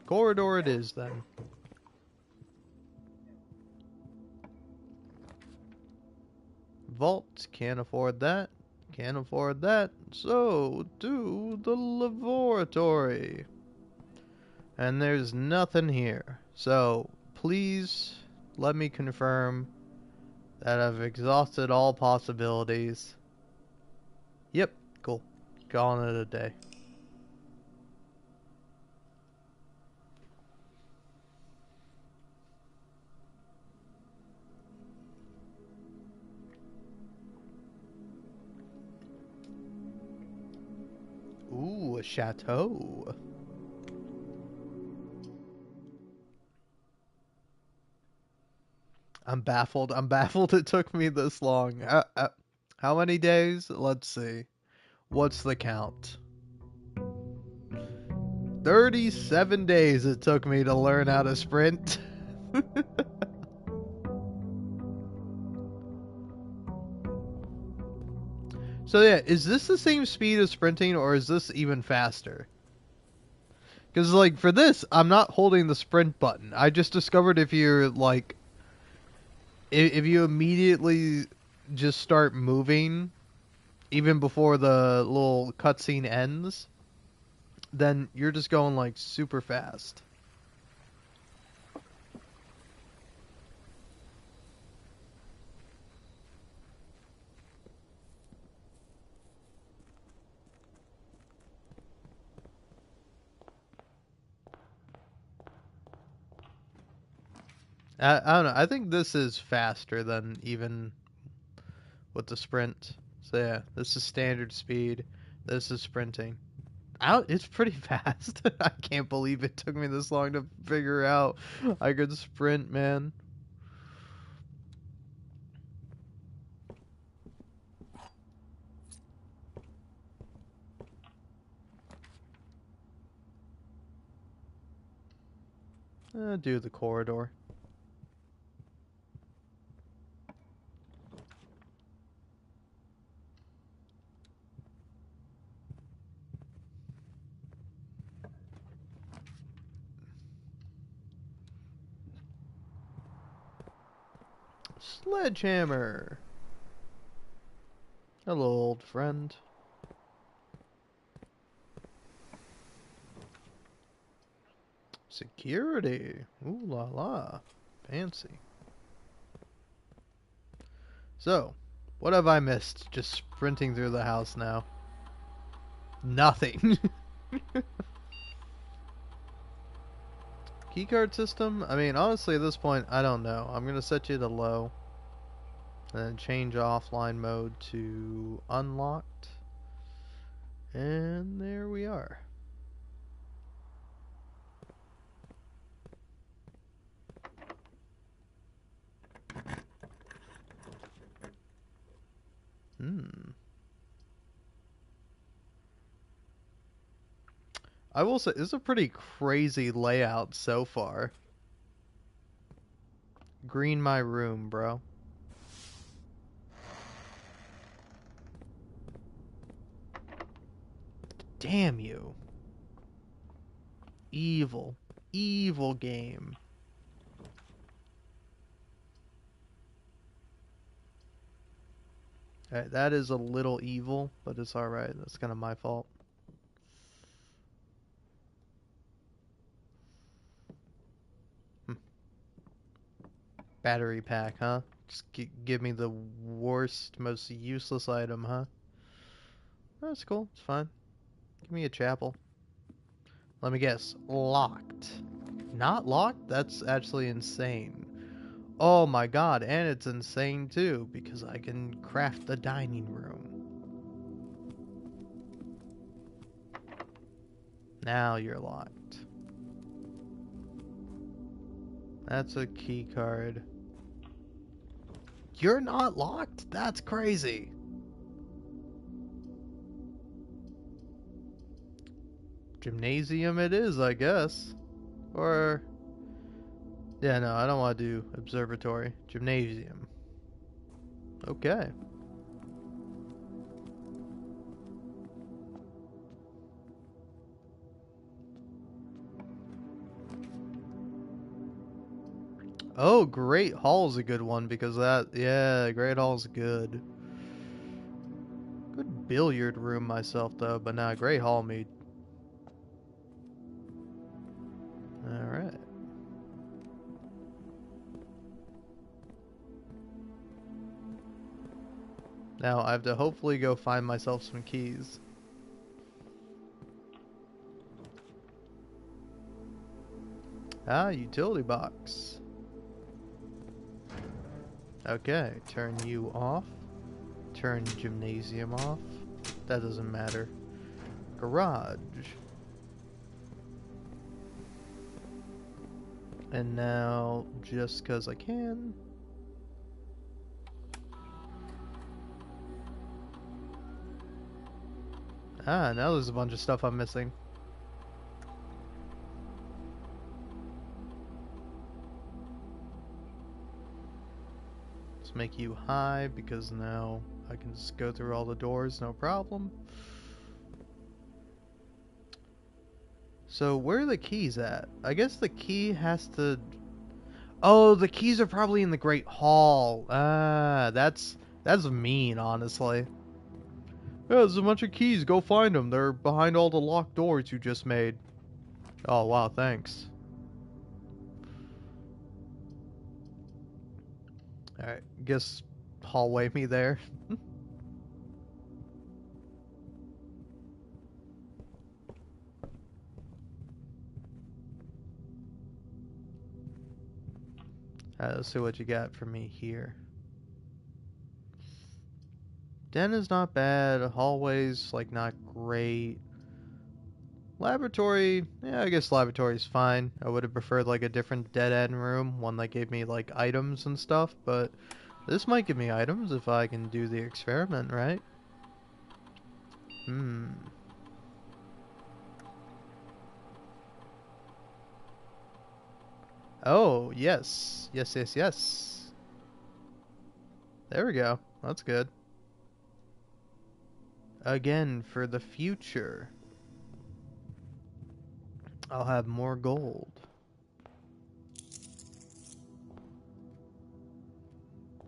corridor it is, then. Vault, can't afford that. Can't afford that. So, to the laboratory. And there's nothing here. So, please let me confirm that I've exhausted all possibilities. Yep, cool. Calling it a day. Ooh, a chateau. I'm baffled. I'm baffled it took me this long. How many days? Let's see. What's the count? 37 days it took me to learn how to sprint. So yeah, is this the same speed as sprinting or is this even faster? Because like for this, I'm not holding the sprint button. I just discovered if you're like, if you immediately just start moving, even before the little cutscene ends, then you're just going like super fast. I don't know. I think this is faster than even with the sprint. So yeah, this is standard speed. This is sprinting. It's pretty fast. I can't believe it took me this long to figure out I could sprint, man. Do the corridor. Sledgehammer. Hello, old friend. Security. Ooh la la. Fancy. So, what have I missed just sprinting through the house now? Nothing. Keycard system? I mean, honestly, at this point, I don't know. I'm going to set you to low. And then change offline mode to unlocked. And there we are. I will say, this is a pretty crazy layout so far. Green my room, bro. Damn you. Evil. Evil game. Alright, that is a little evil, but it's alright. That's kind of my fault. Battery pack, huh? Just give me the worst, most useless item, huh? That's cool. It's fine. Give me a chapel. Let me guess. Locked. Not locked? That's actually insane. Oh my god, and it's insane too, because I can craft the dining room. Now you're locked. That's a key card. You're not locked? That's crazy. Gymnasium it is, I guess. Or... yeah, no, I don't want to do observatory. Gymnasium. Okay. Oh, Great Hall's a good one because that, yeah, Great Hall's good. Good billiard room myself though, but nah, Great Hall me. Alright. Now I have to hopefully go find myself some keys. Ah, utility box. Okay, turn you off. Turn gymnasium off. That doesn't matter. Garage. And now, just because I can. Ah, now there's a bunch of stuff I'm missing. Let's make you high because now I can just go through all the doors, no problem. So where are the keys at? I guess the key has to... oh, the keys are probably in the Great Hall. Ah, that's mean, honestly. Yeah, there's a bunch of keys. Go find them. They're behind all the locked doors you just made. Oh, wow, thanks. Alright, guess hallway me there. Let's see what you got for me here. Den is not bad. Hallways, like, not great. Laboratory, yeah, I guess laboratory's fine. I would have preferred, like, a different dead-end room. One that gave me, like, items and stuff, but this might give me items if I can do the experiment, right? Hmm. Oh, yes. Yes, yes, yes. There we go. That's good. Again, for the future, I'll have more gold.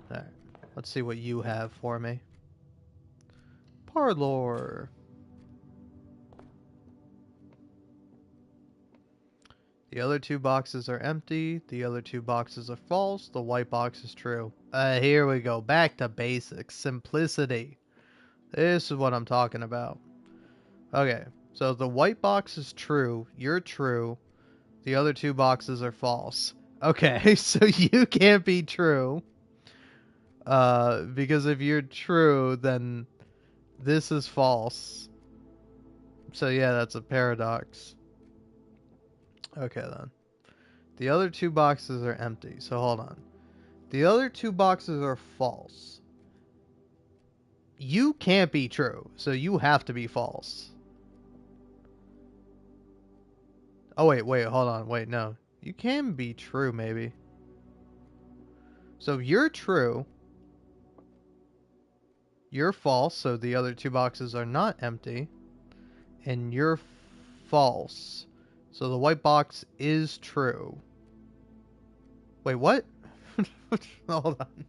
Alright. Let's see what you have for me. Parlor. The other two boxes are empty. The other two boxes are false. The white box is true. Here we go. Back to basics. Simplicity. This is what I'm talking about. Okay. So the white box is true. You're true. The other two boxes are false. Okay. So you can't be true. Because if you're true, then this is false. So yeah, that's a paradox. Okay then. The other two boxes are empty. So hold on. The other two boxes are false. You can't be true, so you have to be false. Oh, wait, hold on. Wait, no. You can be true, maybe. So you're true. You're false, so the other two boxes are not empty. And you're false. So the white box is true. Wait, what? Hold on.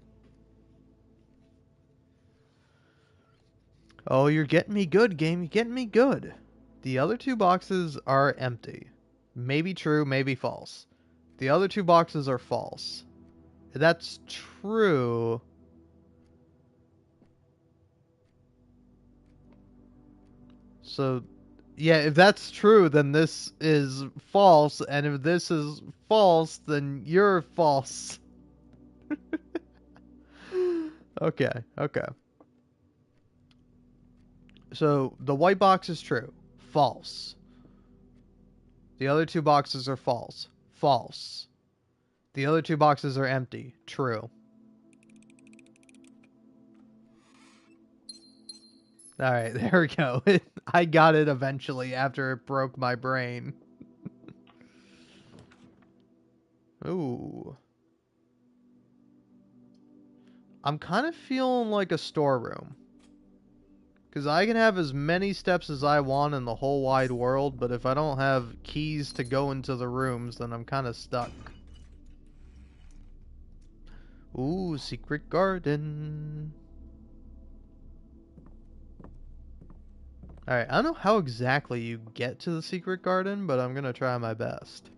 Oh, you're getting me good, game. You're getting me good. The other two boxes are empty. Maybe true, maybe false. The other two boxes are false. If that's true. So, yeah, if that's true, then this is false. And if this is false, then you're false. Okay, okay. So, the white box is true. False. The other two boxes are false. False. The other two boxes are empty. True. Alright, there we go. I got it eventually after it broke my brain. Ooh. I'm kind of feeling like a storeroom. Because I can have as many steps as I want in the whole wide world, but if I don't have keys to go into the rooms, then I'm kind of stuck. Ooh, secret garden. Alright, I don't know how exactly you get to the secret garden, but I'm going to try my best.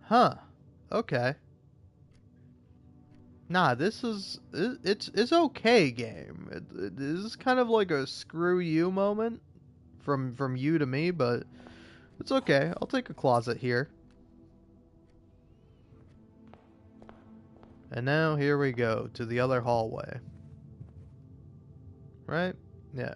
Huh. Okay. Nah, this is it's okay game. This is kind of like a screw you moment from you to me, but it's okay. I'll take a closet here. And now here we go to the other hallway. Right? Yeah.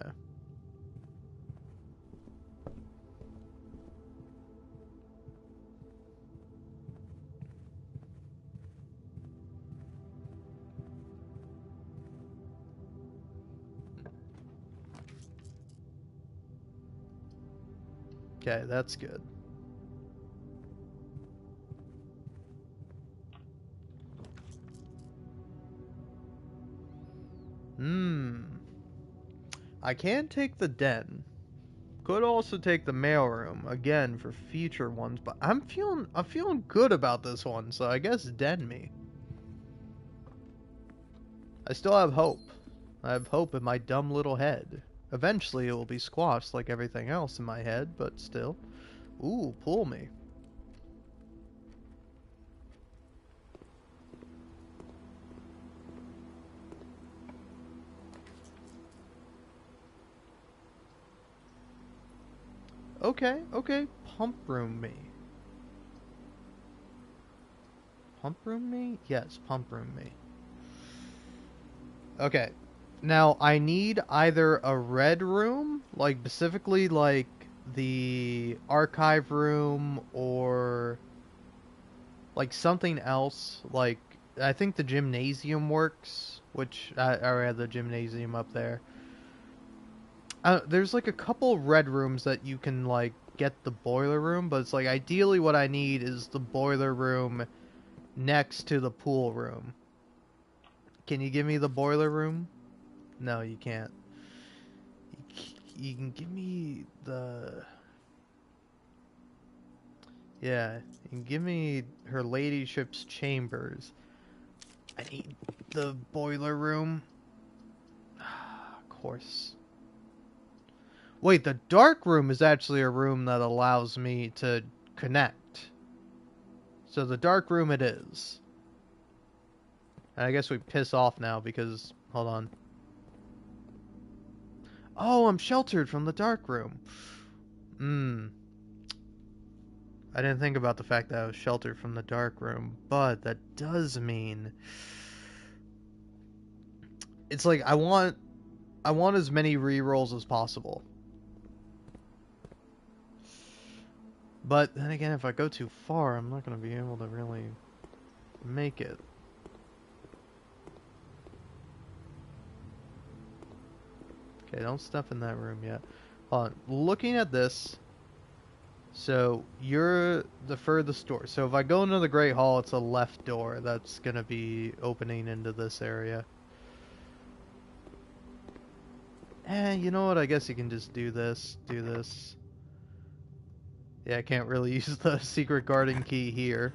Okay, that's good. Hmm. I can take the den. Could also take the mailroom again for future ones, but I'm feeling good about this one, so I guess den me. I still have hope. I have hope in my dumb little head. Eventually it will be squashed like everything else in my head, but still. Ooh, pull me. Okay, okay. Pump room me. Pump room me? Yes, pump room me. Okay. Now, I need either a red room, like specifically like the archive room, or like something else. Like, I think the gymnasium works, which I already have the gymnasium up there. There's like a couple red rooms that you can like get the boiler room, but it's like ideally what I need is the boiler room next to the pool room. Can you give me the boiler room? No, you can't. You can give me the... Yeah, you can give me her ladyship's chambers. I need the boiler room. Of course. Wait, the dark room is actually a room that allows me to connect. So the dark room it is. And I guess we piss off now because... Hold on. Oh, I'm sheltered from the dark room. I didn't think about the fact that I was sheltered from the dark room, but that does mean... It's like I want as many rerolls as possible. But then again, if I go too far, I'm not going to be able to really make it. Okay, don't step in that room yet. Hold on. Looking at this, so you're the furthest door. So if I go into the Great Hall, it's a left door that's going to be opening into this area. You know what? I guess you can just do this. Do this. Yeah, I can't really use the secret garden key here.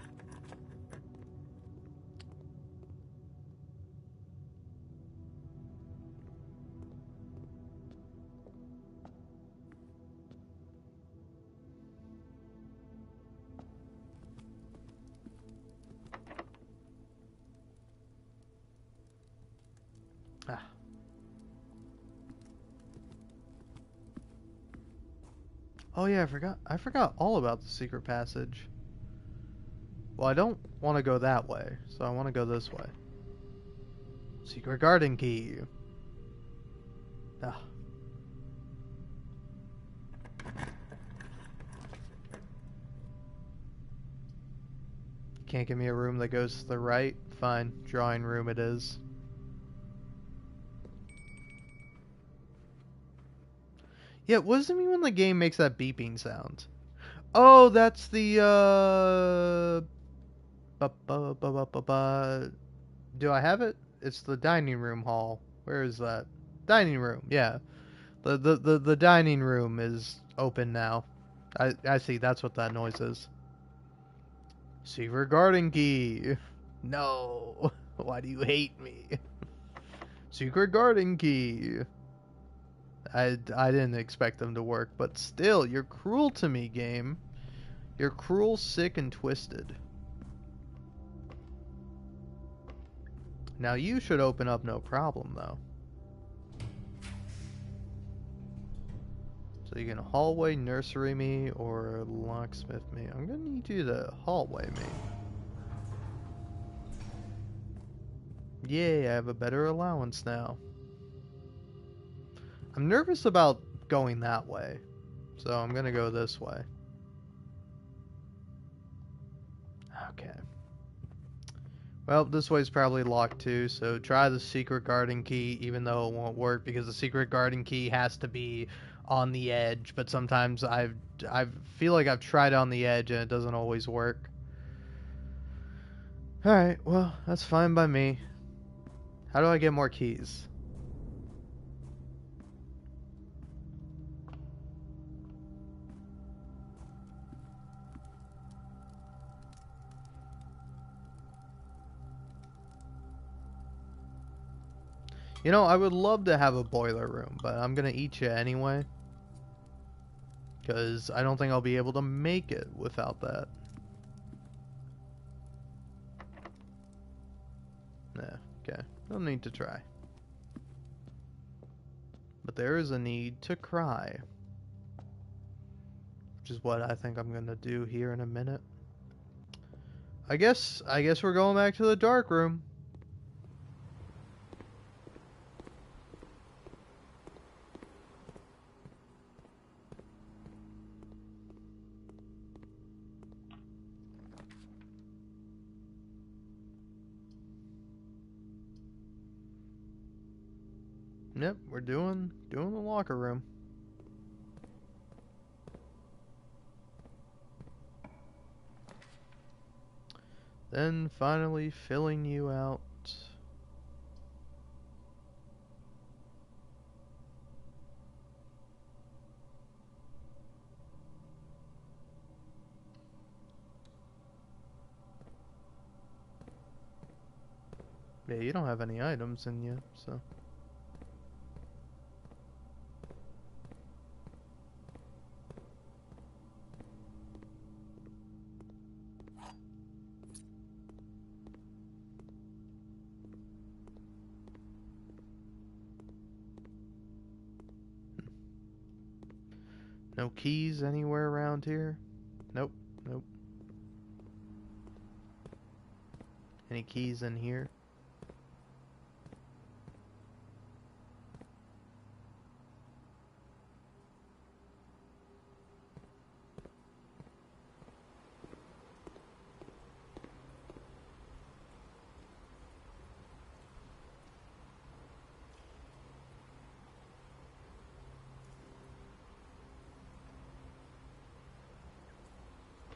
Ah. Oh yeah, I forgot all about the secret passage. Well, I don't want to go that way, so I want to go this way. Secret garden key. Ah. Can't give me a room that goes to the right? Fine, drawing room it is. Yeah, what does it mean when the game makes that beeping sound? Oh, that's the, do I have it? It's the dining room hall. Where is that? Dining room, yeah. The dining room is open now. I see, that's what that noise is. Secret garden key. No. Why do you hate me? Secret garden key. I didn't expect them to work, but still, you're cruel to me, game. You're cruel, sick, and twisted. Now you should open up no problem, though. So you can hallway nursery me or locksmith me. I'm gonna need you to hallway me. Yay, I have a better allowance now. I'm nervous about going that way, so I'm gonna go this way. Okay. Well, this way's probably locked too, so try the secret garden key, even though it won't work because the secret garden key has to be on the edge, but sometimes I feel like I've tried on the edge and it doesn't always work. Alright, well, that's fine by me. How do I get more keys? You know, I would love to have a boiler room, but I'm gonna eat you anyway. Because I don't think I'll be able to make it without that. Nah, okay. No need to try. But there is a need to cry. Which is what I think I'm gonna do here in a minute. I guess we're going back to the dark room. Yep, we're doing the locker room. Then finally filling you out. Yeah, you don't have any items in you, so. No keys anywhere around here? Nope, nope. Any keys in here?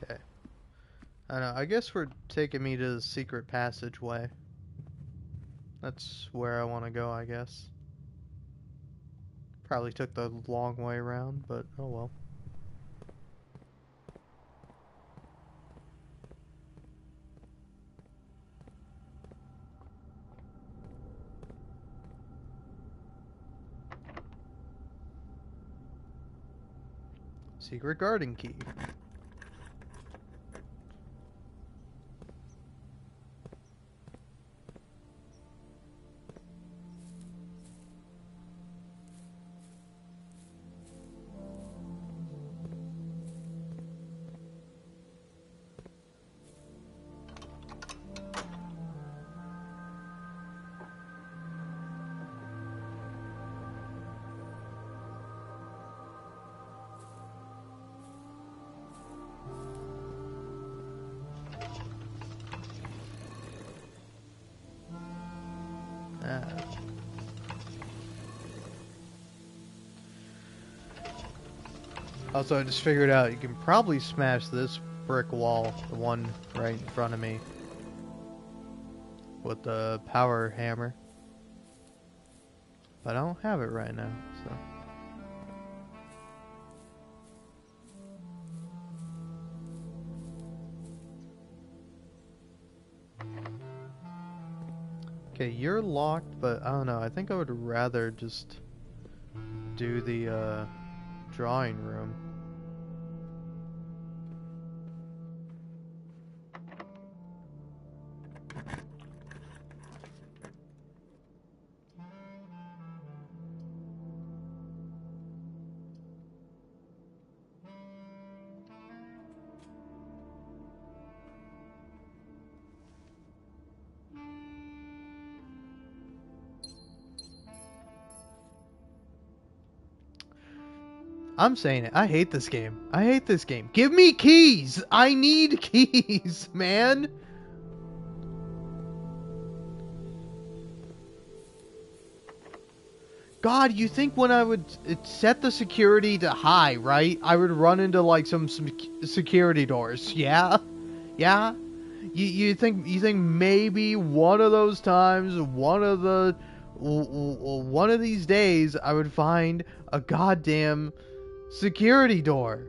Okay. I don't know, I guess we're taking me to the secret passageway. That's where I want to go, I guess. Probably took the long way around, but oh well. Secret garden key. Ah. Also, I just figured out you can probably smash this brick wall, the one right in front of me, with the power hammer. But I don't have it right now, so. Okay, you're locked, but I don't know. I think I would rather just do the drawing room. I'm saying it. I hate this game. I hate this game. Give me keys! I need keys, man! God, you think when I would set the security to high, right? I would run into like some security doors. Yeah? Yeah? You think maybe one of those times, one of these days I would find a goddamn security door,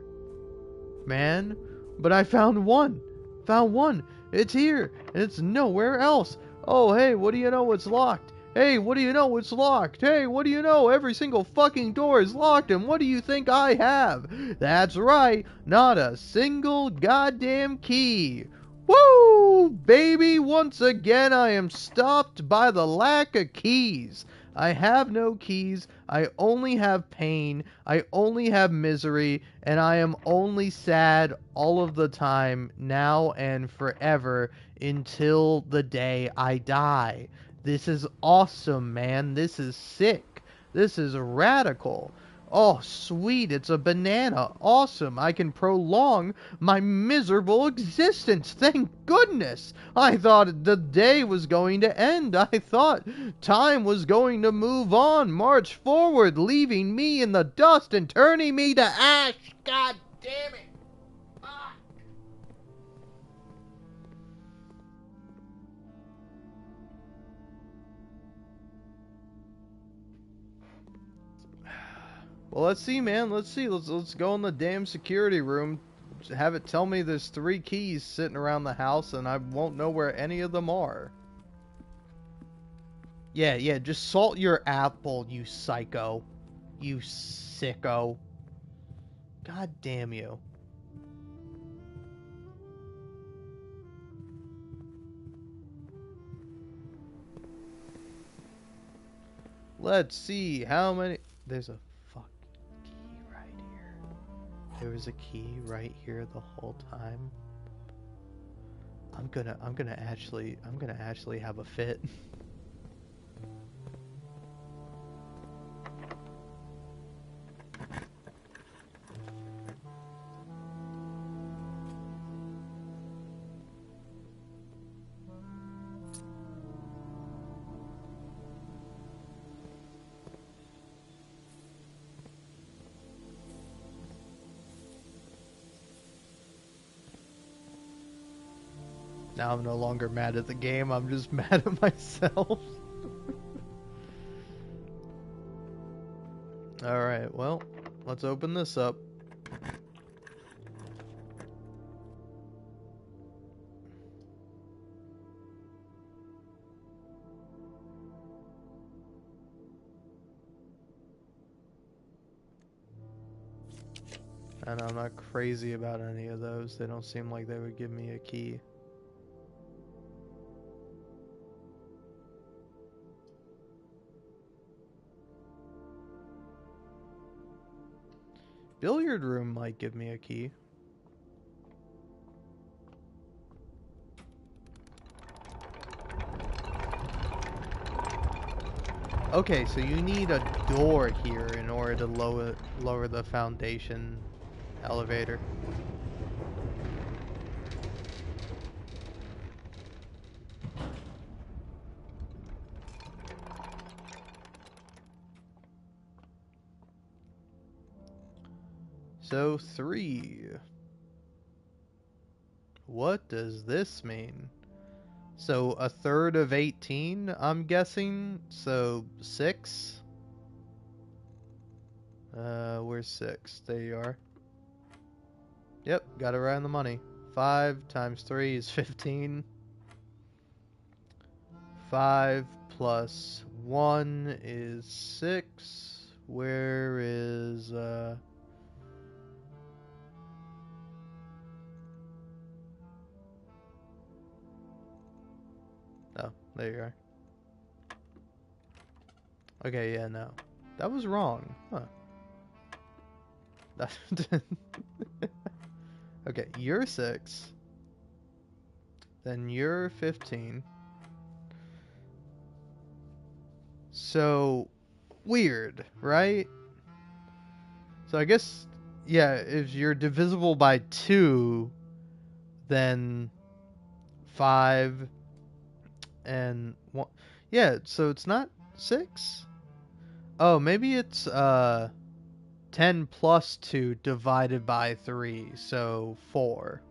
man? But I found one. Found one. It's here, and it's nowhere else. Oh, hey, what do you know? It's locked. Hey, what do you know? It's locked. Hey, what do you know? Every single fucking door is locked, and what do you think I have? That's right, not a single goddamn key. Woo! Baby, once again I am stopped by the lack of keys. I have no keys, I only have pain, I only have misery, and I am only sad all of the time, now and forever, until the day I die. This is awesome, man. This is sick. This is radical. Oh, sweet, it's a banana. Awesome, I can prolong my miserable existence. Thank goodness. I thought the day was going to end. I thought time was going to move on, march forward, leaving me in the dust and turning me to ash. God damn it. Ah. Well, let's see, man. Let's see. Let's go in the damn security room. Have it tell me there's 3 keys sitting around the house, and I won't know where any of them are. Yeah, yeah. Just salt your apple, you psycho. You sicko. God damn you. Let's see how many. There's a fucking key right here. There was a key right here the whole time. I'm gonna actually have a fit. Now I'm no longer mad at the game, I'm just mad at myself. Alright, well, let's open this up. And I'm not crazy about any of those. They don't seem like they would give me a key. Billiard room might give me a key. Okay, so you need a door here in order to lower the foundation elevator. So 3. What does this mean? So a third of 18, I'm guessing. So 6. Where's 6? There you are. Yep, got it right on the money. 5 times 3 is 15. 5 plus 1 is 6. Where is, Oh, there you are. Okay, yeah, no. That was wrong. Huh. Okay, you're 6. Then you're 15. So, weird, right? So I guess, yeah, if you're divisible by 2, then 5 and 1. Yeah, so it's not 6? Oh, maybe it's 10 plus 2 divided by 3, so 4.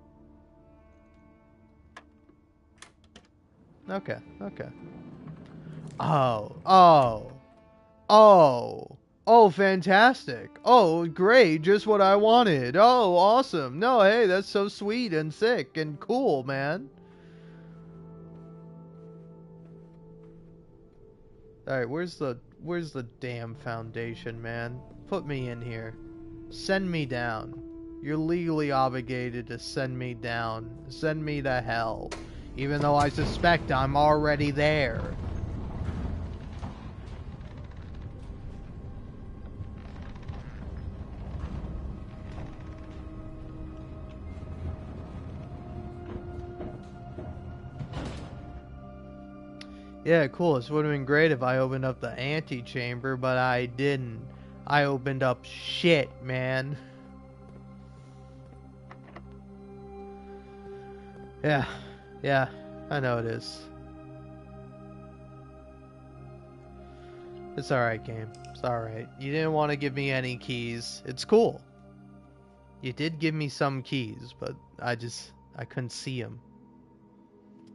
Okay, okay. Oh, oh, oh, oh, fantastic. Oh, great, just what I wanted. Oh, awesome. No, hey, that's so sweet and sick and cool, man. Alright, where's the damn foundation, man? Put me in here. Send me down. You're legally obligated to send me down. Send me to hell. Even though I suspect I'm already there. Yeah, cool. This would have been great if I opened up the antechamber, but I didn't. I opened up shit, man. Yeah, yeah, I know it is. It's alright, game. It's alright. You didn't want to give me any keys. It's cool. You did give me some keys, but I couldn't see them.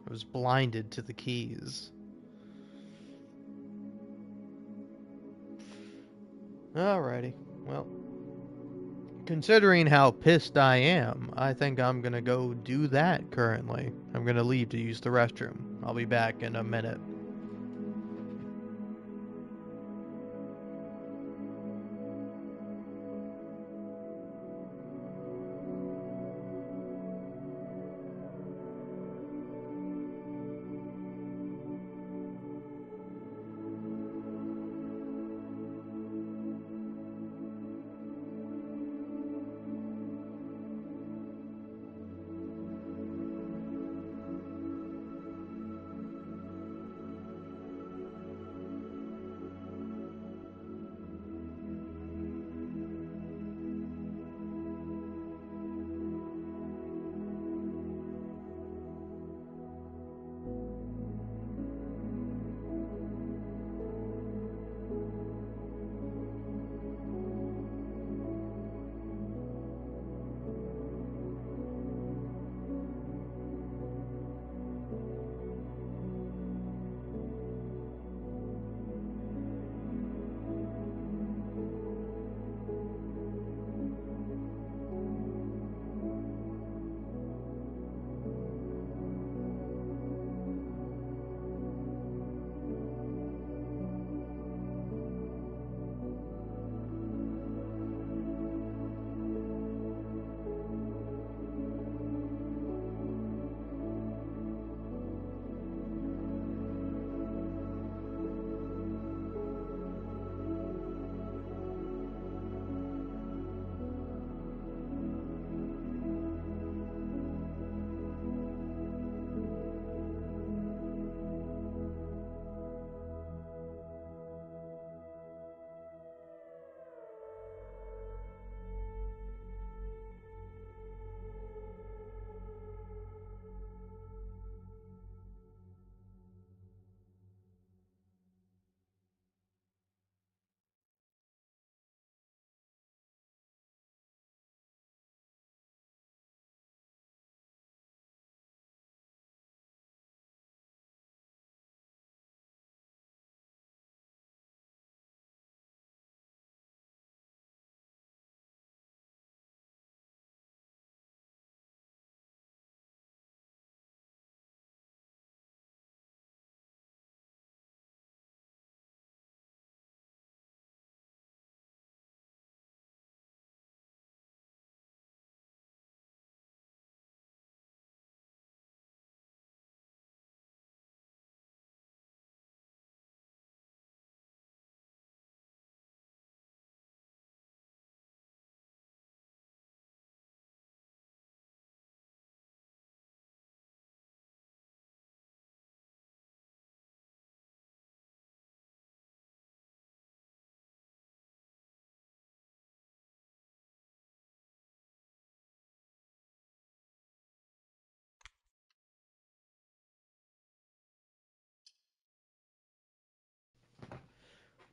I was blinded to the keys. Alrighty. Well, considering how pissed I am, I think I'm gonna go do that currently. I'm gonna leave to use the restroom. I'll be back in a minute.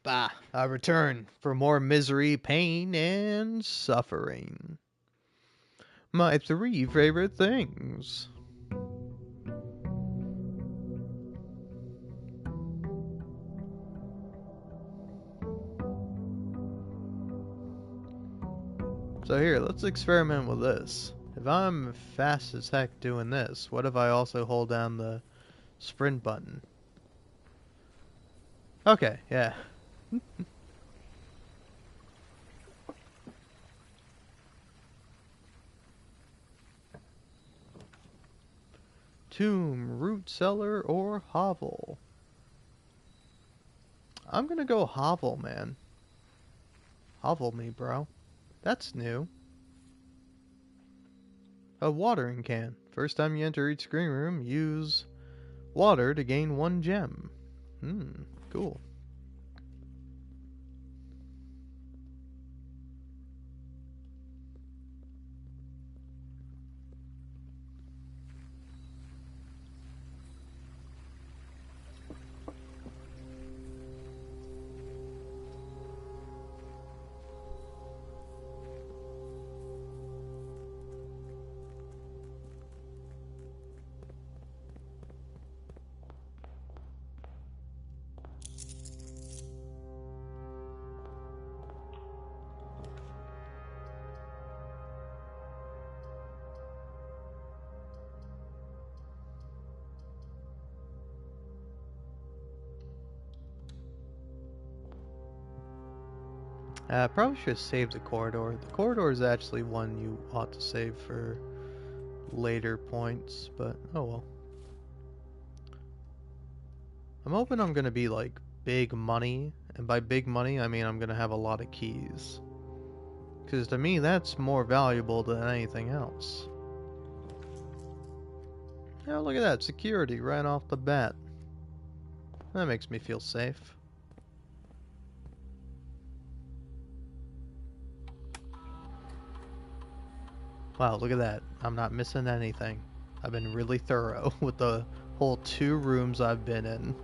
Bah, I return for more misery, pain, and suffering. My three favorite things. So here, let's experiment with this. If I'm fast as heck doing this, what if I also hold down the sprint button? Okay, yeah. Tomb, root cellar, or hovel? I'm gonna go hovel, man. Hovel me, bro. That's new. A watering can. First time you enter each green room, use water to gain one gem. Cool. I probably should have saved the corridor. The corridor is actually one you ought to save for later points, but oh well. I'm hoping I'm gonna be like big money, and by big money I mean I'm gonna have a lot of keys. Because to me that's more valuable than anything else. Yeah, look at that, security right off the bat. That makes me feel safe. Wow, look at that. I'm not missing anything. I've been really thorough with the whole 2 rooms I've been in.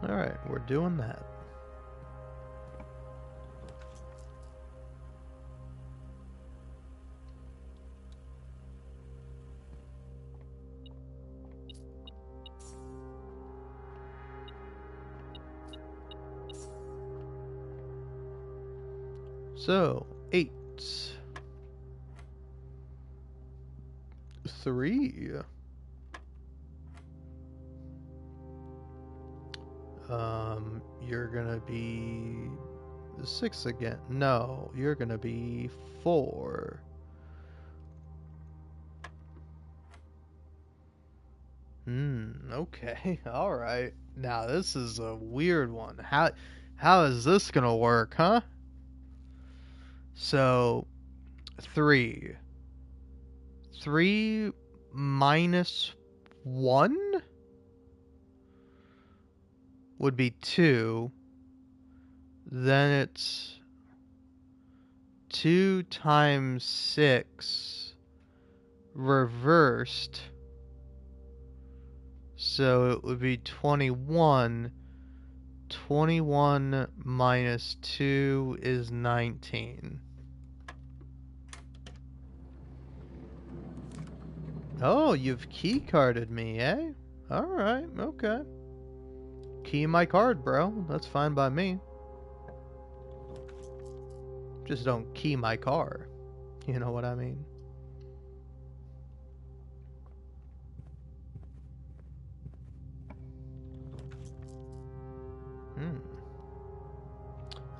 Alright, we're doing that. So, 8. 3. You're gonna be 6 again. No, you're gonna be 4. Okay. Alright. Now this is a weird one. How is this gonna work, huh? So 3. 3 minus 1 would be 2. Then it's 2 times 6 reversed. So it would be 21. 21 minus 2 is 19. Oh, you've keycarded me, eh? Alright, okay. Key my card, bro. That's fine by me. Just don't key my car. You know what I mean?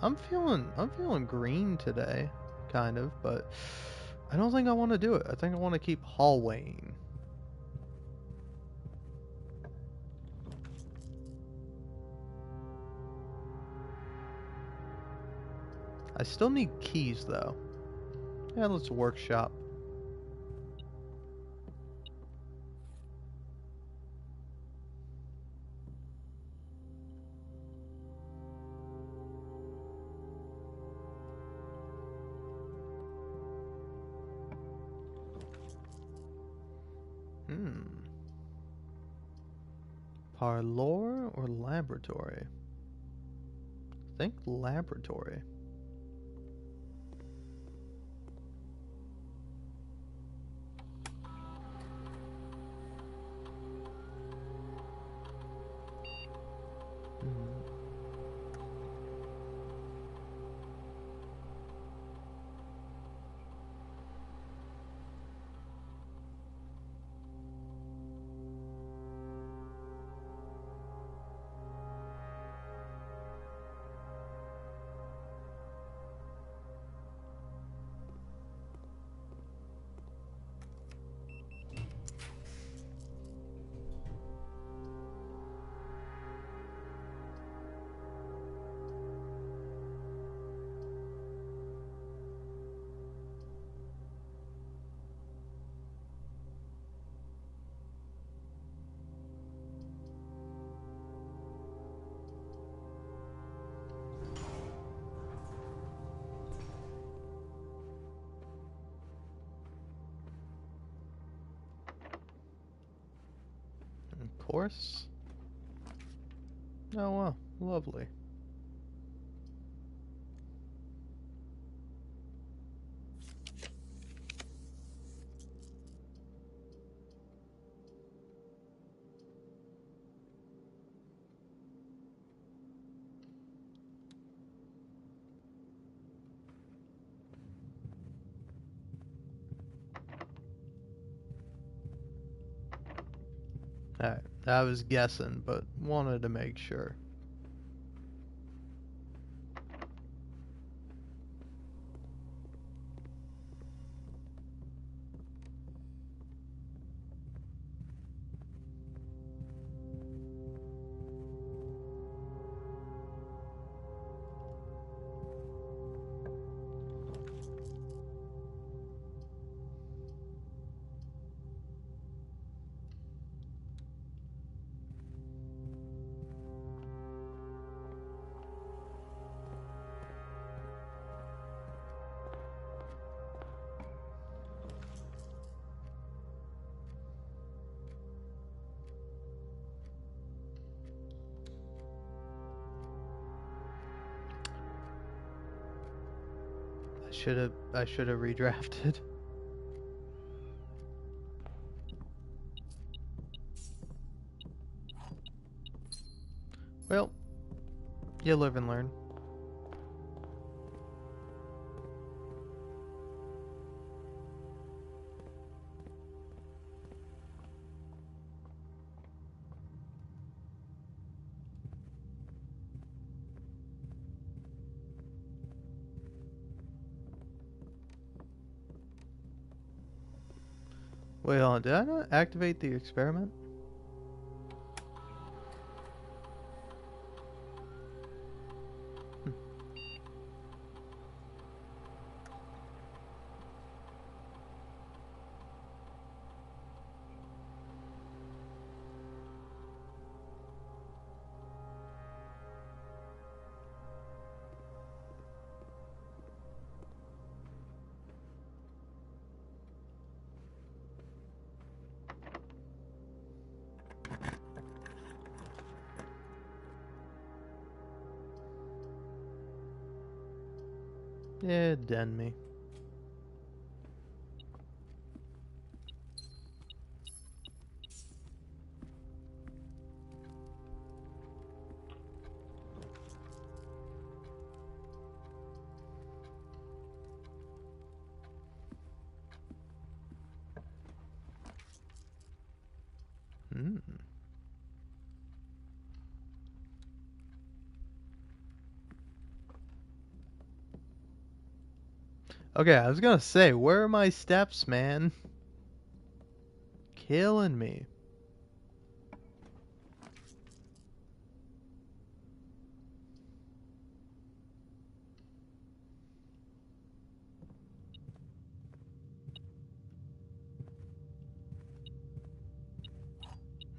I'm feeling green today, kind of, but I don't think I want to do it. I think I want to keep hallwaying. I still need keys though. Yeah, let's workshop. Parlor or laboratory? I think laboratory. Of course. Oh well, lovely. Alright, I was guessing, but wanted to make sure. I should have redrafted. Well, you live and learn. Wait, hold on. Did I not activate the experiment? Yeah, den me. Hmm. Okay, I was gonna say, where are my steps, man? Killing me.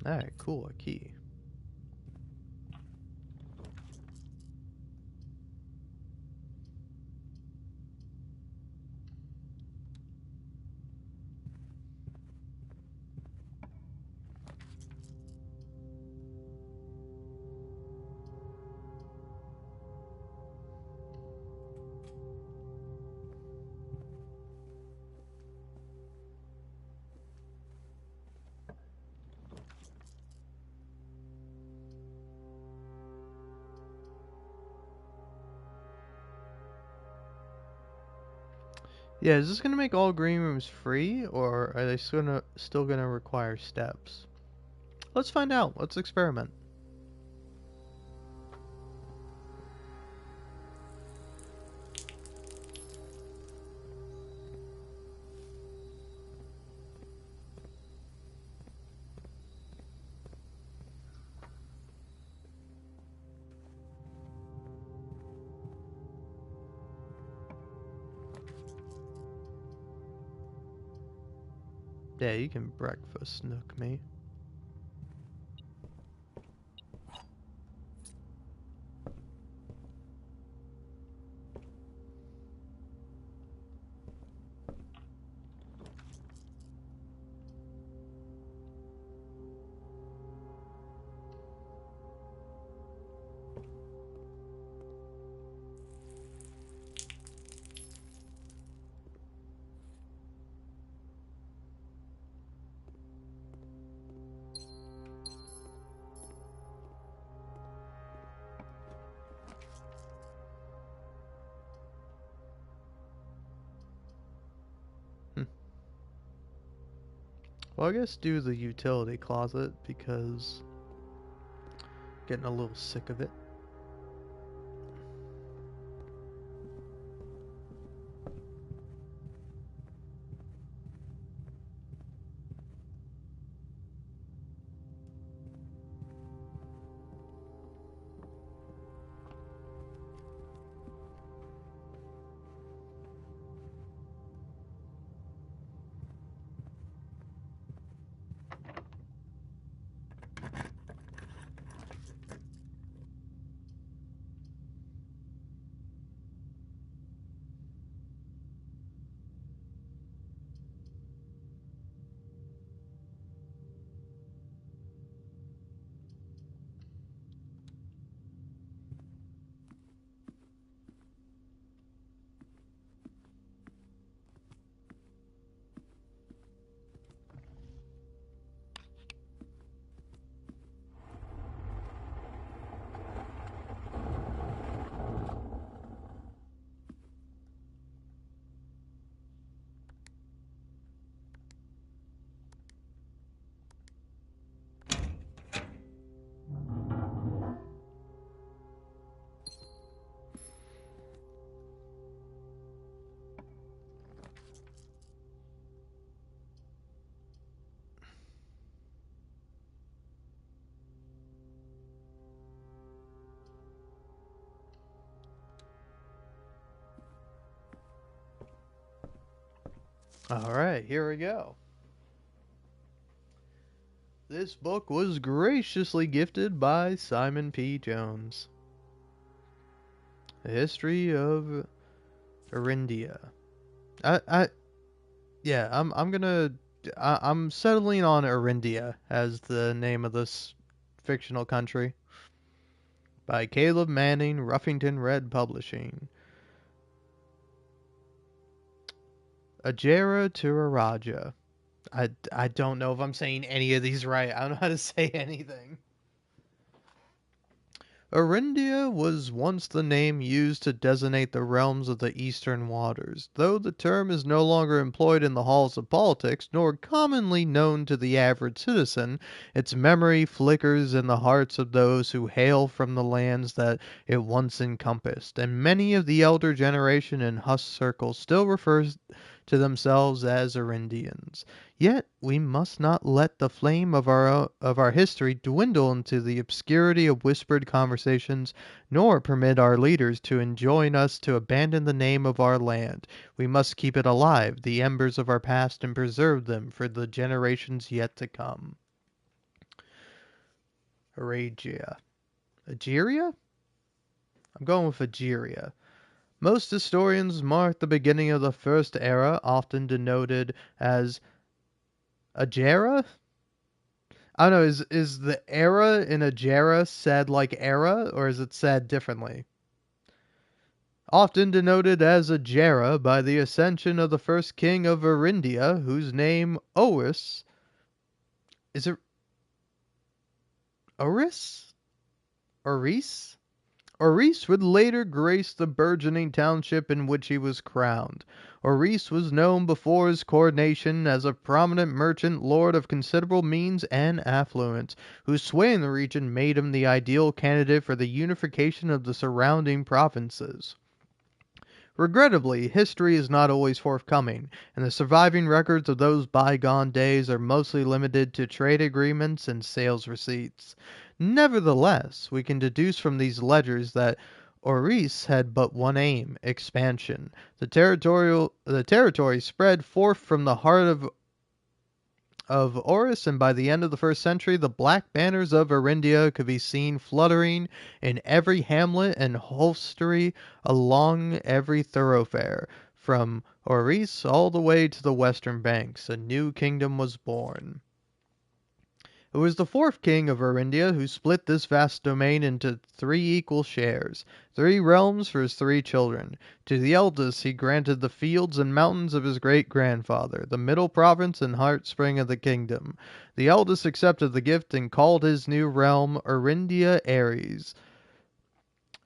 Alright, cool, a key. Yeah, is this gonna make all green rooms free, or are they still gonna require steps? Let's find out. Let's experiment. Yeah, you can breakfast nook me. Well, I guess do the utility closet because getting a little sick of it. All right, here we go. This book was graciously gifted by Simon P. Jones. The History of Arindia. I yeah, I'm settling on Arindia as the name of this fictional country. By Caleb Manning, Ruffington Red Publishing. Ajara to Araja. I don't know if I'm saying any of these right. I don't know how to say anything. Arindia was once the name used to designate the realms of the eastern waters, though the term is no longer employed in the halls of politics, nor commonly known to the average citizen. Its memory flickers in the hearts of those who hail from the lands that it once encompassed, and many of the elder generation in Huss circles still refer to themselves as Arindians. Yet we must not let the flame of our history dwindle into the obscurity of whispered conversations, nor permit our leaders to enjoin us to abandon the name of our land. We must keep it alive, the embers of our past, and preserve them for the generations yet to come. Aragia. Ageria? I'm going with Ageria. Most historians mark the beginning of the first era, often denoted as Agera? I don't know, is the era in Agera said like era, or is it said differently? Often denoted as Agera by the ascension of the first king of Arindia, whose name Oris is it Oris? Oris? Oris would later grace the burgeoning township in which he was crowned. Oris was known before his coronation as a prominent merchant lord of considerable means and affluence, whose sway in the region made him the ideal candidate for the unification of the surrounding provinces. Regrettably, history is not always forthcoming, and the surviving records of those bygone days are mostly limited to trade agreements and sales receipts. Nevertheless, we can deduce from these ledgers that Oris had but one aim: expansion. The territory spread forth from the heart of Oris, and by the end of the first century, the black banners of Arindia could be seen fluttering in every hamlet and hostelry along every thoroughfare. From Oris all the way to the western banks, a new kingdom was born. It was the fourth king of Arindia who split this vast domain into three equal shares, three realms for his three children. To the eldest he granted the fields and mountains of his great-grandfather, the middle province and heartspring of the kingdom. The eldest accepted the gift and called his new realm Arindia Ares,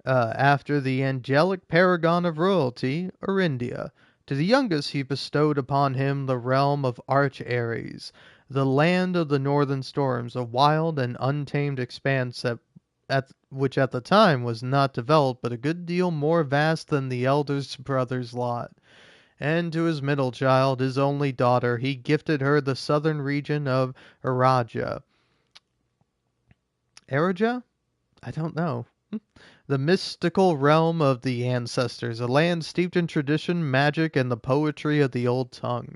after the angelic paragon of royalty, Arindia. To the youngest he bestowed upon him the realm of Arch Ares, the land of the northern storms, a wild and untamed expanse which at the time was not developed, but a good deal more vast than the eldest brother's lot. And to his middle child, his only daughter, he gifted her the southern region of Araja. Araja? I don't know. The mystical realm of the ancestors, a land steeped in tradition, magic, and the poetry of the old tongue.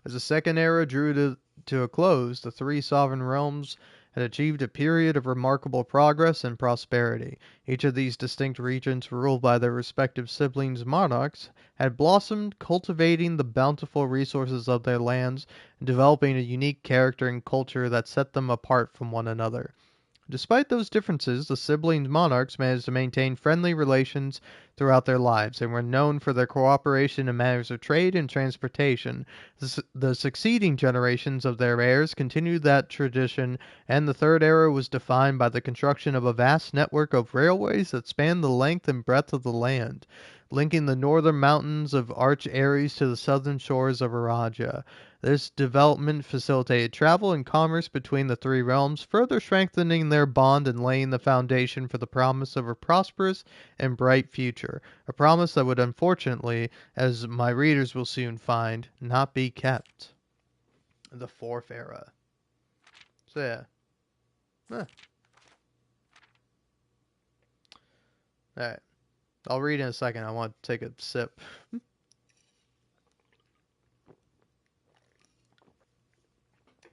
As the second era drew to a close, the three sovereign realms had achieved a period of remarkable progress and prosperity. Each of these distinct regions, ruled by their respective siblings monarchs, had blossomed, cultivating the bountiful resources of their lands and developing a unique character and culture that set them apart from one another. Despite those differences, the sibling monarchs managed to maintain friendly relations throughout their lives and were known for their cooperation in matters of trade and transportation. The succeeding generations of their heirs continued that tradition, and the Third Era was defined by the construction of a vast network of railways that spanned the length and breadth of the land, linking the northern mountains of Arch Ares to the southern shores of Araja. This development facilitated travel and commerce between the three realms, further strengthening their bond and laying the foundation for the promise of a prosperous and bright future. A promise that would unfortunately, as my readers will soon find, not be kept. The Fourth Era. So yeah. Huh. Alright. I'll read in a second. I want to take a sip.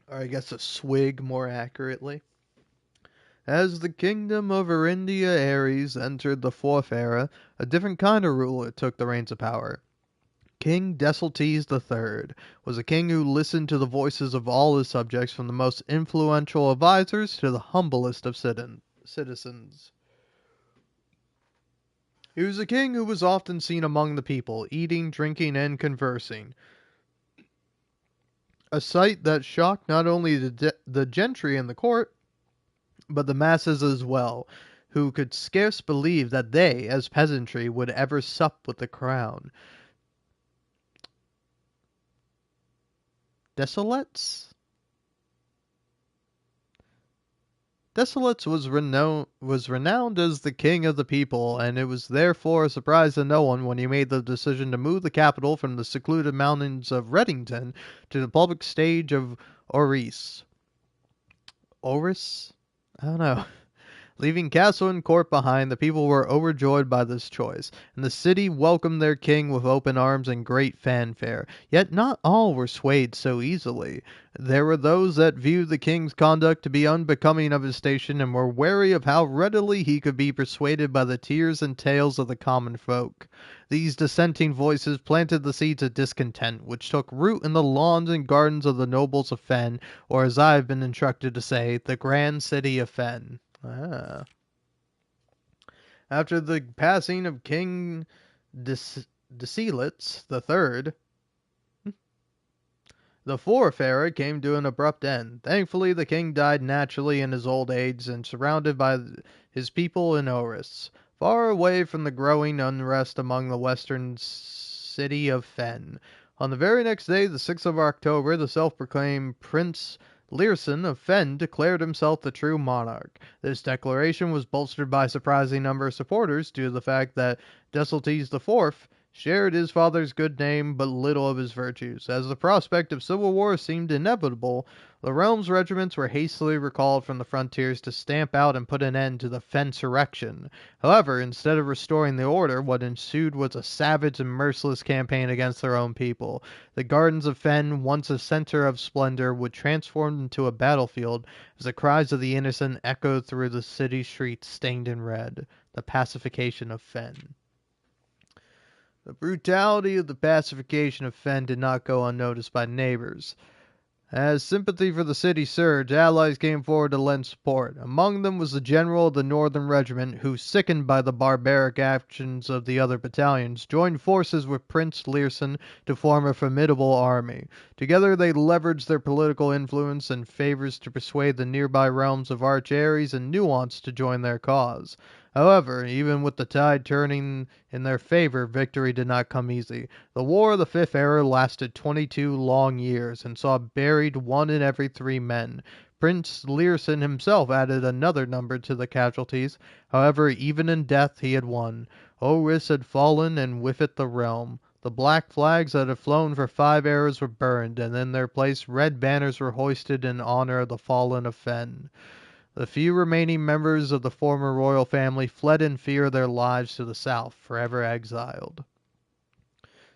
Or I guess a swig more accurately. As the kingdom of Arindia Ares entered the Fourth Era, a different kind of ruler took the reins of power. King Desaltes III was a king who listened to the voices of all his subjects, from the most influential advisors to the humblest of citizens. He was a king who was often seen among the people, eating, drinking, and conversing, a sight that shocked not only the gentry in the court, but the masses as well, who could scarce believe that they, as peasantry, would ever sup with the crown. Desolates? Desolates was renowned as the king of the people, and it was therefore a surprise to no one when he made the decision to move the capital from the secluded mountains of Reddington to the public stage of Oris. Oris? I don't know. Leaving castle and court behind, the people were overjoyed by this choice, and the city welcomed their king with open arms and great fanfare. Yet not all were swayed so easily. There were those that viewed the king's conduct to be unbecoming of his station, and were wary of how readily he could be persuaded by the tears and tales of the common folk. These dissenting voices planted the seeds of discontent, which took root in the lawns and gardens of the nobles of Fen, or as I have been instructed to say, the grand city of Fen. Ah. After the passing of King Desilets III, the Fourth Era came to an abrupt end. Thankfully, the king died naturally in his old age and surrounded by his people in Oris, far away from the growing unrest among the western city of Fen. On the very next day, the 6th of October, the self-proclaimed Prince Learson of Fen declared himself the true monarch. This declaration was bolstered by a surprising number of supporters due to the fact that Desaltes IV shared his father's good name but little of his virtues. As the prospect of civil war seemed inevitable, the realm's regiments were hastily recalled from the frontiers to stamp out and put an end to the Fensurrection. However, instead of restoring the order, what ensued was a savage and merciless campaign against their own people. The gardens of Fen, once a center of splendor, would transform into a battlefield as the cries of the innocent echoed through the city streets stained in red. The pacification of Fen. The brutality of the pacification of Fen did not go unnoticed by neighbors. As sympathy for the city surged, allies came forward to lend support. Among them was the general of the Northern Regiment, who, sickened by the barbaric actions of the other battalions, joined forces with Prince Learson to form a formidable army. Together they leveraged their political influence and favors to persuade the nearby realms of Arch Ares and Nuance to join their cause. However, even with the tide turning in their favor, victory did not come easy. The War of the Fifth Era lasted 22 long years and saw buried one in every 3 men. Prince Learson himself added another number to the casualties. However, even in death he had won. Oris had fallen, and with it the realm. The black flags that had flown for 5 eras were burned, and in their place red banners were hoisted in honor of the fallen of Fen. The few remaining members of the former royal family fled in fear of their lives to the south, forever exiled.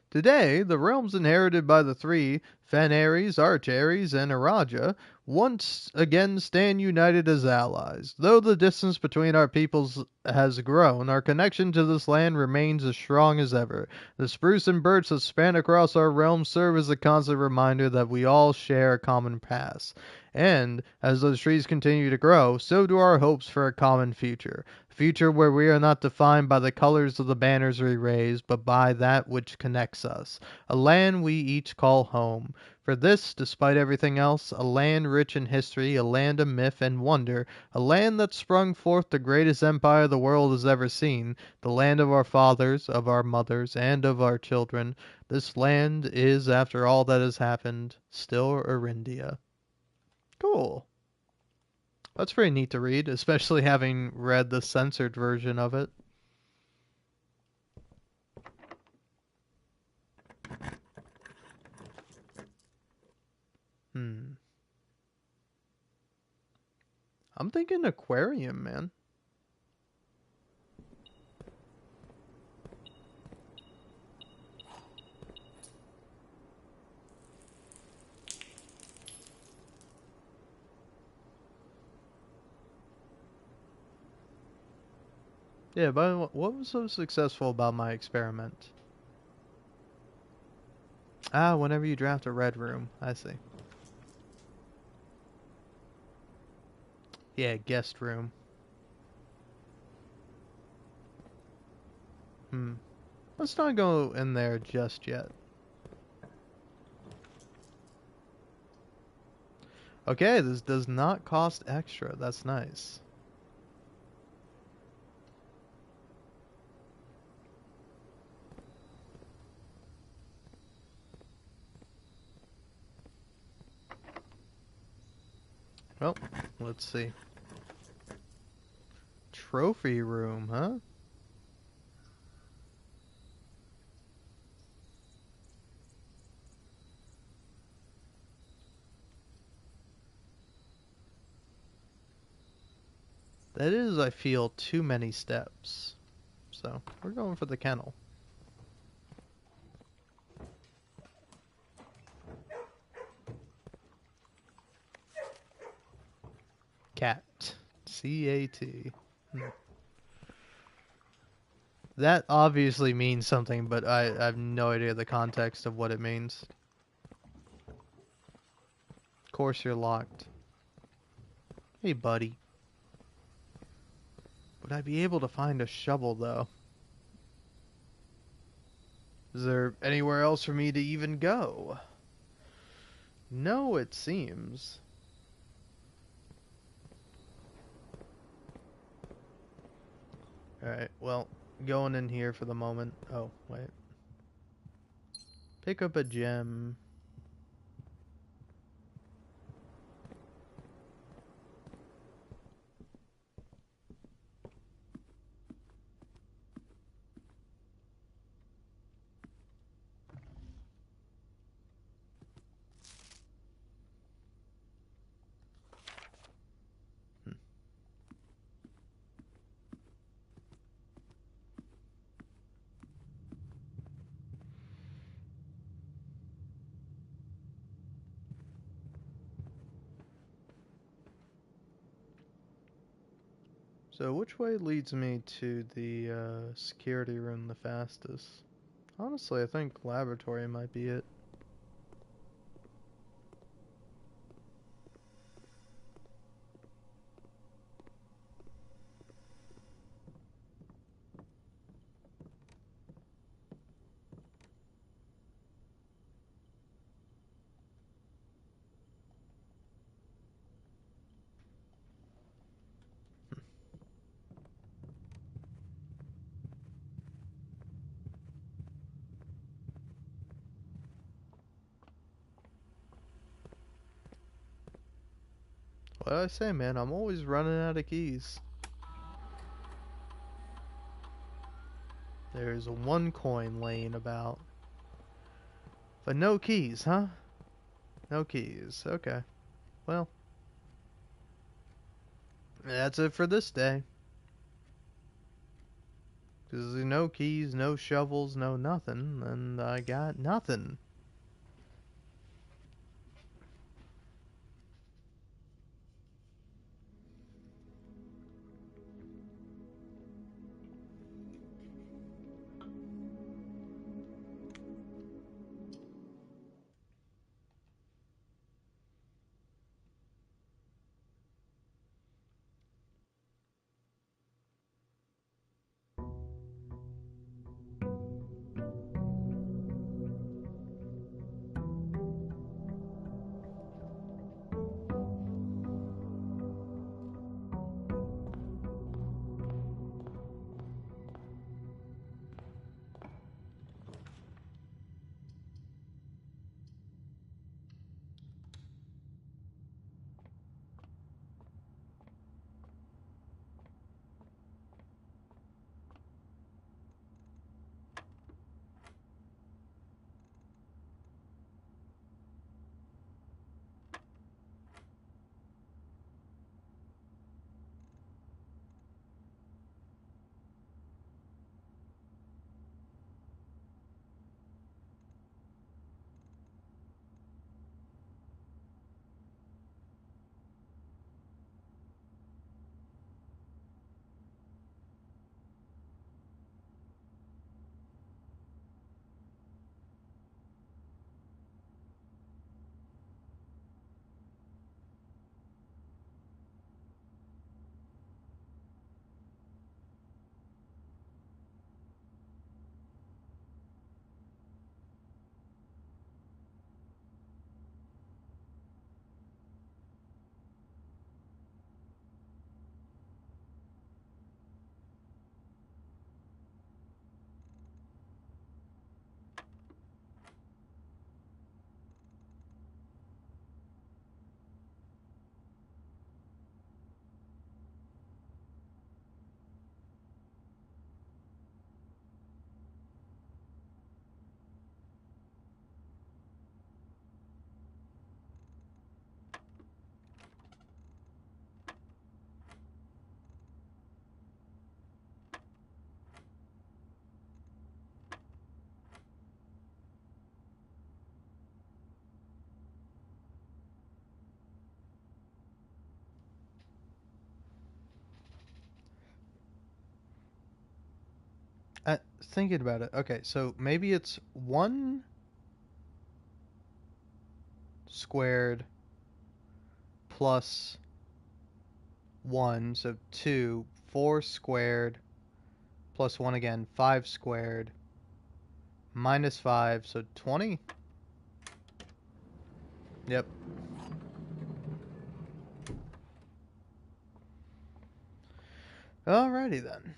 Today, the realms inherited by the three, Fen-Ares, Arch-Ares, and Araja, once again stand united as allies. Though the distance between our peoples has grown, our connection to this land remains as strong as ever. The spruce and birch that span across our realms serve as a constant reminder that we all share a common past. And, as those trees continue to grow, so do our hopes for a common future. Future where we are not defined by the colors of the banners we raise, but by that which connects us. A land we each call home. For this, despite everything else, a land rich in history, a land of myth and wonder, a land that sprung forth the greatest empire the world has ever seen, the land of our fathers, of our mothers, and of our children. This land is, after all that has happened, still Arindia. Cool. That's pretty neat to read, especially having read the censored version of it. Hmm. I'm thinking aquarium, man. Yeah, but what was so successful about my experiment? Ah, whenever you draft a red room. I see. Yeah, guest room. Hmm. Let's not go in there just yet. Okay, this does not cost extra. That's nice. Well, let's see. Trophy room, huh? That is, I feel, too many steps. So, we're going for the kennel. Cat. C-A-T. That obviously means something, but I have no idea the context of what it means. Of course you're locked. Hey, buddy. Would I be able to find a shovel, though? Is there anywhere else for me to even go? No, it seems. Alright, well, going in here for the moment. Oh, wait. Pick up a gem. So which way leads me to the security room the fastest? Honestly, I think laboratory might be it. What did I say, man? I'm always running out of keys. There's one coin laying about. But no keys, huh? No keys. Okay. Well, that's it for this day. Because there's no keys, no shovels, no nothing, and I got nothing. Thinking about it. Okay, so maybe it's 1 squared plus 1, so 2. 4 squared plus 1 again, 5 squared minus 5, so 20? Yep. Alrighty then.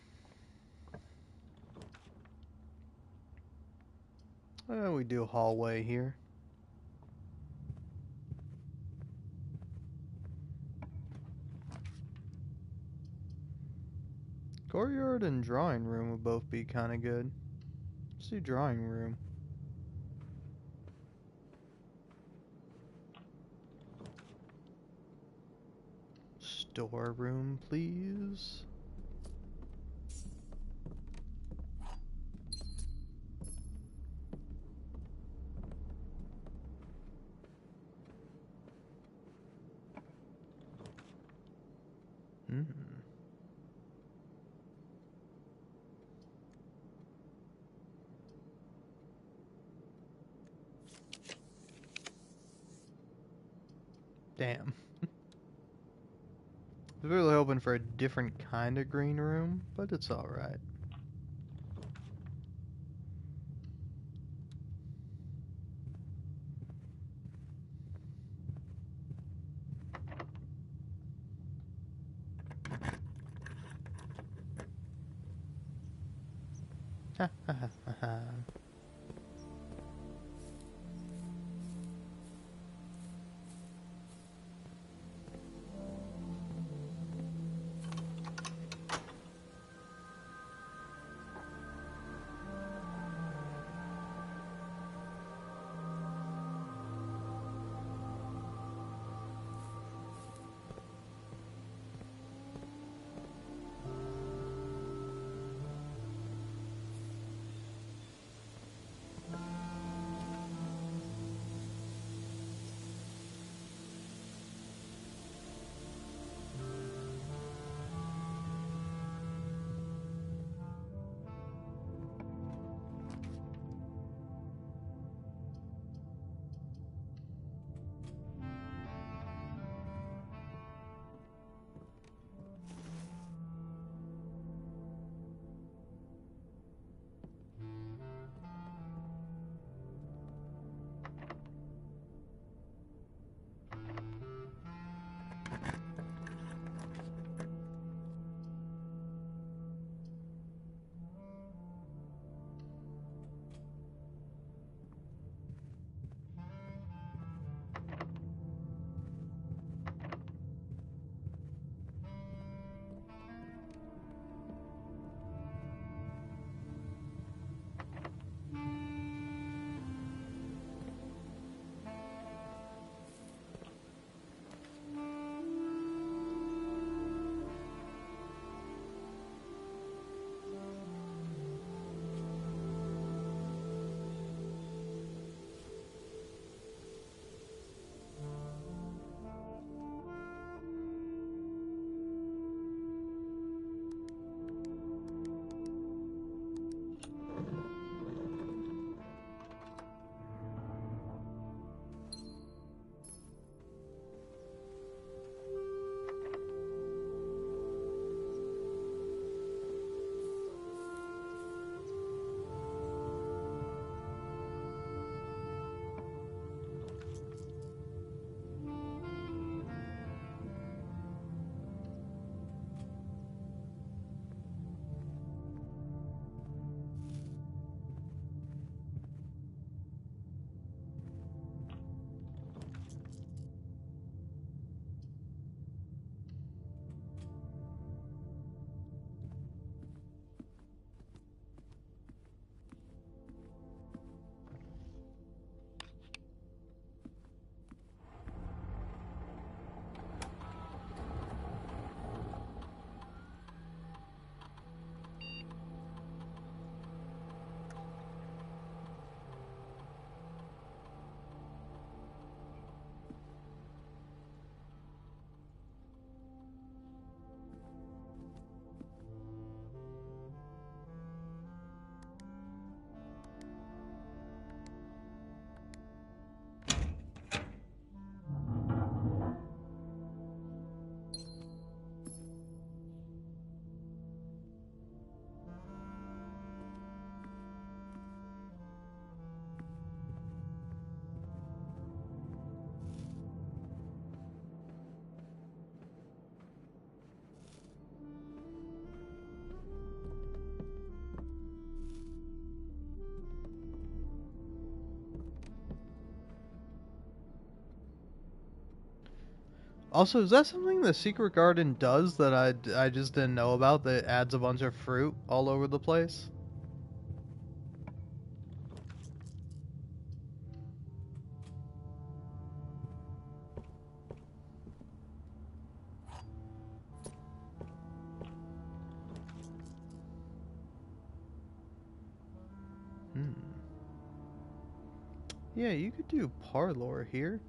We do a hallway here. Courtyard and drawing room would both be kind of good. Let's do drawing room. Storeroom, please. Hmm. Damn. I was really hoping for a different kind of green room, but it's alright. Ha ha ha ha. Also, is that something the Secret Garden does that I just didn't know about that adds a bunch of fruit all over the place? Hmm. Yeah, you could do parlor here.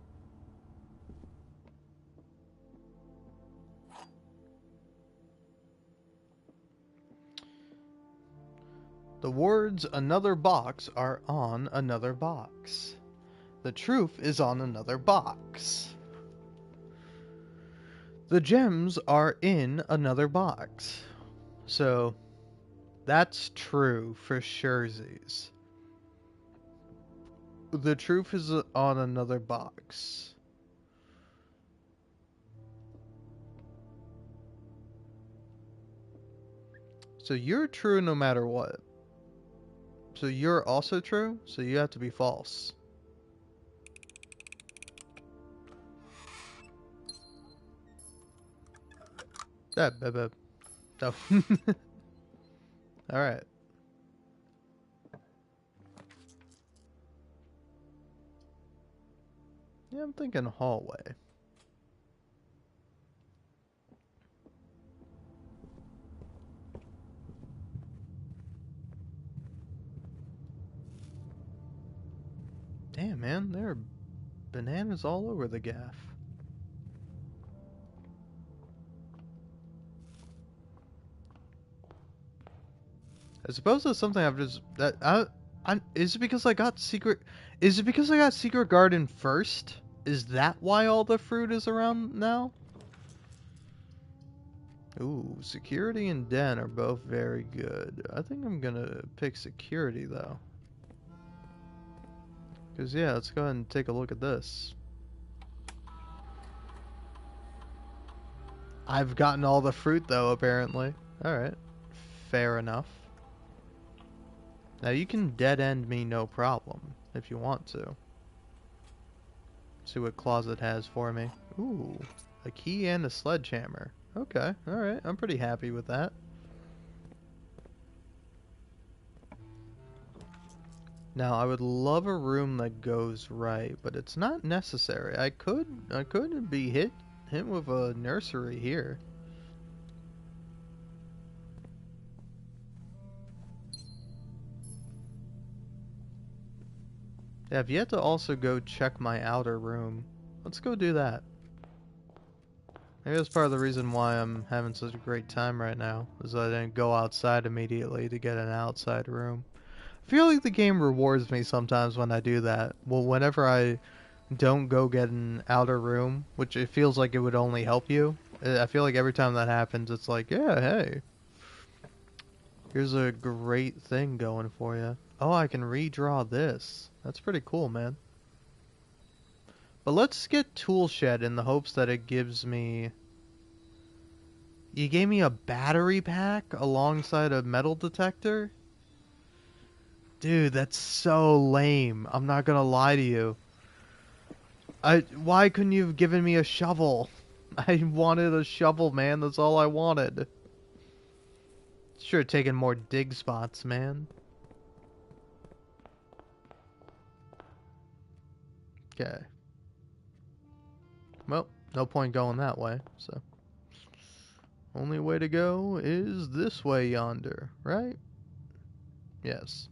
The words another box are on another box. The truth is on another box. The gems are in another box. So, that's true for surezies. The truth is on another box. So you're true no matter what. So you're also true, so you have to be false. That. Oh. Alright. Yeah, I'm thinking hallway. Damn, man, there are bananas all over the gaff. I suppose that's something I've just that I is it because I got secret is it because I got Secret Garden first? Is that why all the fruit is around now? Ooh, security and den are both very good. I think I'm gonna pick security though. Cause yeah, let's go ahead and take a look at this. I've gotten all the fruit though, apparently. Alright. Fair enough. Now you can dead end me no problem if you want to. See what closet has for me. Ooh, a key and a sledgehammer. Okay, alright, I'm pretty happy with that. Now I would love a room that goes right, but it's not necessary. I could be hit with a nursery here. Yeah, I've yet to also go check my outer room. Let's go do that. Maybe that's part of the reason why I'm having such a great time right now, is I didn't go outside immediately to get an outside room. I feel like the game rewards me sometimes when I do that. Well, whenever I don't go get an outer room, which it feels like it would only help you, I feel like every time that happens, it's like, yeah, hey, here's a great thing going for you. Oh, I can redraw this. That's pretty cool, man. But let's get Toolshed in the hopes that it gives me... You gave me a battery pack alongside a metal detector? Dude, that's so lame. I'm not gonna lie to you. Why couldn't you have given me a shovel? I wanted a shovel, man. That's all I wanted. Should have taken more dig spots, man. Okay. Well, no point going that way, so. Only way to go is this way yonder, right? Yes.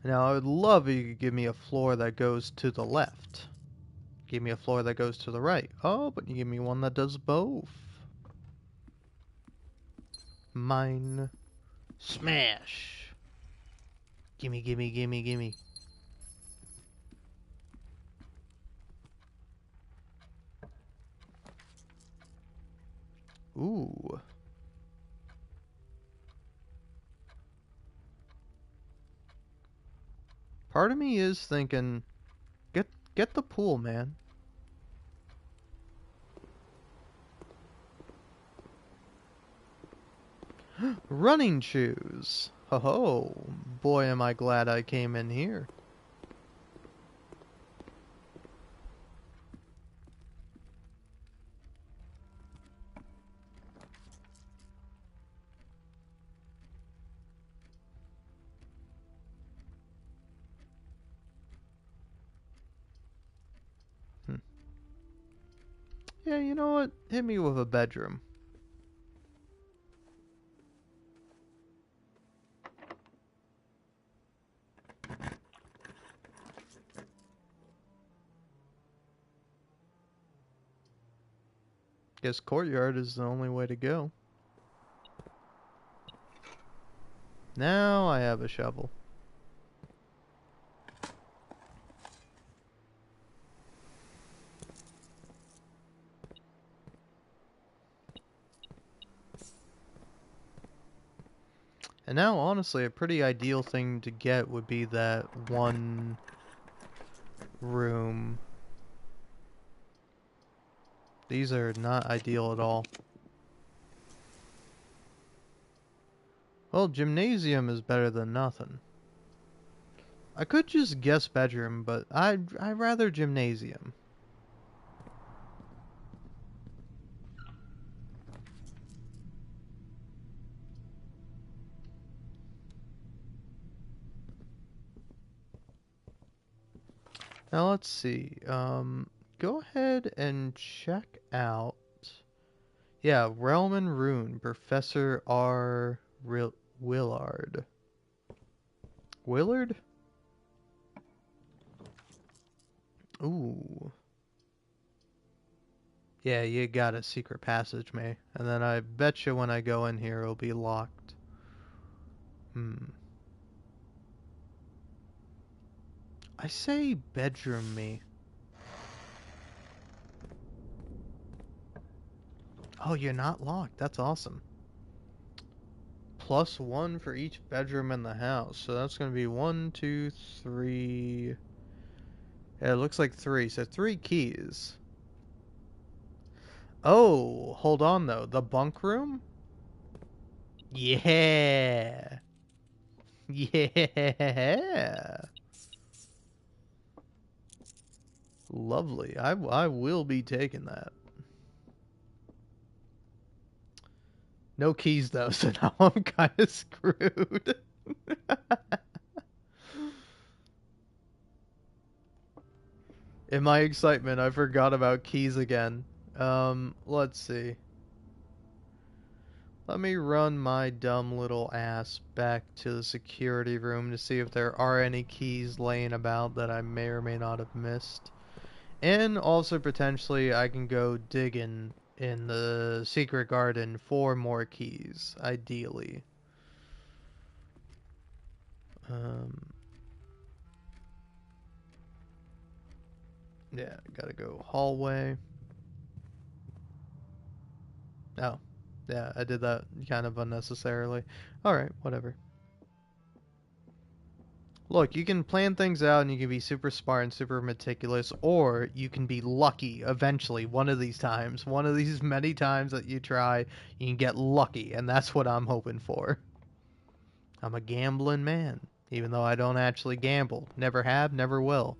Now, I would love if you could give me a floor that goes to the left. Give me a floor that goes to the right. Oh, but you give me one that does both. Mine. Smash. Gimme, gimme, gimme, gimme. Ooh. Part of me is thinking, get the pool, man. Running shoes. Ho ho. Boy, am I glad I came in here. Yeah, you know what? Hit me with a bedroom. Guess courtyard is the only way to go. Now I have a shovel. And now, honestly, a pretty ideal thing to get would be that one room. These are not ideal at all. Well, gymnasium is better than nothing. I could just guess bedroom, but I'd rather gymnasium. Now let's see. Go ahead and check out. Yeah, Realm and Rune, Professor R. Willard. Willard? Ooh. Yeah, you got a secret passage, May. And then I bet you when I go in here, it'll be locked. I say bedroom me. Oh, you're not locked. That's awesome. +1 for each bedroom in the house. So that's going to be 1, 2, 3. Yeah, it looks like 3. So 3 keys. Oh, hold on though. The bunk room? Yeah. Yeah. Lovely. I will be taking that. No keys though, so now I'm kind of screwed. In my excitement, I forgot about keys again. Let's see. Let me run my dumb little ass back to the security room to see if there are any keys laying about that I may or may not have missed. And also potentially I can go digging in the secret garden for more keys, ideally. Um, yeah, gotta go hallway. Oh, yeah, I did that kind of unnecessarily. Alright, whatever. Look, you can plan things out and you can be super smart and super meticulous, or you can be lucky eventually one of these times. One of these many times that you try, you can get lucky, and that's what I'm hoping for. I'm a gambling man, even though I don't actually gamble. Never have, never will.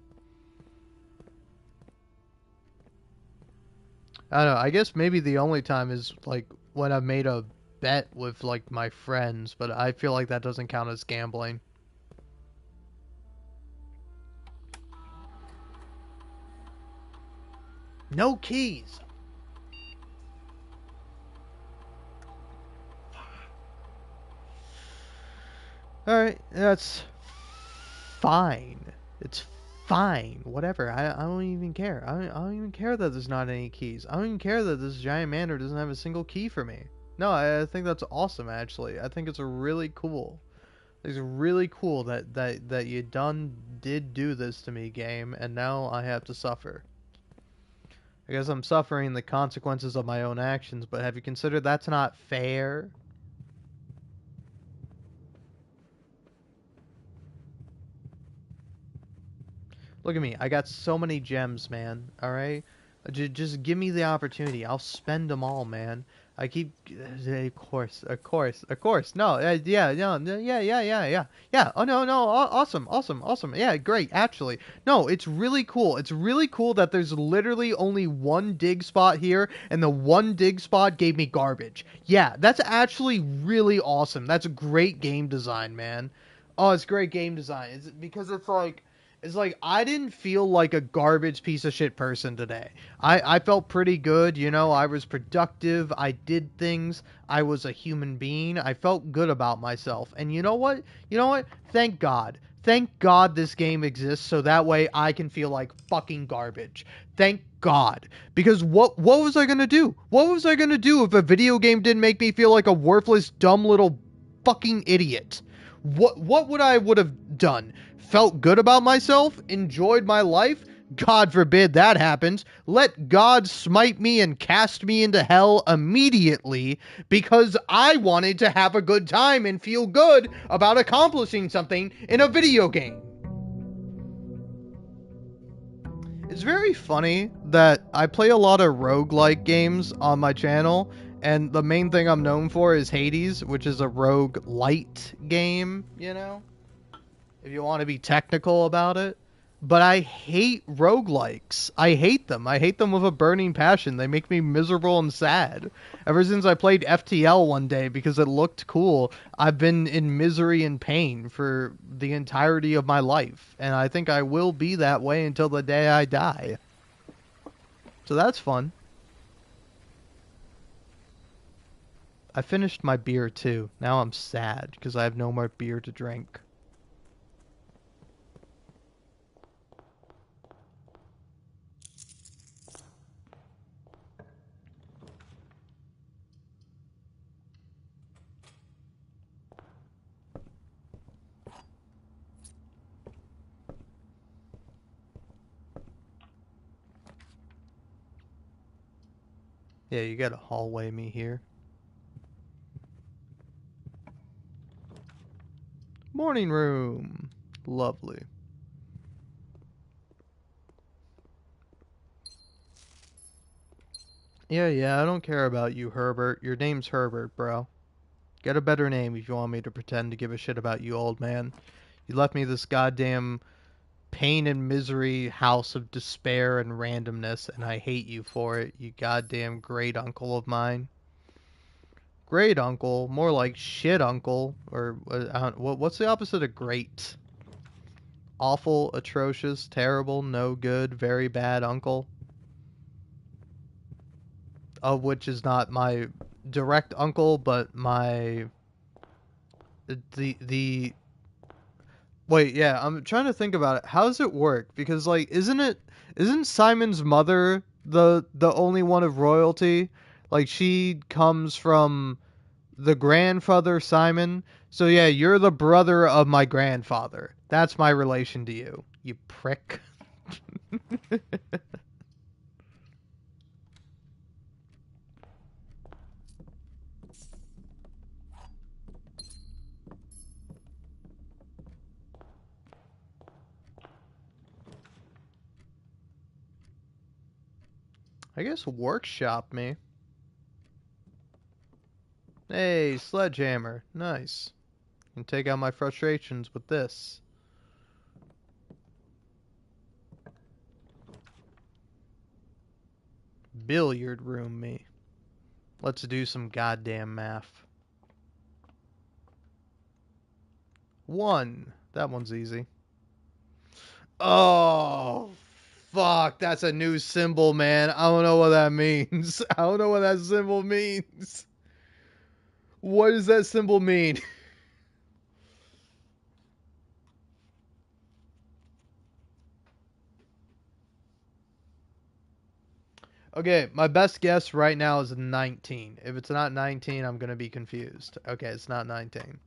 I don't know, I guess maybe the only time is like when I've made a bet with like my friends, but I feel like that doesn't count as gambling. No keys. Alright, that's fine. It's fine. Whatever. I don't even care. I don't even care that there's not any keys. I don't even care that this giant manor doesn't have a single key for me. No, I think that's awesome, actually. I think it's really cool. It's really cool that you did do this to me, game, and now I have to suffer. I guess I'm suffering the consequences of my own actions, but have you considered that's not fair? Look at me. I got so many gems, man. All right? Just give me the opportunity. I'll spend them all, man. I keep... Of course. Of course. Of course. No. Yeah. No. Yeah. Yeah. Yeah. Yeah. Yeah. Oh, no. No. Awesome. Awesome. Awesome. Yeah. Great. Actually. No. It's really cool. It's really cool that there's literally only one dig spot here, and the one dig spot gave me garbage. Yeah. That's actually really awesome. That's great game design, man. Oh, it's great game design. Because it's like... It's like I didn't feel like a garbage piece of shit person today. I felt pretty good, you know, I was productive, I did things, I was a human being, I felt good about myself. And you know what? You know what? Thank God. Thank God this game exists so that way I can feel like fucking garbage. Thank God. Because what was I gonna do? What was I gonna do if a video game didn't make me feel like a worthless, dumb little fucking idiot? What would have done? Felt good about myself? Enjoyed my life? God forbid that happens. Let God smite me and cast me into hell immediately because I wanted to have a good time and feel good about accomplishing something in a video game. It's very funny that I play a lot of roguelike games on my channel, and the main thing I'm known for is Hades, which is a rogue light game, you know? If you want to be technical about it. But I hate roguelikes. I hate them. I hate them with a burning passion. They make me miserable and sad. Ever since I played FTL one day because it looked cool, I've been in misery and pain for the entirety of my life. And I think I will be that way until the day I die. So that's fun. I finished my beer too. Now I'm sad because I have no more beer to drink. Yeah, you gotta hallway me here. Morning room. Lovely. Yeah, I don't care about you, Herbert. Your name's Herbert, bro. Get a better name if you want me to pretend to give a shit about you, old man. You left me this goddamn pain and misery house of despair and randomness, and I hate you for it, you goddamn great uncle of mine. Great uncle, more like shit uncle, or what's the opposite of great? Awful, atrocious, terrible, no good, very bad uncle. Of which is not my direct uncle, but my the wait, yeah, I'm trying to think about it. How does it work? Because like isn't Simon's mother the only one of royalty? Like she comes from the grandfather Simon. So yeah, you're the brother of my grandfather. That's my relation to you. You prick. I guess workshop me. Hey, sledgehammer. Nice. Can take out my frustrations with this. Billiard room me. Let's do some goddamn math. 1. That one's easy. Oh, fuck. That's a new symbol, man. I don't know what that means. I don't know what that symbol means. What does that symbol mean? Okay, my best guess right now is 19. If it's not 19, I'm going to be confused. Okay, it's not 19.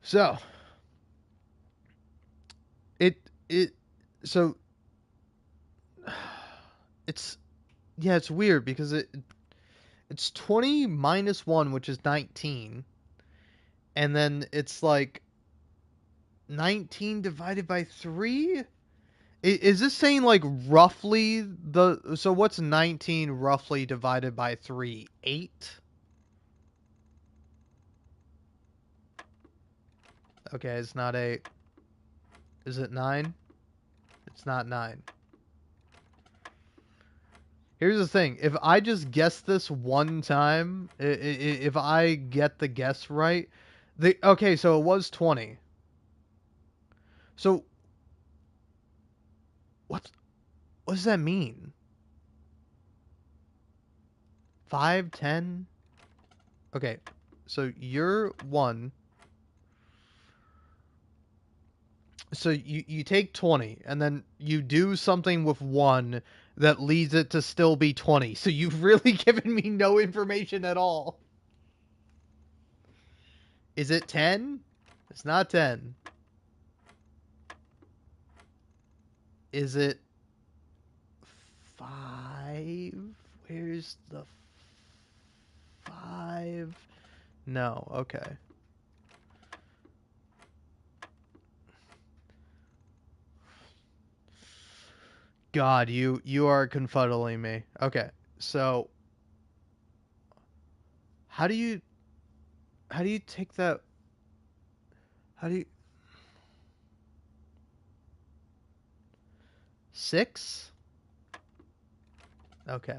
So, it so it's yeah, it's weird because it's 20 minus 1, which is 19. And then it's like 19 divided by 3? Is this saying like roughly the so what's 19 roughly divided by 3? 8? Okay, it's not 8. Is it 9? It's not 9. Here's the thing. If I just guess this one time, if I get the guess right, okay, so it was 20. So What? What does that mean? 5, 10? Okay, so you're 1. So you take 20, and then you do something with 1 that leads it to still be 20. So you've really given me no information at all. Is it 10? It's not 10. Is it 5? Where's the 5? No, okay. God, you are confuddling me. Okay, so how do you how do you take that? How do you 6? Okay.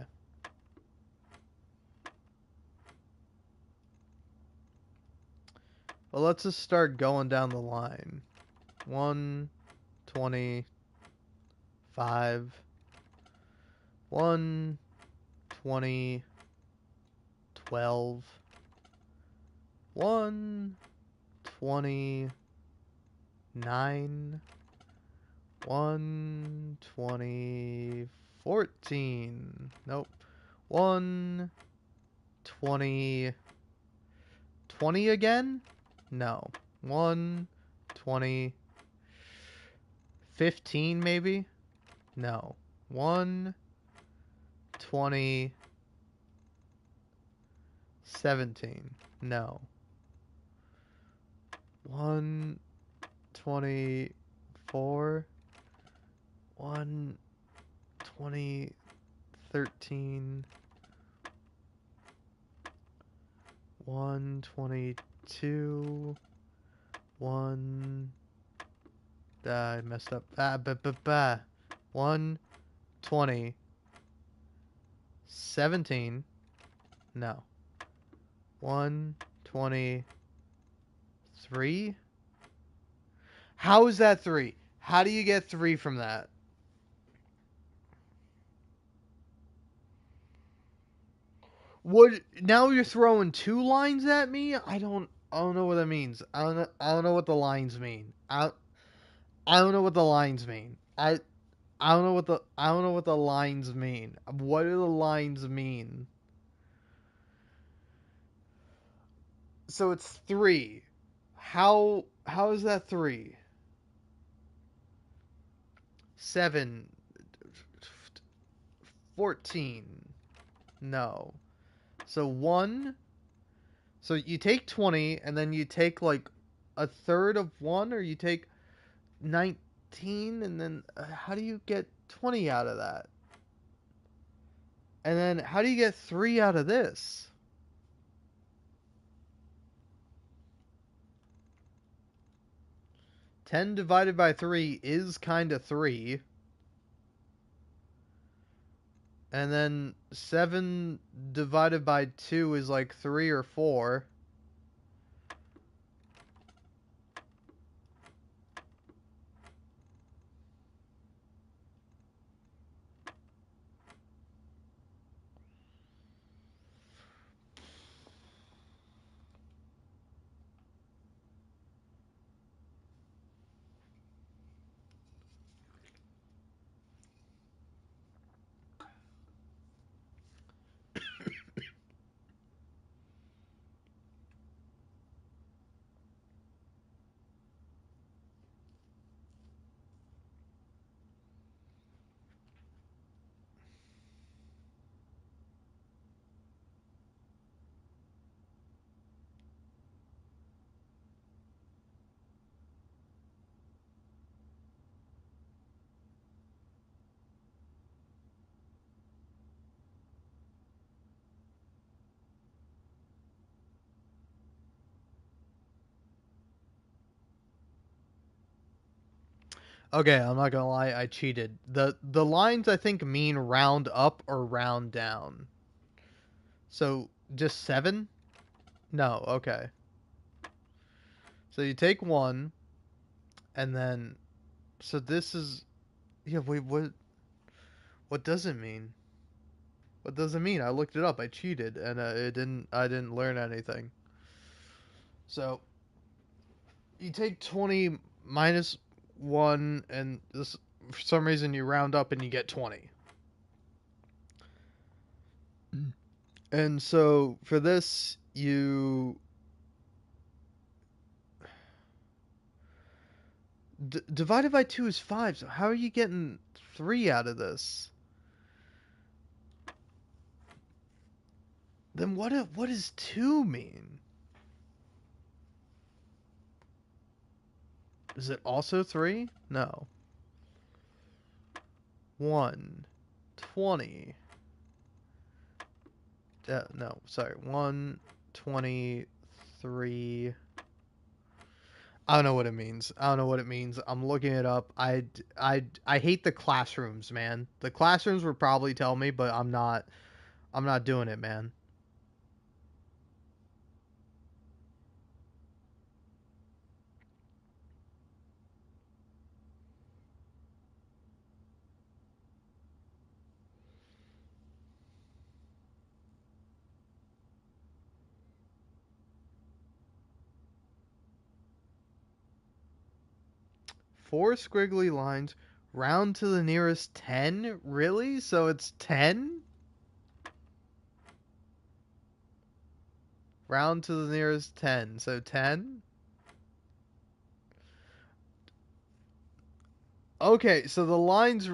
Well, let's just start going down the line. 1, 20, 5, 1, 20, 12, 1, 20, 9, 1, 20, 14. Nope. 1, 20, 20 again? No. 1, 20, 15 maybe? No. 1, 20, 17. No. 1, 24. 1, 20, 13. 1, 22. 1. I messed up. 1, 20, 17. No. 1, 20, 3. How is that 3? How do you get 3 from that? What? Now you're throwing 2 lines at me? I don't know what that means. I don't know what the lines mean. I don't know what the lines mean. I don't know what the lines mean. What do the lines mean? So it's 3. How is that 3? 7, 14. No. So 1. So you take 20 and then you take like a third of 1, or you take 19 and then how do you get 20 out of that? And then how do you get 3 out of this? 10 divided by 3 is kind of 3. And then 7 divided by 2 is like 3 or 4. Okay, I'm not gonna lie, I cheated. The lines I think mean round up or round down. So just 7? No, okay. So you take 1 and then so this is Yeah, wait, what? What does it mean? What does it mean? I looked it up. I cheated, and it didn't. I didn't learn anything. So you take 20 minus one, and this for some reason you round up and you get 20. And so for this, you divided by two is 5. So how are you getting 3 out of this? Then what does 2 mean? Is it also 3? No. 1, 20. No, sorry. 1, 23. I don't know what it means. I don't know what it means. I'm looking it up. I hate the classrooms, man. The classrooms would probably tell me, but I'm not. I'm not doing it, man. Four squiggly lines, round to the nearest 10? Really? So it's 10? Round to the nearest 10. So 10? Okay, so the lines.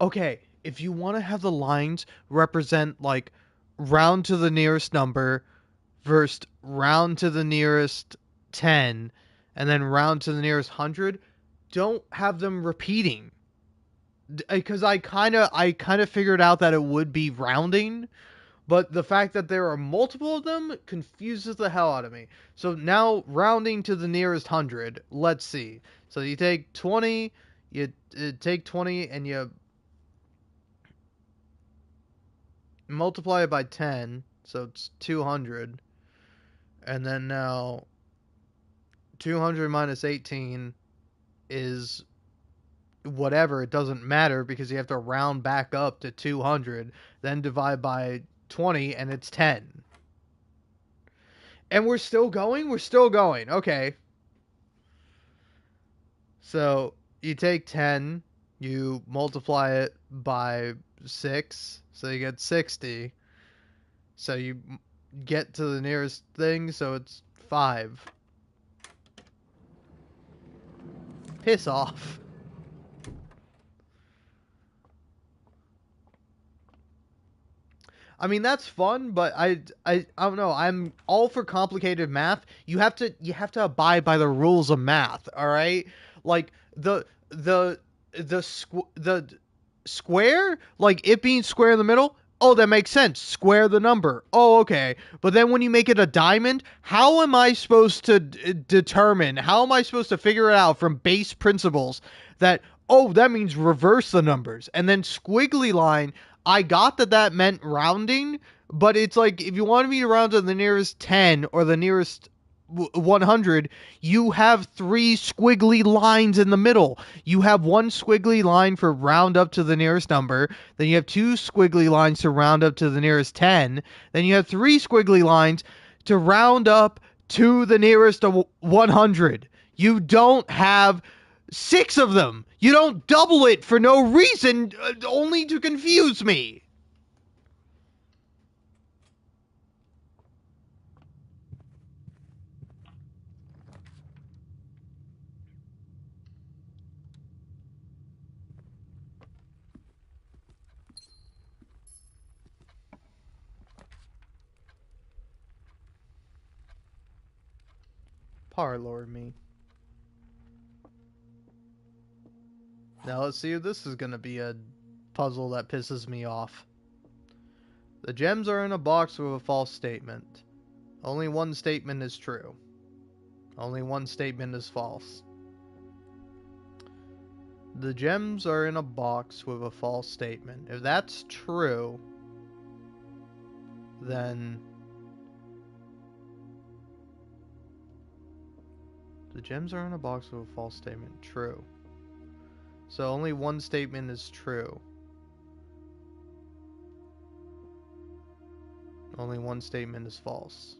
Okay, if you want to have the lines represent, like, round to the nearest number versus round to the nearest 10 and then round to the nearest 100, don't have them repeating. Because I kind of figured out that it would be rounding, but the fact that there are multiple of them confuses the hell out of me. So now rounding to the nearest 100, let's see. So you take 20, you take 20 and you multiply it by 10, so it's 200. And then now 200 minus 18 is whatever, it doesn't matter because you have to round back up to 200, then divide by 20 and it's 10. And we're still going? We're still going. Okay. So you take 10, you multiply it by 6, so you get 60. So you get to the nearest thing, so it's 5. Piss off. I mean, that's fun, but I don't know. I'm all for complicated math. You have to abide by the rules of math. All right, like the square, like it being square in the middle. Oh, that makes sense. Square the number. Oh, okay. But then when you make it a diamond, how am I supposed to determine? How am I supposed to figure it out from base principles that, oh, that means reverse the numbers. And then squiggly line, I got that that meant rounding, but it's like if you wanted me to round to the nearest 10 or the nearest 100, you have 3 squiggly lines in the middle. You have one squiggly line for round up to the nearest number, then you have 2 squiggly lines to round up to the nearest 10, then you have 3 squiggly lines to round up to the nearest 100. You don't have 6 of them. You don't double it for no reason, only to confuse me. Parlor me. Now let's see if this is going to be a puzzle that pisses me off. The gems are in a box with a false statement. Only one statement is true. Only one statement is false. The gems are in a box with a false statement. If that's true, then the gems are in a box with a false statement. True. So only one statement is true. Only one statement is false.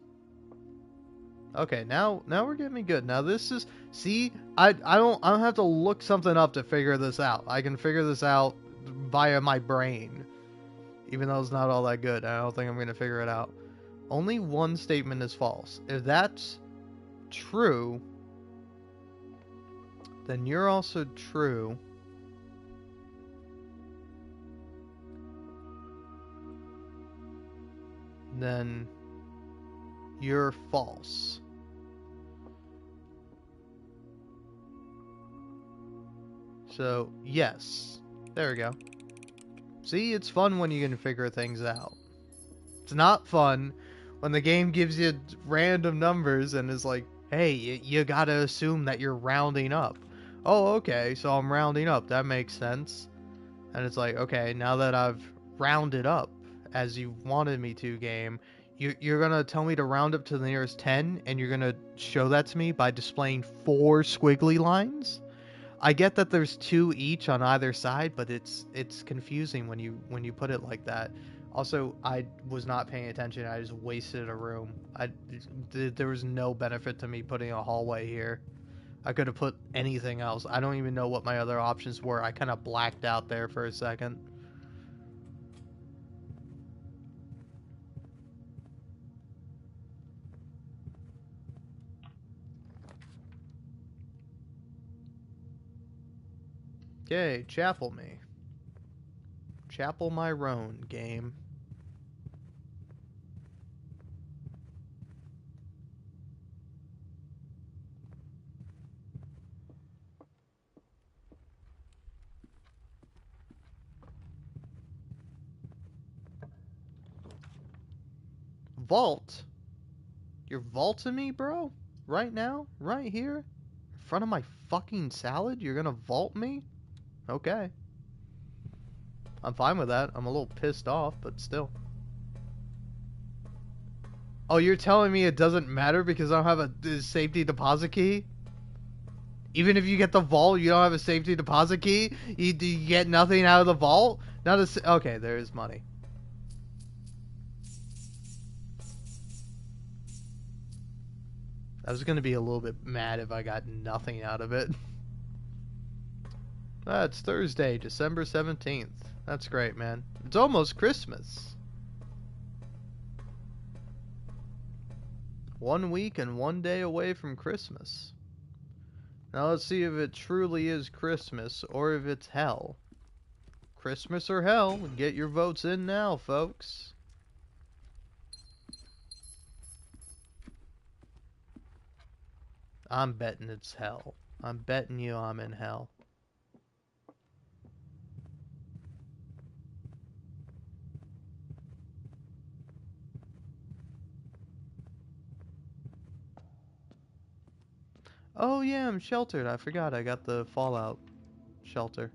Okay, now we're getting me good. Now this is, see, I don't have to look something up to figure this out. I can figure this out via my brain. Even though it's not all that good. I don't think I'm going to figure it out. Only one statement is false. If that's true, then you're also true. Then you're false. So, yes. There we go. See, it's fun when you can figure things out. It's not fun when the game gives you random numbers and is like, hey, you gotta assume that you're rounding up. Oh, okay, so I'm rounding up. That makes sense. And it's like, okay, now that I've rounded up as you wanted me to, game, you're gonna tell me to round up to the nearest 10, and you're gonna show that to me by displaying 4 squiggly lines? I get that there's 2 each on either side, but it's confusing when you put it like that. Also, I was not paying attention. I just wasted a room. There was no benefit to me putting a hallway here. I could have put anything else. I don't even know what my other options were. I kind of blacked out there for a second. Okay, chapel me. Chapel my roan, game. Vault? You're vaulting me, bro? Right now? Right here? In front of my fucking salad? You're gonna vault me? Okay. I'm fine with that. I'm a little pissed off, but still. Oh, you're telling me it doesn't matter because I don't have a safety deposit key? Even if you get the vault, you don't have a safety deposit key? You get nothing out of the vault? Not a... Okay, there is money. I was going to be a little bit mad if I got nothing out of it. It's Thursday, December 17th. That's great, man. It's almost Christmas. 1 week and 1 day away from Christmas. Now let's see if it truly is Christmas or if it's hell. Christmas or hell? Get your votes in now, folks. I'm betting it's hell. I'm betting you I'm in hell. Oh yeah, I'm sheltered. I forgot I got the Fallout shelter.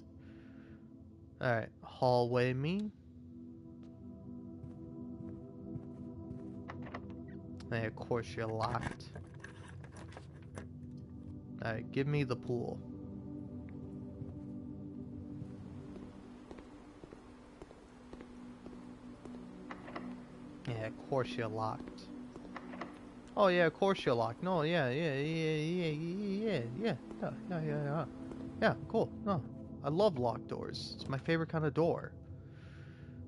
Alright, hallway me. Hey, of course you're locked. Alright, give me the pool. Yeah, of course you're locked. Oh yeah, of course you're locked. No, yeah. Yeah, cool. No, I love locked doors. It's my favorite kind of door.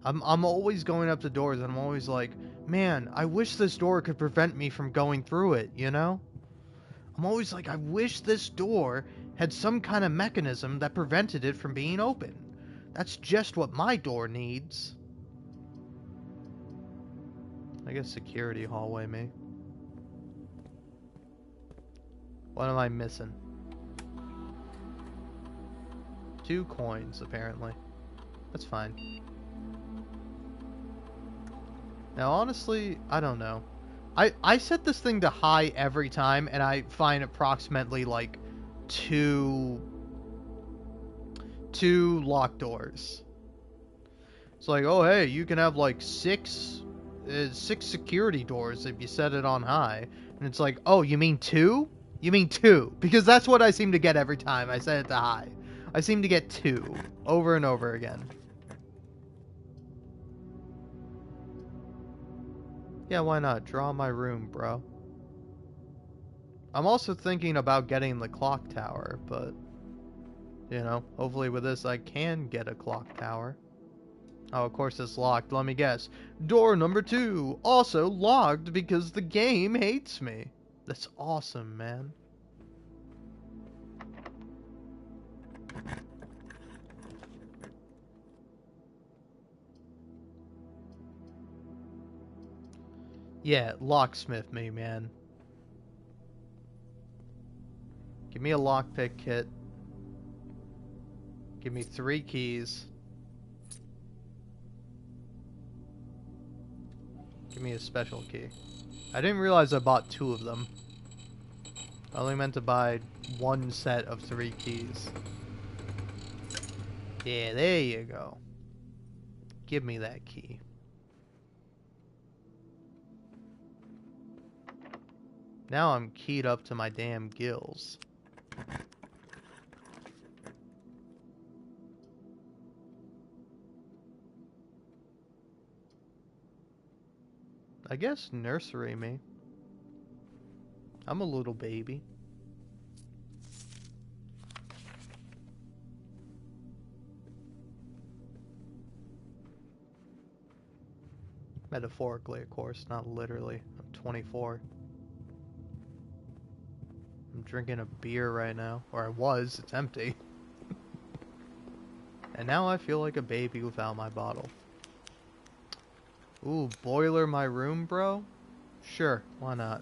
I'm always going up to doors and I'm always like, man, I wish this door could prevent me from going through it, you know? I'm always like, I wish this door had some kind of mechanism that prevented it from being open. That's just what my door needs. I guess security hallway me. What am I missing? 2 coins, apparently. That's fine. Now, honestly, I don't know. I set this thing to high every time, and I find approximately, like, two locked doors. It's like, oh, hey, you can have, like, 6 security doors if you set it on high. And it's like, oh, you mean 2? You mean 2? Because that's what I seem to get every time I set it to high. I seem to get 2 over and over again. Yeah, why not? Draw my room, bro. I'm also thinking about getting the clock tower, but, you know, hopefully with this I can get a clock tower. Oh, of course it's locked. Let me guess. Door number 2, also locked because the game hates me. That's awesome, man. Yeah, locksmith me, man. Give me a lockpick kit. Give me 3 keys. Give me a special key. I didn't realize I bought 2 of them. I only meant to buy 1 set of 3 keys. Yeah, there you go. Give me that key. Now I'm keyed up to my damn gills. I guess nursery me. I'm a little baby. Metaphorically, of course, not literally. I'm 24. I'm drinking a beer right now. Or I was, it's empty. And now I feel like a baby without my bottle. Ooh, boiler my room, bro? Sure, why not?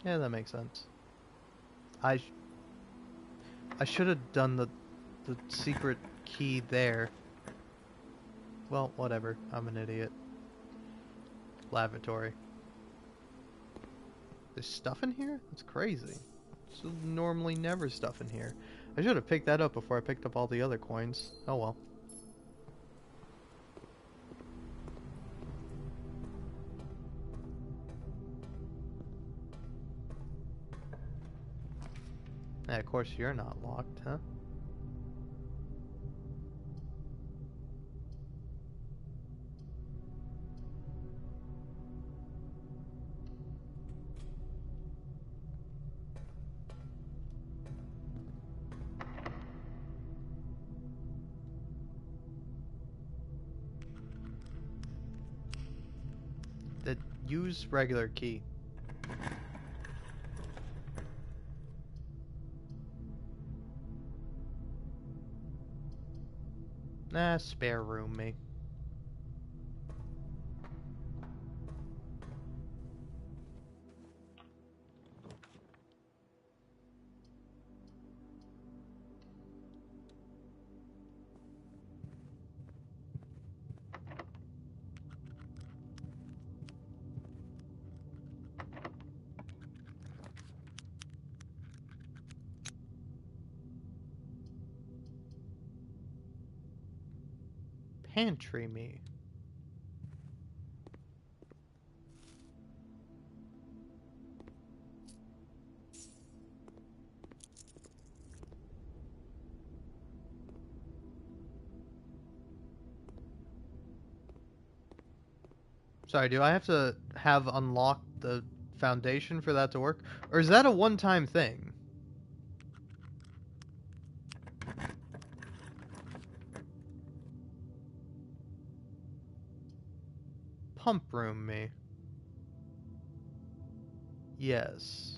Yeah, that makes sense. I should have done the secret key there. Well, whatever. I'm an idiot. Lavatory. There's stuff in here? That's crazy. There's normally never stuff in here. I should have picked that up before I picked up all the other coins. Oh well. Yeah, of course you're not locked, huh? That use regular key. Nah, spare room me. Pantry me. Sorry, do I have to have unlocked the foundation for that to work? Or is that a one-time thing? Pump room me. Yes.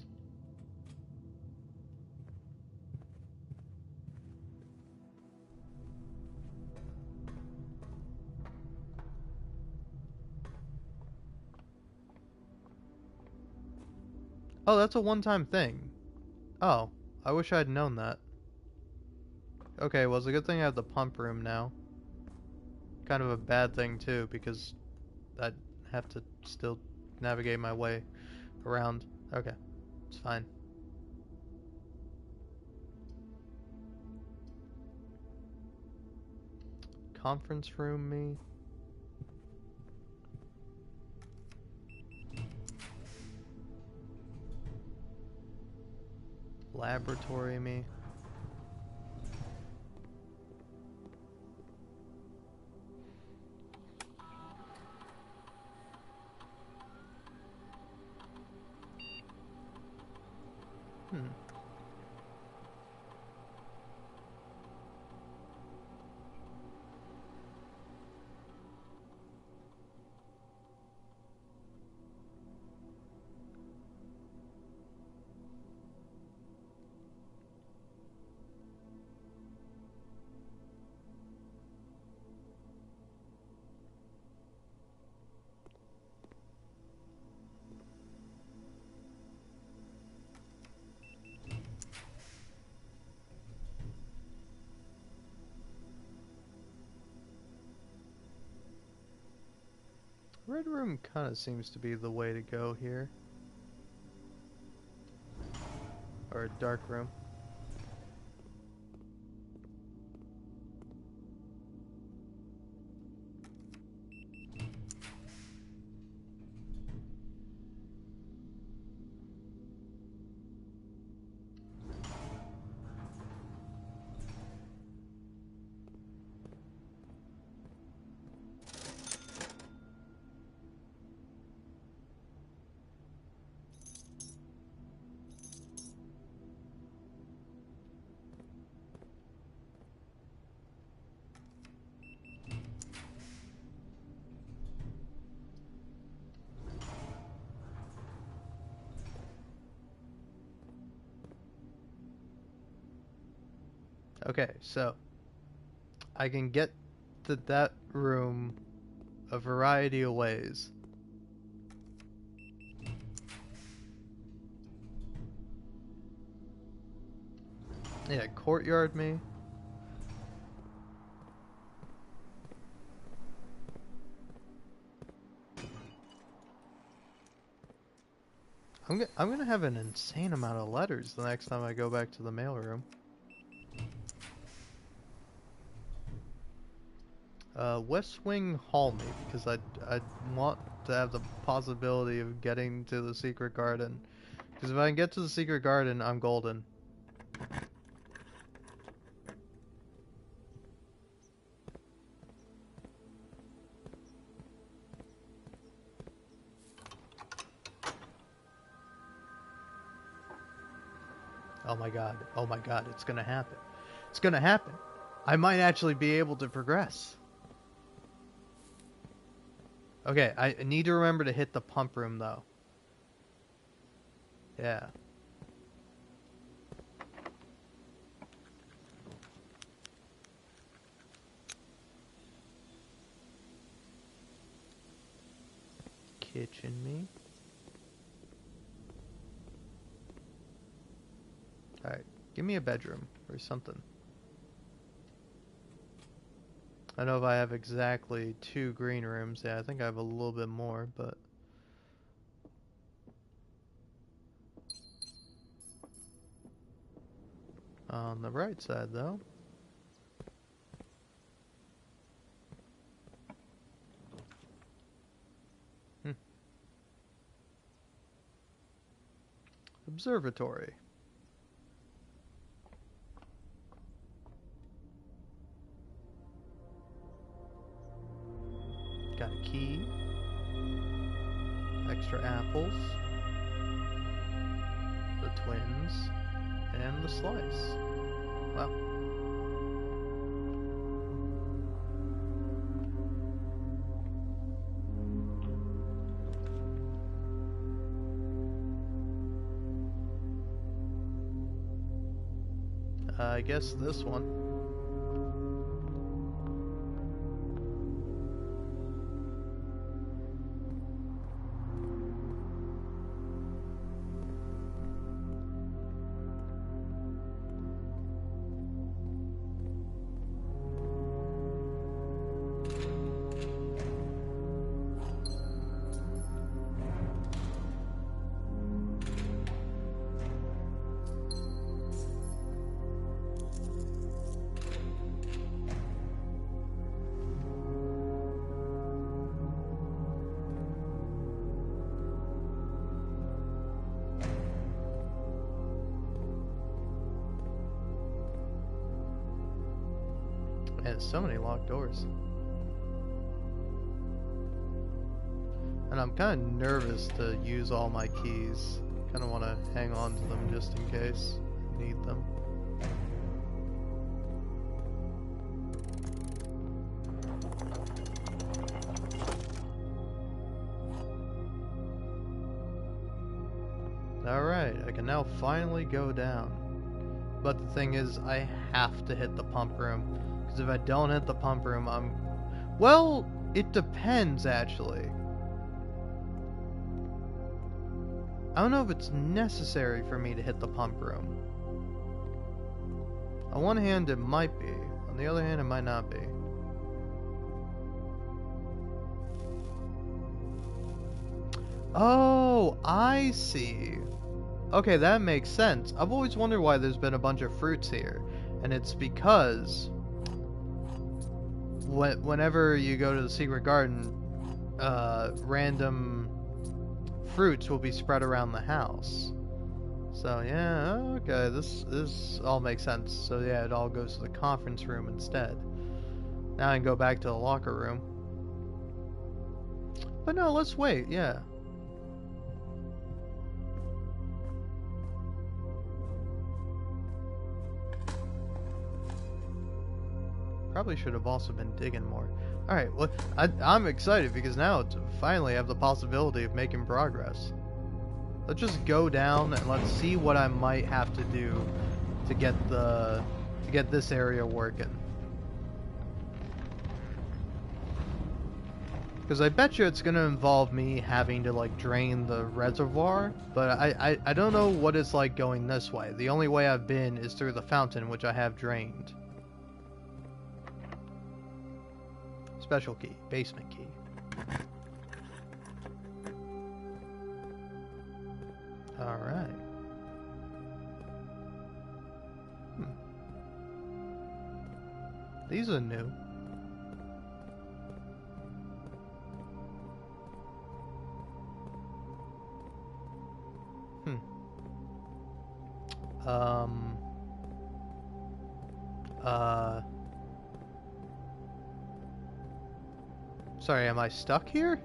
Oh, that's a one-time thing. Oh, I wish I'd known that. Okay, well, it's a good thing I have the pump room now. Kind of a bad thing, too, because I'd have to still navigate my way around. Okay, it's fine. Conference room me. Laboratory me. Red room kind of seems to be the way to go here. Or a dark room. Okay, so I can get to that room a variety of ways. Yeah, courtyard me. I'm gonna have an insane amount of letters the next time I go back to the mailroom. West Wing Hall me, because I want to have the possibility of getting to the secret garden. Because if I can get to the secret garden, I'm golden. Oh my god, it's gonna happen. It's gonna happen. I might actually be able to progress. Okay, I need to remember to hit the pump room though. Yeah. Kitchen me. Alright, give me a bedroom or something. I know if I have exactly 2 green rooms. Yeah, I think I have a little bit more, but... On the right side, though. Observatory. Got a key. Extra apples. The twins. And the slice. Wow. I guess this one. shit, so many locked doors. And I'm kind of nervous to use all my keys. Kind of want to hang on to them just in case I need them. Alright, I can now finally go down. But the thing is, I have to hit the pump room. Because if I don't hit the pump room, I'm... Well, it depends, actually. I don't know if it's necessary for me to hit the pump room. On one hand, it might be. On the other hand, it might not be. Oh, I see. Okay, that makes sense. I've always wondered why there's been a bunch of fruits here. And it's because whenever you go to the secret garden, random fruits will be spread around the house. So yeah, okay, this all makes sense. So yeah, it all goes to the conference room instead. Now I can go back to the locker room. But no, let's wait, yeah. Probably should have also been digging more. Alright, well, I'm excited because now to finally have the possibility of making progress. Let's just go down and let's see what I might have to do to get this area working. Because I bet you it's gonna involve me having to like drain the reservoir, but I don't know what it's like going this way. The only way I've been is through the fountain, which I have drained. Special key, basement key. Alright. These are new. Sorry, am I stuck here?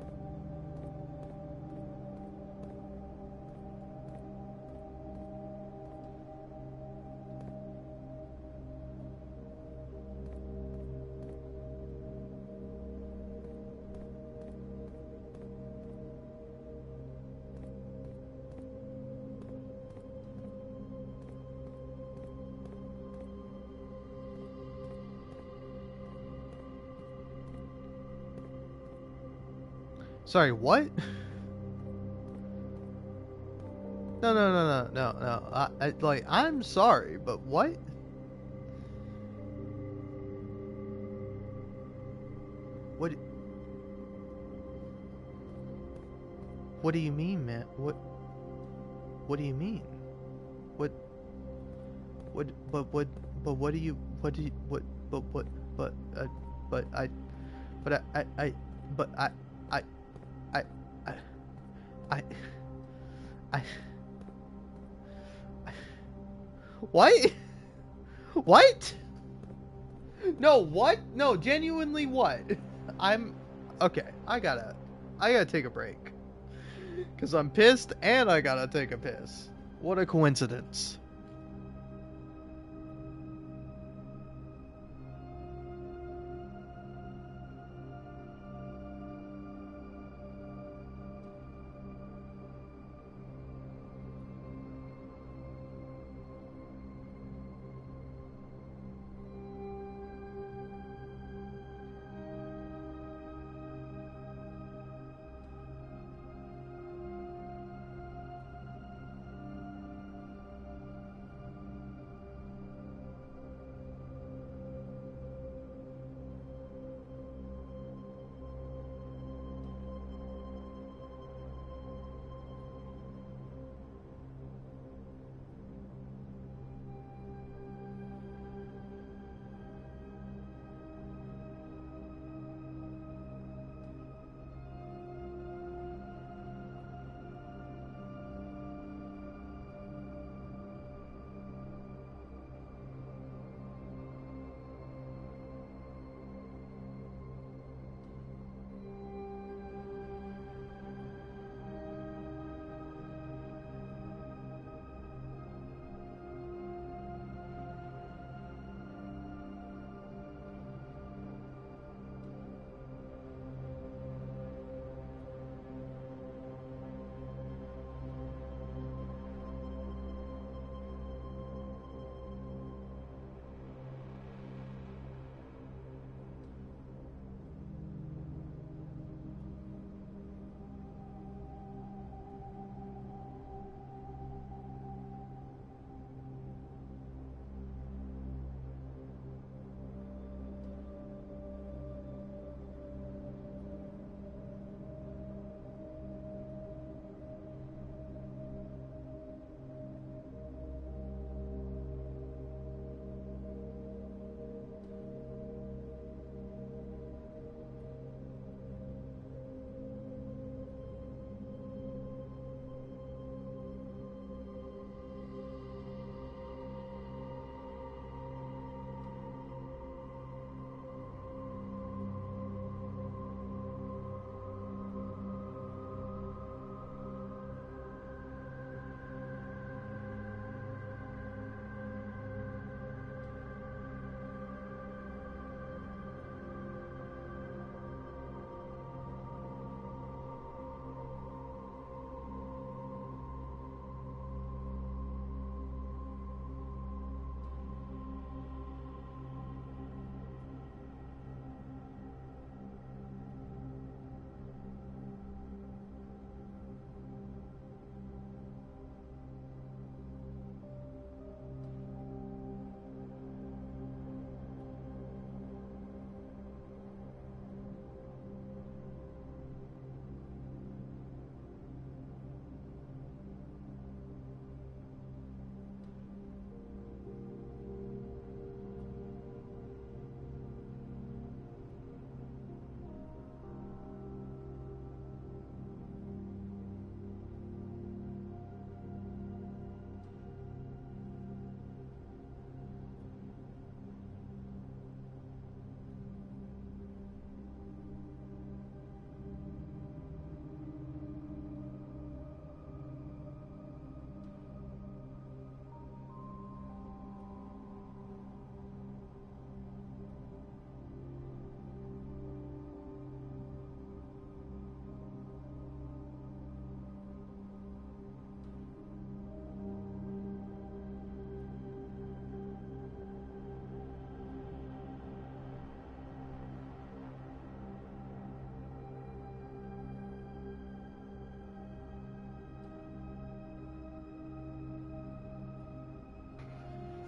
Sorry, what? No. Like, I'm sorry, but what? What? What do you mean, man? What do you mean? What? But what do you? What do you? What? But I, but I, I, I, I, what? What? No, what? No, genuinely what? I'm, okay, I gotta take a break. Cause I'm pissed and I gotta take a piss. What a coincidence.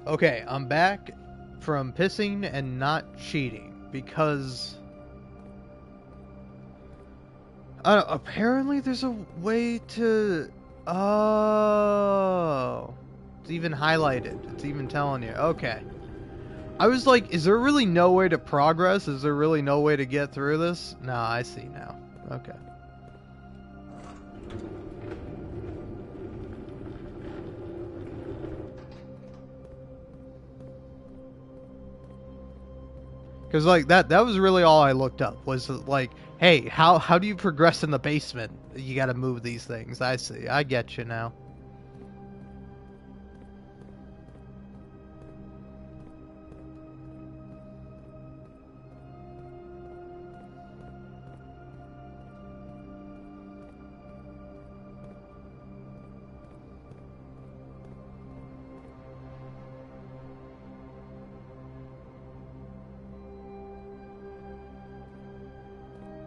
Okay, I'm back from pissing and not cheating because apparently there's a way to. Oh, it's even highlighted. It's even telling you. Okay. I was like, is there really no way to progress? Is there really no way to get through this? No, I see now. Okay. Because like that was really all I looked up was like, hey, how do you progress in the basement? You got to move these things. I see. I get you now.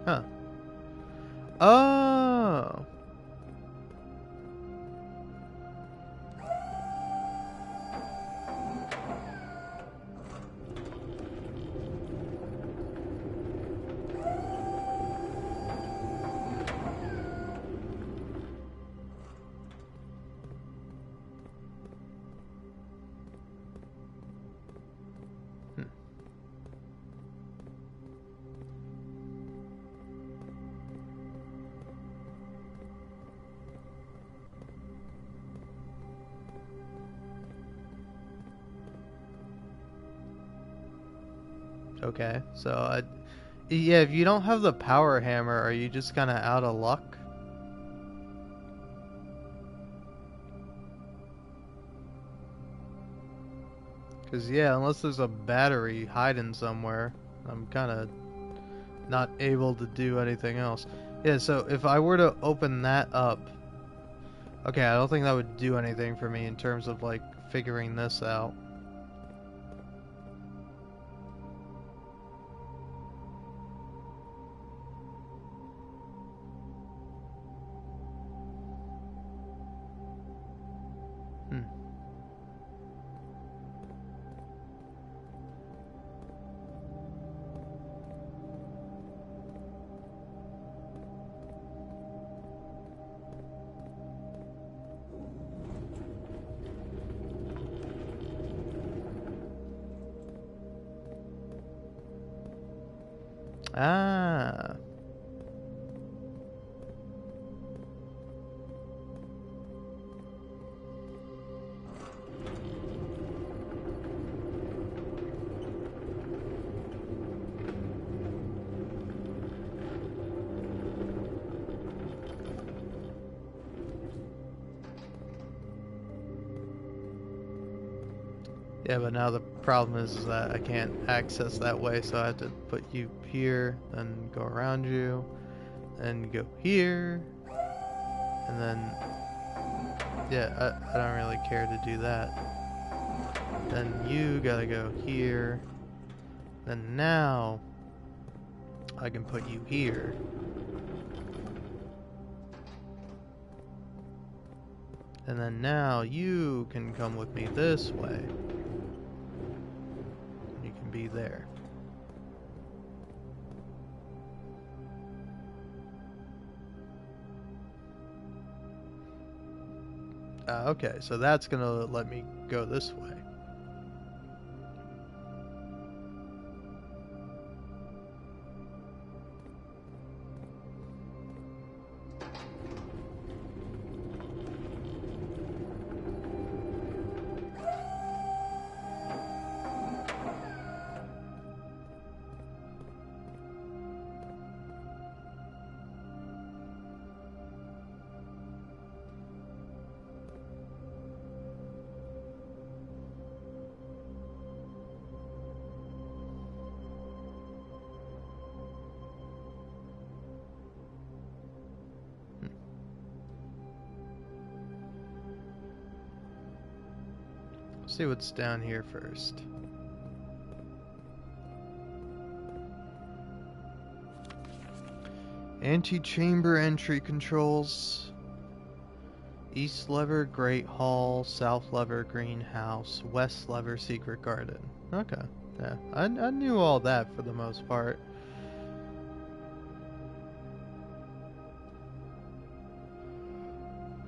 Huh. Oh. Hmm. Okay. So yeah, if you don't have the power hammer, are you just kind of out of luck? Because yeah, unless there's a battery hiding somewhere, I'm kind of not able to do anything else. Yeah, so if I were to open that up, okay, I don't think that would do anything for me in terms of like figuring this out. Hmm. Ah. Yeah, but now the problem is that I can't access that way, so I have to put you here, then go around you, and go here, and then, yeah, I don't really care to do that. Then you gotta go here, then now I can put you here. And then now you can come with me this way. You can be there. Okay, so that's gonna let me go this way. See what's down here first. Anti-chamber entry controls. East Lever Great Hall, South Lever Greenhouse, West Lever Secret Garden. Okay, yeah, I knew all that for the most part.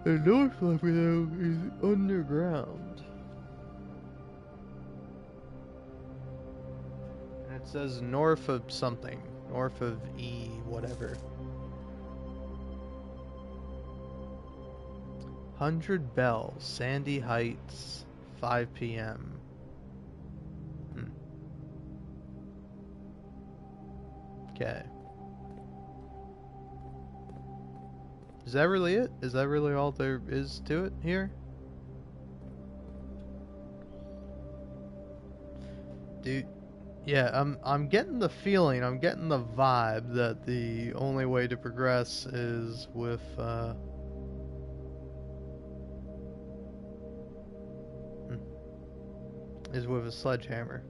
The North Lever though is underground. And it says north of something, north of E whatever. 100 Bells, Sandy Heights, 5 p.m. Okay. Is that really it? Is that really all there is to it here? Dude, yeah, I'm getting the feeling, I'm getting the vibe that the only way to progress is with a sledgehammer.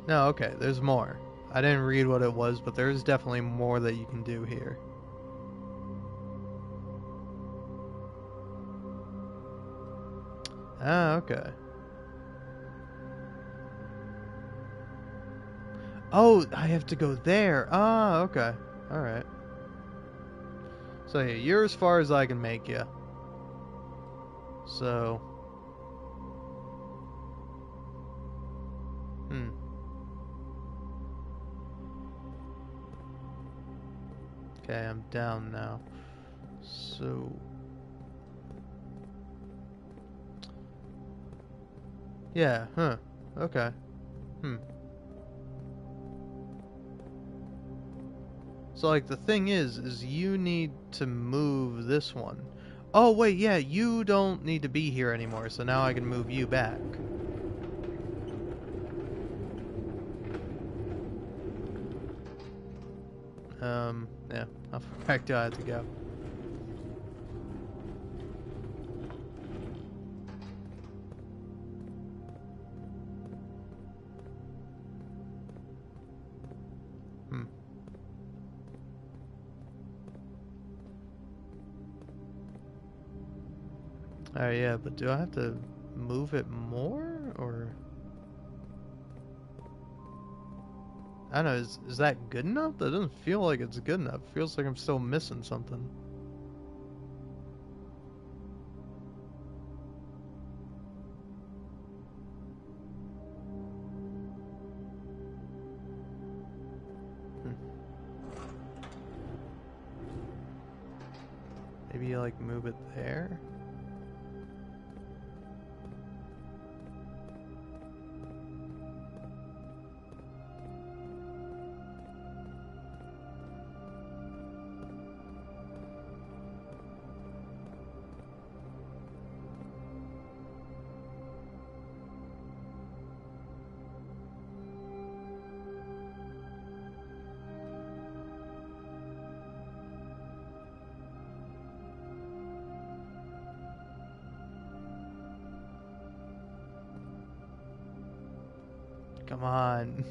No, okay, there's more. I didn't read what it was, but there's definitely more that you can do here. Ah, okay. Oh, I have to go there. Ah, okay. Alright. So yeah, you're as far as I can make you. So... Okay, I'm down now. So... Yeah, huh. Okay. So like the thing is you need to move this one. Oh wait, yeah, you don't need to be here anymore, so now I can move you back. Yeah, how far back do I have to go? Alright, yeah, but do I have to move it more, or... I don't know, is that good enough? That doesn't feel like it's good enough. It feels like I'm still missing something. Maybe you like move it there? Come on.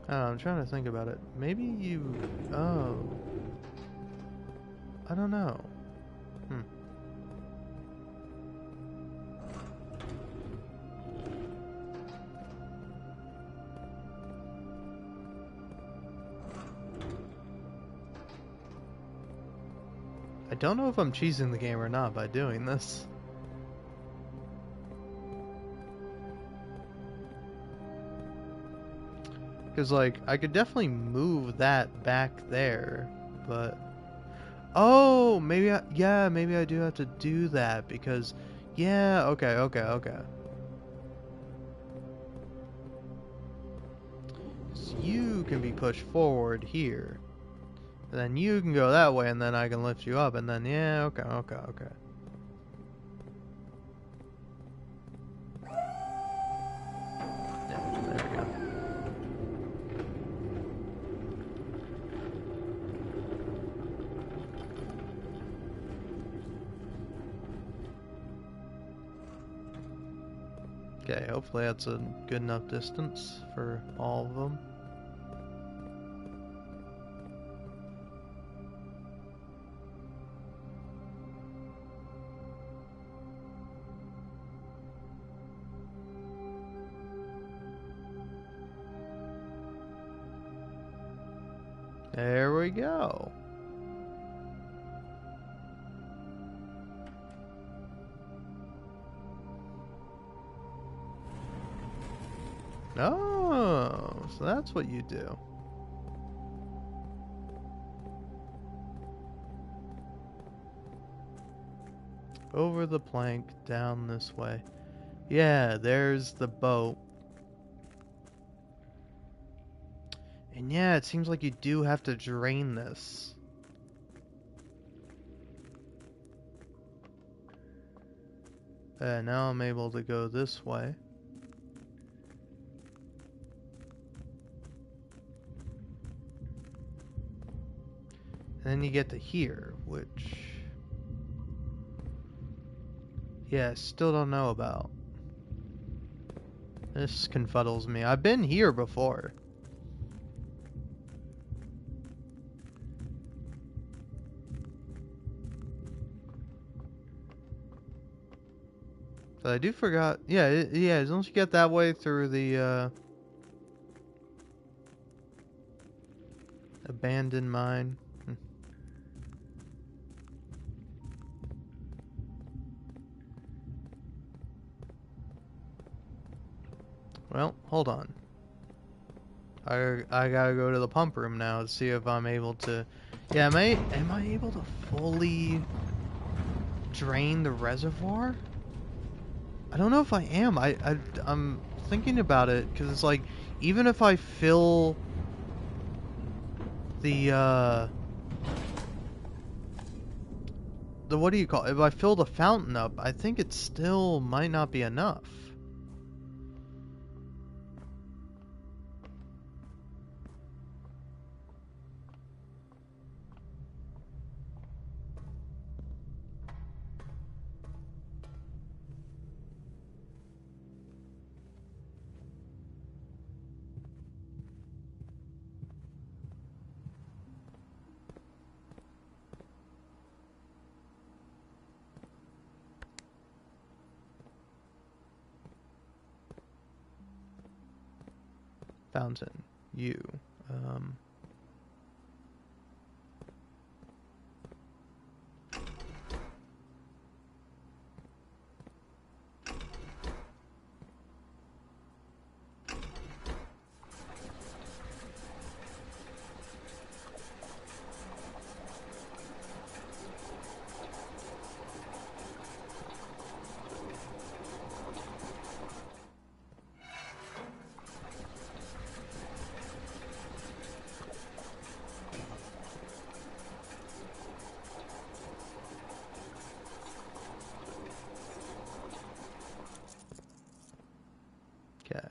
I don't know, I'm trying to think about it. Maybe you... Oh. I don't know. I don't know if I'm cheesing the game or not by doing this. Because, like, I could definitely move that back there, but... Oh, maybe yeah, maybe I do have to do that, because... Yeah, okay. So you can be pushed forward here. And then you can go that way, and then I can lift you up, and then, yeah, okay. Yeah, there we go. Okay, hopefully that's a good enough distance for all of them. There we go. Oh, so that's what you do. Over the plank, down this way. Yeah, there's the boat. And yeah, it seems like you do have to drain this. Now I'm able to go this way. And then you get to here, which... yeah, still don't know about. This confuddles me. I've been here before. But I do forgot. Yeah, yeah, don't you get that way through the, abandoned mine? Well, hold on. I gotta go to the pump room now to see if I'm able to... yeah, am I able to fully drain the reservoir? I don't know if I am. I'm thinking about it, because it's like, even if I fill the what do you call it? If I fill the fountain up, I think it still might not be enough. Fountain. You. Um... Okay.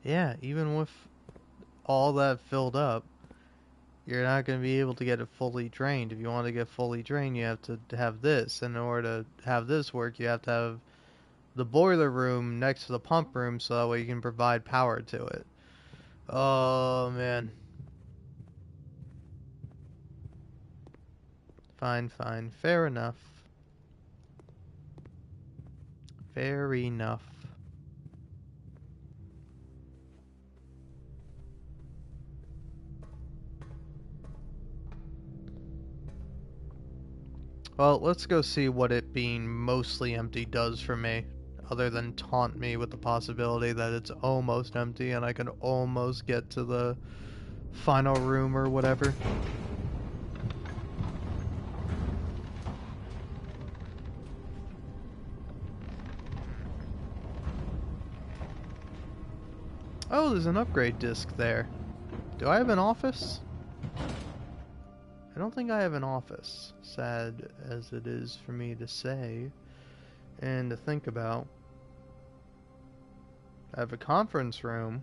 Yeah, even with all that filled up, you're not going to be able to get it fully drained. If you want to get fully drained, you have to have this. And in order to have this work, you have to have the boiler room next to the pump room so that way you can provide power to it. Oh, man. Fine, fine. Fair enough. Fair enough. Well, let's go see what it being mostly empty does for me, other than taunt me with the possibility that it's almost empty and I can almost get to the final room or whatever. Oh, there's an upgrade disc there. Do I have an office? I don't think I have an office, sad as it is for me to say and to think about. I have a conference room.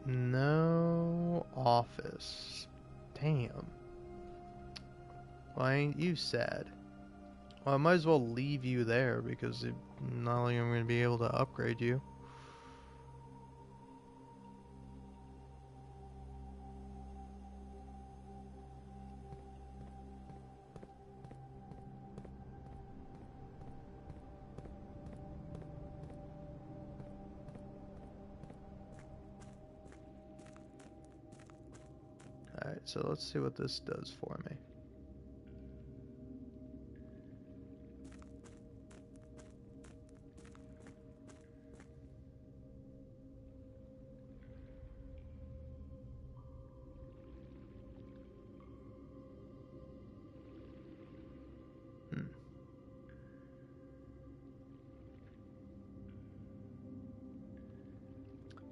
No office. Damn. Why ain't you sad? Well, I might as well leave you there because not only am I going to be able to upgrade you. Alright, so let's see what this does for me.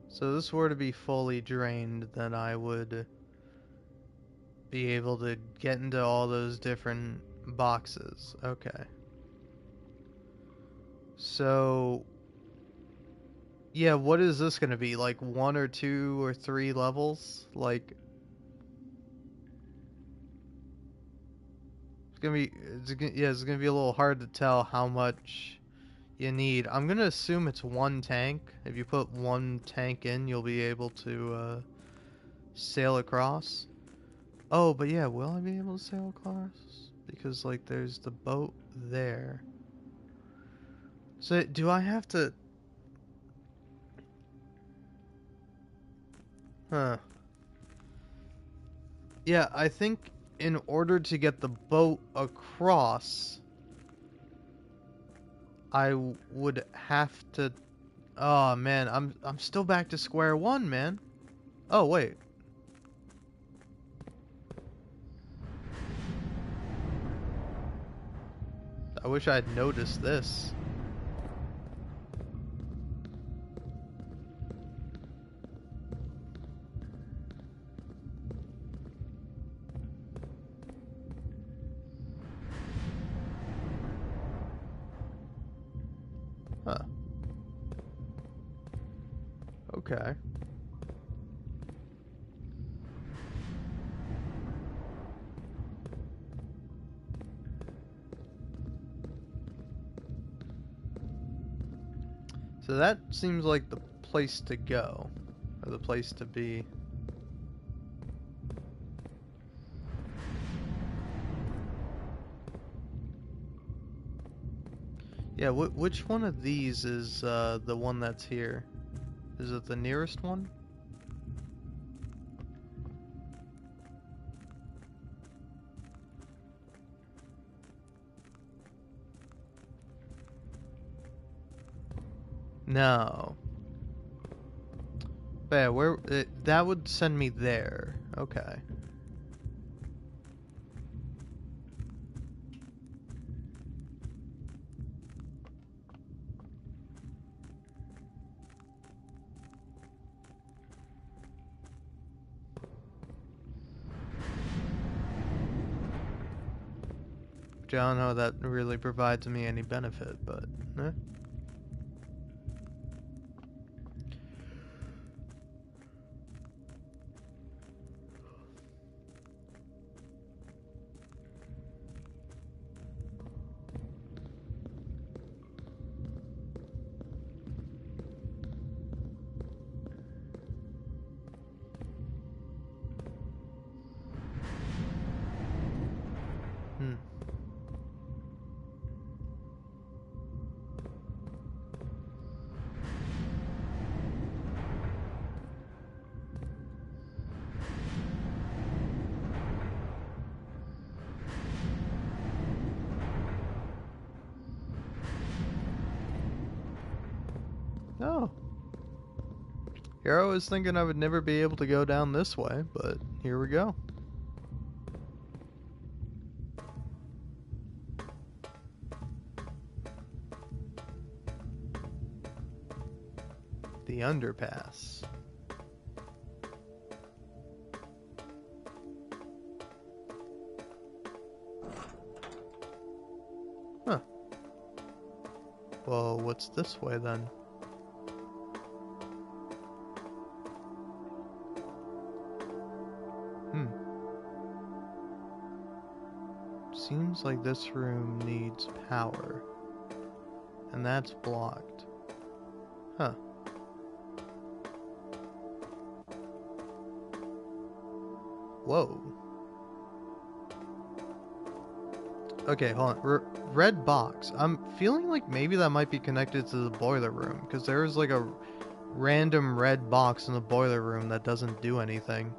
So this were to be fully drained, then I would be able to get into all those different boxes. Okay. So, yeah, what is this going to be? Like 1 or 2 or 3 levels? Like, it's gonna be a little hard to tell how much you need. I'm gonna assume it's 1 tank. If you put 1 tank in, you'll be able to sail across. Oh, but yeah, will I be able to sail across? Because like there's the boat there. So do I have to? Huh. Yeah, I think in order to get the boat across, I would have to. Oh man, I'm still back to square one, man. Oh wait. I wish I'd noticed this. Huh. Okay. So that seems like the place to go, or the place to be. Yeah, which one of these is the one that's here? Is it the nearest one? No. But yeah, that would send me there. Okay. Which I don't know that really provides me any benefit, but eh. Oh. Here I was thinking I would never be able to go down this way, but here we go. The underpass. Huh. Well, what's this way then? Seems like this room needs power. And that's blocked. Huh. Whoa. Okay, hold on. Red box. I'm feeling like maybe that might be connected to the boiler room, because there is like a random red box in the boiler room that doesn't do anything.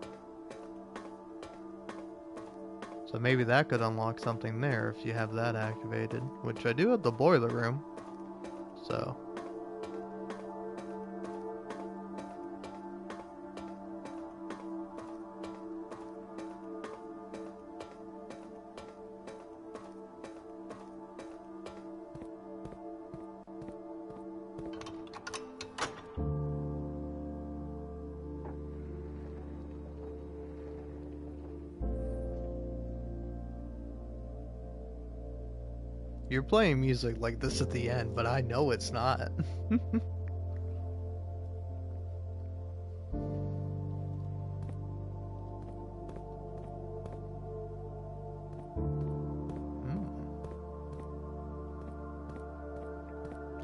So maybe that could unlock something there if you have that activated, which I do at the boiler room. So. You're playing music like this at the end, but I know it's not.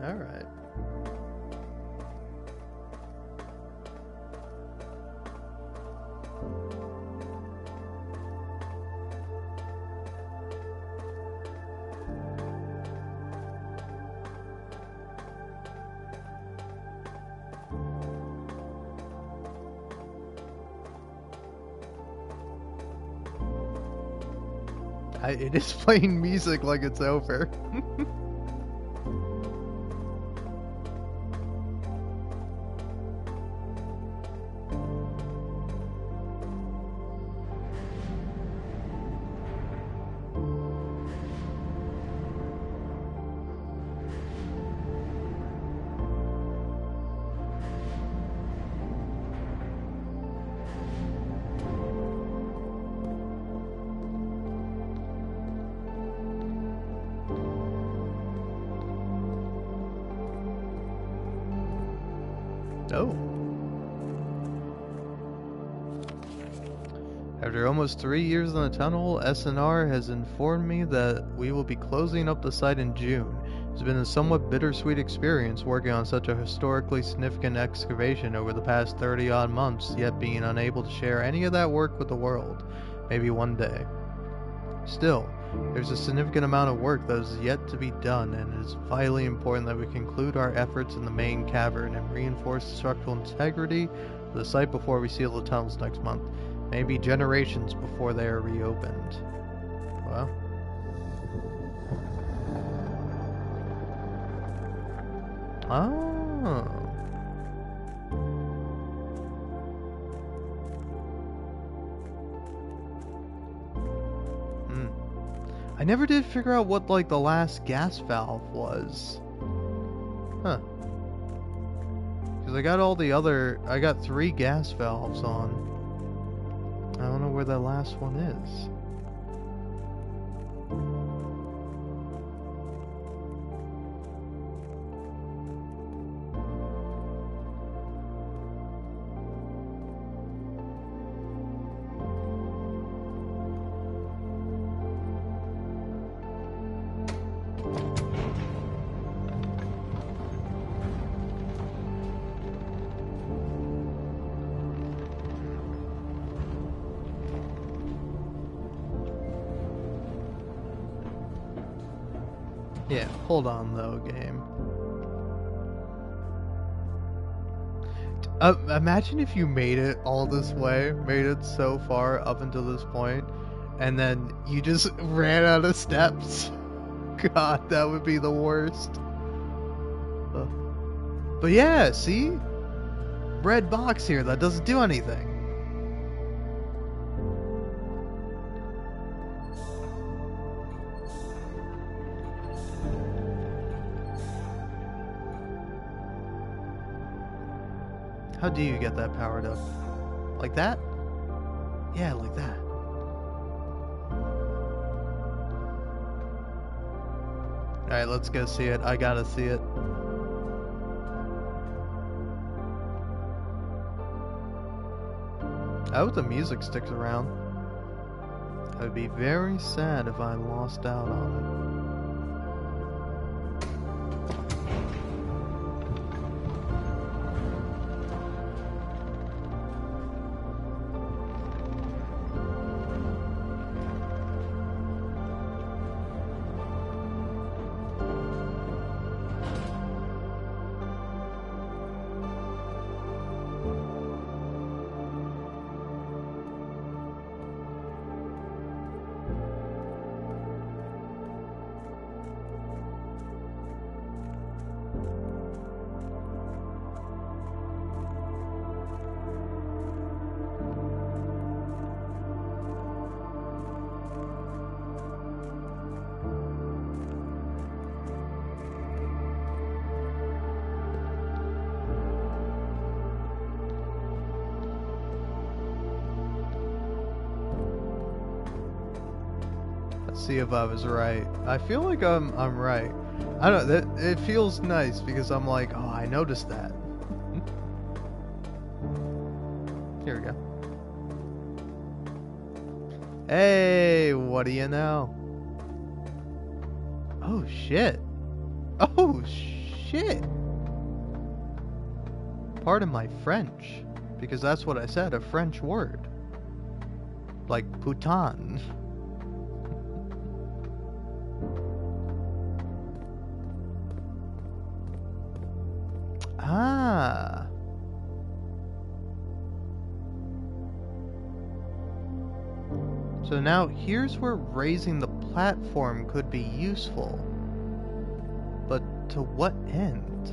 Alright. It is playing music like it's over. Oh. After almost 3 years in the tunnel, SNR has informed me that we will be closing up the site in June. It's been a somewhat bittersweet experience working on such a historically significant excavation over the past 30-odd months, yet being unable to share any of that work with the world. Maybe one day. Still, there's a significant amount of work that is yet to be done, and it is vitally important that we conclude our efforts in the main cavern and reinforce the structural integrity of the site before we seal the tunnels next month. Maybe generations before they are reopened. Well. Oh. I never did figure out what, like, the last gas valve was. Huh. Because I got all the other... I got 3 gas valves on. I don't know where that last one is. Yeah, hold on though, game. Imagine if you made it all this way, made it so far up until this point, and then you just ran out of steps. God, that would be the worst. But yeah, see? Red box here that doesn't do anything. How do you get that powered up? Like that? Yeah, like that. Alright, let's go see it. I gotta see it. I hope the music sticks around. I would be very sad if I lost out on it. See if I was right. I feel like I'm right. I don't know, it feels nice because I'm like, oh, I noticed that. Here we go. Hey, what do you know? Oh shit. Oh shit. Pardon my French, because that's what I said, a French word. Like putain. Ah. So now here's where raising the platform could be useful. But to what end?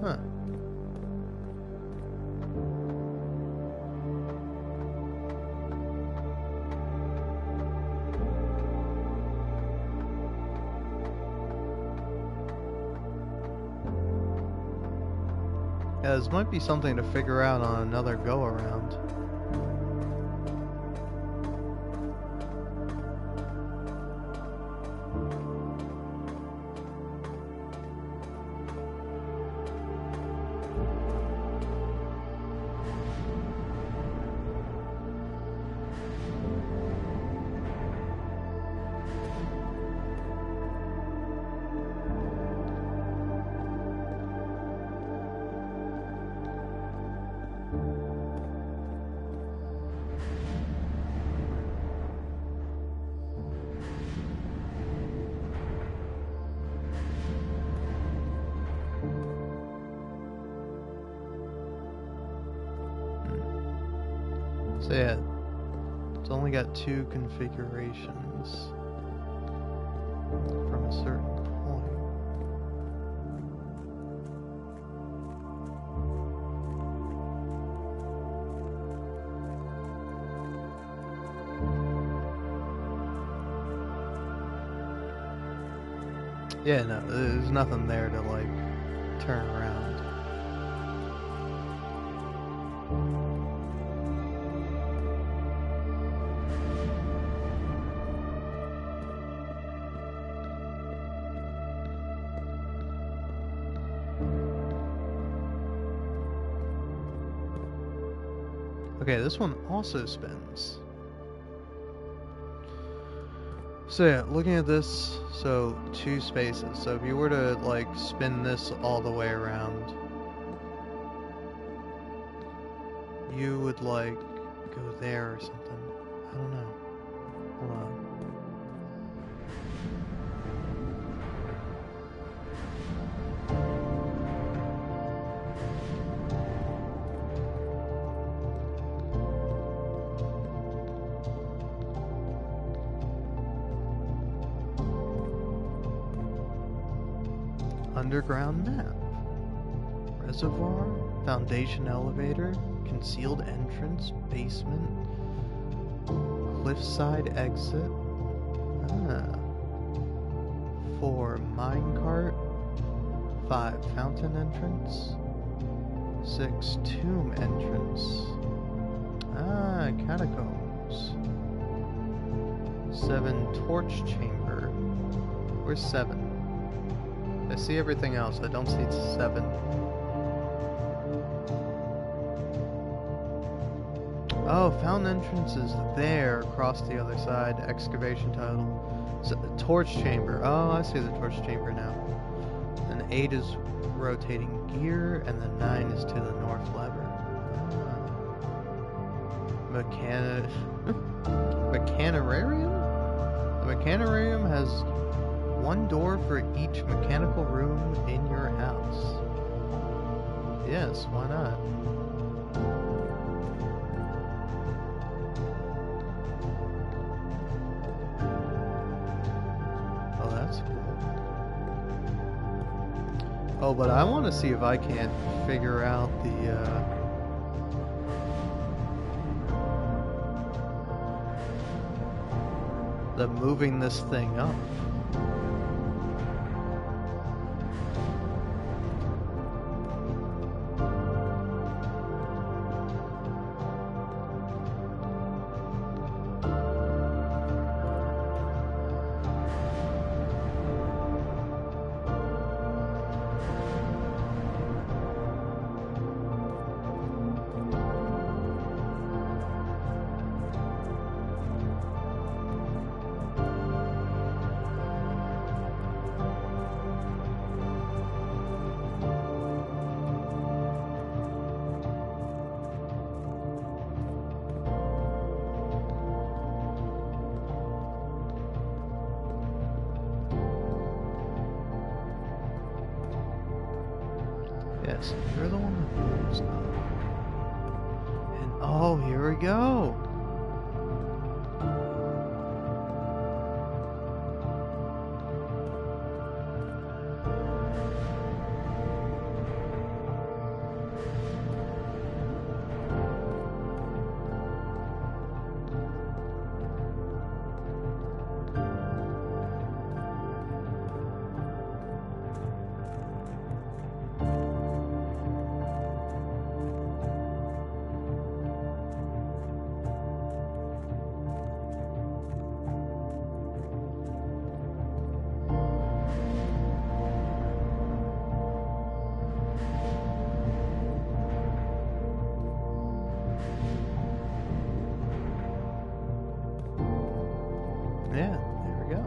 Huh. Yeah, this might be something to figure out on another go-around. So yeah, it's only got 2 configurations from a certain point. Yeah, no, there's nothing there to like turn around. Okay, this one also spins. So yeah, looking at this, so 2 spaces. So if you were to like spin this all the way around, you would like go there or something. I don't know. Hold on. Underground map. reservoir, foundation elevator, concealed entrance, basement, cliffside exit. 4 minecart, 5 fountain entrance, 6 tomb entrance. Catacombs. 7 torch chamber. Where's 7? I see everything else, I don't see 7. Oh, fountain entrance is there across the other side. Excavation title. So, torch chamber. Oh, I see the torch chamber now. And 8 is rotating gear, and then 9 is to the north lever. Mechanarium? The mechanarium has 1 door for each mechanical room in your house. Yes, why not? Oh, that's cool. Oh, but I want to see if I can't figure out the moving this thing up. Yes, you're the one that moves now. And oh, here we go. Yeah, there we go.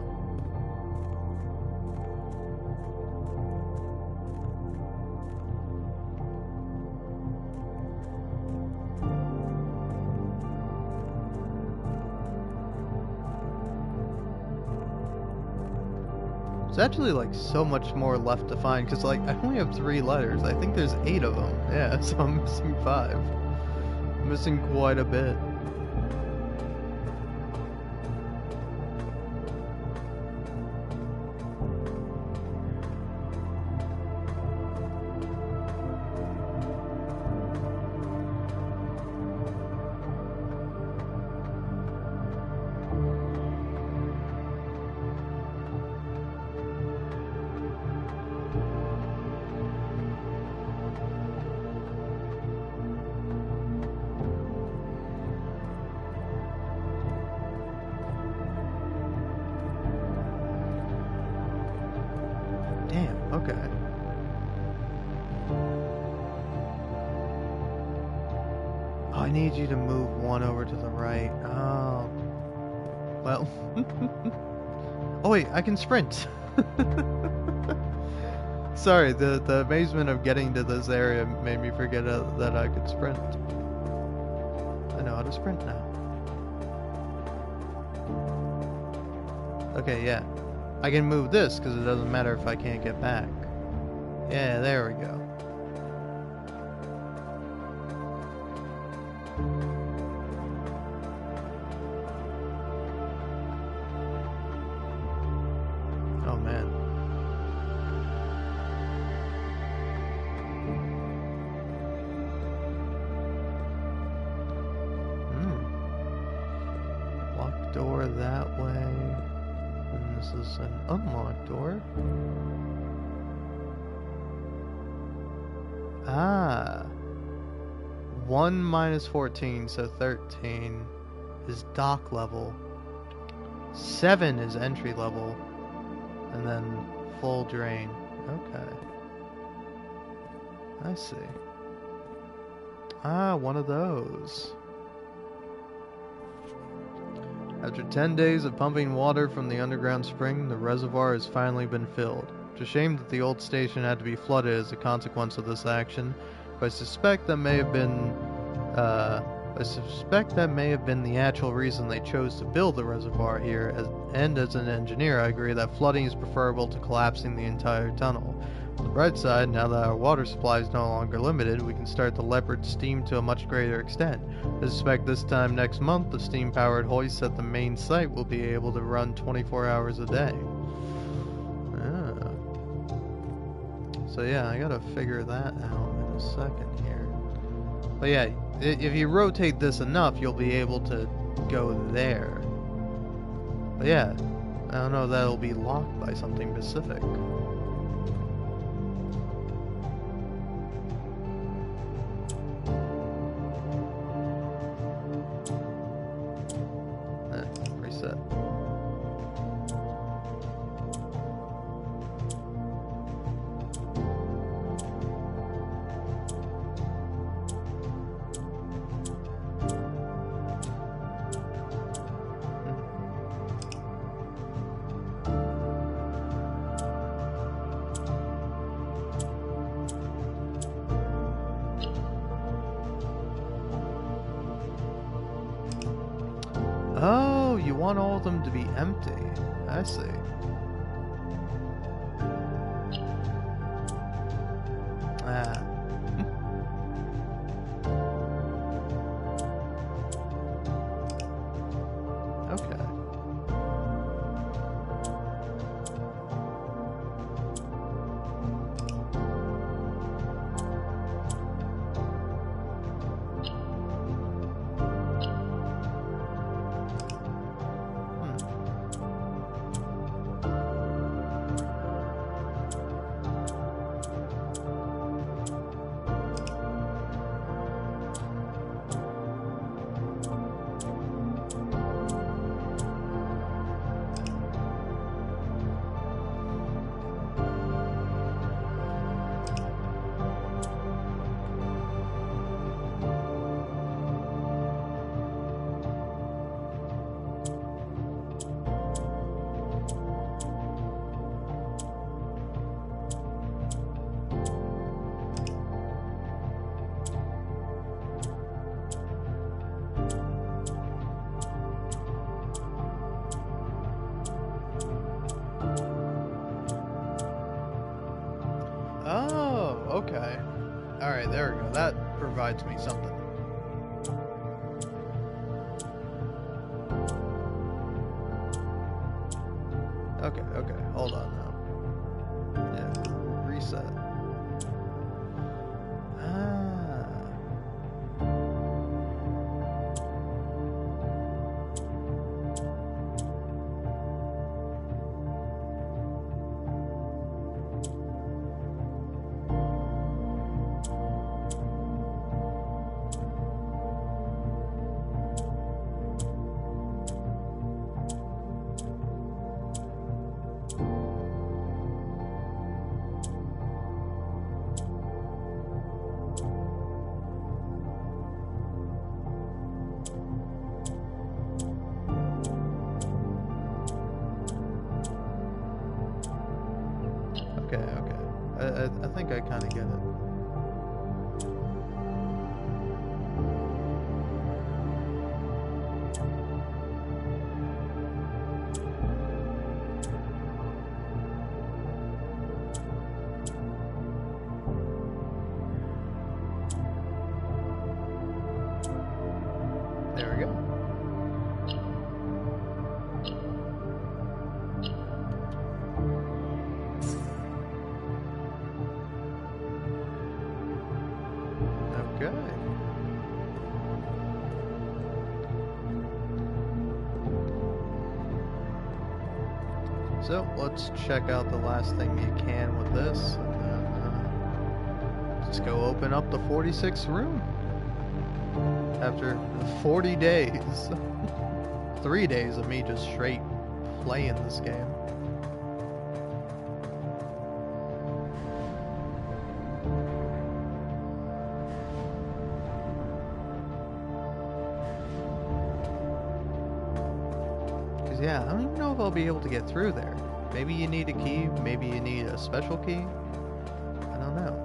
There's actually like so much more left to find because like I only have 3 letters. I think there's 8 of them. Yeah, so I'm missing 5. I'm missing quite a bit. Damn, okay. Oh, I need you to move 1 over to the right. Oh. Well. Oh wait, I can sprint. Sorry, the amazement of getting to this area made me forget that I could sprint. I know how to sprint now. Okay, yeah. I can move this because it doesn't matter if I can't get back. Yeah, there we go. Oh man. that way. And this is an unlocked door. Ah. 1 minus 14, so 13 is dock level. 7 is entry level. And then full drain. Okay. I see. Ah, one of those. After 10 days of pumping water from the underground spring, the reservoir has finally been filled. It's a shame that the old station had to be flooded as a consequence of this action, but I suspect that may have been the actual reason they chose to build the reservoir here, and as an engineer I agree that flooding is preferable to collapsing the entire tunnel. On the bright side, now that our water supply is no longer limited, we can start to leverage steam to a much greater extent. I suspect this time next month, the steam-powered hoists at the main site will be able to run 24 hours a day. Ah. So yeah, I gotta figure that out in a second here. But yeah, if you rotate this enough, you'll be able to go there. But yeah, I don't know if that'll be locked by something specific. Reset. Oh, you want all of them to be empty. I see. Ah. Okay. Oh, okay. Alright, there we go. That provides me something. Okay, hold on now. Yeah, reset. Ah. Okay. I think I kind of get it. There we go. Okay. So let's check out the last thing you can with this, and then just go open up the 46th room. After 40 days. 3 days of me just straight playing this game. Because yeah, I don't even know if I'll be able to get through there. Maybe you need a key, maybe you need a special key. I don't know.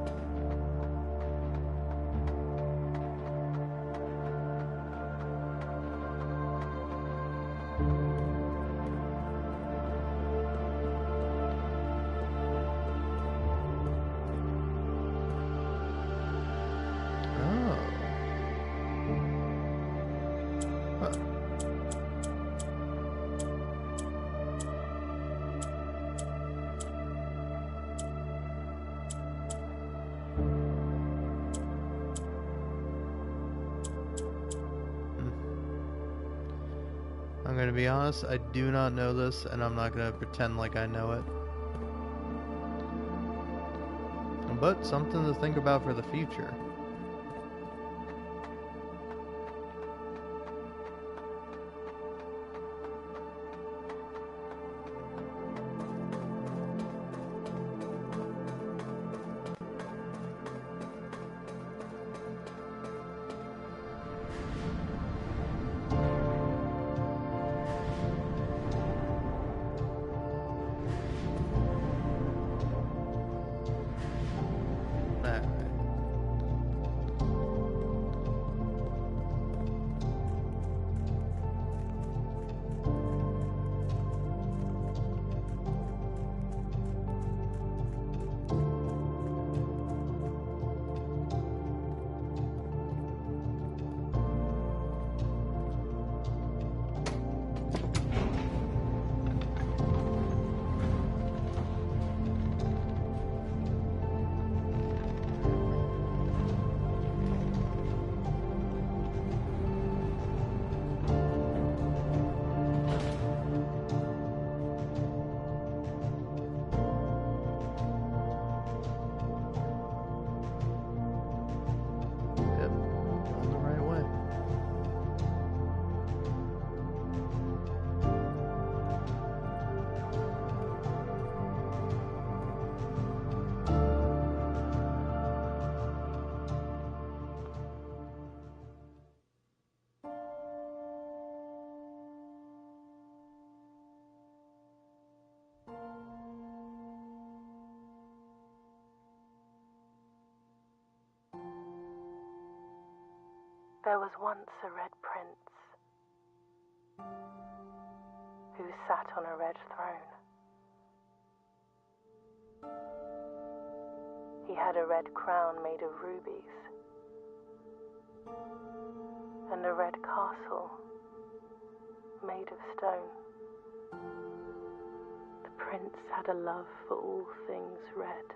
I'm gonna be honest, I do not know this, and I'm not gonna pretend like I know it. But something to think about for the future. There was once a red prince who sat on a red throne. He had a red crown made of rubies and a red castle made of stone. The prince had a love for all things red.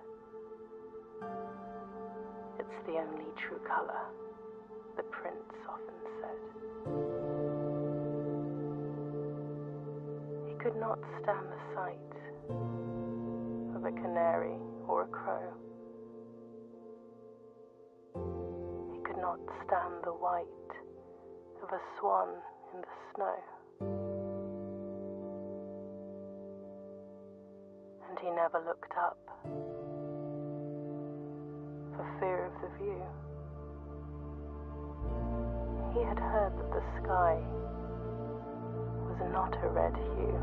It's the only true color, the prince often said. He could not stand the sight of a canary or a crow. He could not stand the white of a swan in the snow. And he never looked up for fear of the view. He had heard that the sky was not a red hue.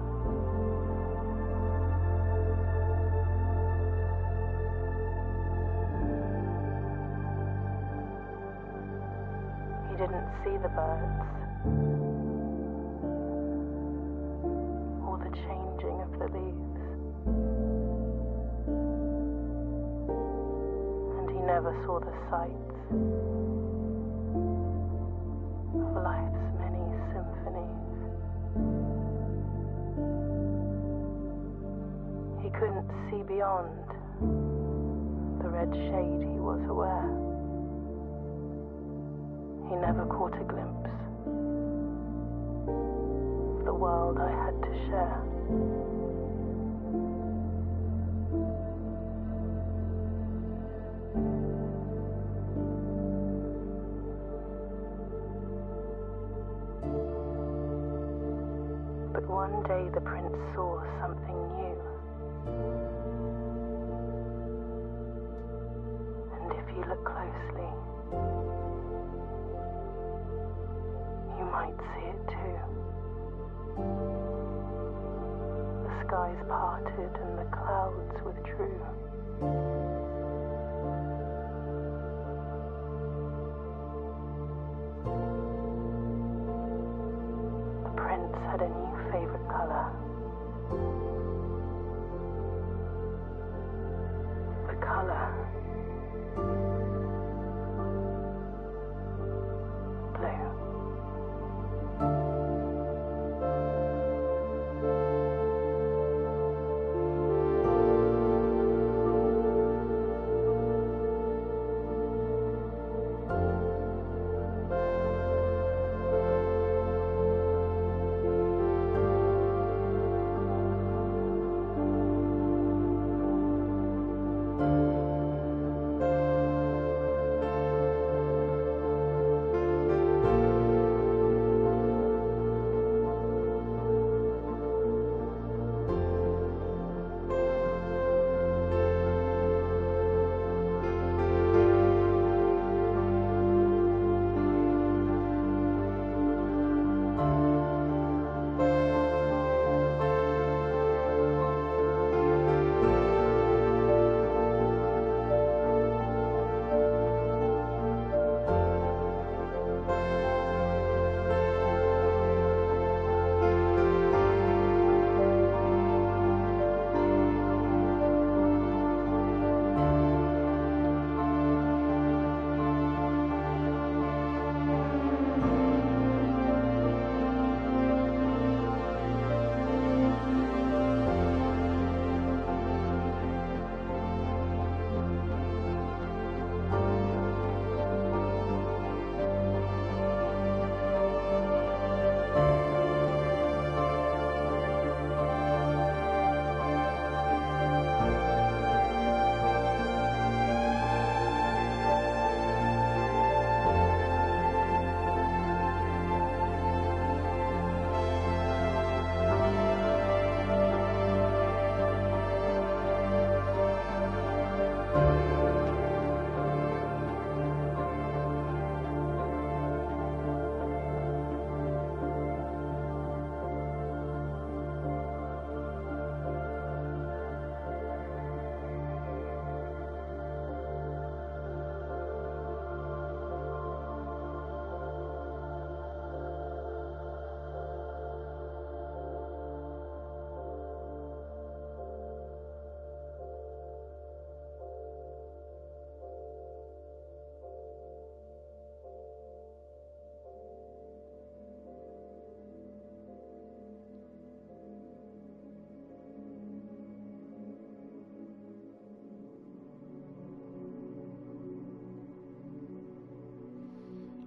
He didn't see the birds or the changing of the leaves, and he never saw the sights of life's many symphonies. He couldn't see beyond the red shade he was aware. He never caught a glimpse of the world I had to share. one day the prince saw something new. And if you look closely, you might see it too. The skies parted and the clouds withdrew. The prince had a new favorite color. The color blue.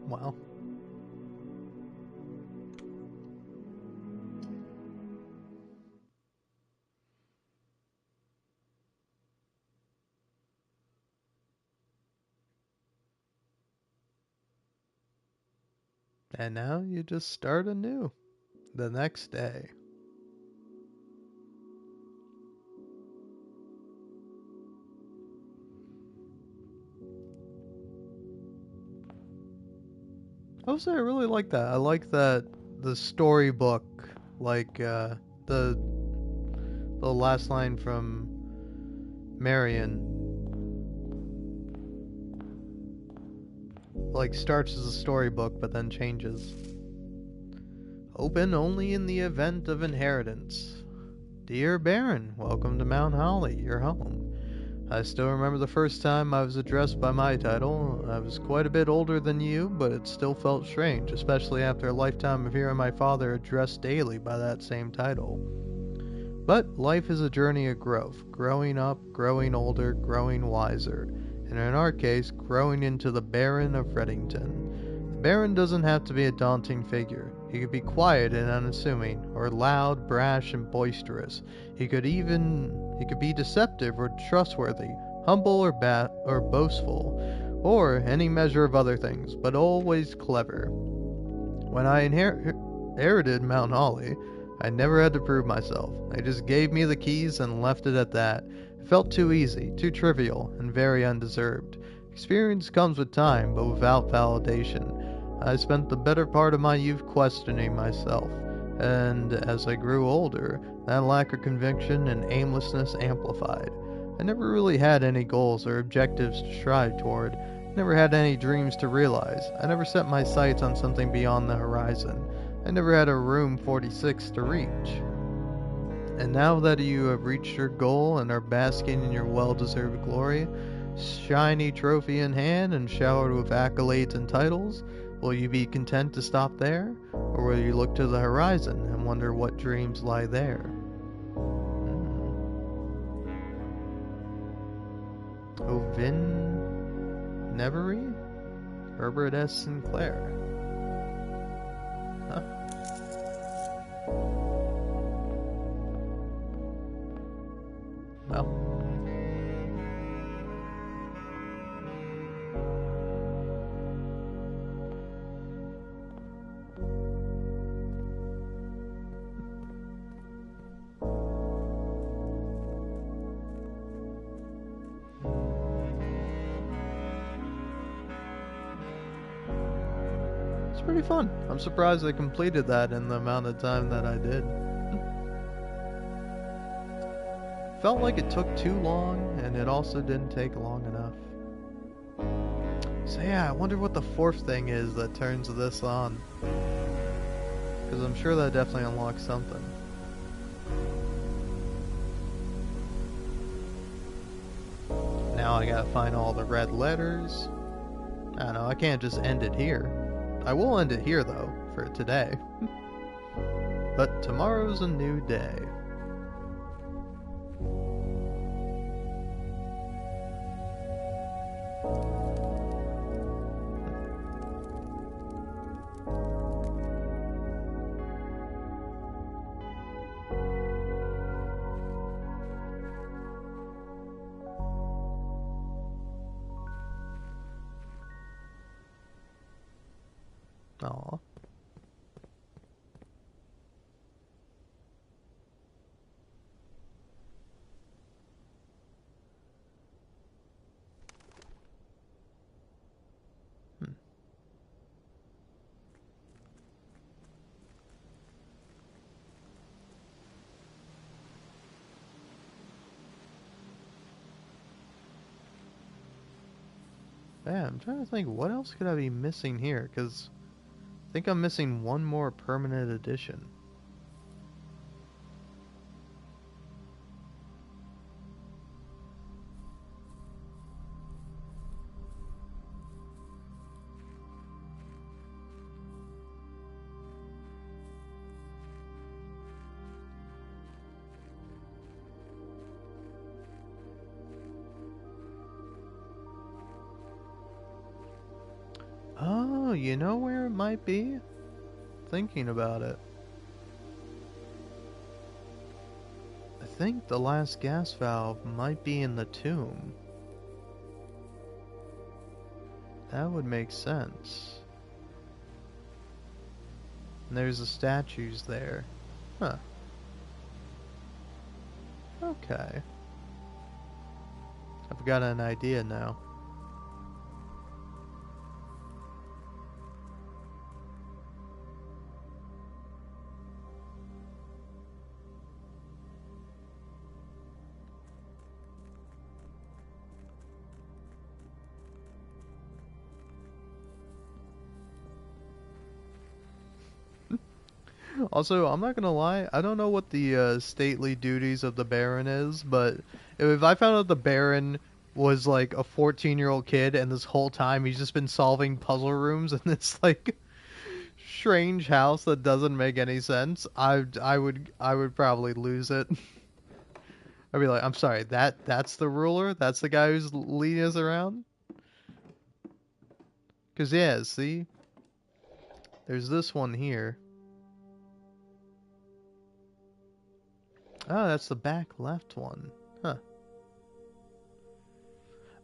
Wow. And now you just start anew the next day. I would say I really like that. I like that the storybook, like the last line from Marion, like starts as a storybook but then changes. Open only in the event of inheritance. Dear Baron, welcome to Mount Holly, your home. I still remember the first time I was addressed by my title. I was quite a bit older than you, but it still felt strange, especially after a lifetime of hearing my father addressed daily by that same title. But life is a journey of growth, growing up, growing older, growing wiser, and in our case, growing into the Baron of Reddington. The Baron doesn't have to be a daunting figure. He could be quiet and unassuming, or loud, brash, and boisterous. He could be deceptive or trustworthy, humble or boastful, or any measure of other things, but always clever. When I inherited Mount Holly, I never had to prove myself. They just gave me the keys and left it at that. It felt too easy, too trivial, and very undeserved. Experience comes with time, but without validation. I spent the better part of my youth questioning myself, and as I grew older, that lack of conviction and aimlessness amplified. I never really had any goals or objectives to strive toward. Never had any dreams to realize. I never set my sights on something beyond the horizon. I never had a room 46 to reach. And now that you have reached your goal and are basking in your well-deserved glory, shiny trophy in hand and showered with accolades and titles, will you be content to stop there? Or will you look to the horizon and wonder what dreams lie there? Ovin Nevery? Herbert S. Sinclair. Huh. Well. It's pretty fun. I'm surprised I completed that in the amount of time that I did. Felt like it took too long, and it also didn't take long enough. So yeah, I wonder what the fourth thing is that turns this on. Because I'm sure that definitely unlocks something. Now I gotta find all the red letters. I don't know, I can't just end it here. I will end it here though, for today. But tomorrow's a new day. Aw. Yeah, I'm trying to think, what else could I be missing here? Because I think I'm missing one more permanent edition. Oh, you know where it might be? Thinking about it. I think the last gas valve might be in the tomb. That would make sense. And there's the statues there. Huh. Okay. I've got an idea now. Also, I'm not gonna lie, I don't know what the stately duties of the Baron is, but if I found out the Baron was like a 14-year-old kid and this whole time he's just been solving puzzle rooms in this like strange house that doesn't make any sense, I would probably lose it. I'd be like, I'm sorry, that's the ruler? That's the guy who's leading us around? 'Cause yeah, see? There's this one here. Oh, that's the back left one. Huh.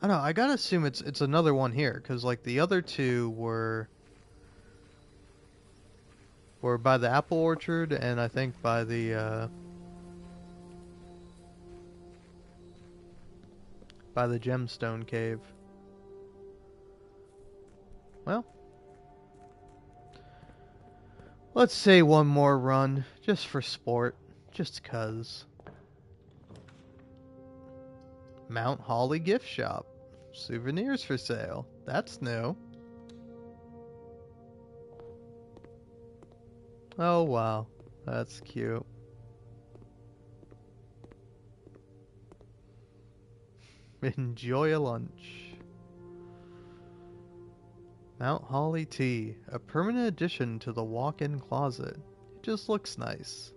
I don't know, I gotta assume it's another one here, because like the other two were We're by the apple orchard, and I think by the gemstone cave. Well, let's say one more run, just for sport, just 'cause. Mount Holly gift shop. Souvenirs for sale. That's new. Oh wow, that's cute. Enjoy a lunch. Mount Holly tea, a permanent addition to the walk-in closet. It just looks nice.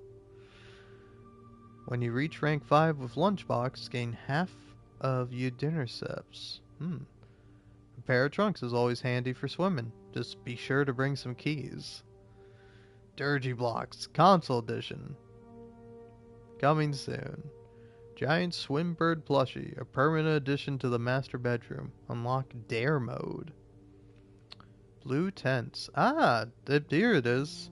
When you reach rank 5 with Lunchbox, gain half of your dinner sips. A pair of trunks is always handy for swimming. Just be sure to bring some keys. Dirgy Blocks, Console Edition. Coming soon. Giant Swimbird plushie, a permanent addition to the master bedroom. Unlock Dare mode. Blue tents. Ah, here it is.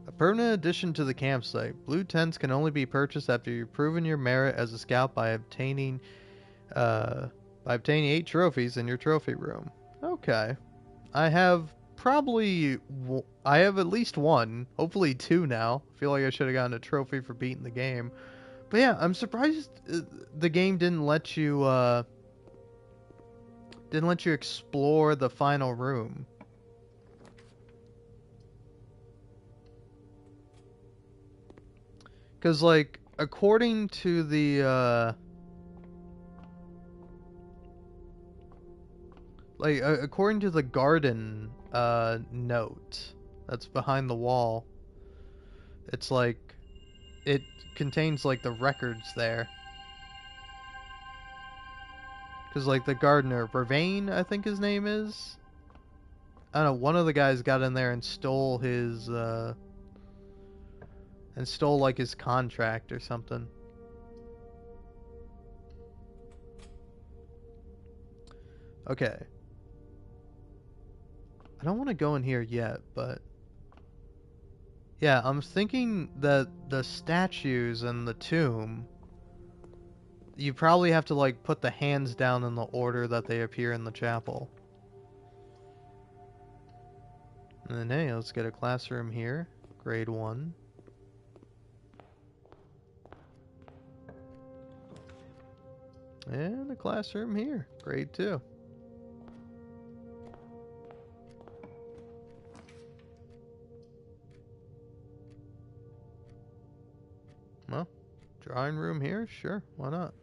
A permanent addition to the campsite. Blue tents can only be purchased after you've proven your merit as a scout by obtaining 8 trophies in your trophy room. Okay. I have I have at least one, hopefully 2 now. I feel like I should have gotten a trophy for beating the game. But yeah, I'm surprised the game didn't let you explore the final room. Cuz like according to the according to the garden note that's behind the wall, it's like it contains like the records there. Because like the gardener, Vervain, I think his name is. I don't know, one of the guys got in there and stole his like his contract or something. Okay. I don't want to go in here yet, but yeah, I'm thinking that the statues and the tomb, you probably have to like put the hands down in the order that they appear in the chapel. And then hey, let's get a classroom here. Grade 1. And a classroom here. Grade 2. Well, drawing room here? Sure, why not?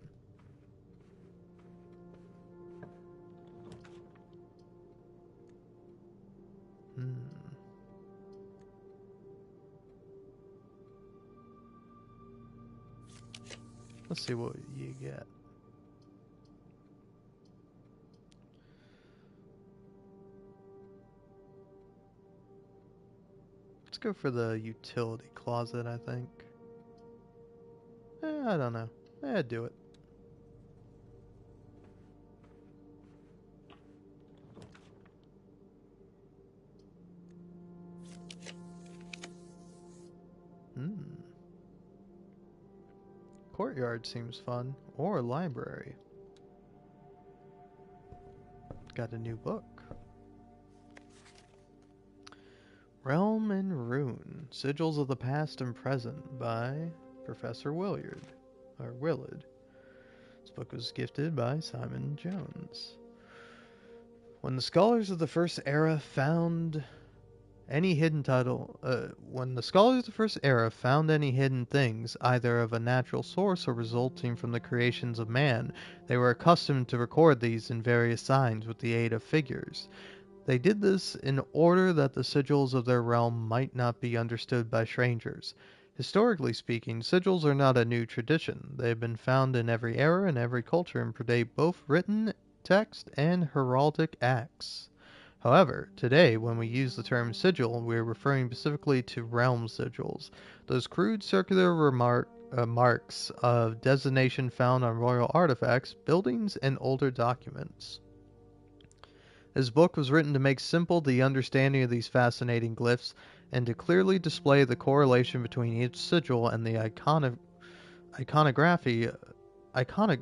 Let's see what you get. Let's go for the utility closet, I think. I don't know. Do it. Courtyard seems fun. Or library. Got a new book. Realm and Rune. Sigils of the Past and Present by Professor Willard. This book was gifted by Simon Jones. When the scholars of the First Era found any hidden things, either of a natural source or resulting from the creations of man, they were accustomed to record these in various signs with the aid of figures. They did this in order that the sigils of their realm might not be understood by strangers. Historically speaking, sigils are not a new tradition. They have been found in every era and every culture and predate both written text and heraldic acts. However, today, when we use the term sigil, we are referring specifically to realm sigils, those crude circular marks of designation found on royal artifacts, buildings, and older documents. His book was written to make simple the understanding of these fascinating glyphs and to clearly display the correlation between each sigil and the iconography. Iconic,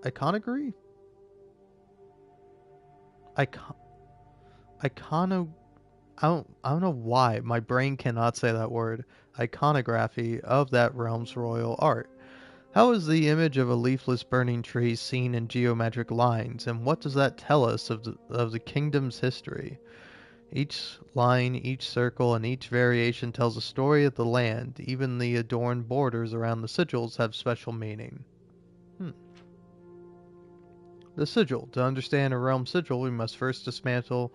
iconography? Icon, icono. I don't know why my brain cannot say that word. Iconography of that realm's royal art. How is the image of a leafless burning tree seen in geometric lines, and what does that tell us of the kingdom's history? Each line, each circle, and each variation tells a story of the land. Even the adorned borders around the sigils have special meaning. Hmm. The sigil. To understand a realm sigil, we must first dismantle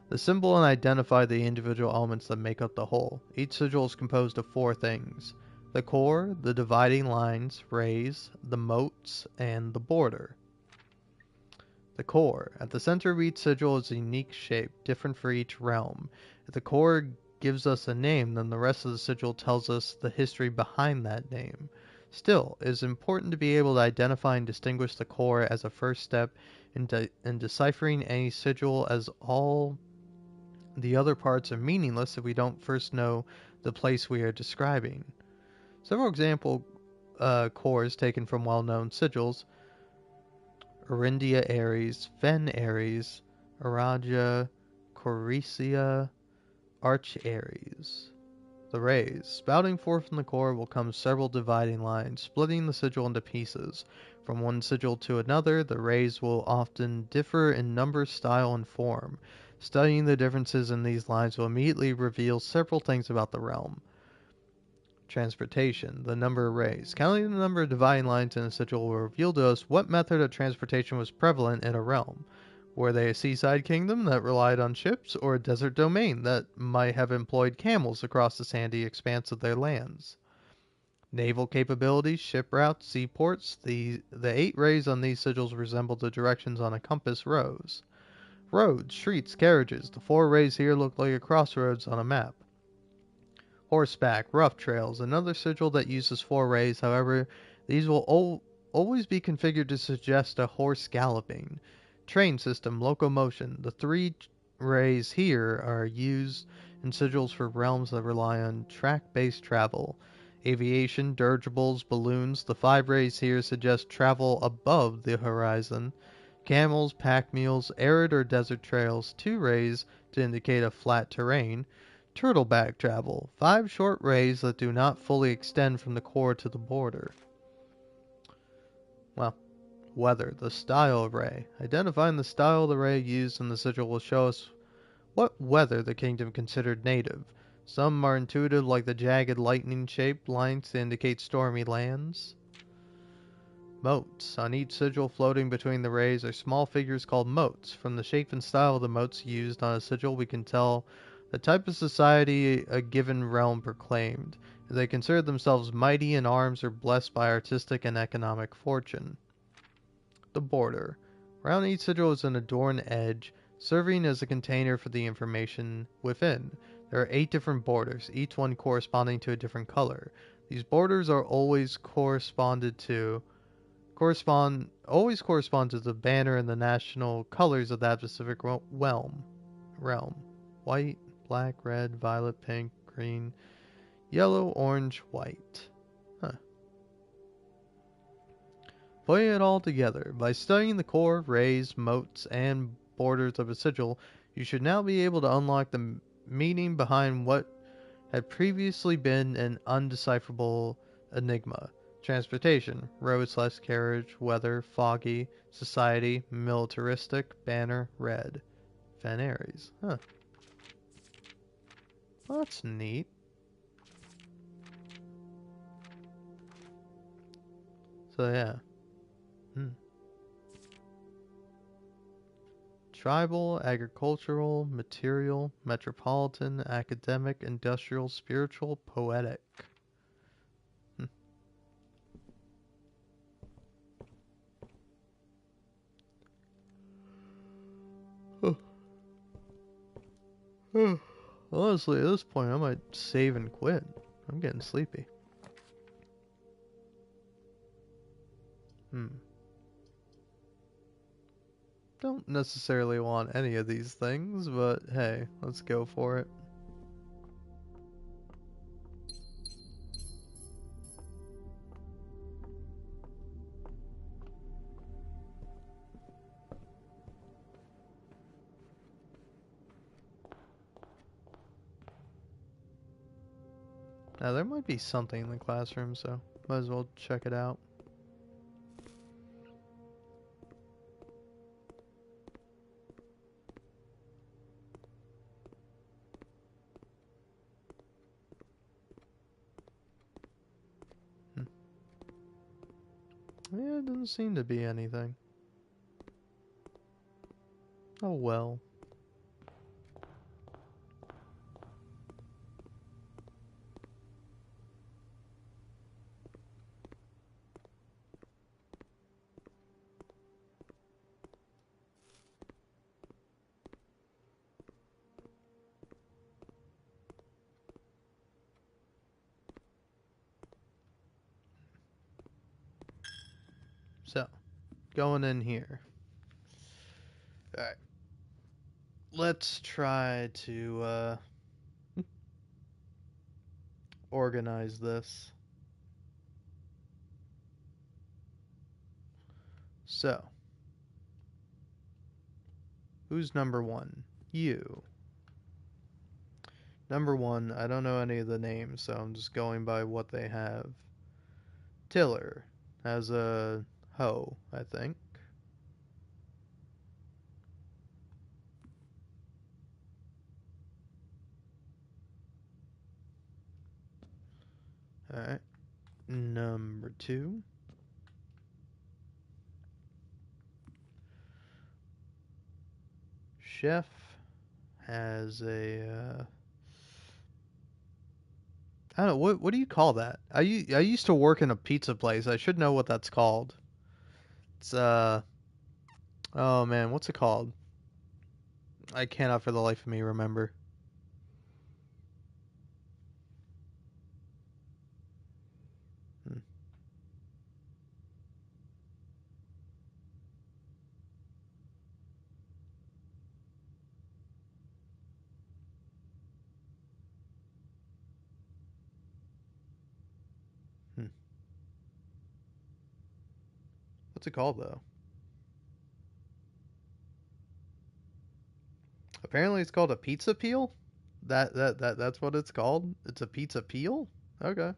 the symbol and identify the individual elements that make up the whole. Each sigil is composed of four things: the core, the dividing lines, rays, the moats, and the border. The core. At the center of each sigil is a unique shape, different for each realm. If the core gives us a name, then the rest of the sigil tells us the history behind that name. Still, it is important to be able to identify and distinguish the core as a first step in deciphering any sigil, as all the other parts are meaningless if we don't first know the place we are describing. Several example cores taken from well-known sigils: Orindia Aries, Fen Aries, Araja, Corycia, Arch Aries. The rays. Spouting forth from the core will come several dividing lines, splitting the sigil into pieces. From one sigil to another, the rays will often differ in number, style, and form. Studying the differences in these lines will immediately reveal several things about the realm. Transportation. The number of rays. Counting the number of dividing lines in a sigil will reveal to us what method of transportation was prevalent in a realm. Were they a seaside kingdom that relied on ships, or a desert domain that might have employed camels across the sandy expanse of their lands? Naval capabilities, ship routes, seaports. The 8 rays on these sigils resemble the directions on a compass rose. Roads, streets, carriages. The 4 rays here look like a crossroads on a map. Horseback, rough trails. Another sigil that uses 4 rays, however, these will always be configured to suggest a horse galloping. Train system, locomotion. The 3 rays here are used in sigils for realms that rely on track-based travel. Aviation, dirigibles, balloons. The 5 rays here suggest travel above the horizon. Camels, pack mules, arid or desert trails. 2 rays to indicate a flat terrain. Turtleback travel. 5 short rays that do not fully extend from the core to the border. Well, weather. The style of ray. Identifying the style of the ray used in the sigil will show us what weather the kingdom considered native. Some are intuitive, like the jagged lightning-shaped lines to indicate stormy lands. Moats. On each sigil floating between the rays are small figures called moats. From the shape and style of the moats used on a sigil, we can tell the type of society a given realm proclaimed, if they considered themselves mighty in arms or blessed by artistic and economic fortune. The border. Around each sigil is an adorned edge, serving as a container for the information within. There are 8 different borders, each one corresponding to a different color. These borders are always correspond to the banner and the national colors of that specific realm. White, black, red, violet, pink, green, yellow, orange, white. Huh. Putting it all together, by studying the core, rays, moats, and borders of a sigil, you should now be able to unlock the meaning behind what had previously been an undecipherable enigma. Transportation, road/carriage, weather, foggy, society, militaristic, banner, red. Fen Aries. Huh. Well, that's neat. So yeah. Hmm. Tribal, agricultural, material, metropolitan, academic, industrial, spiritual, poetic. Hmm. Honestly, at this point, I might save and quit. I'm getting sleepy. Hmm. Don't necessarily want any of these things, but hey, let's go for it. Now, there might be something in the classroom, so might as well check it out. Yeah, it doesn't seem to be anything. Oh well. So, going in here. Alright. Let's try to organize this. So, who's number one? You. Number one, I don't know any of the names, so I'm just going by what they have. Tiller has a hoe, I think. Alright. Number two. Chef has a I don't know, what do you call that? I used to work in a pizza place. I should know what that's called. It's oh man, what's it called? I cannot for the life of me remember. Hmm. Hmm. What's it called though? Apparently it's called a pizza peel? That's what it's called? It's a pizza peel? Okay.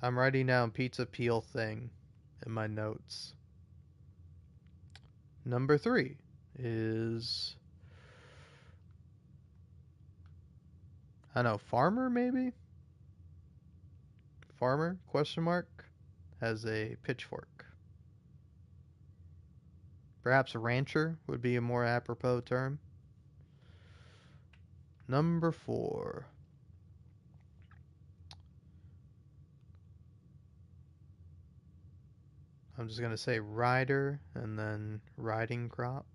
I'm writing down pizza peel thing in my notes. Number three is I don't know, farmer maybe? Farmer question mark has a pitchfork. Perhaps rancher would be a more apropos term. Number four. I'm just going to say rider and then riding crop.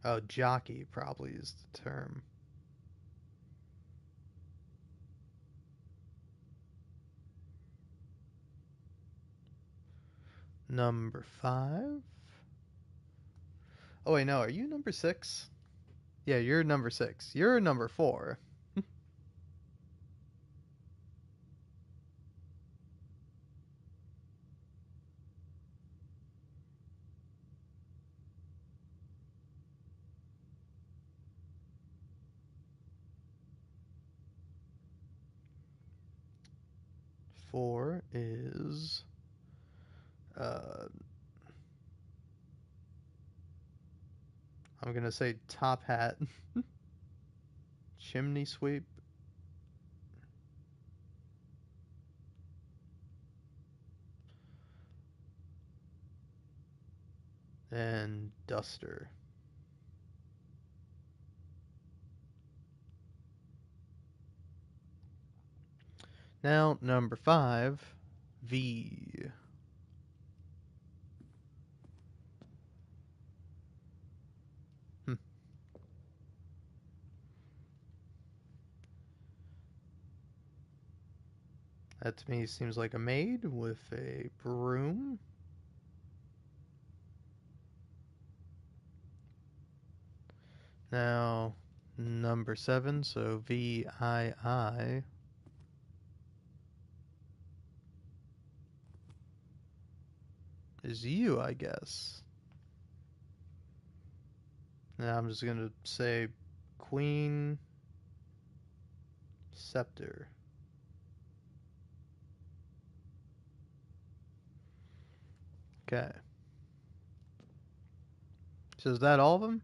Oh, jockey probably is the term. Number five. Oh, wait, no. Are you number six? Yeah, you're number six. You're number four. Four is. Uh, I'm going to say top hat. Chimney sweep. And duster. Now, number five, V. Hmm. That to me seems like a maid with a broom. Now, number 7, so VII is you, I guess. Now I'm just gonna say Queen Scepter. Okay. So is that all of them?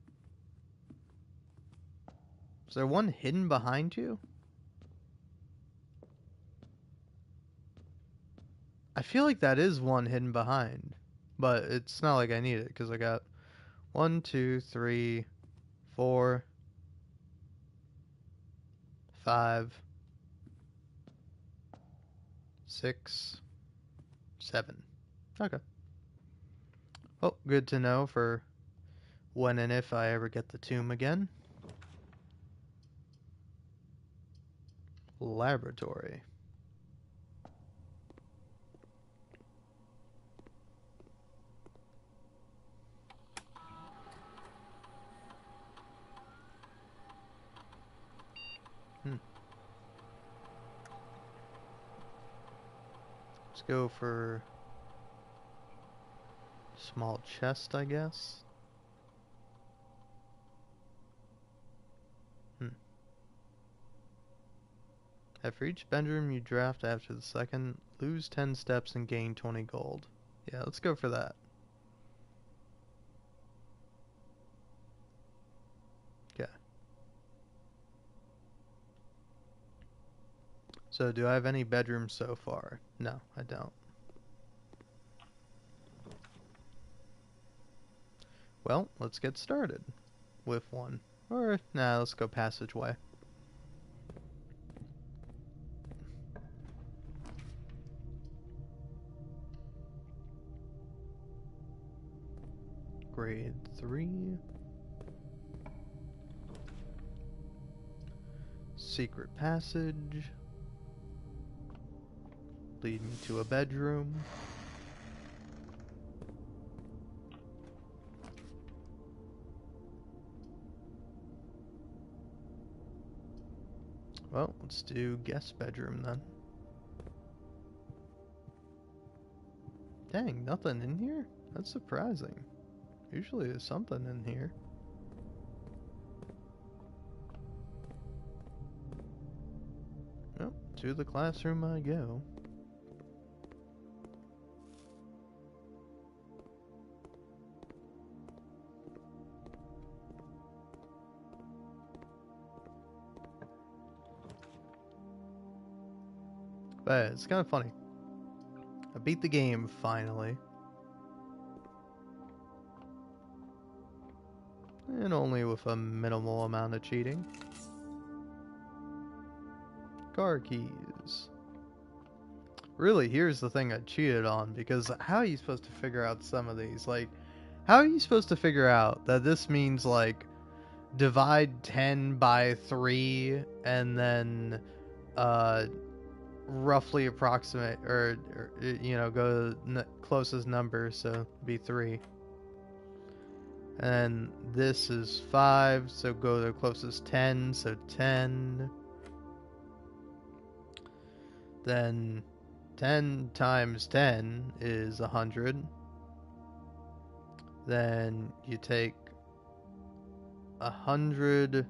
Is there one hidden behind you? I feel like that is one hidden behind, but it's not like I need it because I got 1, 2, 3, 4, 5, 6, 7. Okay. Oh, good to know for when and if I ever get the tomb again. Laboratory. Hmm. Let's go for small chest, I guess. Hmm. After each bedroom you draft after the second, lose 10 steps and gain 20 gold. Yeah, let's go for that. Okay. So do I have any bedrooms so far? No, I don't. Well, let's get started with one. Or, nah, let's go passageway. Grade 3. Secret passage. Lead me to a bedroom. Well, let's do guest bedroom then. Dang, nothing in here? That's surprising. Usually there's something in here. Well, to the classroom I go. But it's kind of funny. I beat the game finally. And only with a minimal amount of cheating. Car keys. Really, here's the thing I cheated on, because how are you supposed to figure out some of these? Like, how are you supposed to figure out that this means, like, divide 10 by 3 and then, roughly approximate, or you know, go to closest number, so be 3. And this is 5, so go to the closest 10, so 10. Then 10 times 10 is 100. Then you take 100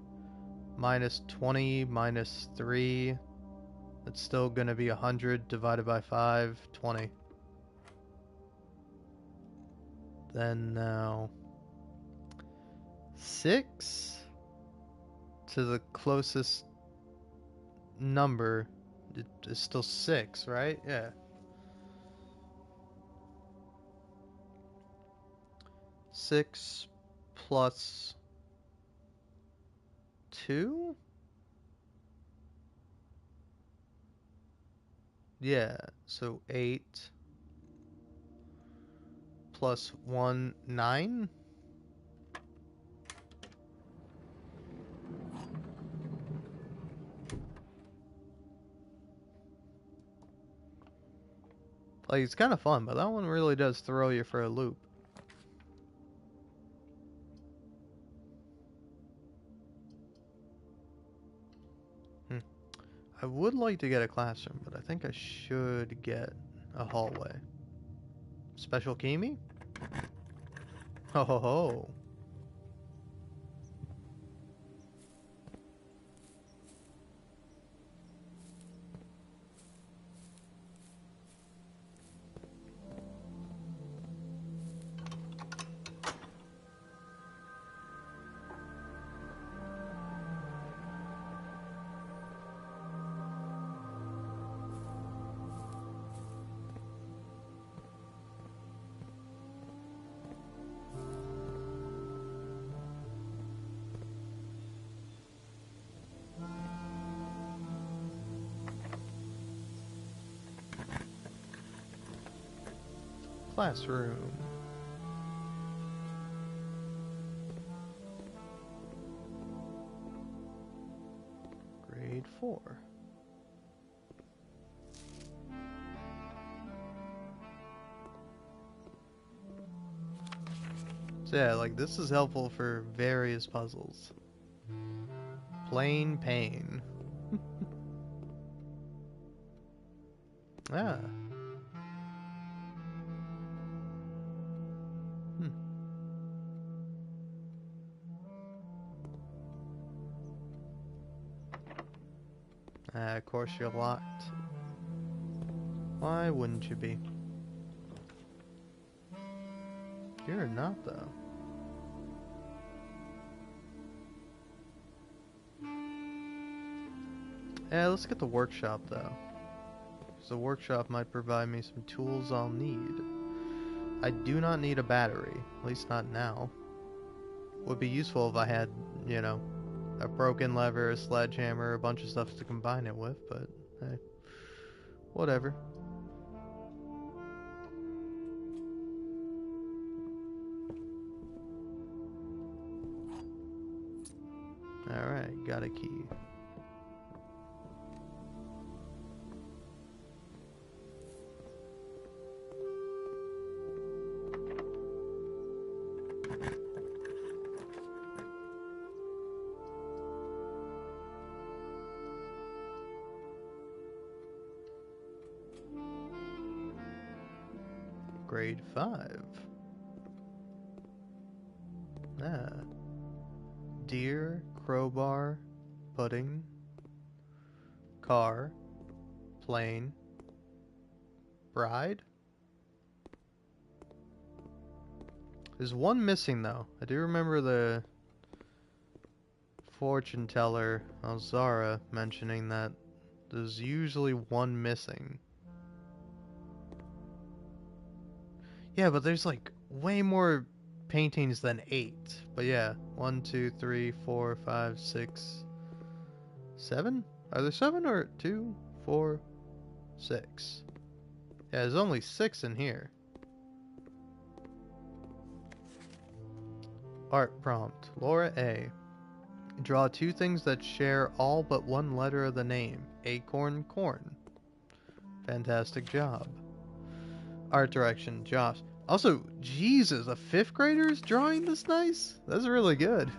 minus 20 minus 3. It's still going to be 100 divided by 5, 20. Then now 6 to the closest number is still 6, right? Yeah. 6 plus 2? Yeah, so 8 plus 1, 9? Like, it's kind of fun, but that one really does throw you for a loop. I would like to get a classroom, but I think I should get a hallway. Special Kimi? Ho ho ho. Classroom. Grade 4. So yeah, like this is helpful for various puzzles. Plain pain. Ah. Of course you're locked. Why wouldn't you be? You're not, though. Yeah, let's get the workshop, though. Because the workshop might provide me some tools I'll need. I do not need a battery. At least not now. Would be useful if I had, you know, a broken lever, a sledgehammer, a bunch of stuff to combine it with, but hey. Whatever. Alright, got a key. Grade 5. Ah. Deer, crowbar, pudding, car, plane, bride? There's one missing though. I do remember the fortune teller, Alzara, mentioning that there's usually one missing. Yeah, but there's like way more paintings than 8. But yeah, 1, 2, 3, 4, 5, 6, 7? Are there 7 or 2, 4, 6? Yeah, there's only 6 in here. Art prompt. Laura A. Draw 2 things that share all but one letter of the name. Acorn, corn. Fantastic job. Art direction. Josh. Also, Jesus, a 5th grader's drawing this nice? That's really good.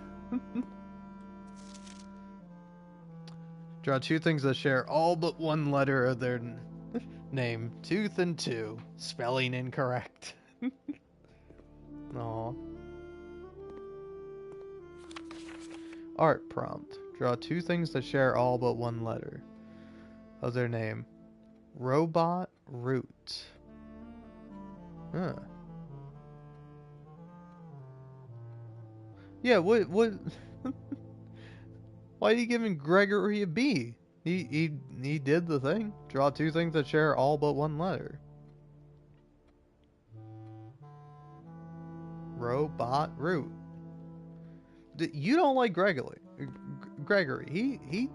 Draw 2 things that share all but one letter of their name. Tooth and 2. Spelling incorrect. Aw. Art prompt. Draw 2 things that share all but one letter of their name. Robot root. Huh. Yeah, what why are you giving Gregory a B? He did the thing. Draw 2 things that share all but one letter. Robot root. You don't like Gregory. Gregory. He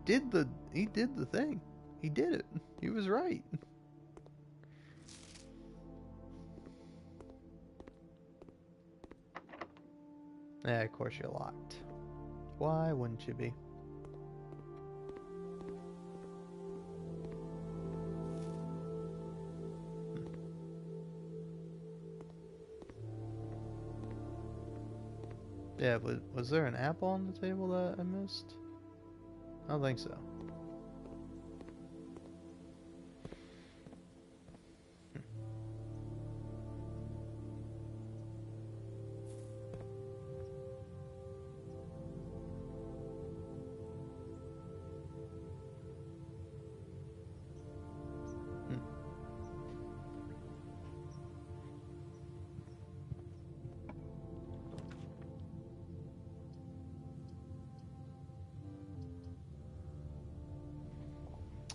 did the thing. He did it. He was right. Yeah, of course you're locked. Why wouldn't you be? Yeah, but was there an apple on the table that I missed? I don't think so. Hmm.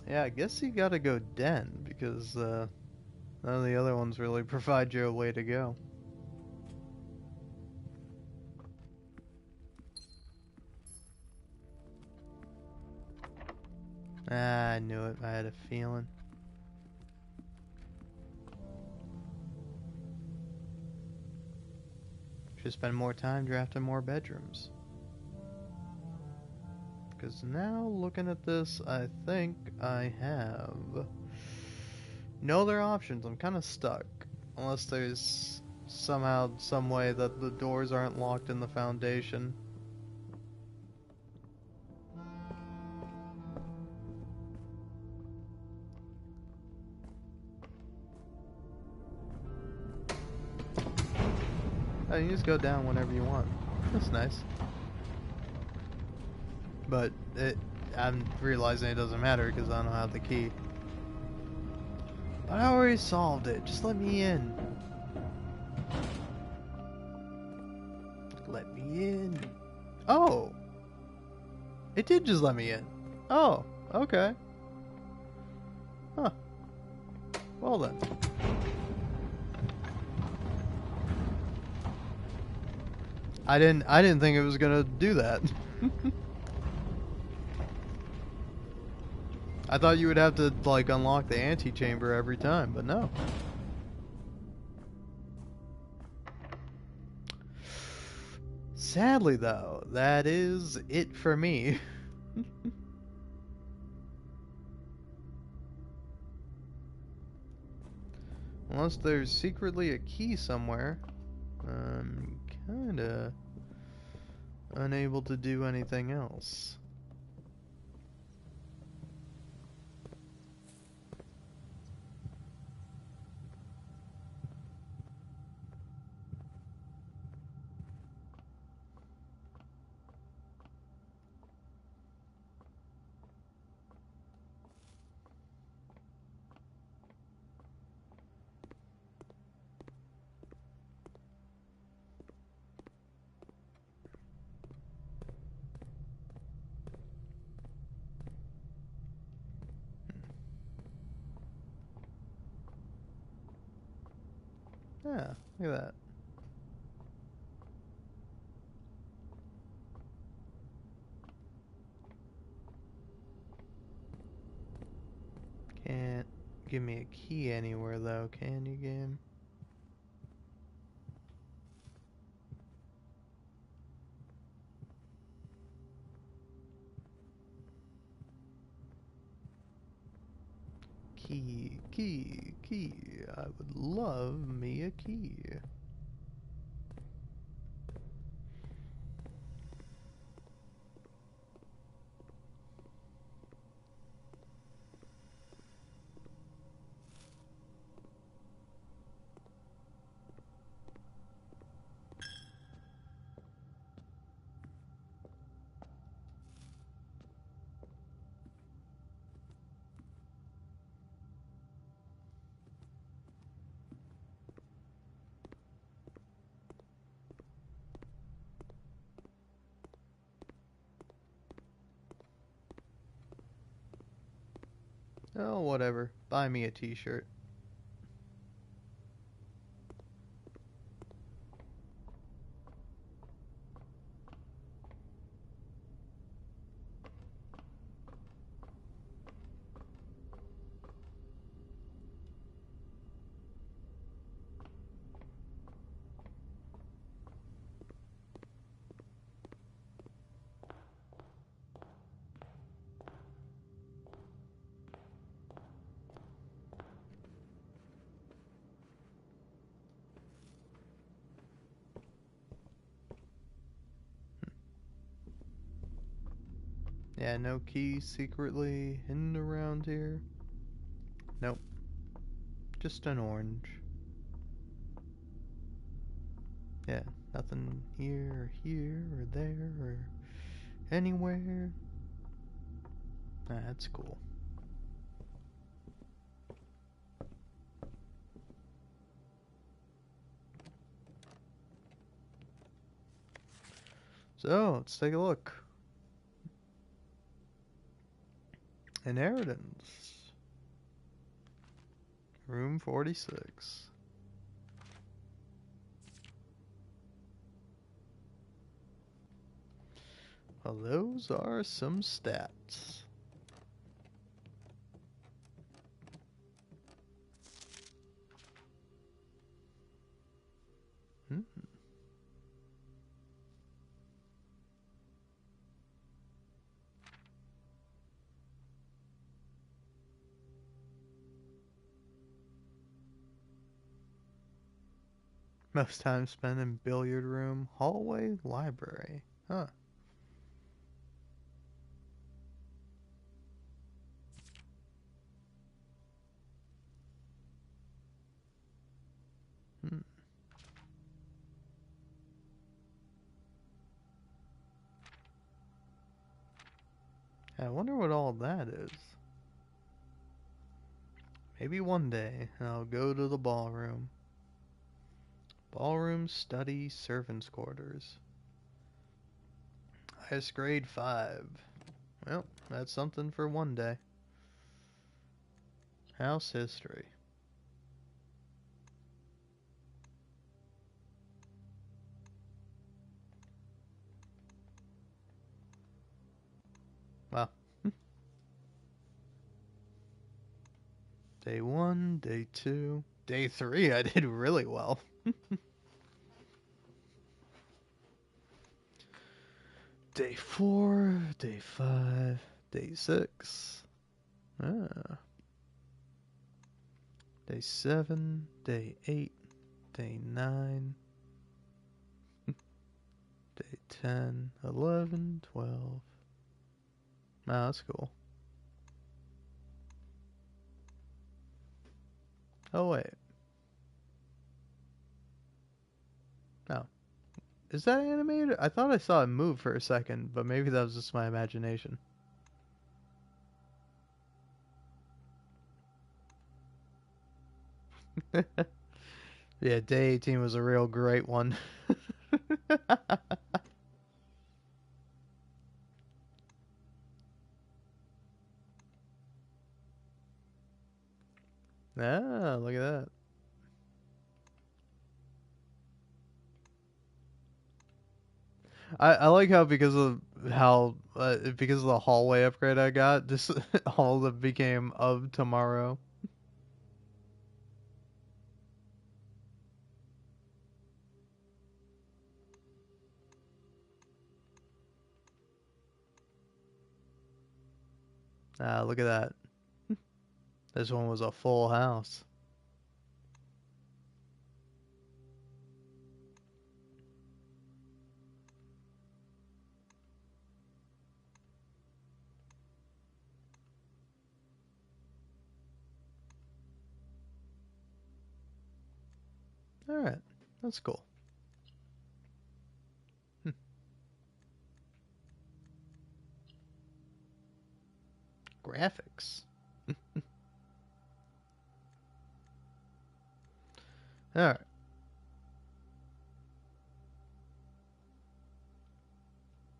Yeah, I guess you gotta go den because none of the other ones really provide you a way to go. Ah, I knew it. I had a feeling. Should spend more time drafting more bedrooms. Because now, looking at this, I think I have no other options. I'm kind of stuck. Unless there's somehow, some way that the doors aren't locked in the foundation. Oh, you just go down whenever you want. That's nice. But I'm realizing it doesn't matter because I don't have the key. But I already solved it. Just let me in. Let me in. Oh! It did just let me in. Oh, okay. Huh. Well then. I didn't think it was gonna do that. I thought you would have to like unlock the antechamber every time, but no. Sadly though, that is it for me. Unless there's secretly a key somewhere, I'm kinda unable to do anything else. Yeah, look at that. Can't give me a key anywhere though, can you, game? Key, key, key. I would love me a key. Oh, whatever. Buy me a t-shirt. Yeah, no key secretly hidden around here. Nope. Just an orange. Yeah, nothing here, or there, or anywhere. That's cool. So, let's take a look. Inheritance. Room 46. Well, those are some stats. Hmm. Most time spent in billiard room, hallway, library. Huh. Hmm. I wonder what all that is. Maybe one day I'll go to the ballroom. Ballroom, study, servants' quarters. Highest grade 5. Well, that's something for one day. House history. Wow. Day 1, day 2. Day 3, I did really well. Day 4, day 5, day 6. Ah. Day 7, day 8, day 9, day 10, 11, 12. Ah, that's cool. Oh, wait. No. Is that animated? I thought I saw it move for a second, but maybe that was just my imagination. Yeah, day 18 was a real great one. Ah, look at that. I like how because of the hallway upgrade I got, just all of them became of tomorrow. Ah, look at that. This one was a full house. All right, that's cool. Hmm. Graphics. All right.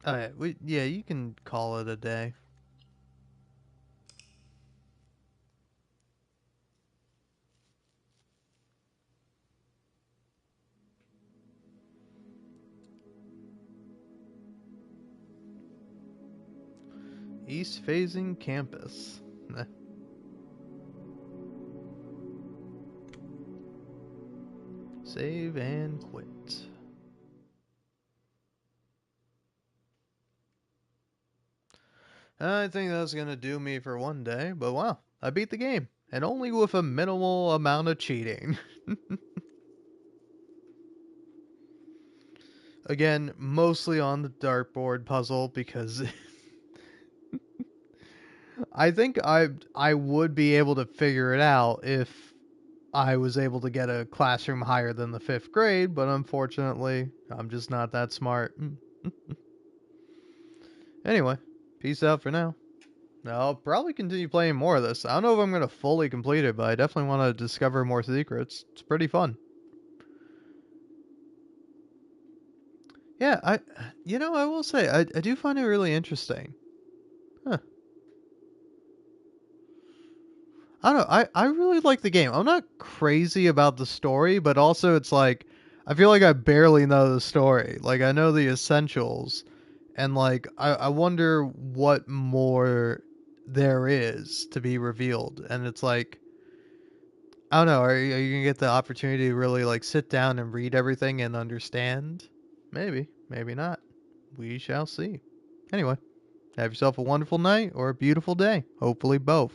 All right. Yeah, you can call it a day. East phasing campus. Save and quit. I think that's gonna do me for one day, but wow, I beat the game, and only with a minimal amount of cheating. Again, mostly on the dartboard puzzle because I think I would be able to figure it out if I was able to get a classroom higher than the 5th grade, but unfortunately, I'm just not that smart. Anyway, peace out for now. I'll probably continue playing more of this. I don't know if I'm going to fully complete it, but I definitely want to discover more secrets. It's pretty fun. Yeah, I will say, I do find it really interesting. Huh. I don't know. I really like the game. I'm not crazy about the story, but also it's like I feel like I barely know the story. Like I know the essentials, and like I wonder what more there is to be revealed. And it's like I don't know. Are you gonna get the opportunity to really like sit down and read everything and understand? Maybe, maybe not. We shall see. Anyway, have yourself a wonderful night or a beautiful day. Hopefully both.